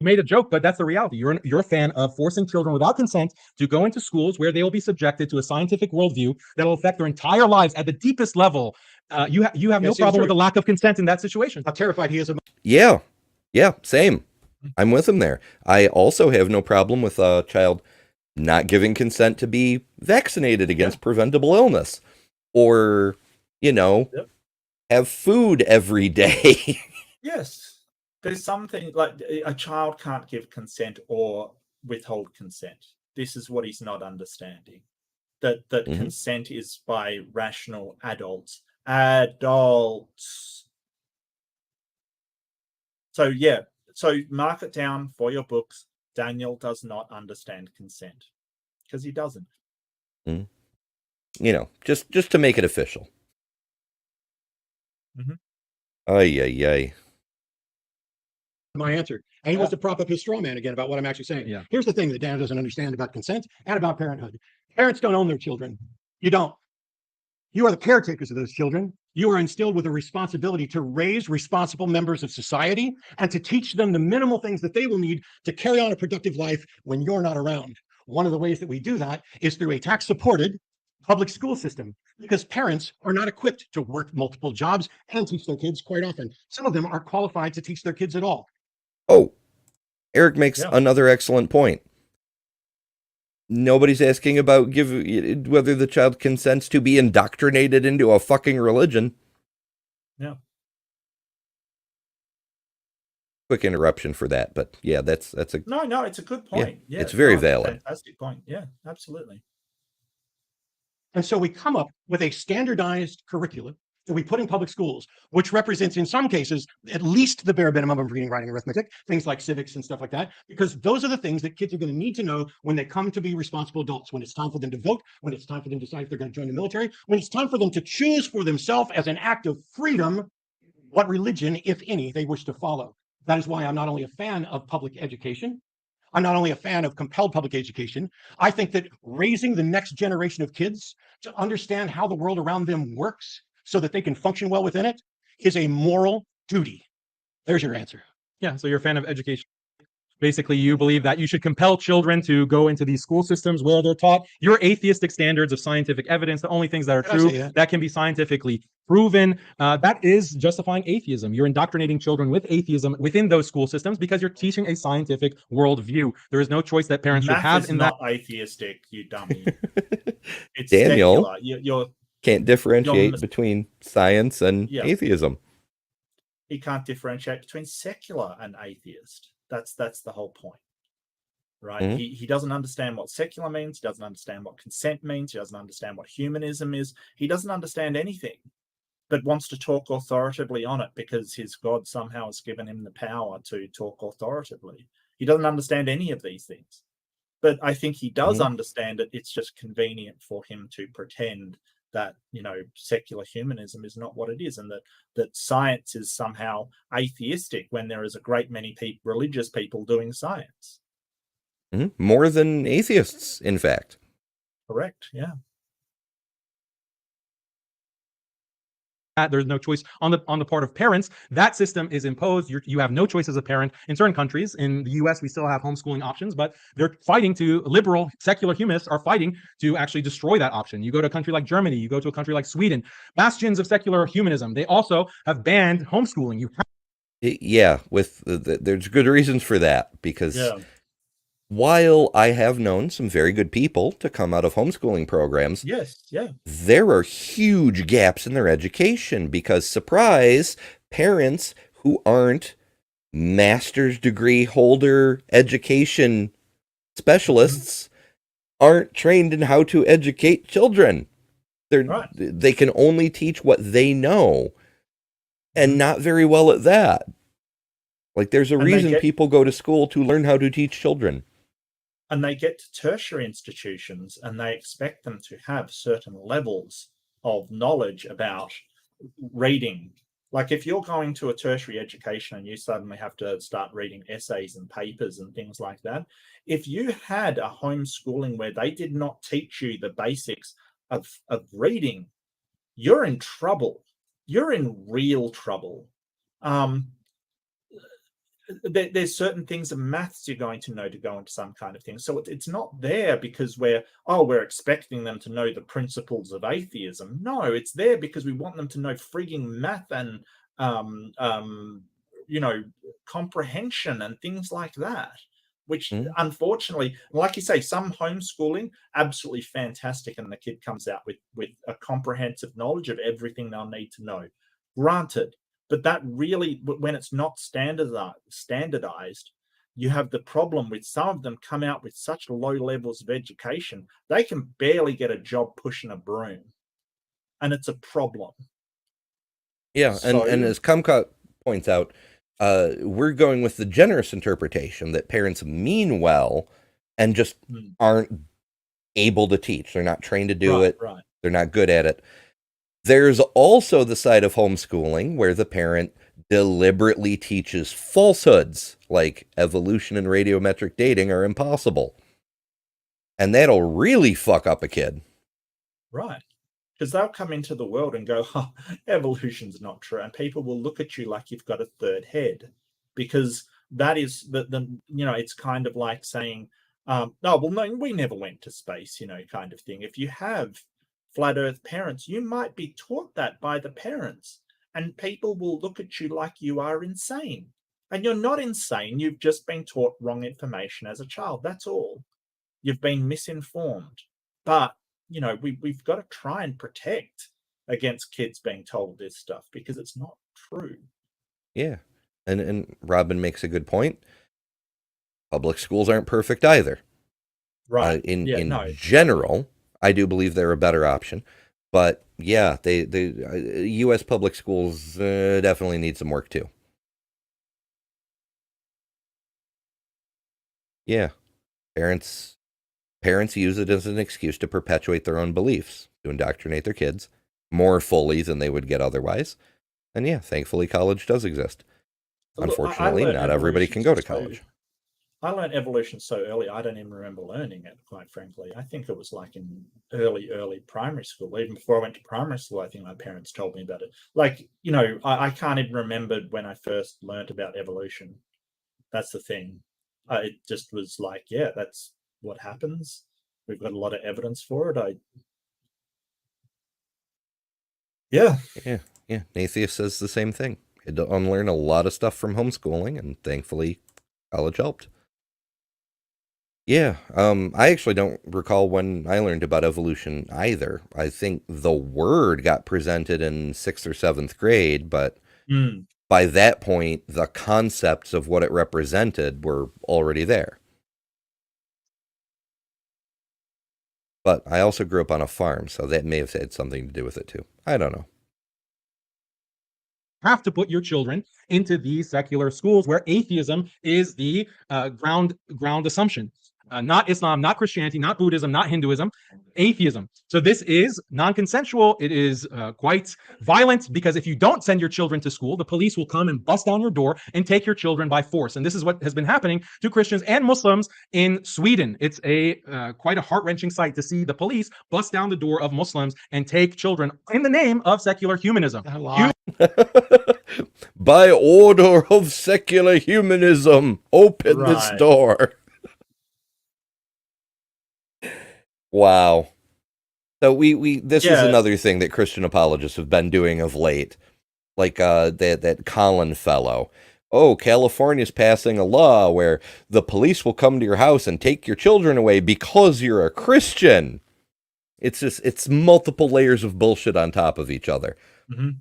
made a joke, but that's the reality. You're a fan of forcing children without consent to go into schools where they will be subjected to a scientific worldview that will affect their entire lives at the deepest level. You have no problem with the lack of consent in that situation. How terrified he is of. Yeah, same. I'm with him there. I also have no problem with a child not giving consent to be vaccinated against preventable illness, or have food every day. Yes. There's something like a child can't give consent or withhold consent. This is what he's not understanding. That consent is by rational adults. So mark it down for your books. Daniel does not understand consent because he doesn't. Just to make it official. Ay. My answer. And he wants to prop up his straw man again about what I'm actually saying. Yeah. Here's the thing that Dan doesn't understand about consent and about parenthood. Parents don't own their children. You don't. You are the caretakers of those children. You are instilled with a responsibility to raise responsible members of society and to teach them the minimal things that they will need to carry on a productive life when you're not around. One of the ways that we do that is through a tax-supported public school system, because parents are not equipped to work multiple jobs and teach their kids quite often. Some of them are qualified to teach their kids at all. Oh, Eric makes another excellent point. Nobody's asking about whether the child consents to be indoctrinated into a fucking religion. Yeah. Quick interruption for that, but that's a no, it's a good point. Yeah, it's very valid. Fantastic point. Yeah, absolutely. And so we come up with a standardized curriculum that we put in public schools, which represents, in some cases, at least the bare minimum of reading, writing, arithmetic, things like civics and stuff like that, because those are the things that kids are going to need to know when they come to be responsible adults, when it's time for them to vote, when it's time for them to decide if they're going to join the military, when it's time for them to choose for themselves as an act of freedom what religion, if any, they wish to follow. That is why I'm not only a fan of public education, I'm not only a fan of compelled public education. I think that raising the next generation of kids to understand how the world around them works so that they can function well within it is a moral duty. There's your answer. Yeah, so you're a fan of education. Basically, you believe that you should compel children to go into these school systems where they're taught your atheistic standards of scientific evidence, the only things that are true that can be scientifically proven. That is justifying atheism. You're indoctrinating children with atheism within those school systems because you're teaching a scientific worldview. There is no choice that parents should have in that. Math is not atheistic, you dummy. It's Daniel secular. Can't differentiate between science and atheism. He can't differentiate between secular and atheist. That's the whole point, right? Mm-hmm. He doesn't understand what secular means. He doesn't understand what consent means. He doesn't understand what humanism is. He doesn't understand anything, but wants to talk authoritatively on it because his God somehow has given him the power to talk authoritatively. He doesn't understand any of these things, but I think he does understand it. It's just convenient for him to pretend that secular humanism is not what it is, and that science is somehow atheistic when there is a great many religious people doing science. More than atheists, in fact. Correct. Yeah. There's no choice on the part of parents. That system is imposed. You have no choice as a parent. In certain countries, in the US, we still have homeschooling options, but they're fighting liberal, secular humanists are fighting to actually destroy that option. You go to a country like Germany, you go to a country like Sweden, bastions of secular humanism. They also have banned homeschooling. There's good reasons for that, because while I have known some very good people to come out of homeschooling programs, there are huge gaps in their education because, surprise, parents who aren't master's degree holder education specialists aren't trained in how to educate children. Right. They can only teach what they know, Mm-hmm. and not very well at that. Like, there's a And they reason get- people go to school to learn how to teach children. And they get to tertiary institutions and they expect them to have certain levels of knowledge about reading. Like, if you're going to a tertiary education and you suddenly have to start reading essays and papers and things like that, if you had a homeschooling where they did not teach you the basics of reading, you're in trouble. You're in real trouble. There's certain things of maths you're going to know to go into some kind of thing. So it's not there because we're expecting them to know the principles of atheism. No, it's there because we want them to know frigging math and comprehension and things like that. Which unfortunately, like you say, some homeschooling, absolutely fantastic, and the kid comes out with a comprehensive knowledge of everything they'll need to know. Granted. But that really, when it's not standardized, you have the problem with some of them come out with such low levels of education, they can barely get a job pushing a broom. And it's a problem. Yeah, and as Kumquat points out, we're going with the generous interpretation that parents mean well and just aren't able to teach. They're not trained to do it. Right. They're not good at it. There's also the side of homeschooling where the parent deliberately teaches falsehoods, like evolution and radiometric dating are impossible. And that'll really fuck up a kid. Right. Because they'll come into the world and go, oh, evolution's not true. And people will look at you like you've got a third head. Because that is, it's kind of like saying, no, we never went to space, kind of thing. If you have flat earth parents, you might be taught that by the parents, and people will look at you like you are insane. And you're not insane. You've just been taught wrong information as a child. That's all. You've been misinformed. But, we've got to try and protect against kids being told this stuff because it's not true. Yeah. And Robin makes a good point. Public schools aren't perfect either. Right. In general, I do believe they're a better option, but yeah, U.S. public schools definitely need some work too. Yeah, parents use it as an excuse to perpetuate their own beliefs, to indoctrinate their kids more fully than they would get otherwise. And yeah, thankfully, college does exist. Unfortunately, not everybody can go to college. I learned evolution so early, I don't even remember learning it, quite frankly. I think it was like in early primary school. Even before I went to primary school, I think my parents told me about it. Like, I can't even remember when I first learned about evolution. That's the thing. It just was like, yeah, that's what happens. We've got a lot of evidence for it. Yeah. An atheist says the same thing. Had to unlearn a lot of stuff from homeschooling, and thankfully, college helped. Yeah, I actually don't recall when I learned about evolution either. I think the word got presented in 6th or 7th grade, but by that point, the concepts of what it represented were already there. But I also grew up on a farm, so that may have had something to do with it too. I don't know. Have to put your children into these secular schools where atheism is the ground assumption. Not Islam, not Christianity, not Buddhism, not Hinduism, atheism. So this is non-consensual. It is quite violent because if you don't send your children to school, the police will come and bust down your door and take your children by force. And this is what has been happening to Christians and Muslims in Sweden. It's quite a heart-wrenching sight to see the police bust down the door of Muslims and take children in the name of secular humanism. By order of secular humanism, open this door. Wow. So this is another thing that Christian apologists have been doing of late. Like that Colin fellow. Oh, California's passing a law where the police will come to your house and take your children away because you're a Christian. It's multiple layers of bullshit on top of each other. Mm-hmm.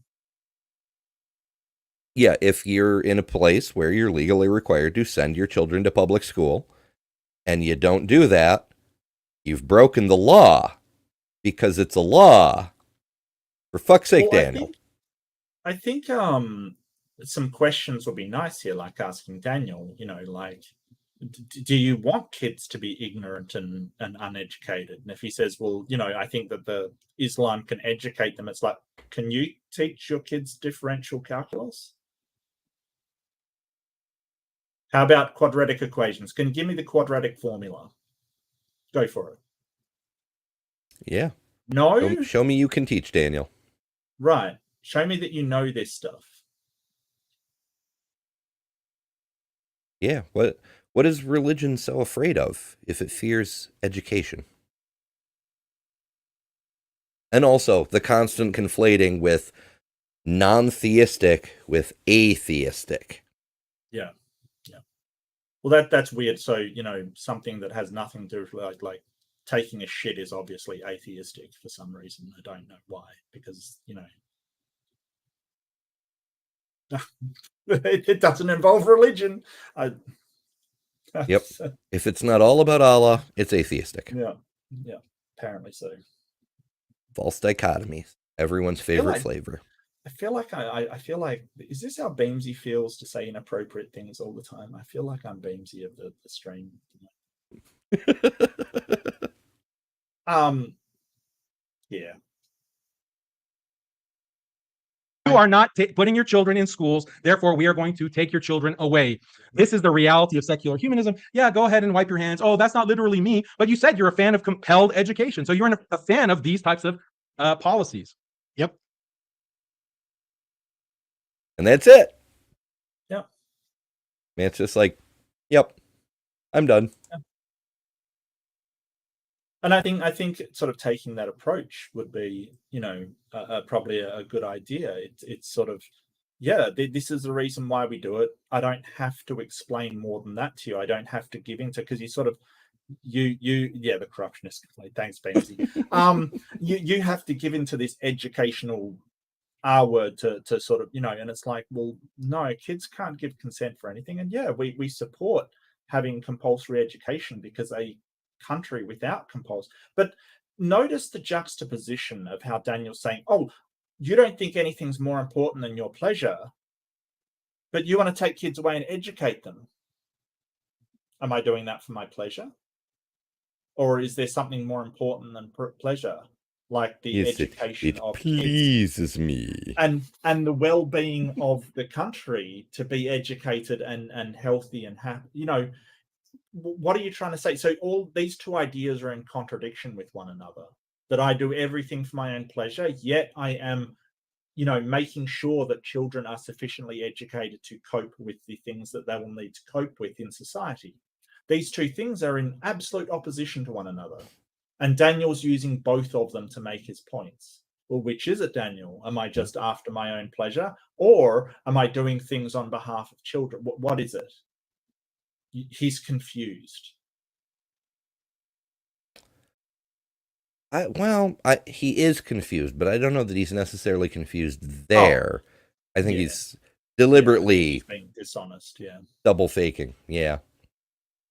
Yeah, if you're in a place where you're legally required to send your children to public school and you don't do that, you've broken the law because it's a law For fuck's sake, Well, Daniel. I think some questions would be nice here, like asking Daniel, you know, like, do you want kids to be ignorant and uneducated? And if he says, well, you know, I think that the Islam can educate them, it's like, can you teach your kids differential calculus? How about quadratic equations? Can you give me the quadratic formula? Go for it. Yeah. No? Show me you can teach, Daniel. Right. Show me that you know this stuff. Yeah. What is religion so afraid of if it fears education? And also the constant conflating with non-theistic with atheistic. Yeah. Yeah. Well, that's weird. So, you know, something that has nothing to do with like taking a shit is obviously atheistic for some reason. I don't know why, because, you know, it doesn't involve religion. Yep. If it's not all about Allah, it's atheistic. Yeah. Yeah. Apparently so. False dichotomies. Everyone's favorite flavor. I feel like is this how Beamsy feels to say inappropriate things all the time? I feel like I'm Beamsy of the stream. Yeah. You are not putting your children in schools, therefore we are going to take your children away. This is the reality of secular humanism. Yeah, go ahead and wipe your hands. Oh, that's not literally me, but you said you're a fan of compelled education, so you're a fan of these types of policies. Yep. And that's it. Yep. Man, it's just like, yep, I'm done. Yeah. And I think sort of taking that approach would be, you know, probably a good idea. It's sort of, yeah, this is the reason why we do it. I don't have to explain more than that to you. I don't have to give into, because you sort of, the corruptionist. Thanks, Benji. You have to give into this educational R word to sort of, you know, and it's like, well, no, kids can't give consent for anything. And yeah, we support having compulsory education because a country without compulsory. But notice the juxtaposition of how Daniel's saying, oh, you don't think anything's more important than your pleasure, but you want to take kids away and educate them. Am I doing that for my pleasure? Or is there something more important than pleasure? Like the education of pleases kids me and the well-being of the country to be educated and healthy and happy. You know, what are you trying to say? So all these two ideas are in contradiction with one another, that I do everything for my own pleasure, yet I am, you know, making sure that children are sufficiently educated to cope with the things that they will need to cope with in society. These two things are in absolute opposition to one another. And Daniel's using both of them to make his points. Well, which is it, Daniel? Am I just after my own pleasure? Or am I doing things on behalf of children? What is it? He's confused. He is confused, but I don't know that he's necessarily confused there. I think he's deliberately he's being dishonest, double faking. Yeah.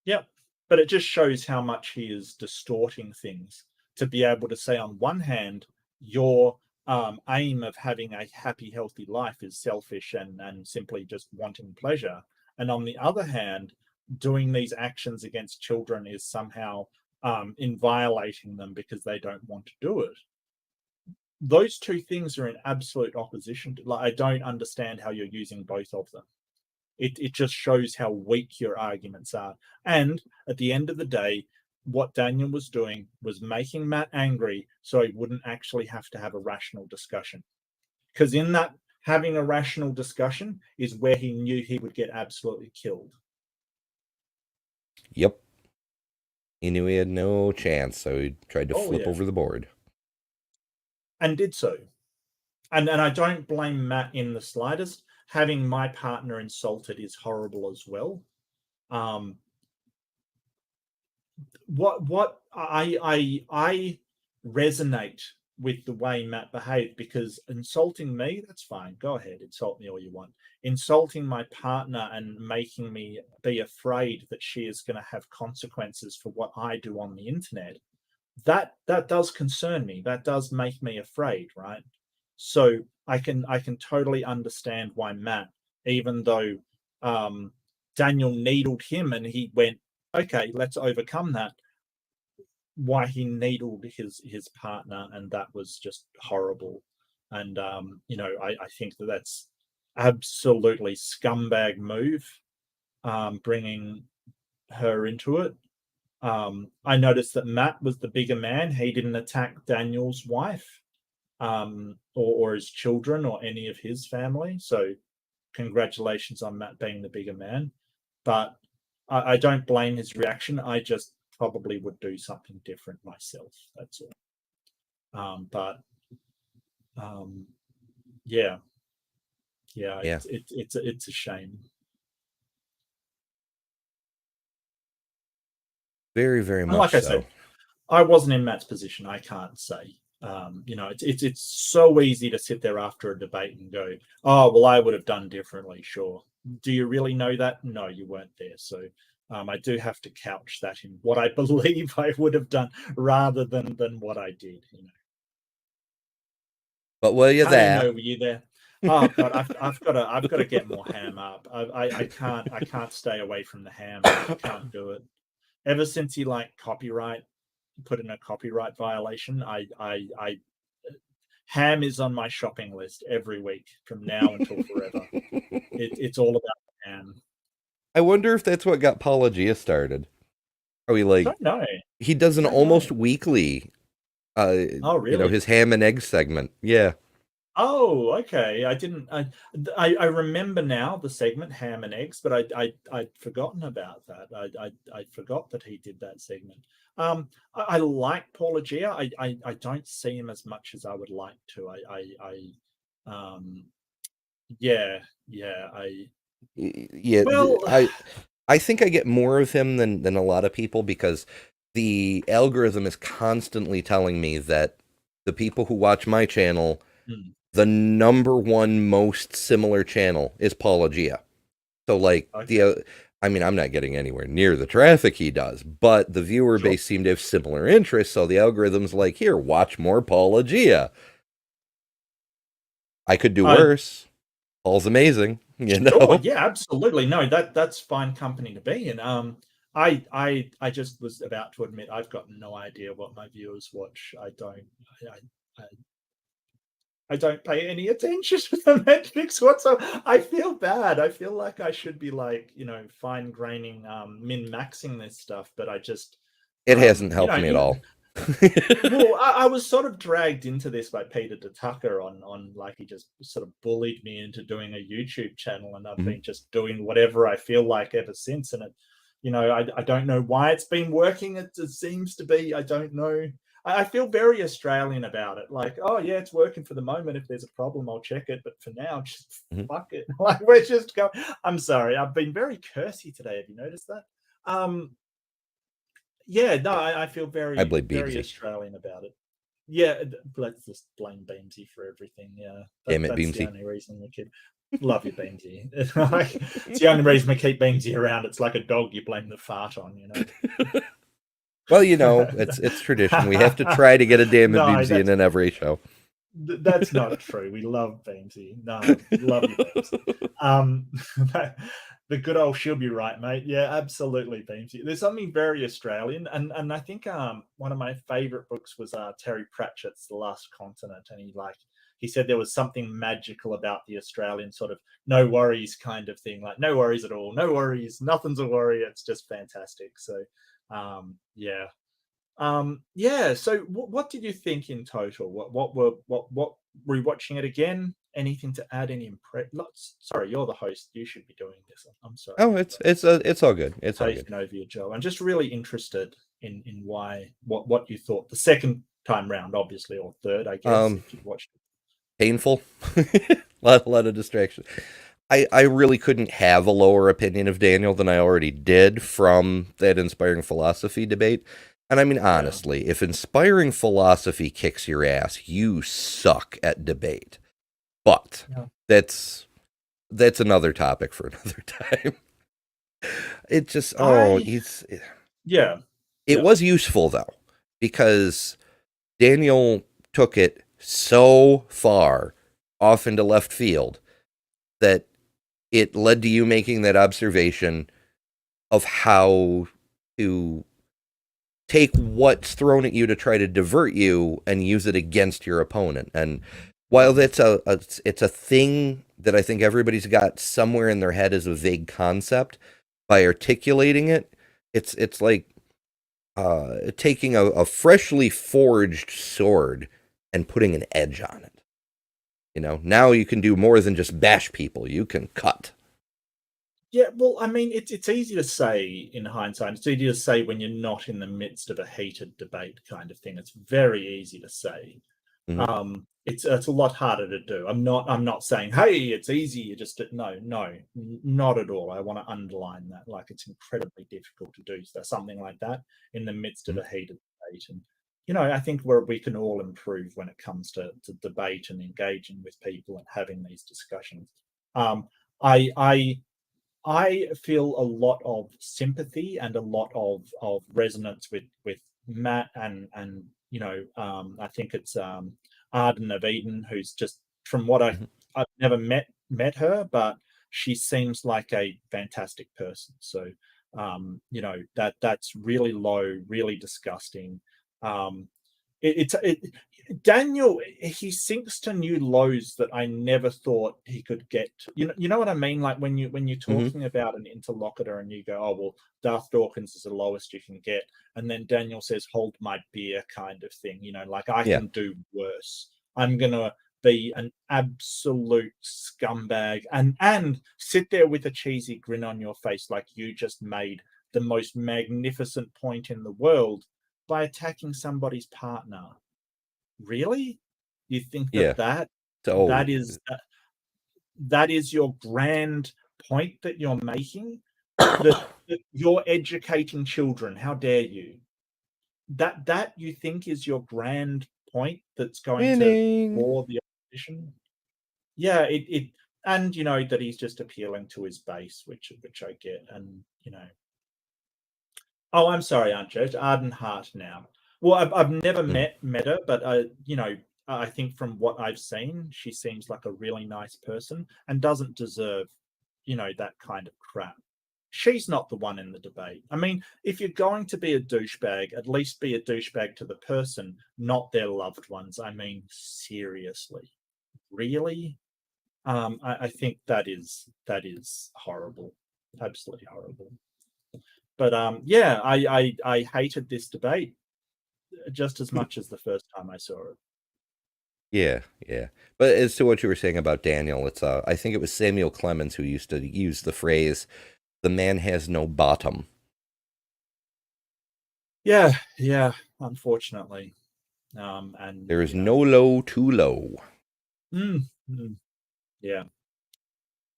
Yep. But it just shows how much he is distorting things to be able to say, on one hand, your aim of having a happy, healthy life is selfish and simply just wanting pleasure. And on the other hand, doing these actions against children is somehow in violating them because they don't want to do it. Those two things are in absolute opposition. I don't understand how you're using both of them. It just shows how weak your arguments are. And at the end of the day, what Daniel was doing was making Matt angry so he wouldn't actually have to have a rational discussion. Because in that having a rational discussion is where he knew he would get absolutely killed. Yep. He knew he had no chance, so he tried to flip over the board. And did so. And I don't blame Matt in the slightest. Having my partner insulted is horrible as well. What I resonate with the way Matt behaved, because insulting me, that's fine. Go ahead, insult me all you want. Insulting my partner and making me be afraid that she is going to have consequences for what I do on the internet, that does concern me. That does make me afraid, right? So I can totally understand why Matt, even though Daniel needled him and he went, okay, let's overcome that, why he needled his partner, and that was just horrible. And I think that's absolutely scumbag move, bringing her into it. I noticed that Matt was the bigger man. He didn't attack Daniel's wife, or his children, or any of his family. So congratulations on Matt being the bigger man. But I don't blame his reaction. I just probably would do something different myself. That's all. Yeah. It's a shame. Very, very much. Like I said, I wasn't in Matt's position. I can't say. It's so easy to sit there after a debate and go, "Oh, well, I would have done differently." Sure. Do you really know that? No, you weren't there. So I do have to couch that in what I believe I would have done rather than what I did. But were you there? Were you there? Oh God, I've got to get more ham up. I can't stay away from the ham. I can't do it. Ever since he put in a copyright violation, I ham is on my shopping list every week from now until forever. It's all about ham. I wonder if that's what got Apologia started. Are we like? I don't know. He does an almost weekly. Oh really? His ham and egg segment. Yeah. Oh, okay. I remember now the segment Ham and Eggs, but I'd forgotten about that. I forgot that he did that segment. I like Apologia. I don't see him as much as I would like to. I think I get more of him than a lot of people, because the algorithm is constantly telling me that the people who watch my channel, the number one most similar channel is Apologia. So like I'm not getting anywhere near the traffic he does, but the viewer base seemed to have similar interests. So the algorithm's like, here, watch more Apologia. I could do worse. Paul's amazing, Sure, yeah, absolutely. No, that's fine company to be in. I just was about to admit I've got no idea what my viewers watch. I don't pay any attention to the metrics whatsoever. I feel bad. I feel like I should be fine graining, min-maxing this stuff, but I just it hasn't helped me at all. Well, I was sort of dragged into this by Peter DeTucker on like he just sort of bullied me into doing a YouTube channel, and I've been just doing whatever I feel like ever since. And I don't know why it's been working. It seems to be. I don't know. I feel very Australian about it. Like, oh yeah, it's working for the moment. If there's a problem, I'll check it. But for now, just fuck it. Like we're just going. I'm sorry. I've been very cursy today. Have you noticed that? Yeah, no, I feel very Australian about it. Yeah, let's just blame Beamsy for everything. Yeah, damn it, that's Beamsy. the only reason we keep. Love you, Beamsy. It's the only reason we keep Beamsy around. It's like a dog you blame the fart on. Well, it's tradition. We have to try to get a damn Beamsy in every show. That's not true. We love Beamsy. No, love you, Beamsy. The good old she'll be right, mate. Yeah, absolutely, Beamsy. There's something very Australian, and I think one of my favorite books was Terry Pratchett's The Last Continent, and he said there was something magical about the Australian sort of no worries kind of thing, like no worries at all, no worries, nothing's a worry. It's just fantastic. So, yeah. So what did you think in total? What were you watching it again? Anything to add? Any sorry, you're the host. You should be doing this. I'm sorry. Oh, it's all good. It's all good. Over you, Joe. I'm just really interested in what you thought the second time round, obviously, or third, I guess, if you watched it. Painful. a lot of distraction. I really couldn't have a lower opinion of Daniel than I already did from that inspiring philosophy debate. And I mean, honestly, if inspiring philosophy kicks your ass, you suck at debate. But that's another topic for another time. It just, It was useful, though, because Daniel took it so far off into left field that it led to you making that observation of how to take what's thrown at you to try to divert you and use it against your opponent. And while that's it's a thing that I think everybody's got somewhere in their head as a vague concept, by articulating it, it's like taking a freshly forged sword and putting an edge on it. You know, now you can do more than just bash people. You can cut. Yeah, well, I mean, it's easy to say in hindsight. It's easy to say when you're not in the midst of a heated debate kind of thing. It's very easy to say. Mhm. It's a lot harder to do. I'm not saying, hey, it's easy. You just no, not at all. I want to underline that. Like, it's incredibly difficult to do something like that in the midst of a heated debate. And I think we can all improve when it comes to debate and engaging with people and having these discussions. I feel a lot of sympathy and a lot of resonance with Matt and I think it's Arden of Eden, who's just, from what I've never met her, but she seems like a fantastic person. So that's really low, really disgusting. Daniel, he sinks to new lows that I never thought he could get to. You know what I mean? Like when you're talking about an interlocutor and you go, oh well, Darth Dawkins is the lowest you can get, and then Daniel says, hold my beer, kind of thing. Like I can do worse. I'm gonna be an absolute scumbag and sit there with a cheesy grin on your face like you just made the most magnificent point in the world by attacking somebody's partner. Really? You think that is your grand point that you're making? that you're educating children. How dare you? That you think is your grand point that's going to draw the opposition? Yeah, and that he's just appealing to his base, which I get, and Oh, I'm sorry, Aunt Joe. Arden Hart now. Well, I've never met her, but I think from what I've seen, she seems like a really nice person and doesn't deserve, that kind of crap. She's not the one in the debate. I mean, if you're going to be a douchebag, at least be a douchebag to the person, not their loved ones. I mean, seriously, really? I think that is horrible, absolutely horrible. But yeah, I hated this debate just as much as the first time I saw it. Yeah. But as to what you were saying about Daniel, it's I think it was Samuel Clemens who used to use the phrase, "The man has no bottom." Yeah, unfortunately. And there is no low too low. Yeah.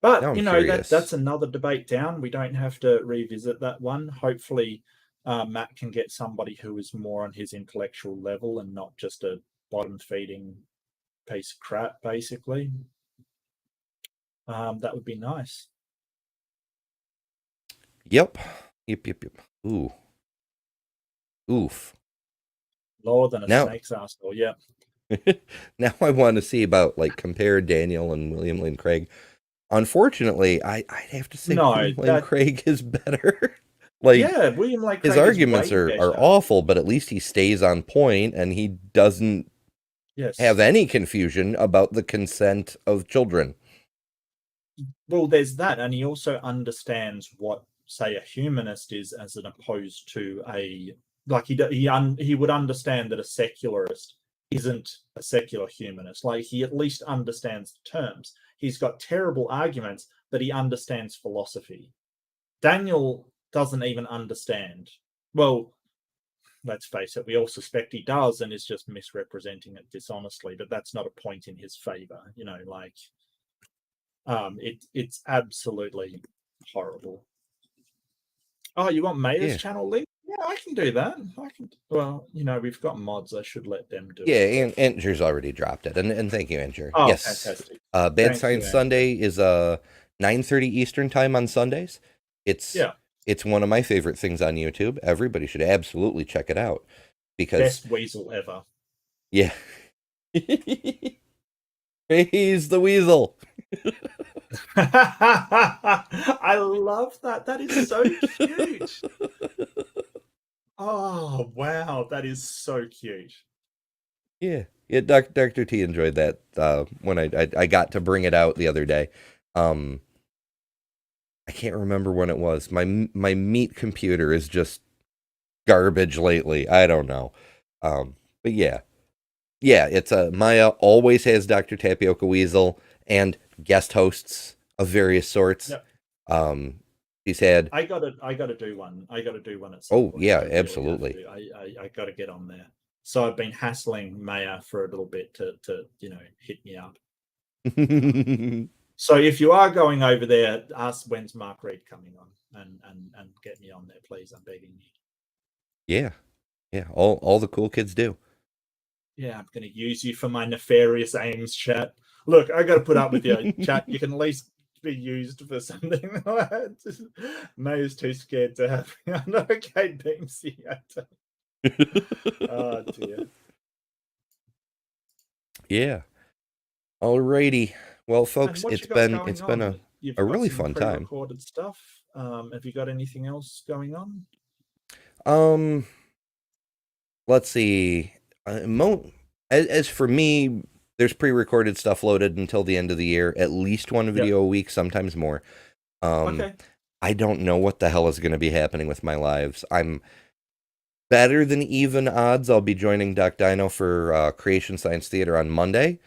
But curious. that's another debate down. We don't have to revisit that one. Hopefully, Matt can get somebody who is more on his intellectual level and not just a bottom-feeding piece of crap, basically. That would be nice. Yep. Ooh. Oof. Lower than a snake's asshole. Yeah. Now I want to see about compare Daniel and William Lane Craig. Unfortunately, I'd have to say William Lane Craig is better. William Lane Craig, his arguments are awful, but at least he stays on point and he doesn't have any confusion about the consent of children. Well, there's that, and he also understands what, say, a humanist is, as an opposed to he would understand that a secularist isn't a secular humanist. Like, he at least understands the terms. He's got terrible arguments, but he understands philosophy. Daniel doesn't even understand. Well, let's face it, we all suspect he does and is just misrepresenting it dishonestly, but that's not a point in his favor. It's absolutely horrible. Oh, you want Mayor's channel link? Yeah, I can do that. Well, we've got mods. I should let them do it. Yeah, and Andrew's already dropped it. And thank you, Andrew. Oh, yes. Fantastic. Bad Science Sunday is 9:30 Eastern time on Sundays. It's one of my favorite things on YouTube. Everybody should absolutely check it out. Because best weasel ever. Yeah. He's the weasel. I love that. That is so cute. Oh, wow. That is so cute. Yeah. Yeah, Dr. T enjoyed that when I got to bring it out the other day. I can't remember when it was. My meat computer is just garbage lately. I don't know. But yeah. Yeah, it's Maya always has Dr. Tapioca Weasel and guest hosts of various sorts. Yep. She's had I gotta do one. I gotta do one at some Oh, point. yeah, I really have absolutely. to. I gotta get on there. So I've been hassling Maya for a little bit to hit me up. So if you are going over there, ask when's Mark Reed coming on and get me on there, please. I'm begging you. Yeah. Yeah, all the cool kids do. Yeah, I'm gonna use you for my nefarious aims, chat. Look, I gotta put up with you, chat. You can at least be used for something. Maya's too scared to have me on. Okay, Beamsy. Oh dear. Yeah. Alrighty. Well, And folks, what it's you got been going it's been on? You've a got really some fun time. pre-recorded stuff. Have you got anything else going on? Let's see. As for me, there's pre-recorded stuff loaded until the end of the year, at least one video a week, sometimes more. Okay. I don't know what the hell is going to be happening with my lives. I'm better than even odds. I'll be joining Doc Dino for Creation Science Theater on Monday.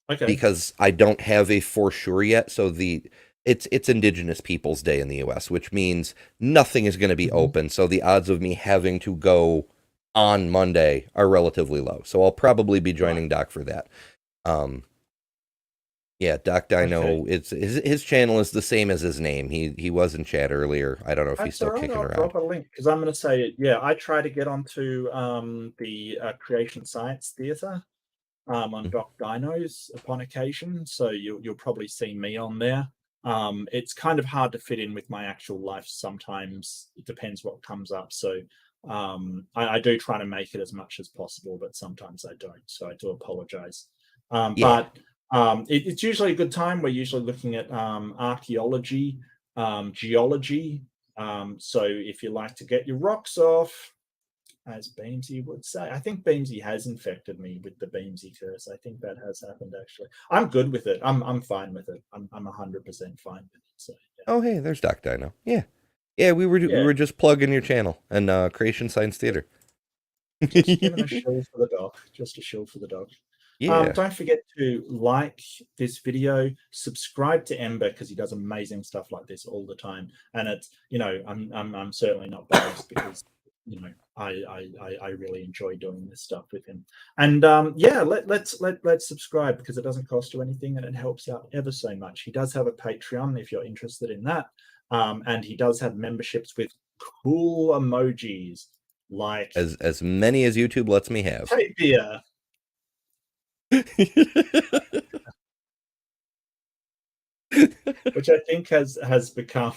Okay. Because I don't have a for sure yet. So it's Indigenous Peoples Day in the U.S., which means nothing is going to be open. So the odds of me having to go on Monday are relatively low. So I'll probably be joining Doc for that. Yeah, Doc Dino. Okay. It's his channel is the same as his name. He was in chat earlier. I don't know if he's still kicking I'll around. drop a link because I'm going to say, yeah, I try to get onto the Creation Science Theatre on Doc Dino's upon occasion, so you'll probably see me on there. It's kind of hard to fit in with my actual life sometimes. It depends what comes up. So I do try to make it as much as possible, but sometimes I don't. So I do apologize. But it's usually a good time. We're usually looking at archaeology, geology. So if you like to get your rocks off, as Beamsy would say. I think Beamsy has infected me with the Beamsy curse. I think that has happened actually. I'm good with it. I'm fine with it. I'm 100% fine with it. So yeah. Oh, hey, there's Doc Dino. Yeah. Yeah, we were just plugging your channel and Creation Science Theater. Just giving a shill for the dog. Just a shill for the dog. Yeah. Don't forget to like this video, subscribe to Ember because he does amazing stuff like this all the time. And it's, I'm certainly not biased because I really enjoy doing this stuff with him. And let's subscribe because it doesn't cost you anything and it helps out ever so much. He does have a Patreon if you're interested in that. And he does have memberships with cool emojis like as many as YouTube lets me have. Tapia. Which I think has become,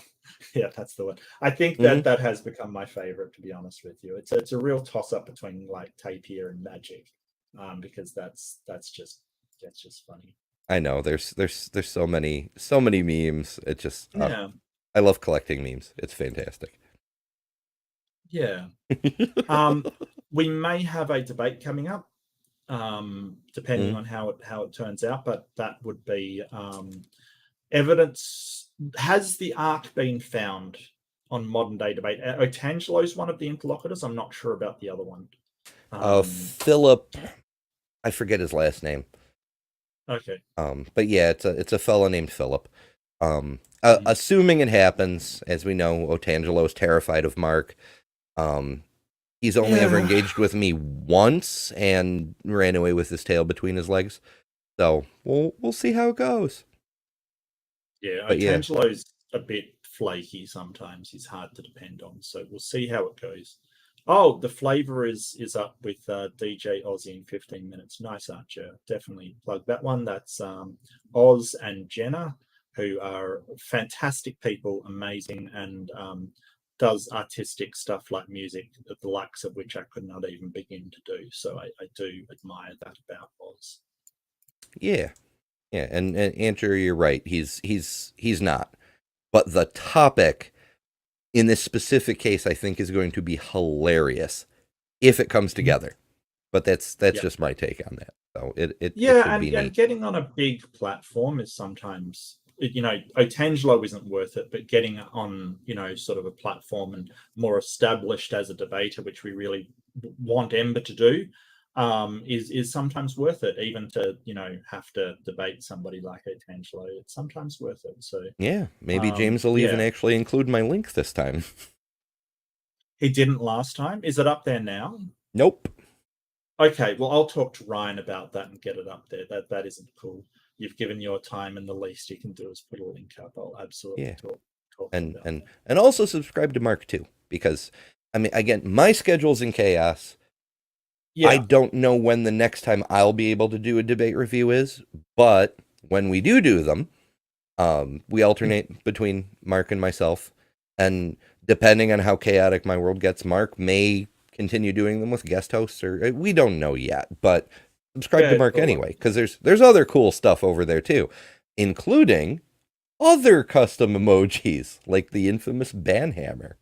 yeah, that's the one. I think that has become my favorite, to be honest with you. It's a real toss up between like Tapir and Magic, because that's just funny. I know there's so many memes. It just I love collecting memes. It's fantastic. Yeah. We may have a debate coming up, depending on how it turns out, but that would be evidence. Has the Ark been found on modern day debate? Otangelo's one of the interlocutors. I'm not sure about the other one. Philip, I forget his last name. Okay. But yeah, it's a fella named Philip. Assuming it happens, as we know, Otangelo's terrified of Mark. He's only ever engaged with me once and ran away with his tail between his legs. So we'll see how it goes. Yeah, Otangelo's a bit flaky sometimes. He's hard to depend on. So we'll see how it goes. Oh, the flavor is up with DJ Aussie in 15 minutes. Nice, Archer. Definitely plug that one. That's Oz and Jenna, who are fantastic people, amazing, and does artistic stuff like music, the likes of which I could not even begin to do. So I do admire that about Oz. Yeah. Yeah, and Andrew, you're right. He's not. But the topic in this specific case, I think, is going to be hilarious if it comes together. But that's just my take on that. So it should be neat. And getting on a big platform is sometimes, Otangelo isn't worth it, but getting on, sort of a platform and more established as a debater, which we really want Ember to do, is sometimes worth it, even to have to debate somebody like Otangelo. It's sometimes worth it. So yeah, maybe James will even actually include my link this time. He didn't last time. Is it up there now? Nope. Okay, well, I'll talk to Ryan about that and get it up there. That isn't cool. You've given your time, and the least you can do is put a link up. I'll absolutely talk and about and and also subscribe to Mark too, because I mean, again, my schedule's in chaos. I don't know when the next time I'll be able to do a debate review is, but when we do them, we alternate between Mark and myself, and depending on how chaotic my world gets, Mark may continue doing them with guest hosts, or we don't know yet, but subscribe to Mark anyway, because there's other cool stuff over there too, including other custom emojis like the infamous banhammer.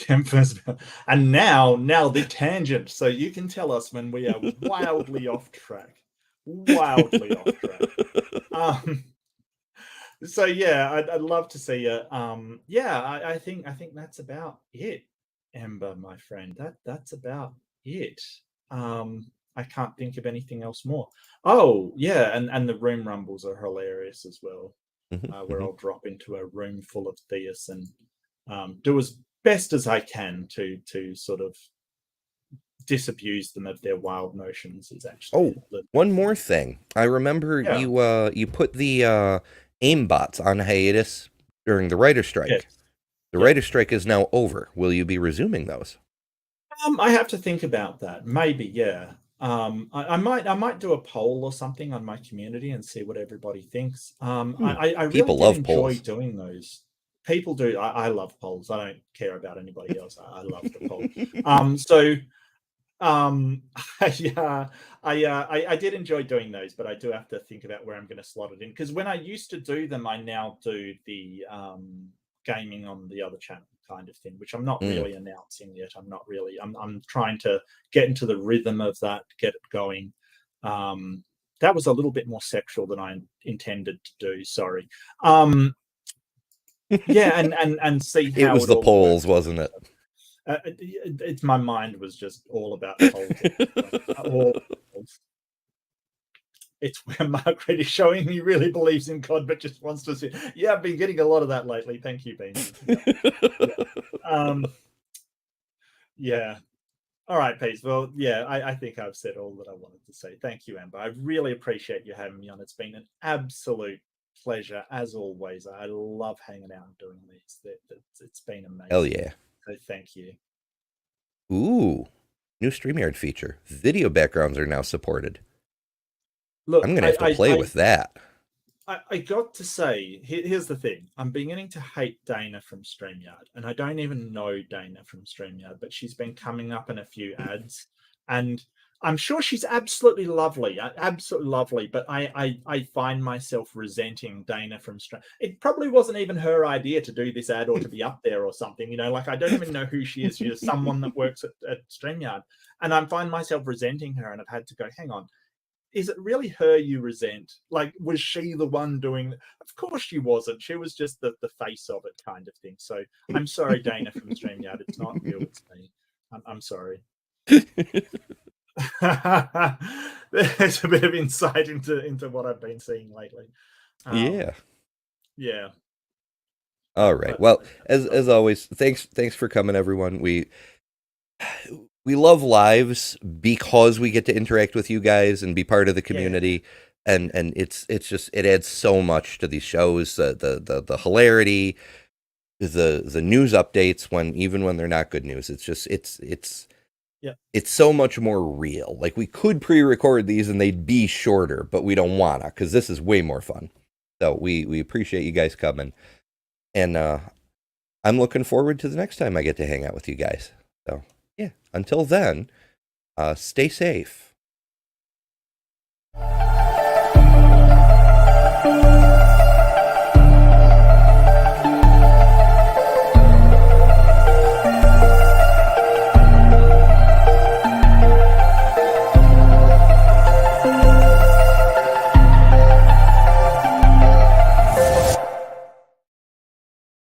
And now the tangent, so you can tell us when we are wildly off track. So yeah, I'd love to see it. I think that's about it, Ember, my friend. That's about it. I can't think of anything else more. Oh yeah, and the room rumbles are hilarious as well. Where I'll drop into a room full of theists and do as best as I can to sort of disabuse them of their wild notions. Is actually one more thing. I remember you put the aimbots on hiatus during the writer strike. Yes. The writer strike is now over. Will you be resuming those? I have to think about that. Maybe, yeah. I might do a poll or something on my community and see what everybody thinks. I really love enjoy polls. doing those. People do. I love polls. I don't care about anybody else. I love the poll. I did enjoy doing those, but I do have to think about where I'm going to slot it in, because when I used to do them, I now do the gaming on the other channel kind of thing, which I'm not really announcing yet. I'm trying to get into the rhythm of that, get it going. That was a little bit more sexual than I intended to do. Sorry. And see how it was the polls, wasn't it? It's my mind was just all about polls. It's where Mark Reed is showing he really believes in God, but just wants to see. Yeah, I've been getting a lot of that lately. Thank you, Bean. Yeah. All right, Peace. Well, yeah, I think I've said all that I wanted to say. Thank you, Amber. I really appreciate you having me on. It's been an absolute pleasure, as always. I love hanging out and doing these. It's been amazing. Hell yeah. So thank you. Ooh, new StreamYard feature. Video backgrounds are now supported. Look, I'm going to have to play with that. I got to say, here's the thing. I'm beginning to hate Dana from StreamYard, and I don't even know Dana from StreamYard, but she's been coming up in a few ads, and I'm sure she's absolutely lovely, but I find myself resenting Dana from StreamYard. It probably wasn't even her idea to do this ad or to be up there or something, like I don't even know who she is. She's someone that works at StreamYard, and I find myself resenting her, and I've had to go, hang on. Is it really her you resent? Like, was she the one doing it? Of course she wasn't. She was just the face of it kind of thing. So I'm sorry, Dana from StreamYard. It's not you, it's me. I'm sorry. There's a bit of insight into what I've been seeing lately. Yeah. All right. Well, as always, thanks for coming, everyone. We love lives because we get to interact with you guys and be part of the community, and it's just, it adds so much to these shows. The hilarity, the news updates even when they're not good news. It's just it's so much more real. Like, we could pre-record these and they'd be shorter, but we don't wanna, because this is way more fun. So we appreciate you guys coming, and I'm looking forward to the next time I get to hang out with you guys. So yeah, until then, stay safe.